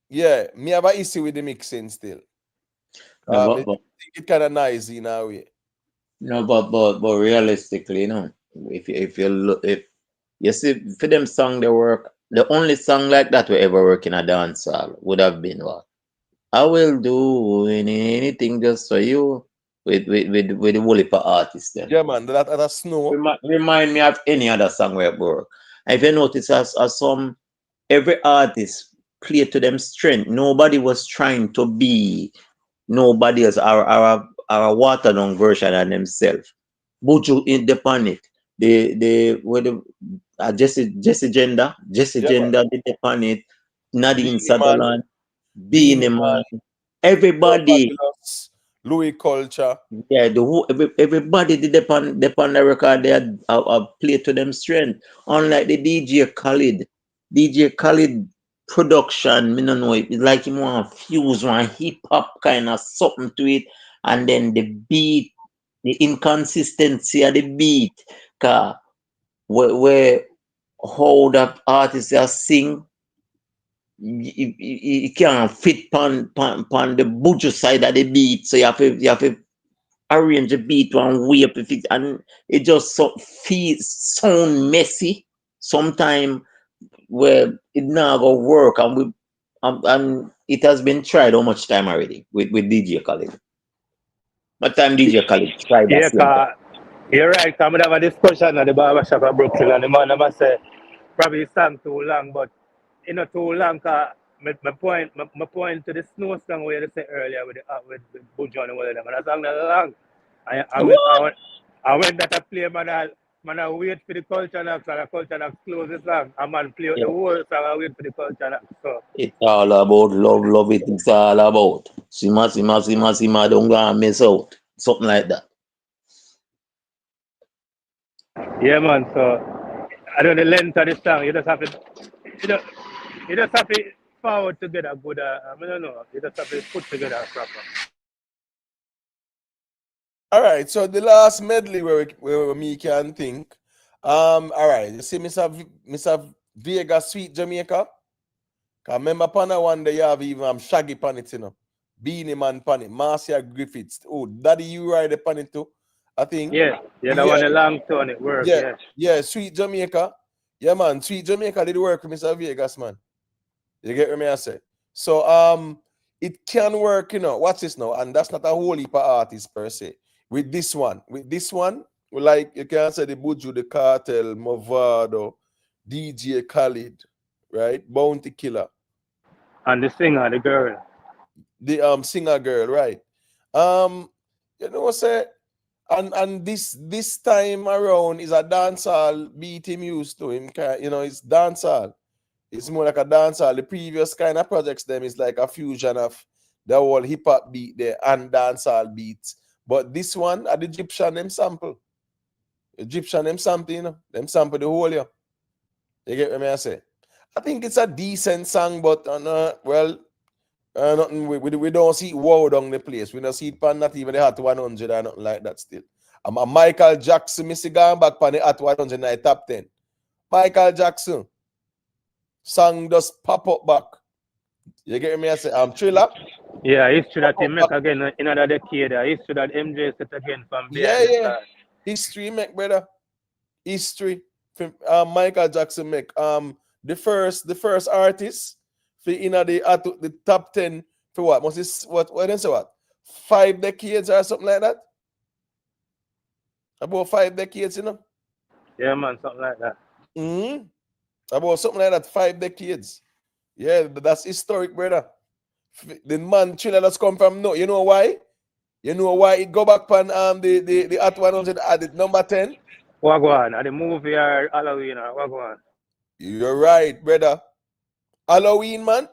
Yeah, me have a issue with the mixing still. No, I think it kind of noisy in a way. but realistically, you know, if you look, if you see for them song they work, the only song like that we ever work in a dance hall would have been what I will do anything just for you with the whole heap of artists then. Yeah, man, that's snow. Remind me of any other song we work. And if you notice, as some every artist play to them strength. Nobody was trying to be nobody else. Our watered down version of themselves. Buju in the panic. The with the Jesse Gender did the panic. Nadine Beanie Man, Sutherland, Beanie Man, everybody. Fabulous, Louis Culture. Yeah, the whole everybody did the record. They had played to them strength. Unlike the DJ Khalid production, me no know. It's like him want fuse one hip hop kind of something to it, and then the beat, the inconsistency of the beat, where how that artist just sing. You can't fit pan the Buju side of the beat, so you have to arrange the beat one way up if it, and it just sound messy sometimes where it not go work and it has been tried how much time already with DJ Khaled. What time DJ Khaled tried that Yeah, same time? you're right. I'm gonna have a discussion at the barbershop of Brooklyn, and the man I say probably the song too long, but it's not too long. Cause my point to the snow song where you said earlier with Buju and all of them, and that song not long. I went that I play man I wait for the culture next and the culture next close the song. A man play out Yeah. the whole song and wait for the culture next. So It's all about love it. It's all about sima, don't go and miss out. Something like that. yeah, man. So I don't know the length of the song. You just have to, you just have to forward together good. I don't know. You just have to put together proper. All right, so the last medley where me can think. All right, you see Mr. Vega Sweet Jamaica. Cause remember pan one day you have even Shaggy pan it, you know. Beanie Man pan it, Marcia Griffiths. Oh, Daddy, you ride the pan it too, I think. Yeah, that one a long turn it work, Yeah, Sweet Jamaica. Yeah, man, Sweet Jamaica did work with Mr. Vegas, man. You get what me I say? So it can work, you know. Watch this now, and that's not a whole heap of artists per se. With this one, like you can say the Buju, the Cartel, Movado, DJ Khalid, right? Bounty Killer. And the singer, the girl. The singer girl, right? You know what say? And this time around is a dancehall beat him used to him, you know, it's dancehall. It's more like a dancehall. The previous kind of projects them is like a fusion of the whole hip hop beat there and dancehall beats. But this one at the Egyptian them sample. Egyptian them sample, you know. Them sample the whole year. You get what I say? I think it's a decent song, but nothing. We don't see wow down the place. We don't see it pan not even the hot 100 or nothing like that still. A Michael Jackson, Missy gone back pan the hot 100 in top 10. Michael Jackson. Song just pop up back. You get me? I say, Thriller. Yeah, history that he make again in another decade. History that MJ set again from behind the start. History make, brother. History. Michael Jackson make. The first artist for the top 10 for what? Must this what then say what? 5 decades or something like that? About 5 decades, you know? Yeah, man, something like that. About something like that, 5 decades. Yeah, that's historic, brother. The man Chilla that's come from no. You know why? You know why it go back on the at 100 added number 10? Wagwan, at the movie or Halloween or Wagwan. You're right, brother. Halloween, man.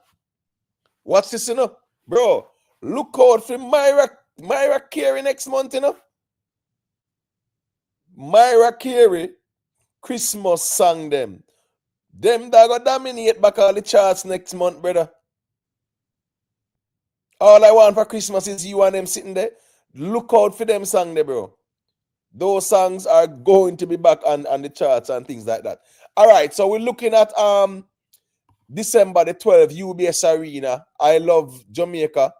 Watch this, you know. Bro, look out for Myra Carey next month, you know. Myra Carey, Christmas song them. Them that go dominate back all the charts next month, brother. All I want for Christmas is you and them sitting there. Look out for them song there, bro. Those songs are going to be back on the charts and things like that. All right, so we're looking at December the 12th, UBS Arena. I Love Jamaica.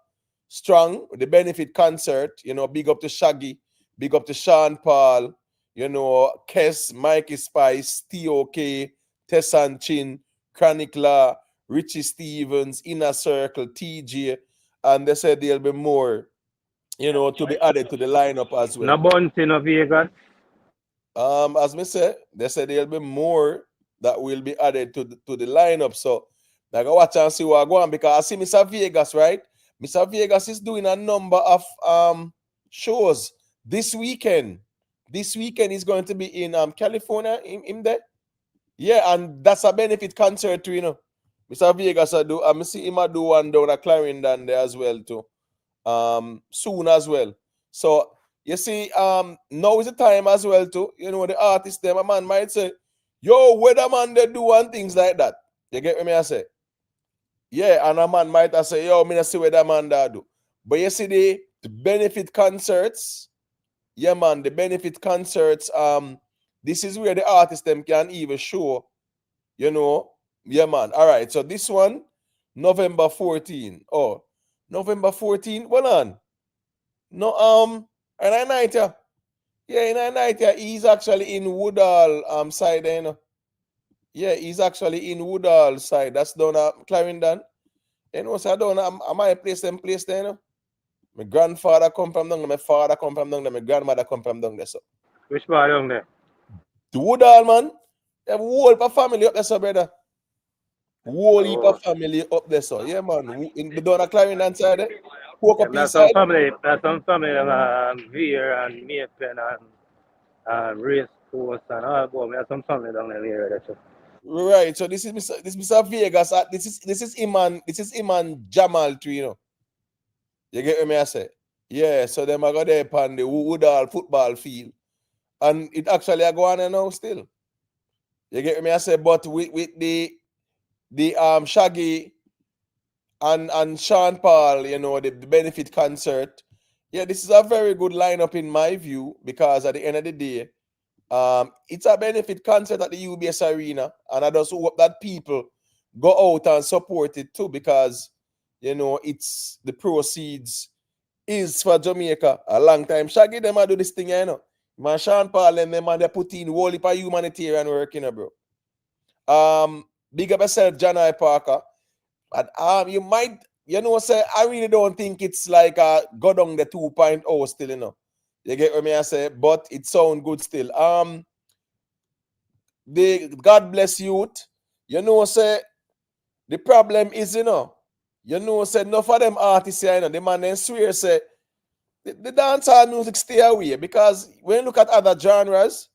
Strong, the benefit concert. You know, big up to Shaggy, big up to Sean Paul, you know, Kes, Mikey Spice, T.O.K., Tessan Chin, Chronic Law, Richie Stevens, Inner Circle, TJ, and they said there'll be more, you know, to be added to the lineup as well. No Bounty, no Vegas. As me say, they said there'll be more that will be added to the lineup. So I go watch and see what I go on, because I see Mr. Vegas, right? Mr. Vegas is doing a number of shows this weekend. This weekend is going to be in California, in there. Yeah, and that's a benefit concert too, you know. Mr. Vegas I do. I see him do one down at Clarendon there as well too. Soon as well. So you see, now is the time as well too. You know, the artists them, a man might say, yo, weatherman they do and things like that. You get what me I say? Yeah, and a man might have say, yo, me not see weatherman that do. But you see the benefit concerts, yeah, man, the benefit concerts, this is where the artists them can even show, you know. Yeah, man. All right, so this one, November 14. Oh, November 14. Hold on. No, and I night, yeah. Yeah, in a night, yeah, he's actually in Woodall side, you know. Yeah, he's actually in Woodall side. That's down at Clarendon. You know, so I don't know, am I place there, you know? My grandfather come from down there, my father come from down there, my grandmother come from down there, so. Which part down there? The Woodall, man. They have a whole heap of family up there, so, brother. Whole heap of family up there, so. Yeah, man. In the down at Clarendon side, there. Walk up That's inside. some family, Veer and Maypen and Race Course and all go. There's some family down there. That's Right, so this is Mr. Vegas. This is Iman Jamal too, you know. You get what I say? Yeah, so them I go there upon the Woodall football field. And it actually I go on now still. You get what I say? But with the Shaggy and Sean Paul, you know, the benefit concert. Yeah, this is a very good lineup in my view, because at the end of the day, it's a benefit concert at the UBS Arena, and I just hope that people go out and support it too, because you know it's the proceeds is for Jamaica. A long time Shaggy them a do this thing, you know. Man, Sean Paul and them, man, they put in whole heap of humanitarian work, you know, bro. Big up yourself, John I. Parker. And you might, you know, say I really don't think it's like a go down the 2.0 still, you know. You get what I say, but it sound good still. The God bless youth. You know, say the problem is, you know, say enough of them artists here, you know, the man then swear say the dancehall music stay away, because when you look at other genres,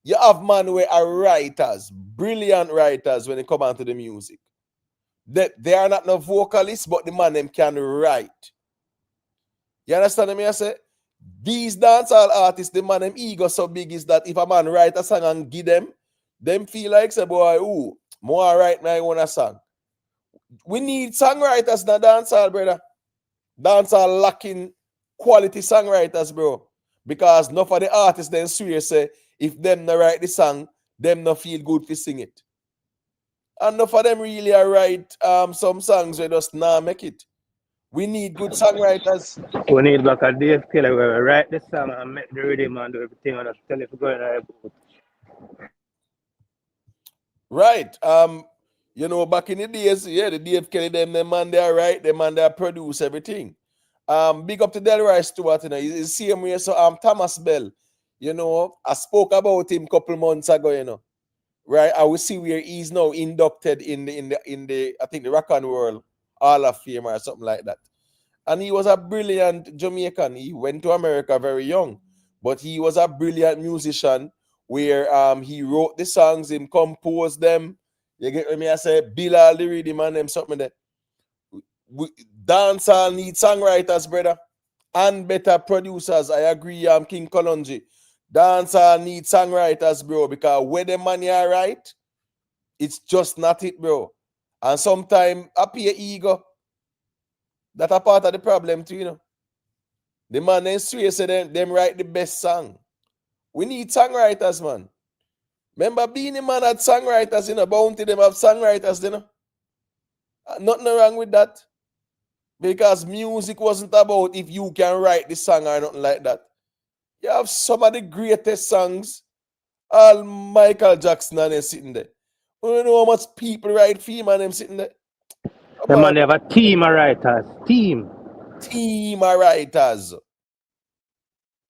you have man who are writers, brilliant writers when it come on to the music. They are not no vocalists, but the man them can write. You understand me? I say these dancehall artists, the man them ego so big is that if a man write a song and give them feel like say boy, ooh, more write my own a song. We need songwriters in dancehall, brother. Dancehall lacking quality songwriters, bro. Because enough of the artists then swear say if them not write the song, them not feel good to sing it. And enough of them really are write some songs where just not make it. We need good songwriters. we need like a Dave Kelly where we write the song and make the rhythm and do everything and just tell it to go in our boat. Right. You know, back in the days, yeah, the Dave Kelly, them man they write, them man they produce everything. Big up to Delroy Stewart, you know, he's the same way. So Thomas Bell, you know, I spoke about him a couple months ago, you know. right? I will see where he's now inducted in the I think the Rock and Roll Hall of Fame or something like that. And he was a brilliant Jamaican. He went to America very young, but he was a brilliant musician where he wrote the songs, him composed them. You get me? I say Bill all the rhythm and them something that dancehall need songwriters, brother, and better producers. I agree, King Kalonji. Dancehall need songwriters, bro, because where the money are right, it's just not it, bro. And sometimes appear ego. That a part of the problem too, you know. The man then swear say them write the best song. We need songwriters, man. Remember being the man at songwriters, you know, bounty them have songwriters, you know. Nothing wrong with that. Because music wasn't about if you can write the song or nothing like that. You have some of the greatest songs. All Michael Jackson and them sitting there. You don't know how much people write for him and them sitting there. The man have a team of writers. Team of writers.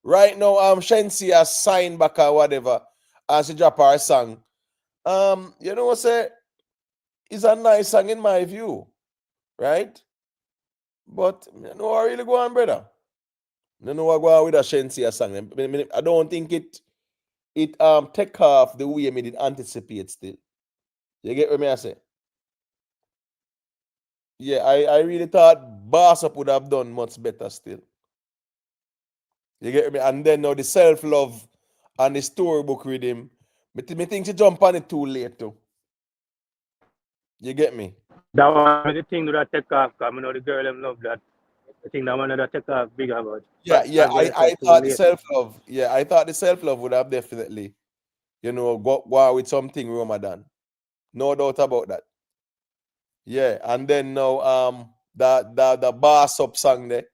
Right now, Shensi has signed back or whatever as she drop her song. You know what say? It's a nice song in my view, right? But you know what really go on, brother? You know what go on with a Shensi song? I don't think it take off the way me did anticipate still. You get what me I say? Yeah, I really thought Boss Up would have done much better still. You get me? And then now the self-love and the storybook rhythm. Me think she jump on it too late too. You get me? That one the thing that take off, because I know the girl them love that. The thing that one that take off big about. Yeah, I thought the late. self-love. Yeah, I thought the self-love would have definitely, you know, go out with something Ramadan. No doubt about that. Yeah, and then now the Boss Up song there,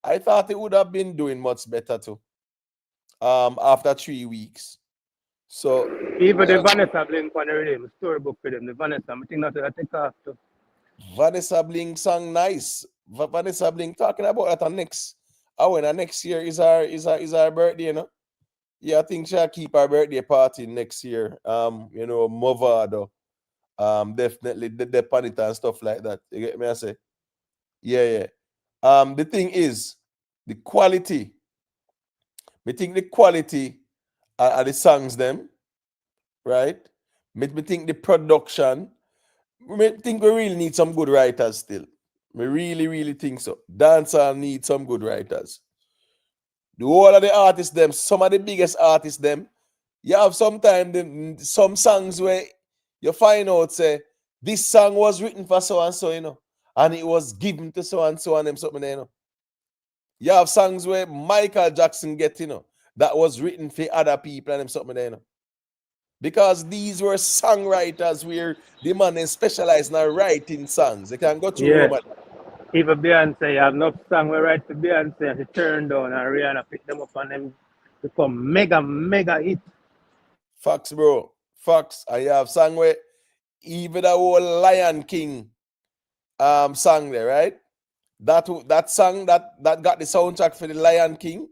I thought it would have been doing much better too. After 3 weeks. So Even the Vanessa Blink on the rhythm, storybook for them, the Vanessa, I think that take off too. Vanessa Blink song nice. Vanessa Blink talking about that next. When next year is our birthday, you know. Yeah, I think she'll keep her birthday party next year. You know, Movado. Definitely the panita and stuff like that. You get me? I say, yeah. The thing is, the quality. Me think the quality are the songs them, right? Me think the production. I think we really need some good writers still. We really think so. Dancehall need some good writers. The whole of the artists them, some of the biggest artists them, you have sometimes some songs where you find out say this song was written for so and so, you know, and it was given to so and them something, you know. You have songs where Michael Jackson get, you know, that was written for other people and them something, you know. Because these were songwriters where the man is specialized in writing songs. They can go through Yeah. Even Beyonce, you have enough song we write for Beyonce and she turned down and Rihanna picked them up and them become mega hit. Facts, bro. Facts. And you have song where even the whole Lion King song there, right? That song that got the soundtrack for the Lion King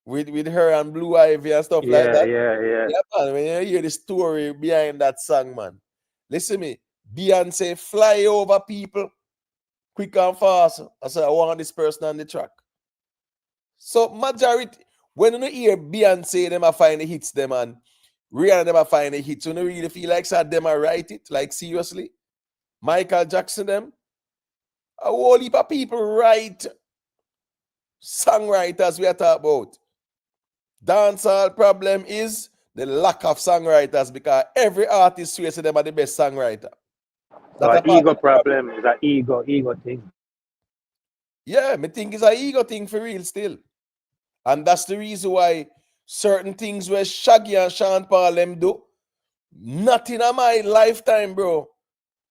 with her and Blue Ivy and stuff like that. Yeah, man. When you hear the story behind that song, man. Listen me, Beyonce fly over people quick and fast. I said, I want this person on the track. So majority, when you hear Beyonce, them I find the hits them and Rihanna them I find the hits, you don't really feel like that them I write it, like seriously. Michael Jackson them. A whole heap of people write songwriters we are talking about. Dancehall problem is the lack of songwriters because every artist swears to them are the best songwriter. So an ego problem is an ego thing. Yeah, me think it's an ego thing for real still. And that's the reason why certain things where Shaggy and Sean Paul them do, not in my lifetime, bro.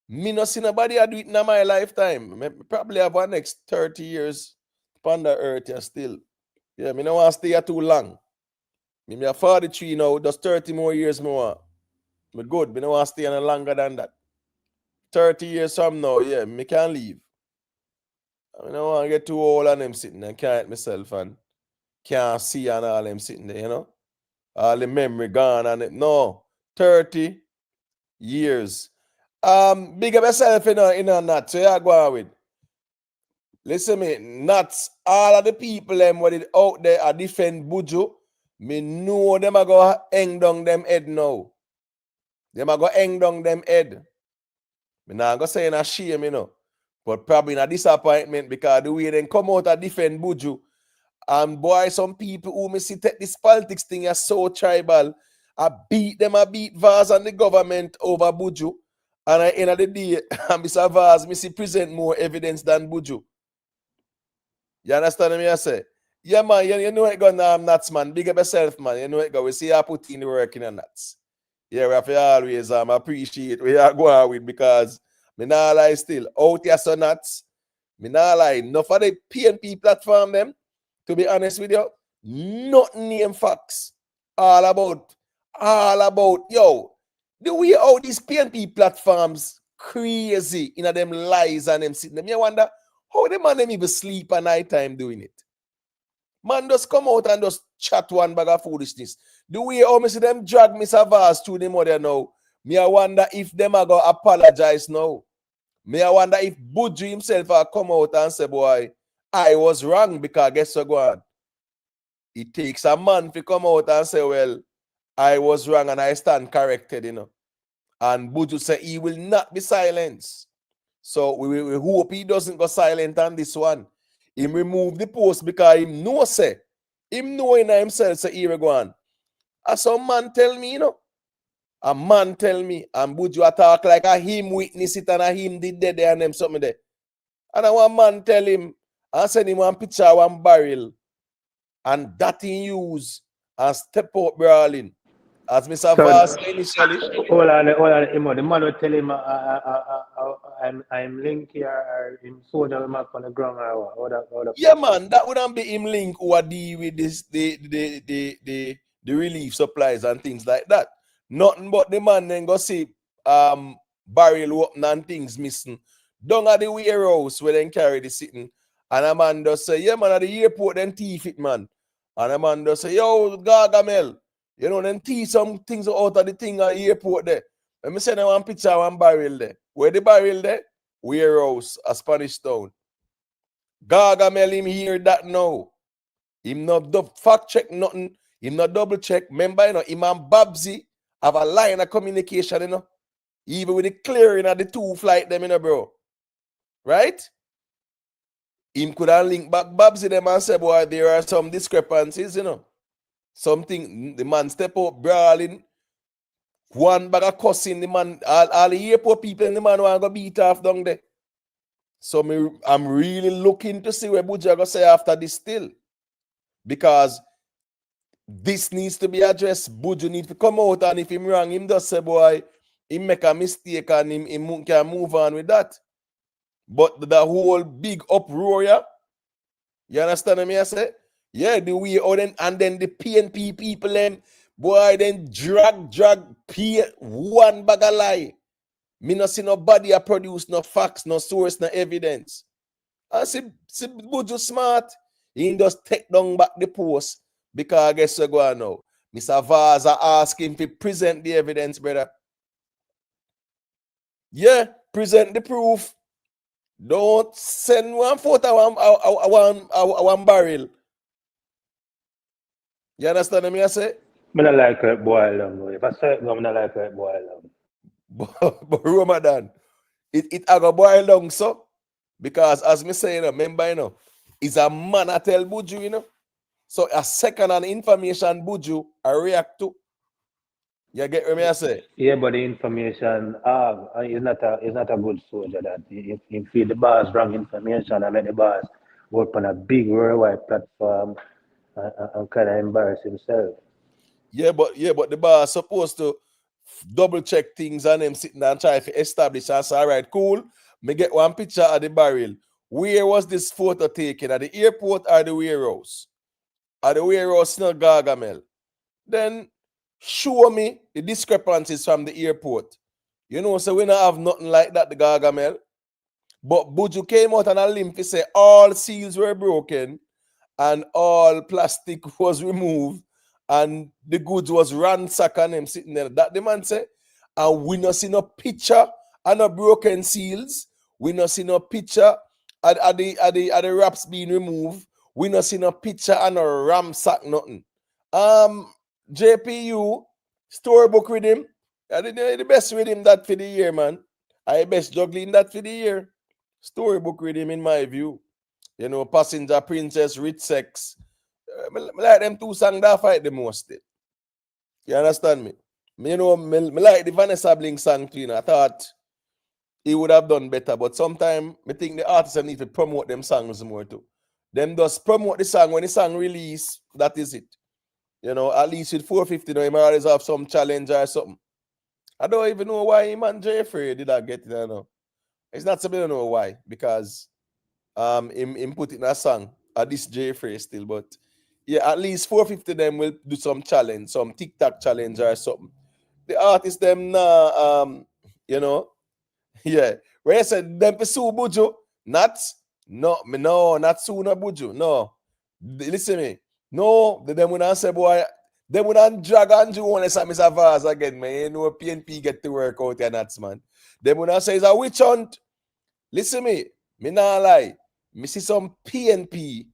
Me not see nobody do it in my lifetime. Me probably have one next 30 years upon the earth yeah, still. Yeah, me don't want to stay here too long. Me are 43 now, just 30 more years more. Me good. Me don't want to stay any longer than that. 30 years from now, yeah, me can leave. I don't want to get too old and them sitting and can't help myself and can't see and all them sitting there, you know. All the memory gone and it. No, 30, Years. Big up yourself in a nut. So you go on with. Listen me, nuts. All of the people them what it out there are defend Buju. Me know them are go hang down them head now. Them are go hang down them head. Me not go say in a shame, you know. But probably in a disappointment because the way they come out and defend Buju. And boy, some people who me see take this politics thing is so tribal. I beat Vaz and the government over Buju. And at the end of the day, Mr. Vaz, me see present more evidence than Buju. You understand me? I say, yeah, man, you know it going nuts, man. Big up yourself, man. You know it go. We see you put in the work in the nuts. Yeah, we have to always appreciate where you go on with because me not lie still. Out here so nuts. Me not lie. Enough for the PNP platform them. To be honest with you, not name facts. All about, yo, the way how these PNP platforms crazy in them lies and them sitting them. You wonder how the man them even sleep at night time doing it. Man just come out and just chat one bag of foolishness. The way how me see them drag Mr. Vaz to the mother now, me I wonder if them are going to apologize now. Me I wonder if Buju himself will come out and say, boy, I was wrong because guess what go on? It takes a man to come out and say, well, I was wrong and I stand corrected, you know. And Buju say he will not be silenced. So we hope he doesn't go silent on this one. Him remove the post because him know say, him knowing himself say here go on. As some man tell me, you know. A man tell me, and Buju attack like a him witness it and a him did there and them something there. And I one man tell him, and send him one picture of one barrel, and that he use and step out brawling. As Mr. Vaz initially. Hold on, Imo. The man will tell him I'm link here or him soldier him up on the ground or that. Yeah, man, that wouldn't be him link who deal with this the relief supplies and things like that. Nothing but the man then go see barrel open and things missing. Down at the warehouse where they carry the sitting. And a man just say, yeah, man, at the airport, then thief it, man. And a man just say, yo, Gargamel, you know, then thief some things out of the thing at the airport there. Let me send them one picture of one barrel there. Where the barrel there? Warehouse, a Spanish town. Gargamel him hear that now. Him not fact check nothing. Him not double check. Remember, you know, him and Babsy have a line of communication, you know. Even with the clearing of the two flight them, you know, bro. Right? Him could have linked back Babsy them and say, boy, there are some discrepancies, you know. Something, the man step up brawling. One bag of cussing, the man, all the airport people and the man want to beat off down there. So I'm really looking to see where Buju going to say after this still. Because this needs to be addressed. Buju needs to come out, and if him wrong, him just say, boy, he make a mistake and him can move on with that. But the whole big uproar, yeah, you understand me? I say, yeah, the way out and then the PNP people then, boy, then drag one bag of lie. Me not see nobody a produce no facts, no source, no evidence. And see Buju smart. He just take down back the post because I guess we go on now. Mr. Vaz ask him to present the evidence, brother. Yeah, present the proof. Don't send one photo one barrel. You understand me? I say? I don't like it boil down. If I say it, I don't like it boil down. But Ramadan, it a go boil down so because as me say, you know, remember, you know, is a man I tell Buju, you know. So a second on information Buju I react to. You get what me I say? Yeah, but the information is not a good soldier that if feed the boss wrong information and let the boss work on a big worldwide platform and kind of embarrass himself. Yeah, but the boss supposed to double check things and them sitting and try to establish and say, all right, cool. Me get one picture of the barrel. Where was this photo taken? At the airport or the warehouse? At the warehouse, no Gargamel. Then show me the discrepancies from the airport. You know, so we don't have nothing like that, the Gargamel. But Buju came out on a limb to say all seals were broken and all plastic was removed and the goods was ransacked and them sitting there. That the man say. and we not see no picture and no broken seals. We not see no picture at the wraps being removed. We not see no picture and no ramsack nothing. JPU storybook with him. The best with him that for the year, man. I best juggling that for the year. Storybook with him in my view. You know, Passenger Princess, Rich Sex. Me like them two songs that fight the most. You understand me? Me, you know, me like the Vanessa Bling song too. You know, I thought he would have done better, but sometimes I think the artists need to promote them songs more too. Them just promote the song when the song release. That is it. You know, at least with 450, you know, he might always have some challenge or something. I don't even know why him and Jeffrey did not get it. I know. It's not something I don't know why, because him put it in a song at this Jeffrey still, but yeah, at least 450 them will do some challenge, some TikTok challenge or something. The artists them you know, yeah. When I said them pursue Buju, not sooner Buju. No. Listen to me. No, them when I say boy, them when I drag and do one Mr. Vaz again, man. You know PNP get to work out and that's man. Them when I say it's a witch hunt. Listen to me. Me not lie. Me see some PNP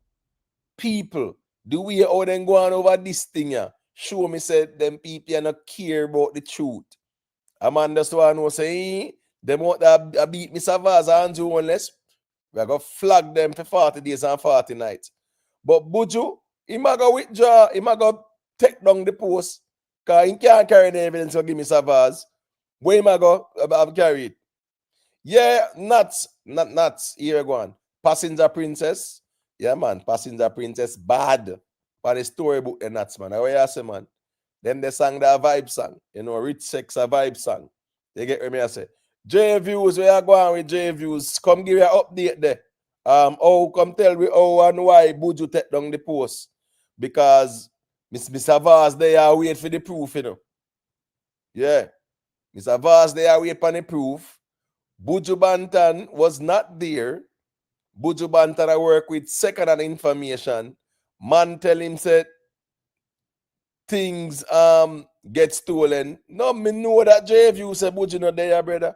people the way how them go on over this thing yeah. Show me said them people are not care about the truth. I'm understand what saying. Them want to beat Mr. Vaz and do unless we're going to flag them for 40 days and 40 nights. But Buju, he might go withdraw, he might go take down the post because he can't carry the evidence to give Mr. Vaz. Where he might go carry it? Yeah, nuts. Here we go on. Passenger Princess. Yeah, man. Passenger Princess bad. But the storybook and nuts, man. What you say, man? Them they sang that vibe song. You know, Rich Sex a vibe song. You get what me I say? J Views, where you going with J Views? Come give you an update there. Come tell me how and why Buju take down the post. Because Mr. Vaz they are wait for the proof, you know. Yeah. Mr. Vaz they are wait for the proof. Buju Banton was not there. Buju Banton I work with second-hand information. Man tell him said things get stolen. No, me know that JVU said Buju not there, brother.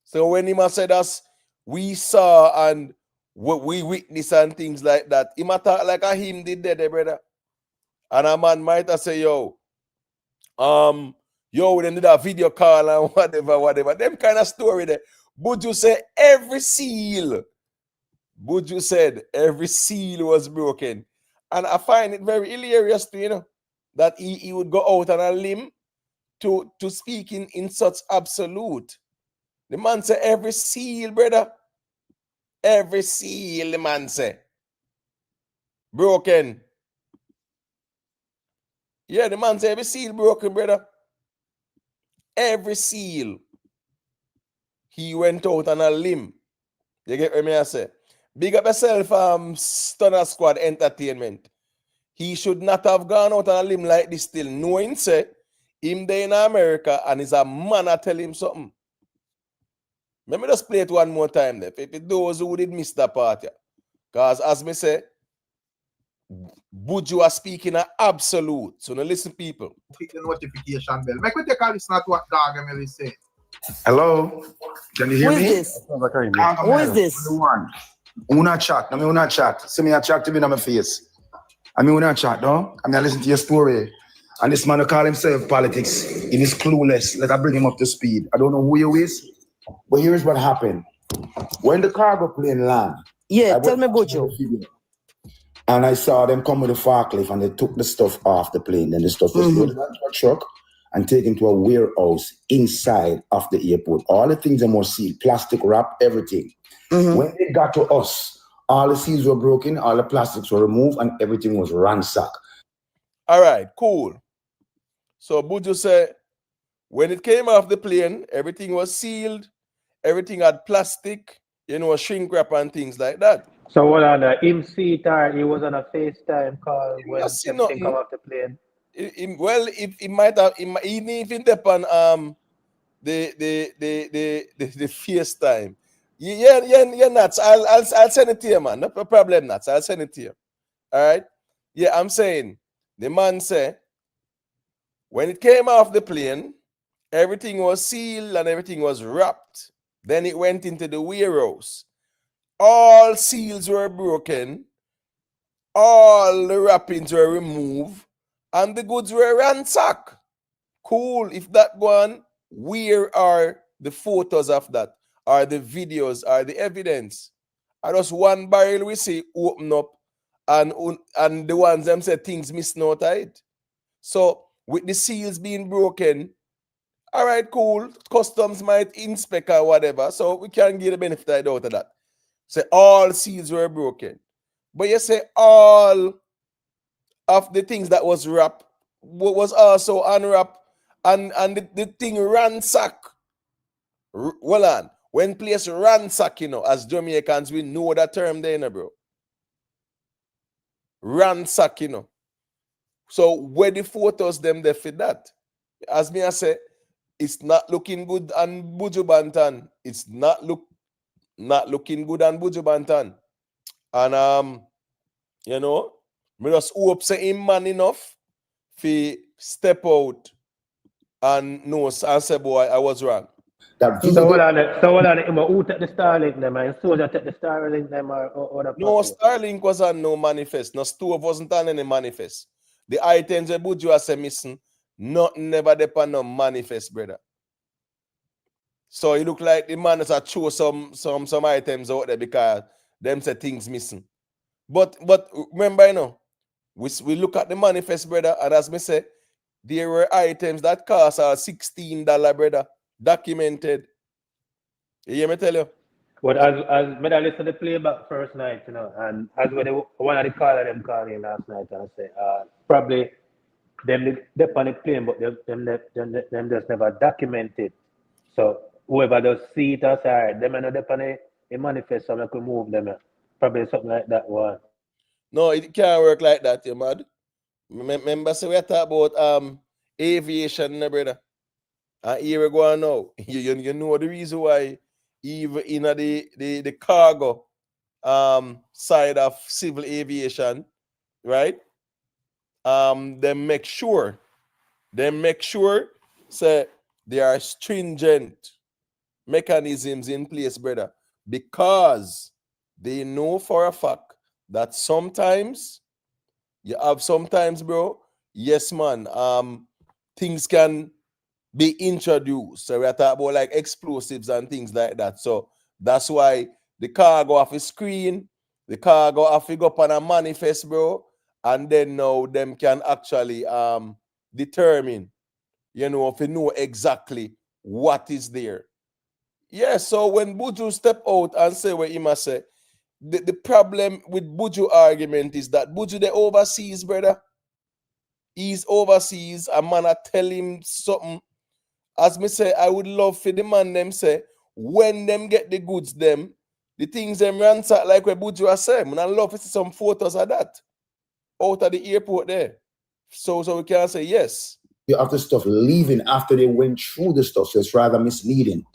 So when him said us, we saw and we witness and things like that. He might talk like a him did there, brother. And a man might have say, yo, we did a video call and whatever. Them kind of story there. Buju said every seal. Buju said every seal was broken. And I find it very hilarious to, you know, that he would go out on a limb to speak in such absolute. The man said every seal, brother. Every seal, the man said. Broken. Yeah, the man said every seal broken, brother. Every seal. He went out on a limb. You get what I say? Big up yourself, Stunner Squad Entertainment. He should not have gone out on a limb like this still, knowing say him there in America and is a man I tell him something. Let me just play it one more time there. For those who did miss that part, yeah. Because as me say, Buju are speaking an absolute. So now listen, people. Click the notification bell. Make we take a listen to what Dog Emily say. Hello? Can you hear Who me? is this? Who is this? Who not chat? I mean, who not chat? See me a chat to me in my face. I mean, who not chat, no? I mean, I listen to your story. And this man who call himself politics, he is clueless. Let I bring him up to speed. I don't know who he is, but here's what happened. When the cargo plane landed, yeah, tell me Buju. And I saw them come with a forklift and they took the stuff off the plane. Then the stuff was loaded onto a truck and taken to a warehouse inside of the airport. All the things are more sealed, plastic wrap, everything. When they got to us, all the seals were broken, all the plastics were removed, and everything was ransacked. All right, cool. So Buju said, when it came off the plane, everything was sealed, everything had plastic, you know, shrink wrap and things like that. So what on him see it or he was on a FaceTime call when everything come off the plane? Well, it might have, even if it depend on the FaceTime. Yeah, Nats. I'll send it to you, man. No problem, Nats. I'll send it to you. All right. Yeah, I'm saying the man said when it came off the plane, Everything was sealed and everything was wrapped. Then it went into the warehouse. All seals were broken. All the wrappings were removed. And the goods were ransacked. Cool. If that one, where are the photos of that? Are the videos? Are the evidence? I just one barrel we see open up and the ones them say things missing out of it. So with the seals being broken, all right, cool. Customs might inspect or whatever, so we can get the benefit out of that. Say all seals were broken, but you say all of the things that was wrapped was also unwrapped, and the thing ransack. Hold on, when place ransack, as Jamaicans we know that term there, bro. Ransack, So where the photos them they fit that? As me I say, it's not looking good on Buju Banton. It's not looking good on Buju Banton. And me just hope say him man enough fi step out and know and say boy I was wrong. So what are who take the Starlink them and soldier take the Starlink them or the No, Starlink was on no manifest. No stove wasn't on any manifest. The items that Buju has missing, nothing never depend on manifest, brother. So it look like the man has throw some items out there because them say things missing. But remember, we look at the manifest, brother, and as me say, there were items that cost $16, brother, documented. You hear me tell you? But as me I listen to the playback first night, and as when one of the caller them called in last night and say, probably them on the plane, but them just never documented. So whoever does see it outside, them and they on the manifest, so I could move them. Probably something like that one. No, it can't work like that, you mad. Remember, so we talk about aviation, brother. And here we go now. You know the reason why even in the cargo side of civil aviation, right? They make sure say there are stringent mechanisms in place, brother, because they know for a fact that sometimes bro, yes man, things can be introduced. So we're talking about like explosives and things like that. So that's why the cargo have a screen, the cargo have to go up on a manifest, bro, and then now them can actually determine, if you know exactly what is there. Yeah, so when Buju step out and say what he must say, the problem with Buju argument is that Buju the overseas, brother. He's overseas. A man I tell him something. As me say, I would love for the man them say, when them get the goods them, the things them ransack like what Buju has said. I love to see some photos of that out of the airport there. So we can say yes. After stuff leaving after they went through the stuff, so it's rather misleading.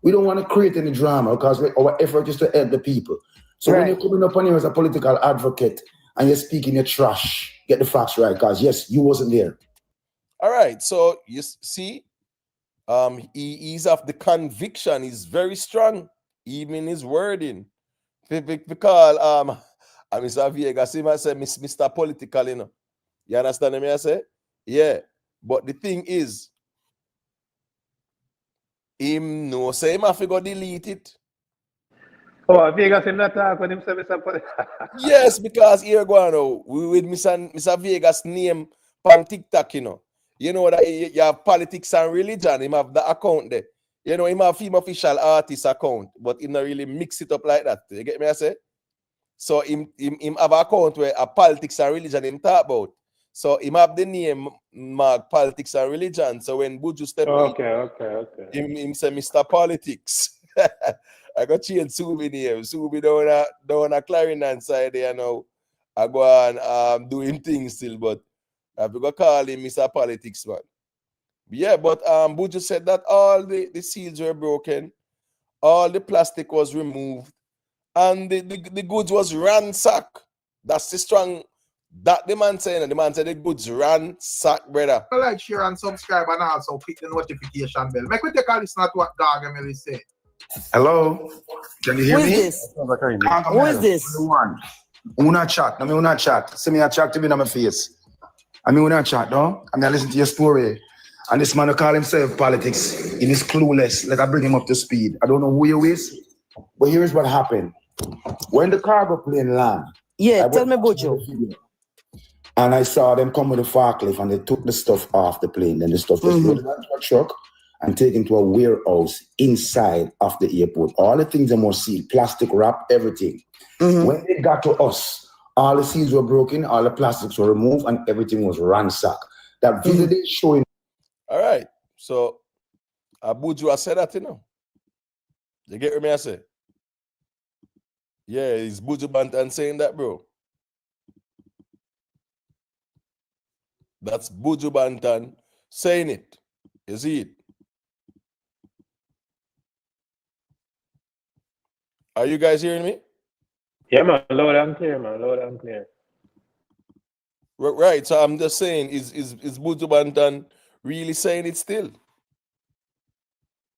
We don't want to create any drama because our effort is to help the people. So when you're coming up on here as a political advocate and you're speaking your trash, get the facts right, because yes, you wasn't there. All right, so you see, he's of the conviction is very strong, even in his wording. Because Mr. Vegas, he might say Mr. Political, You understand me? I say? Yeah. But the thing is, him no say him have to go delete it. Oh, Vegas him not talk when him say Mr. Political. Yes, because here go now, we with Mr. Vegas name on TikTok, You know that you have politics and religion, him have the account there. Him have him official artist account, but him not really mix it up like that. You get me? I say? So him have an account where a politics and religion him talk about. So him have the name mark politics and religion. So when Buju step Okay. him say Mr. Politics. I got change Subi name. Subi down a Clarendon side there now. I go on doing things still, but I have to go call him Mr. Politics, man. Yeah, but Buju said that all the seals were broken, all the plastic was removed, and the goods was ransacked. That's the strong That the man saying, and the man said the goods ransack, brother. Like, share, and subscribe, and also click the notification bell. Make we take a listen to what Gargamel is saying. Hello? Can you hear Who is me? this? Gargamel, Who is this? One. Who not chat? I mean, who not chat? See me a chat to me in my face. I mean, who not chat, no? I mean, I listen to your story. And this man who call himself politics, he is clueless. Like, I bring him up to speed. I don't know who he is, but here's what happened. When the cargo plane landed, yeah, tell me about you. And I saw them come with a forklift and they took the stuff off the plane. Then the stuff was loaded onto a truck and taken to a warehouse inside of the airport. All the things are sealed, plastic wrap, everything. When they got to us, all the seals were broken, all the plastics were removed, and everything was ransacked. That video they showing. All right. So Buju, I said that, you know. You get what me I say? Yeah, it's Buju Bantan saying that, bro. That's Buju Bantan saying it. You see it? Are you guys hearing me? Yeah, man, loud and clear, man, loud and clear. Right. So I'm just saying, is Buju Bantan really saying it still?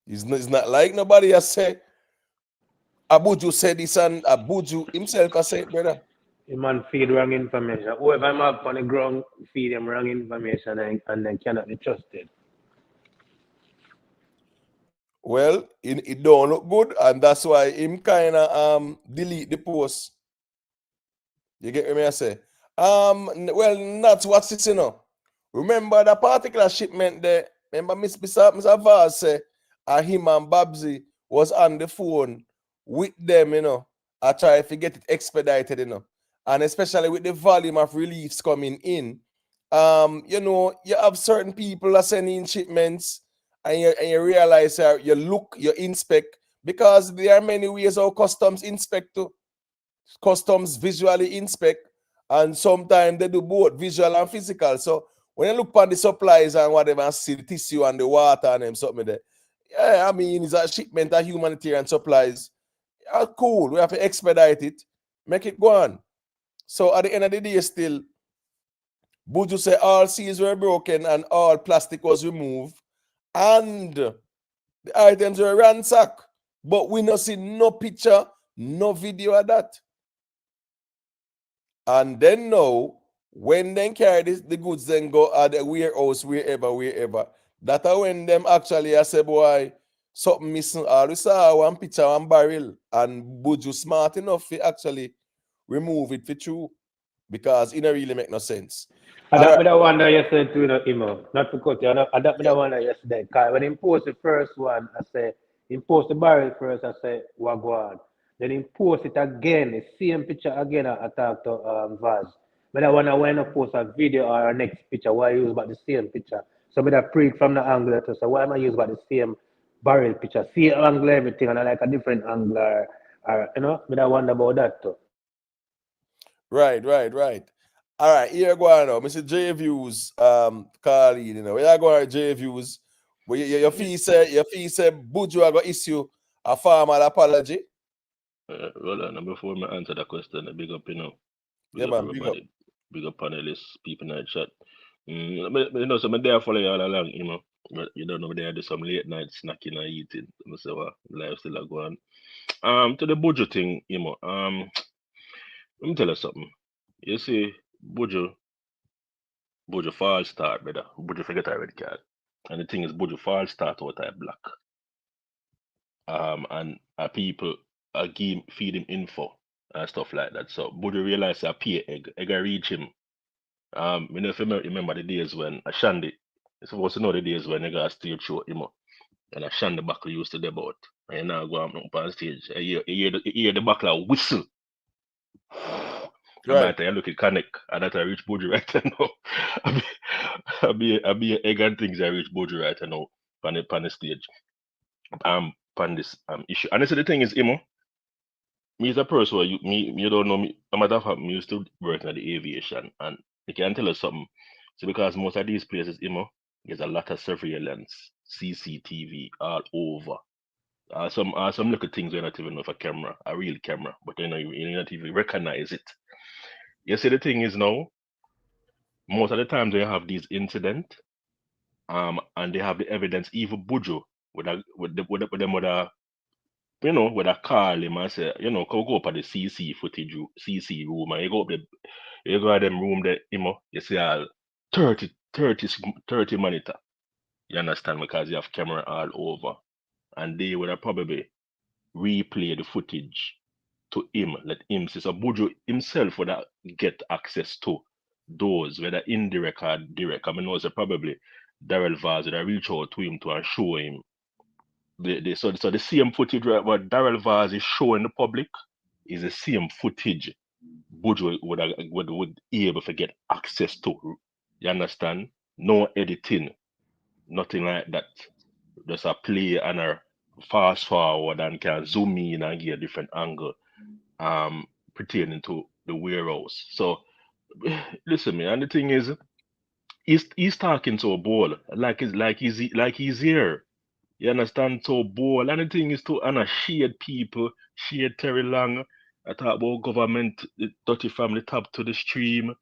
It's not like nobody has said. Abuju said this and Abuju himself has said, brother. The man feed wrong information. Whoever I'm up on the ground feed them wrong information and then cannot be trusted. Well, it don't look good, and that's why him kind of delete the post. You get what I say? Well, not what's it, you know. Remember that particular shipment there. Remember, Mr. Vaz say, him and Babsy was on the phone with them, you know. I try to get it expedited, you know, and especially with the volume of reliefs coming in. You know, you have certain people that send in shipments, and you realize you look, you inspect, because there are many ways how customs inspect too. Customs visually inspect, and sometimes they do both visual and physical. So when you look on the supplies and whatever, and see the tissue and the water and them something there, yeah, I mean, it's a shipment of humanitarian supplies. Yeah, cool. We have to expedite it, make it go on. So at the end of the day, still, Buju say all seals were broken and all plastic was removed, and the items were ransacked. But we not see no picture, no video of that. And then now, when they carry the goods, then go at the warehouse, wherever. That are when them actually say, boy, something missing. All we saw one picture, one barrel, and Buju smart enough to actually remove it for true, because it don't really make no sense. I that me wonder yesterday too, Imo. Not to cut you. I that me wonder yesterday. Cause when he post the first one, I say he post the barrel first. I say Wagwan. Then he post it again, the same picture again. I talk to Vaz. But I wonder when I post a video or a next picture, why I use about the same picture. So I pre from the angle to say why am I use about the same barrel picture, same angle everything, and I like a different angle or you know. But I wonder about that too. Right. All right, here go on now. Mr. J Views, Carly, you know, where you going, J Views? But your fee say Buju I got issue a formal apology. Well, before I answer that question, big up, you know. Yeah, man, big up. Big up panelists, people in the chat. You know, so I'm there for you all along, you know. But you don't know, there do some late night snacking and eating. So life still go on. To the Buju thing, you know, let me tell you something. You see, Buju false start, brother. Buju forget a red card. And the thing is, Buju false start out of black. And people feed him info and stuff like that. So Buju realized I pay egg reach him. You know, if you remember the days when Ashanti, you're supposed to know the days when they got stage show him up. And Ashanti buckle used to debut. And you now go up on stage. You hear the buckler whistle. Right. I look at Connect, and that I reach Buju right now. I be egg and things I reach Buju right now on the stage. On this issue. And this is the thing is, Imo, me as a person, you don't know me. A matter of fact, me used to work in the aviation, and I can tell you something. So because most of these places, Imo, there's a lot of surveillance, CCTV all over. Some little things you're not even know a camera, a real camera, but you know you not even recognize it. You see, the thing is now, most of the times they have these incidents, and they have the evidence. Even Buju with them with a with a call him and say, go up at the CC footage, CC room, and you go up the, you go at them room there, you see all 30 monitor. You understand? Because you have camera all over, and they would have probably replay the footage to him, let him see. So Buju himself would have get access to those, whether indirect or direct. I mean, also probably Daryl Vaz would have reach out to him to and show him so the same footage what Daryl Vaz is showing the public is the same footage Buju would be able to get access to. You understand? No editing, nothing like that. Just a play and a fast forward and can zoom in and get a different angle pertaining to the warehouse. So listen, man, and the thing is he's talking so bold, like he's here. You understand? So bold. And the thing is to shade people, shade Terry Long. I talk about government, dirty from the top to the stream,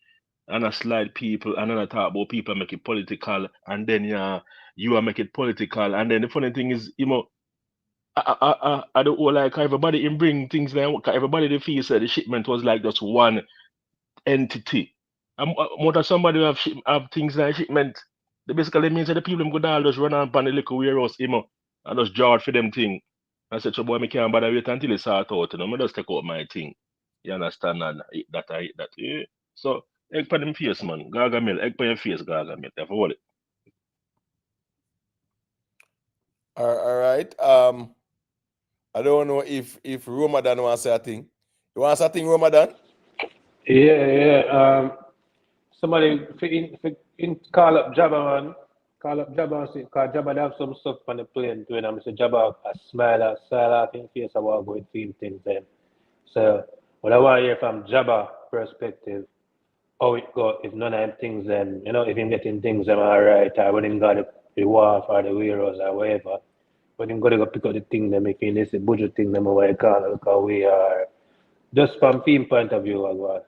and I slide people, and then I talk about people make it political, and then you are make it political. And then the funny thing is, I don't like everybody in bring things like everybody they feel said the shipment was like just one entity. More than somebody who have things like shipment. They basically means that the people them go down just run on the little warehouse, and just draw it for them thing. I said, so boy, me can't bother wait until it sort out, I just take out my thing. You understand? And I eat that. Yeah. So, egg for them face, man. Gargamel, egg for your face, Gargamel. That's all it. All right. I don't know if Ramadan wants to say a thing. You want to say a thing, Ramadan? Yeah. Somebody call up Jabba, man. Call up Jabba and say, because Jabba have some stuff on the plane too, and I'm say Jabba a smile in face of what going to him things then. So what I want to hear from Jabba perspective, how it go if none of them things then, if him getting things them alright, or when him got the wharf or the warehouse or whatever, when him go pick up the thing them, if he say budget thing them over because we are just from film point of view as well.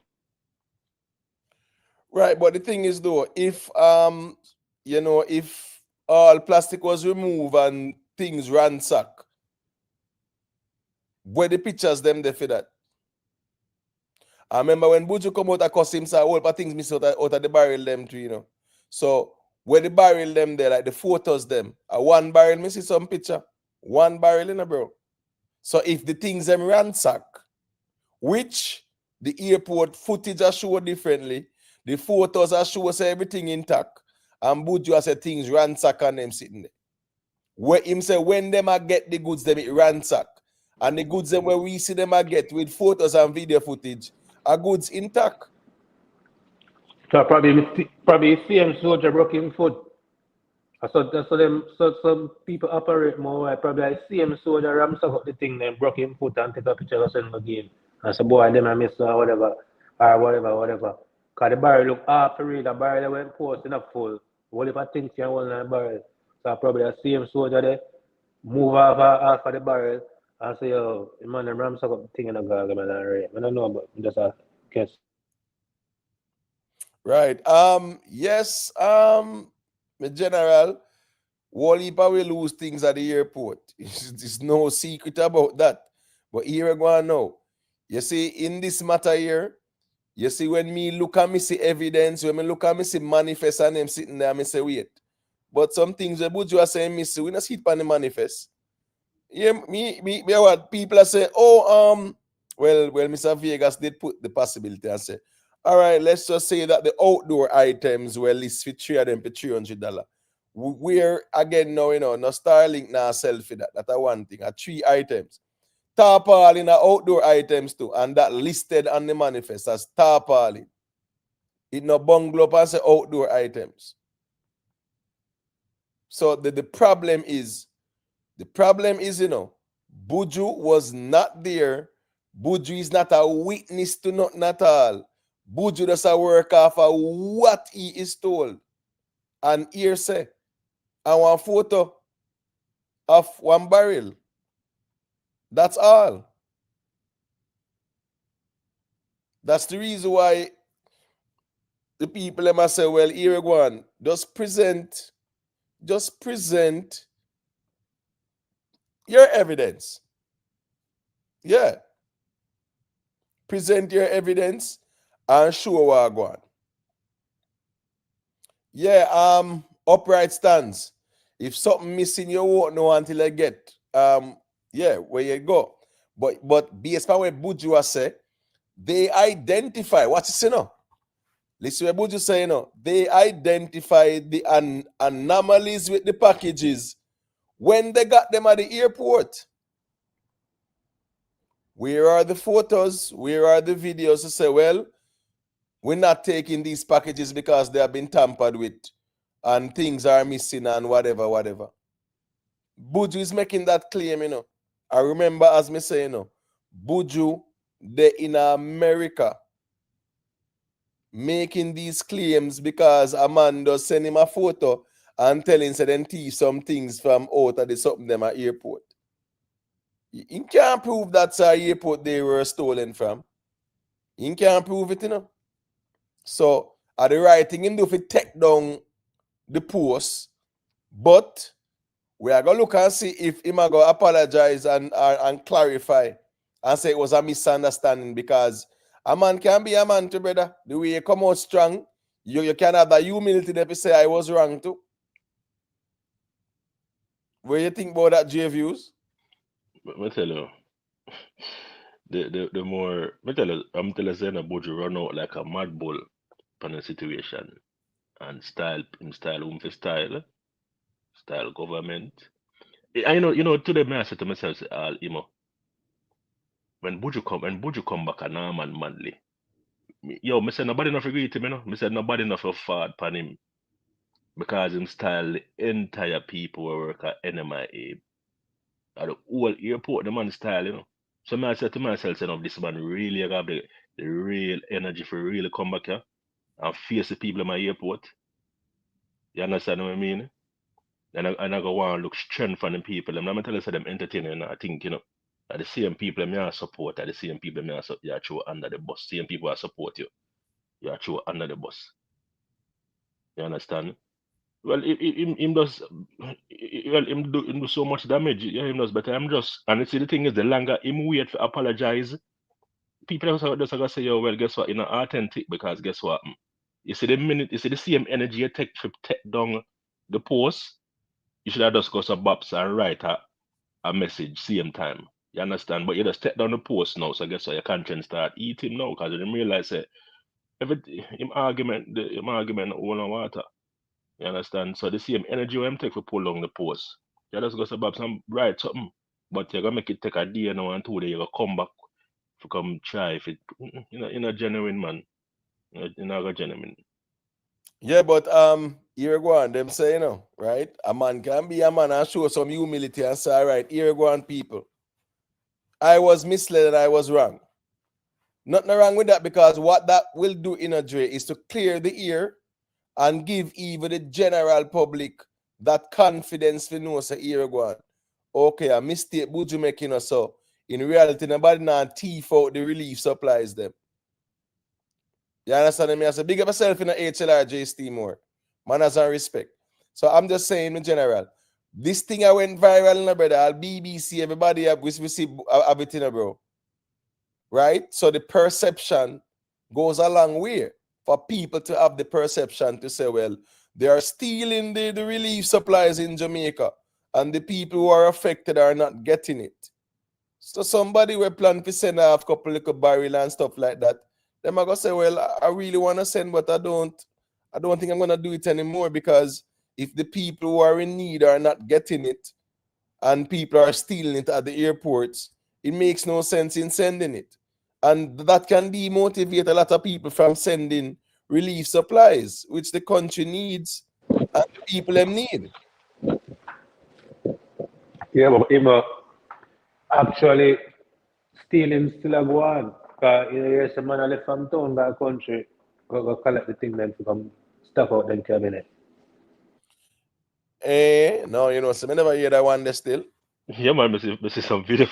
Right, but the thing is though, if if all plastic was removed and things ransack, where the pictures them there for that? I remember when Buju come out of customs, all the things miss out of the barrel them too, So where the barrel them there, like the photos them, one barrel, me see some picture, one barrel bro. So if the things them ransack, which the airport footage are show differently, the photos are show say everything intact, and Buju say things ransack and them sitting there. Where him say when them a get the goods them it ransack, and the goods them where we see them a get with photos and video footage are goods intact. So probably same soldier broke him foot. So some people operate more like probably I see him soldier ramsack up the thing, then broke him foot and take a picture and send him again. And so boy them I miss or whatever. Cause the barrel look half for real, the barrel went post enough full. What if I think you want that barrel? So probably I see him soldier there, move half of the barrel and say, yo, the man them ramsack up the thing in the garden and right. I don't know, but just a guess. Right. Yes, the general, Wallipa will lose things at the airport. There's no secret about that. But here we go now. You see, in this matter here, you see, when me look at me see evidence, when me look at me see manifest and them sitting there, me say, wait. But some things that Buju are saying, me see, we not see it on the manifest. Yeah, me what people are saying, well, Mr. Vegas did put the possibility and say, all right, let's just say that the outdoor items were listed for 3 of them for $300. We're again now, no Starlink now sell for that. That's one thing. 3 items. Tarpaulin are outdoor items too, and that listed on the manifest as tarpaulin. It no bungalow and say outdoor items. So the problem is, Buju was not there. Buju is not a witness to nothing at all. Buju does a work off of what he is told. And here say, I want a photo of one barrel. That's all. That's the reason why, the people them say, well, here go on, just present your evidence. Yeah. Present your evidence and show what go on. Yeah, upright stands. If something missing, you won't know until I get yeah, where you go. But based on what Buju has said, they identify what you say now. Listen what Buju say, you know, they identify the anomalies with the packages when they got them at the airport. Where are the photos? Where are the videos to say, well, we're not taking these packages because they have been tampered with and things are missing and whatever. Buju is making that claim, you know. I remember, as me say, you know, Buju, they in America making these claims because a man does send him a photo and tell him, say, then thief some things from out of the something them at airport. You can't prove that's our airport they were stolen from. You can't prove it, you know. So, are the right thing him do if he take down the post, but we are going to look and see if him are going to apologize and clarify and say it was a misunderstanding, because a man can be a man too, brother. The way you come out strong, you can have that humility that you say I was wrong too. What do you think about that, J Views? I tell you, the more I tell you, I'm telling you, Buju run out like a mad bull on the situation and style government. I know today I said to myself, when Buju come back and man Manly, me say nobody enough agree to him, you know. Me say nobody enough of fought upon him because him style the entire people who work at NMIA. At the whole airport, the man style, you know. So I said to myself, you know, this man really have the real energy for really come back here and face the people in my airport. You understand what I mean? And I go want to look strength from the people. I'm not telling you them entertaining, and I think, you know, are the same people me support, are the same people me you throw under the bus. Same people who support you. You throw under the bus. You understand? Well, him does him do so much damage. Yeah, him does, but I'm just, and see the thing is, the longer him wait to apologize, people just gonna say, yo, well, guess what? You're not authentic, because guess what? You see the same energy you take to take down the post, you should have just go some bops and write a message same time. You understand? But you just take down the post now, so guess what? Your conscience start eating now, because you didn't realize that him argument all on water. You understand? So the same energy when take for pull down the post. You just go some bops and write something, but you're gonna make it take a day now and 2 days, you're gonna come back to come try if it you're not genuine, man. You're not a genuine. Yeah, but here go on, them say, you know, right? A man can be a man and show some humility and say, all right, here go on, people. I was misled and I was wrong. Nothing wrong with that, because what that will do in a Dre is to clear the ear and give even the general public that confidence to know, say, here go on. Okay, a mistake Buju making us so. In reality, nobody now thief out the relief supplies them. You understand me? I say, big up yourself in the HLRJ Steam more. Manners and respect. So I'm just saying in general, this thing I went viral, no brother. I'll BBC, everybody we see everything, bro. Right? So the perception goes a long way for people to have the perception to say, well, they are stealing the relief supplies in Jamaica, and the people who are affected are not getting it. So somebody will plan to send off a couple little barrel and stuff like that. Them are gonna say, well, I really want to send, but I don't think I'm gonna do it anymore, because if the people who are in need are not getting it and people are stealing it at the airports, it makes no sense in sending it. And that can demotivate a lot of people from sending relief supplies, which the country needs and the people them need. Yeah, but actually, stealing still a go on. Because here's a man left from town, that country, go collect the thing then to come stuff out them cabinet. No, you know, so I never hear that one there still. Yeah, man, I see some video.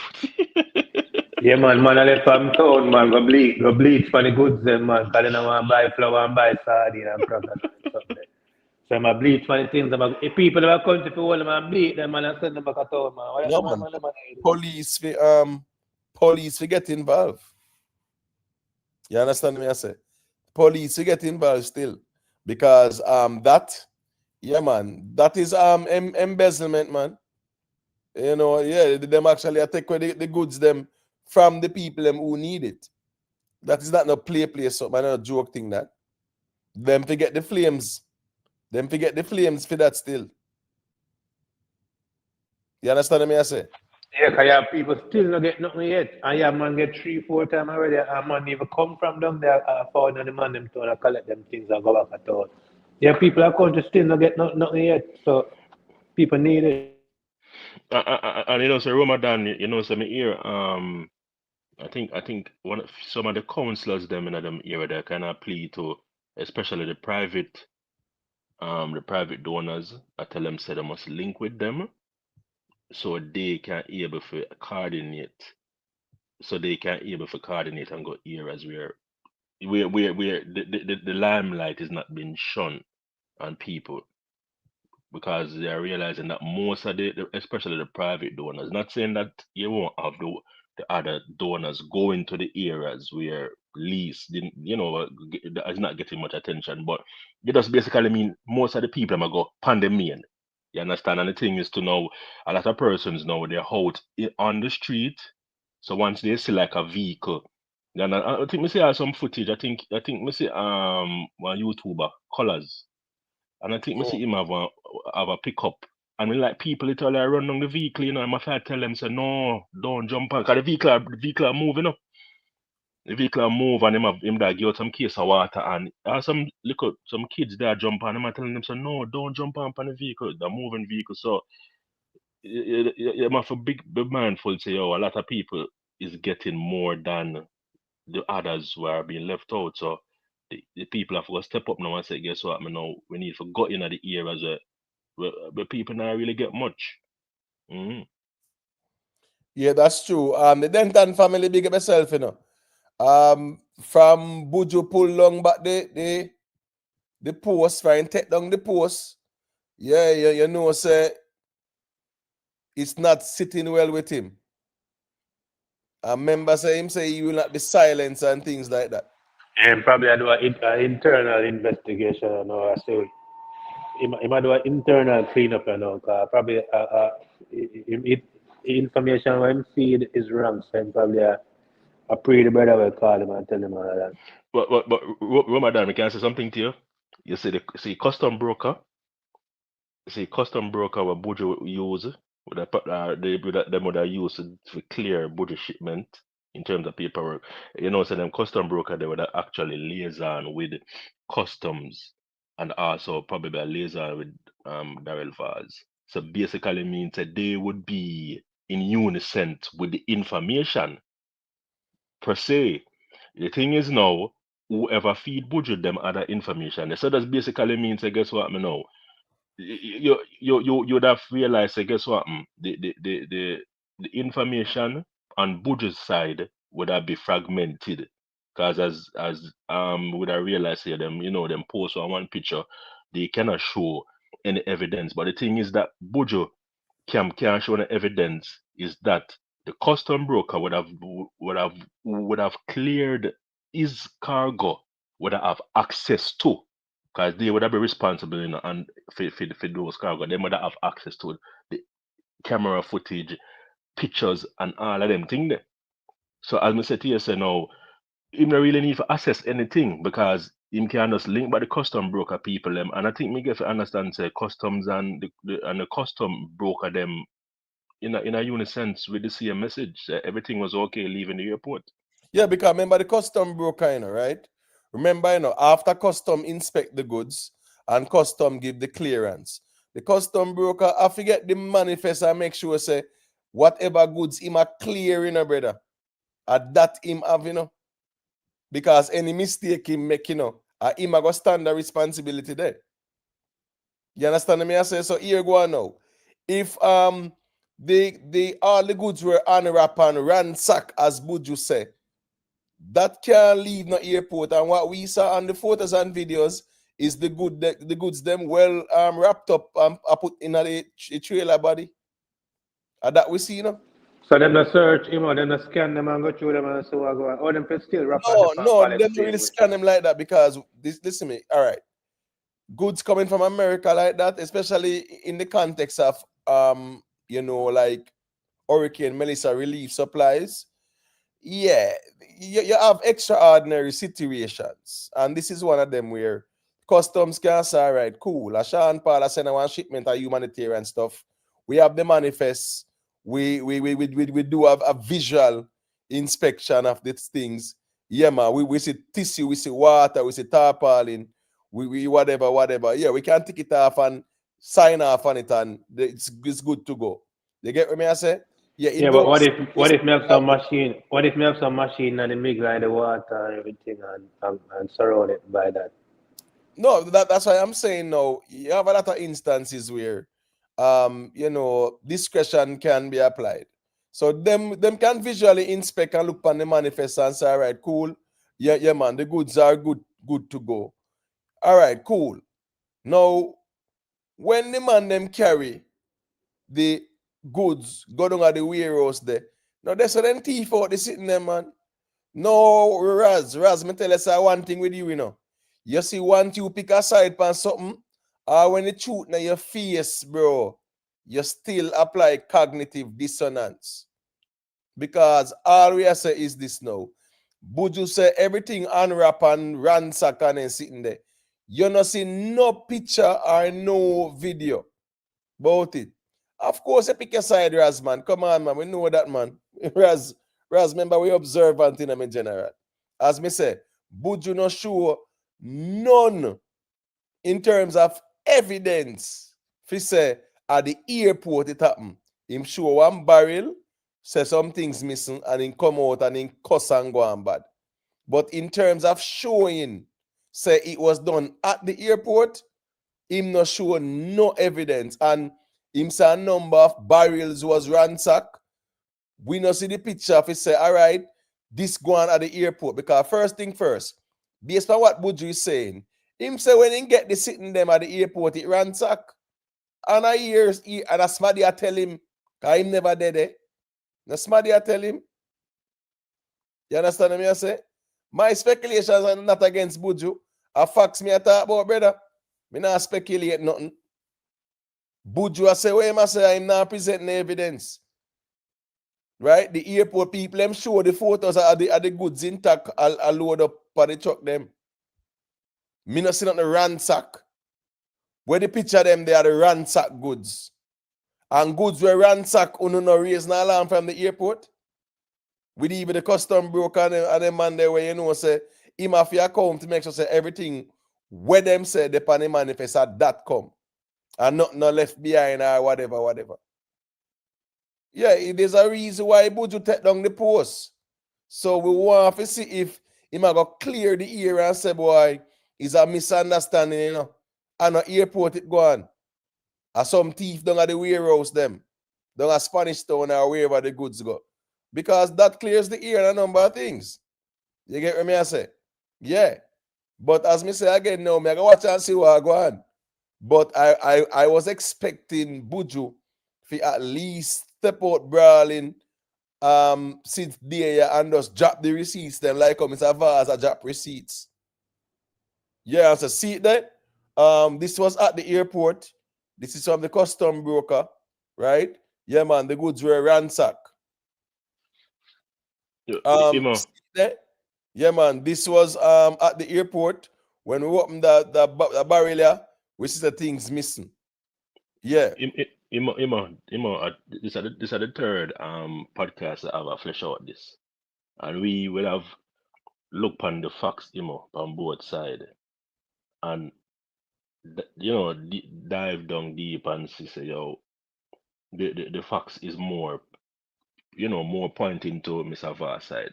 Yeah, man, I left from town, man. Go bleach for the goods, them, man. Because they don't want to buy flour and buy sardine and crocodile and something. So I'm a bleach for the things. If people have come to hold them and beat them, man, and send them back to town, man. What Yeah, man, man. man, Police we get involved. You understand me? I say police we get involved still because that is embezzlement, man. You know, yeah, them actually take away the goods them from the people them who need it. That is not no play something, not a joke thing that. Them forget the flames. Them forget the flames for that still. You understand me? I say. Yeah, because you have people still not get nothing yet. And yeah, man get 3-4 times already. And man even come from them there, found on the man them town and collect them things and go back at town. Yeah, people are country still not get nothing yet. So people need it. And you know, so Ramadan, you know, so me here, I think some of the councillors them in them area they kind of plea to, especially the private donors. I tell them say they must link with them so they can able to coordinate. So they can able to coordinate and go areas where the limelight is not being shone on people, because they are realizing that most of especially the private donors, not saying that you won't have the other donors go into the areas where least didn't, is not getting much attention, but it just basically mean most of the people are go pandemic. You understand? And the thing is to know a lot of persons now they're out on the street. So once they see like a vehicle, then I think we see some footage. I think we see one YouTuber colors. And I think we see him have a pickup. And we like people literally run on the vehicle, you know, I'm afraid to tell them, say, no, don't jump on. Because the vehicle are moving up. The vehicle are move and him that give out some case of water and some kids there jump on him and telling them, say, no, don't jump on the vehicle, the moving vehicle. So you must be mindful, say, a lot of people is getting more than the others who are being left out. So the people have to step up now and say, guess what, we need to go in at the areas where people not really get much. Mm-hmm. Yeah, that's true. The Denton family big up yourself, you know. From Buju pull long back the post, try and take down the post. Yeah, you know, say it's not sitting well with him. A member say him say he will not be silenced and things like that. And probably I do an internal investigation, you know, so he might do an internal cleanup, you know, because probably information when him feed is wrong, so him probably I pray the brother will call him and tell him all of that. But Ramadan, can I say something to you? You see custom broker. Custom broker what Buju use with them would use to clear Buju shipment in terms of paperwork. You know, so them custom broker they would actually liaison with customs and also probably a liaison with Darrell Vaz. So basically means that they would be in unison with the information per se. The thing is now, whoever feed Buju them other information. So that basically means, I guess what I know. You would have realized, I guess what the information on Buju's side would have been fragmented. Because as would have realized here them, them post on one picture, they cannot show any evidence. But the thing is that Buju can't show any evidence is that the custom broker would have cleared his cargo, would have access to, because they would have been responsible, and for those cargo, they would have access to the camera footage, pictures, and all of them things there. So as I said to you, say now, him not really need to assess anything because him can just link by the custom broker people them, and I think me get to understand say customs and the custom broker them in a unison with the same message. Everything was okay leaving the airport. Yeah, because remember the custom broker, right? Remember, after custom inspect the goods and custom give the clearance, the custom broker I forget the manifest and make sure say whatever goods him are clear, brother. At that him have, because any mistake him make, him a go stand the responsibility there. You understand me? I say so here go on now. If the all the goods were unwrapped and ransacked, as Buju said. That can't leave no airport. And what we saw on the photos and videos is the goods them well wrapped up and put in a trailer body. And that we see, you know. So them the search, them the scan them and go through them and so I go. Or them still wrap on the No, pallet they don't same really way. scan them like that because listen to me. All right, goods coming from America like that, especially in the context of like Hurricane Melissa relief supplies. Yeah, you have extraordinary situations, and this is one of them where customs can say, all right, cool. Sean Paul send one shipment of humanitarian stuff. We have the manifest. We do have a visual inspection of these things. Yeah, man. We see tissue, we see water, we see tarpaulin, we whatever. Yeah, we can take it off and sign off on it, and it's good to go. You get what me I say? Yeah, but what if me have some machine? What if me have some machine and it mix like the water and everything and surround it by that? No, that's why I'm saying no. You have a lot of instances where discretion can be applied. So them can visually inspect and look on the manifest and say, all right, cool. Yeah, man, the goods are good to go. All right, cool. Now, when the man them carry the goods go down at the warehouse there, now that's a them thief out the sitting there, man. No, Raz, me tell us one thing with you, you know. You see, once you pick a side pan something, or when the truth in your face, bro, you still apply cognitive dissonance. Because all we say is this now. Buju say everything unwrap and ransack and sitting there. You not see no picture or no video about it. Of course, you pick a side, Raz, man. Come on, man. We know that, man. Raz, remember, we observant in them in general. As me say, Buju no show none in terms of evidence. If he say, at the airport it happened, him show one barrel, say something's missing, and him come out and him cuss and go on bad. But in terms of showing, say it was done at the airport, him not show no evidence. And him say a number of barrels was ransacked. We not see the picture if he say, all right, this go on at the airport. Because first thing first, based on what Buju is saying, him say when he get the sitting them at the airport, it ransack. And I hear, and a somebody I tell him, because him never did it. Now somebody I tell him. You understand me I say? My speculations are not against Buju. A facts me I talk about, brother. Me not speculate nothing. Buju I say, where I say I'm not presenting evidence. Right? The airport people, them show the photos of the goods intact, I'll load up for the truck them. Me not see nothing ransack. Where the picture them, they are the ransack goods. And goods were ransack, no raise no alarm from the airport. With even the custom broker and the man there where say, him have your account to make sure say everything where them say the pan manifest at that come. And not left behind or whatever. Yeah, there's a reason why Buju take down the post. So we want to see if he might go clear the air and say, boy, it's a misunderstanding, you know. And the airport it go on. Or some thief down at the warehouse them. Down at Spanish Town or wherever the goods go. Because that clears the air and a number of things. You get what I say? Yeah. But as me say again now, I go watch and see what I go on. But I was expecting Buju to at least step out brawling since there and just drop the receipts then like Mr. Vaz I drop receipts. Yeah, so see it there. This was at the airport. This is from the custom broker, right? Yeah, man, the goods were ransacked. There? Yeah, man, this was at the airport when we opened the barrier, which is the things missing. Yeah. This is the third podcast that I've fleshed out this. And we will have looked on the facts, on both sides. And dive down deep and see say, the facts is more, more pointing to Mr. Vaz side.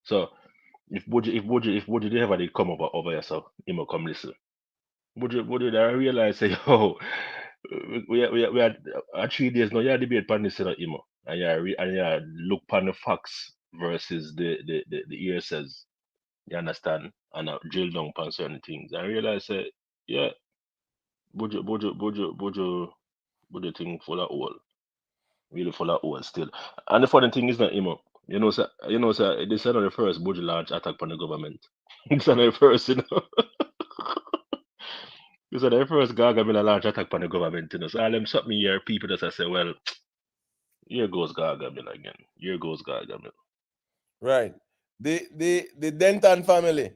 So if Buju they ever did come over here, so come listen. Buju I realize say, we had 3 days now. You had debate on this, and you look upon the facts versus the hearsays. You understand? And drill down upon certain things. And realize that, yeah, Buju thing full of hole. Really full of hole still. And the funny thing is that, sir, this is not the first Buju launch attack on the government. It's not the first, This is the first Gargamel launch attack on the government, So all them something here, people just say, well, here goes Gargamel again. Here goes Gargamel. Right. The Denton family.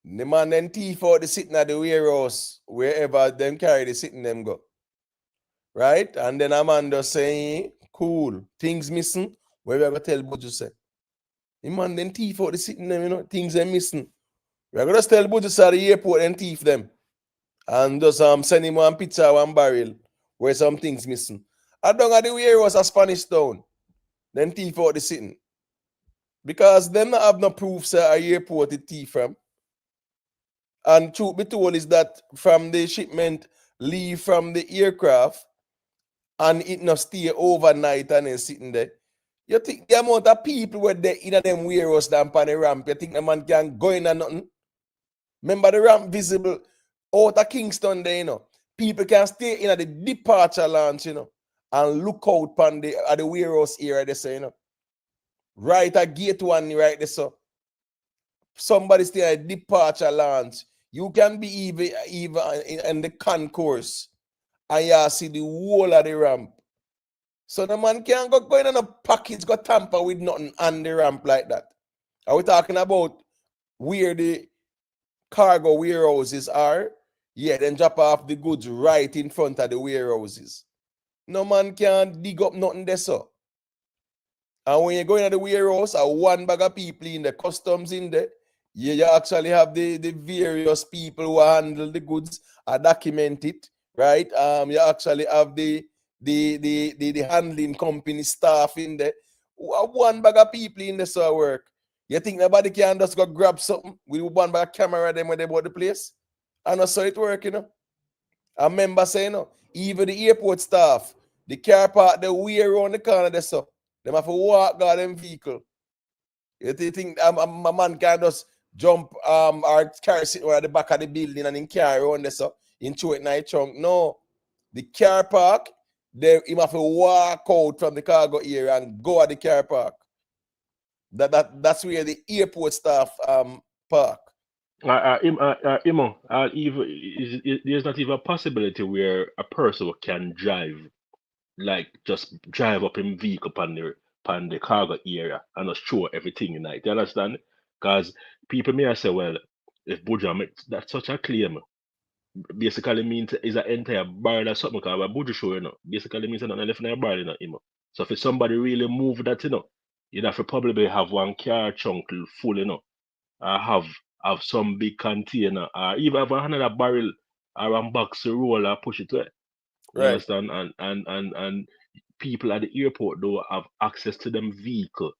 The man then thief out the sitting at the warehouse, wherever them carry the sitting them go. Right? And then Amanda saying, cool, things missing. Where we gonna tell Buju say? The man then thief out the sitting them, things are missing. We're gonna tell Buju say at the airport and thief them. And just send him one picture, one barrel, where some things missing. I don't know the warehouse a Spanish town. Then thief out the sitting. Because them not have no proof say a airport it thief from. And truth be told is that from the shipment leave from the aircraft and it not stay overnight and then sitting there. You think the amount of people were there in them warehouse than on the ramp, you think the man can go in and nothing? Remember the ramp visible out of Kingston there, People can stay in at the departure lounge, and look out on at the warehouse area they say, Right at gate 1 right there, so. Somebody stay at departure lounge. You can be even in the concourse and you see the whole of the ramp. So the man can't go in a package, go tamper with nothing on the ramp like that. Are we talking about where the cargo warehouses are? Yeah, then drop off the goods right in front of the warehouses. No man can dig up nothing there, so. And when you go into the warehouse, one bag of people in the customs in there, you actually have the various people who handle the goods, document it, right? You actually have the handling company staff in there. One bag of people in this work. You think nobody can just go grab something with one bag of camera them when they bought the place? And that's how it work, I remember saying, even the airport staff, the car park, they way around the corner there, so them have to walk down them vehicle. You think a man can just jump or carry sitting at the back of the building and then carry around there, so in throw it in the trunk? No. The car park, he have to walk out from the cargo area and go at the car park. That's where the airport staff park. Imo, there's not even a possibility where a person can drive, like just drive up in vehicle upon the cargo area and just show everything in it. You understand? Because people may say, well, if Buju makes that's such a claim, basically means is an entire barrel or something. Because Buju show, basically means nothing left in a barrel, So if somebody really move that, you'd have to probably have one car chunk full, have some big container, or even have another barrel or one box to roll or push it away. You Right. understand? And people at the airport don't have access to them vehicle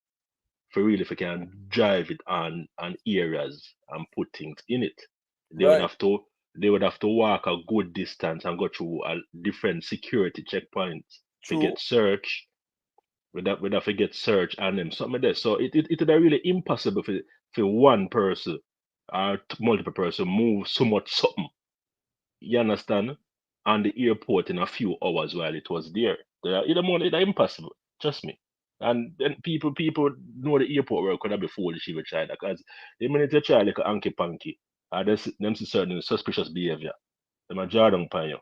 for really if you can drive it on areas and put things in it. They would have to walk a good distance and go through a different security checkpoints to True. get search. We'd have to get search on them, something like that. So it is really impossible for one person or multiple person move so much something. You understand? On the airport in a few hours while it was there. It's impossible. Trust me. And then people know the airport work could have been foolish even try that because the minute you try like a hanky panky, them see certain suspicious behavior. Them a draw down upon you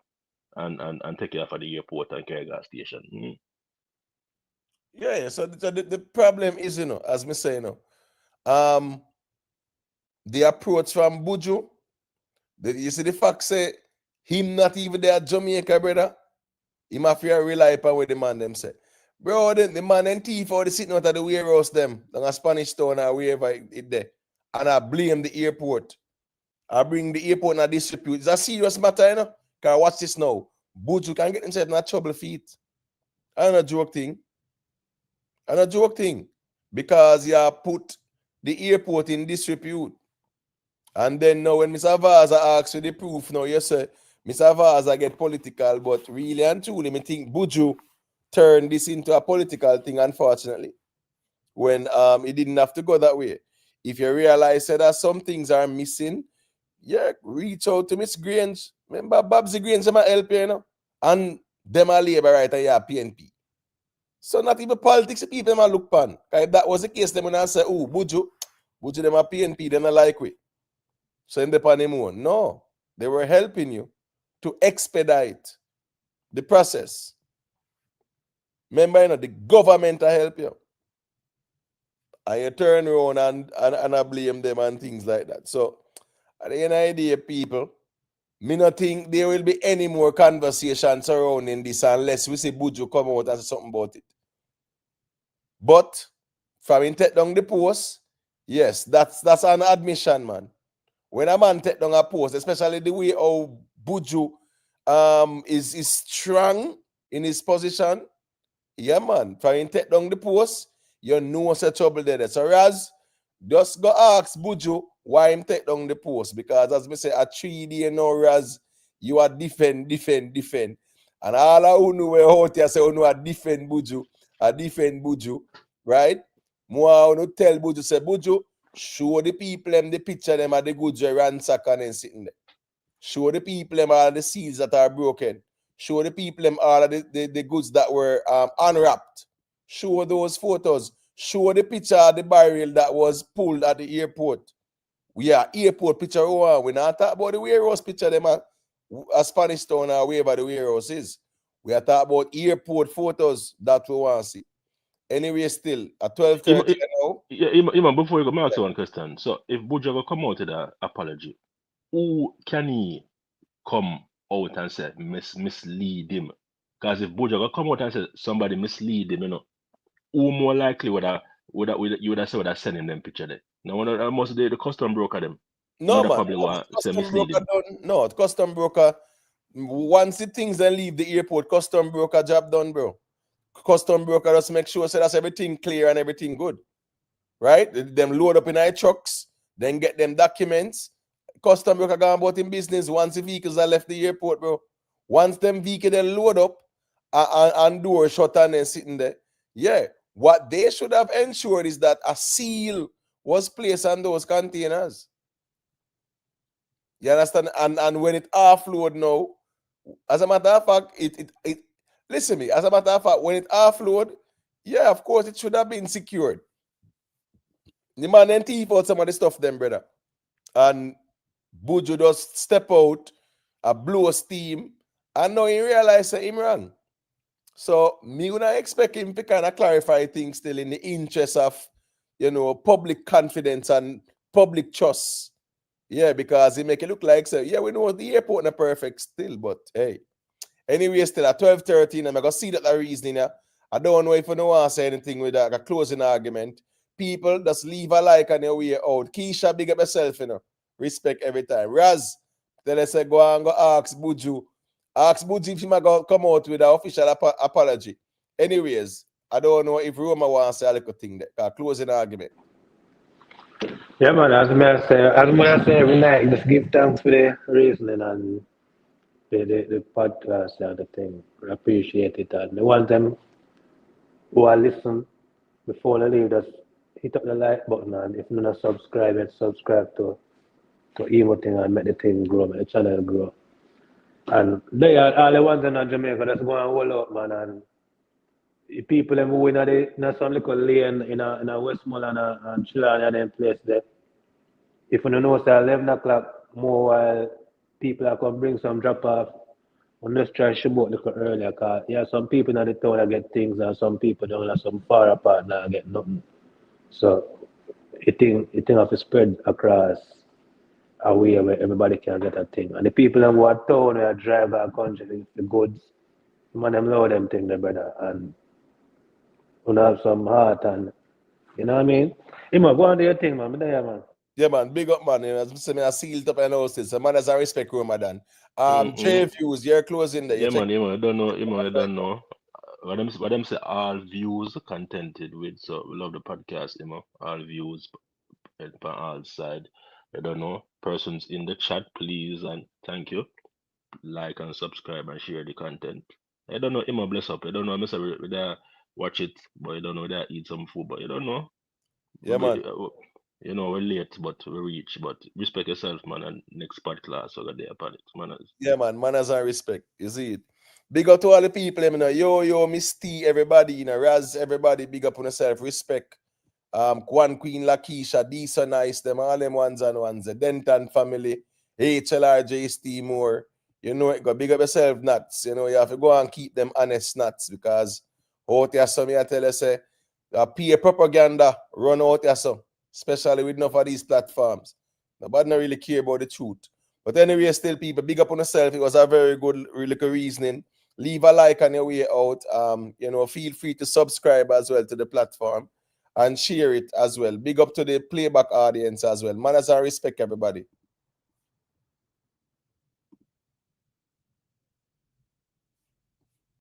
and take you off at the airport and carry gas station. Yeah. So the problem is, as me say, the approach from Buju, you see the fact say him not even there at Jamaica, brother. Him have to rely upon what the man them say. Bro, the man and thief or the sitting out of the warehouse them, in a Spanish town or wherever it there. And I blame the airport. I bring the airport in a disrepute. It's a serious matter, Because watch this now. Buju can get himself in a trouble feet. I'm not a joke thing. I'm not a joke thing. Because you put the airport in disrepute. And then now when Mr. Vaza asks for the proof now, you say, Mr. Vaz, I get political, but really and truly, me think Buju turned this into a political thing, unfortunately, when it didn't have to go that way. If you realize that some things are missing, yeah, reach out to Miss Grange. Remember, Babsy Grange, I'm help you, you know? And them are labor right and yeah, PNP. So not even politics, people them look pan. If that was the case, them would say, oh, Buju them are PNP, then I like we. So in the panimo, no, they were helping you to expedite the process. Remember, you know, the government will help you. And you turn around and I blame them and things like that. So at the end of the day, people, me not think there will be any more conversation surrounding this unless we see Buju come out and say something about it. But from him take down the post, yes, that's an admission, man. When a man take down a post, especially the way how Buju is strong in his position, yeah, man. From him take down the post, you know what's the trouble there. So Raz, just go ask Buju why him take down the post. Because as me say, a 3D now, Raz, you are defend. And all of who know out here say who know a defend Buju, right? More who tell Buju, say Buju, show the people them the picture them of the goods you ransack and then sitting there. Show the people them all the seals that are broken. Show the people them all of the goods that were unwrapped. Show those photos. Show the picture of the barrel that was pulled at the airport. We are airport picture. We not talk about the warehouse picture them a Spanish town or wherever the warehouse is. We are talking about airport photos that we want to see. Anyway, still at 12:30 now. Yeah, before you go, may I ask you one question. So if Buju will come out with an apology, who can he come out and say mislead him? Because if Buju will come out and say somebody mislead him, you know, who more likely would you would have said would sending them picture there? Now must the custom broker them. No, man. Probably want say Custom mislead broker him. done. No, custom broker. Once the things then leave the airport, custom broker job done, bro. Custom broker just make sure so that's everything clear and everything good. Right? Them load up in our trucks, then get them documents. Custom broker gone about in business once the vehicles are left the airport, bro. Once them vehicles then load up and door shut and then sitting there. Yeah. What they should have ensured is that a seal was placed on those containers. You understand? And when it offload now, as a matter of fact, it listen me, as a matter of fact, when it offload, yeah, of course, it should have been secured. The man then thief out some of the stuff, them, brother. And Buju just step out, blow steam, and now he realize that him wrong. So me would not expect him to kind of clarify things still in the interest of, you know, public confidence and public trust. Yeah, because he make it look like, so yeah, we know the airport not perfect still, but hey. Anyway, still at 12:13, I'm going to see that the reasoning here. I don't know if you don't want to say anything with a closing argument. People, just leave a like on your way out. Keisha, big up yourself, you know. Respect every time. Raz, tell us, go and go ask Buju. Ask Buju if he might come out with an official apology. Anyways, I don't know if Roma wants to say a little thing there. Closing argument. Yeah, man, as I say every night, just give thanks for the reasoning and the podcast and the thing. I appreciate it. And the one them who are listen before they leave, just hit up the like button, and if you're not subscribe to Emo thing and make the thing grow, make the channel grow. And they are all the ones in Jamaica that's going to hold out, man. And the people them who in some little lane in a Westmoreland and Chilani and them place there. If you don't know, say 11 o'clock more while people are going to bring some drop off, on just try to shoot a little earlier, because yeah, some people in the town that get things and some people don't have some far apart now get nothing. So it thing have to spread across a way where everybody can get a thing. And the people who are town who drive our country, the goods, man, them love them thing, the brother, and who have some heart and you know what I mean? You go on do your thing, man. There, man. Yeah, man, big up, man. You know, as I sealed up and all this. So, man, as I respect Ramadan. J Views, you're closing there. Yeah, man, I don't know. What them say all views contented with, so we love the podcast, all views on all side. I don't know. Persons in the chat, please and thank you. like and subscribe and share the content. I don't know, him a bless up. I don't know, Mr. Whether watch it, but I don't know whether eat some food, but I don't know. Yeah, man. You know, we're late, but we reach. But respect yourself, man, and next part class, so that they upon it, manners. Yeah, man, manners and respect. You see it. Big up to all the people, you know, yo, Miss T, everybody, you know, Raz, everybody, big up on yourself, respect. Kwan Queen Lakeisha, D so nice, them all them ones and ones, the Denton family, HLRJ Steve Moore, you know, you got big up yourself, nuts. You know, you have to go and keep them honest nuts because out there, some I tell you, say, peer propaganda run out there, so especially with enough of these platforms. Nobody not really care about the truth. But anyway, still, people, big up on yourself. It was a very good, really good reasoning. Leave a like on your way out. You know, feel free to subscribe as well to the platform and share it as well. Big up to the playback audience as well. Manners and respect, everybody.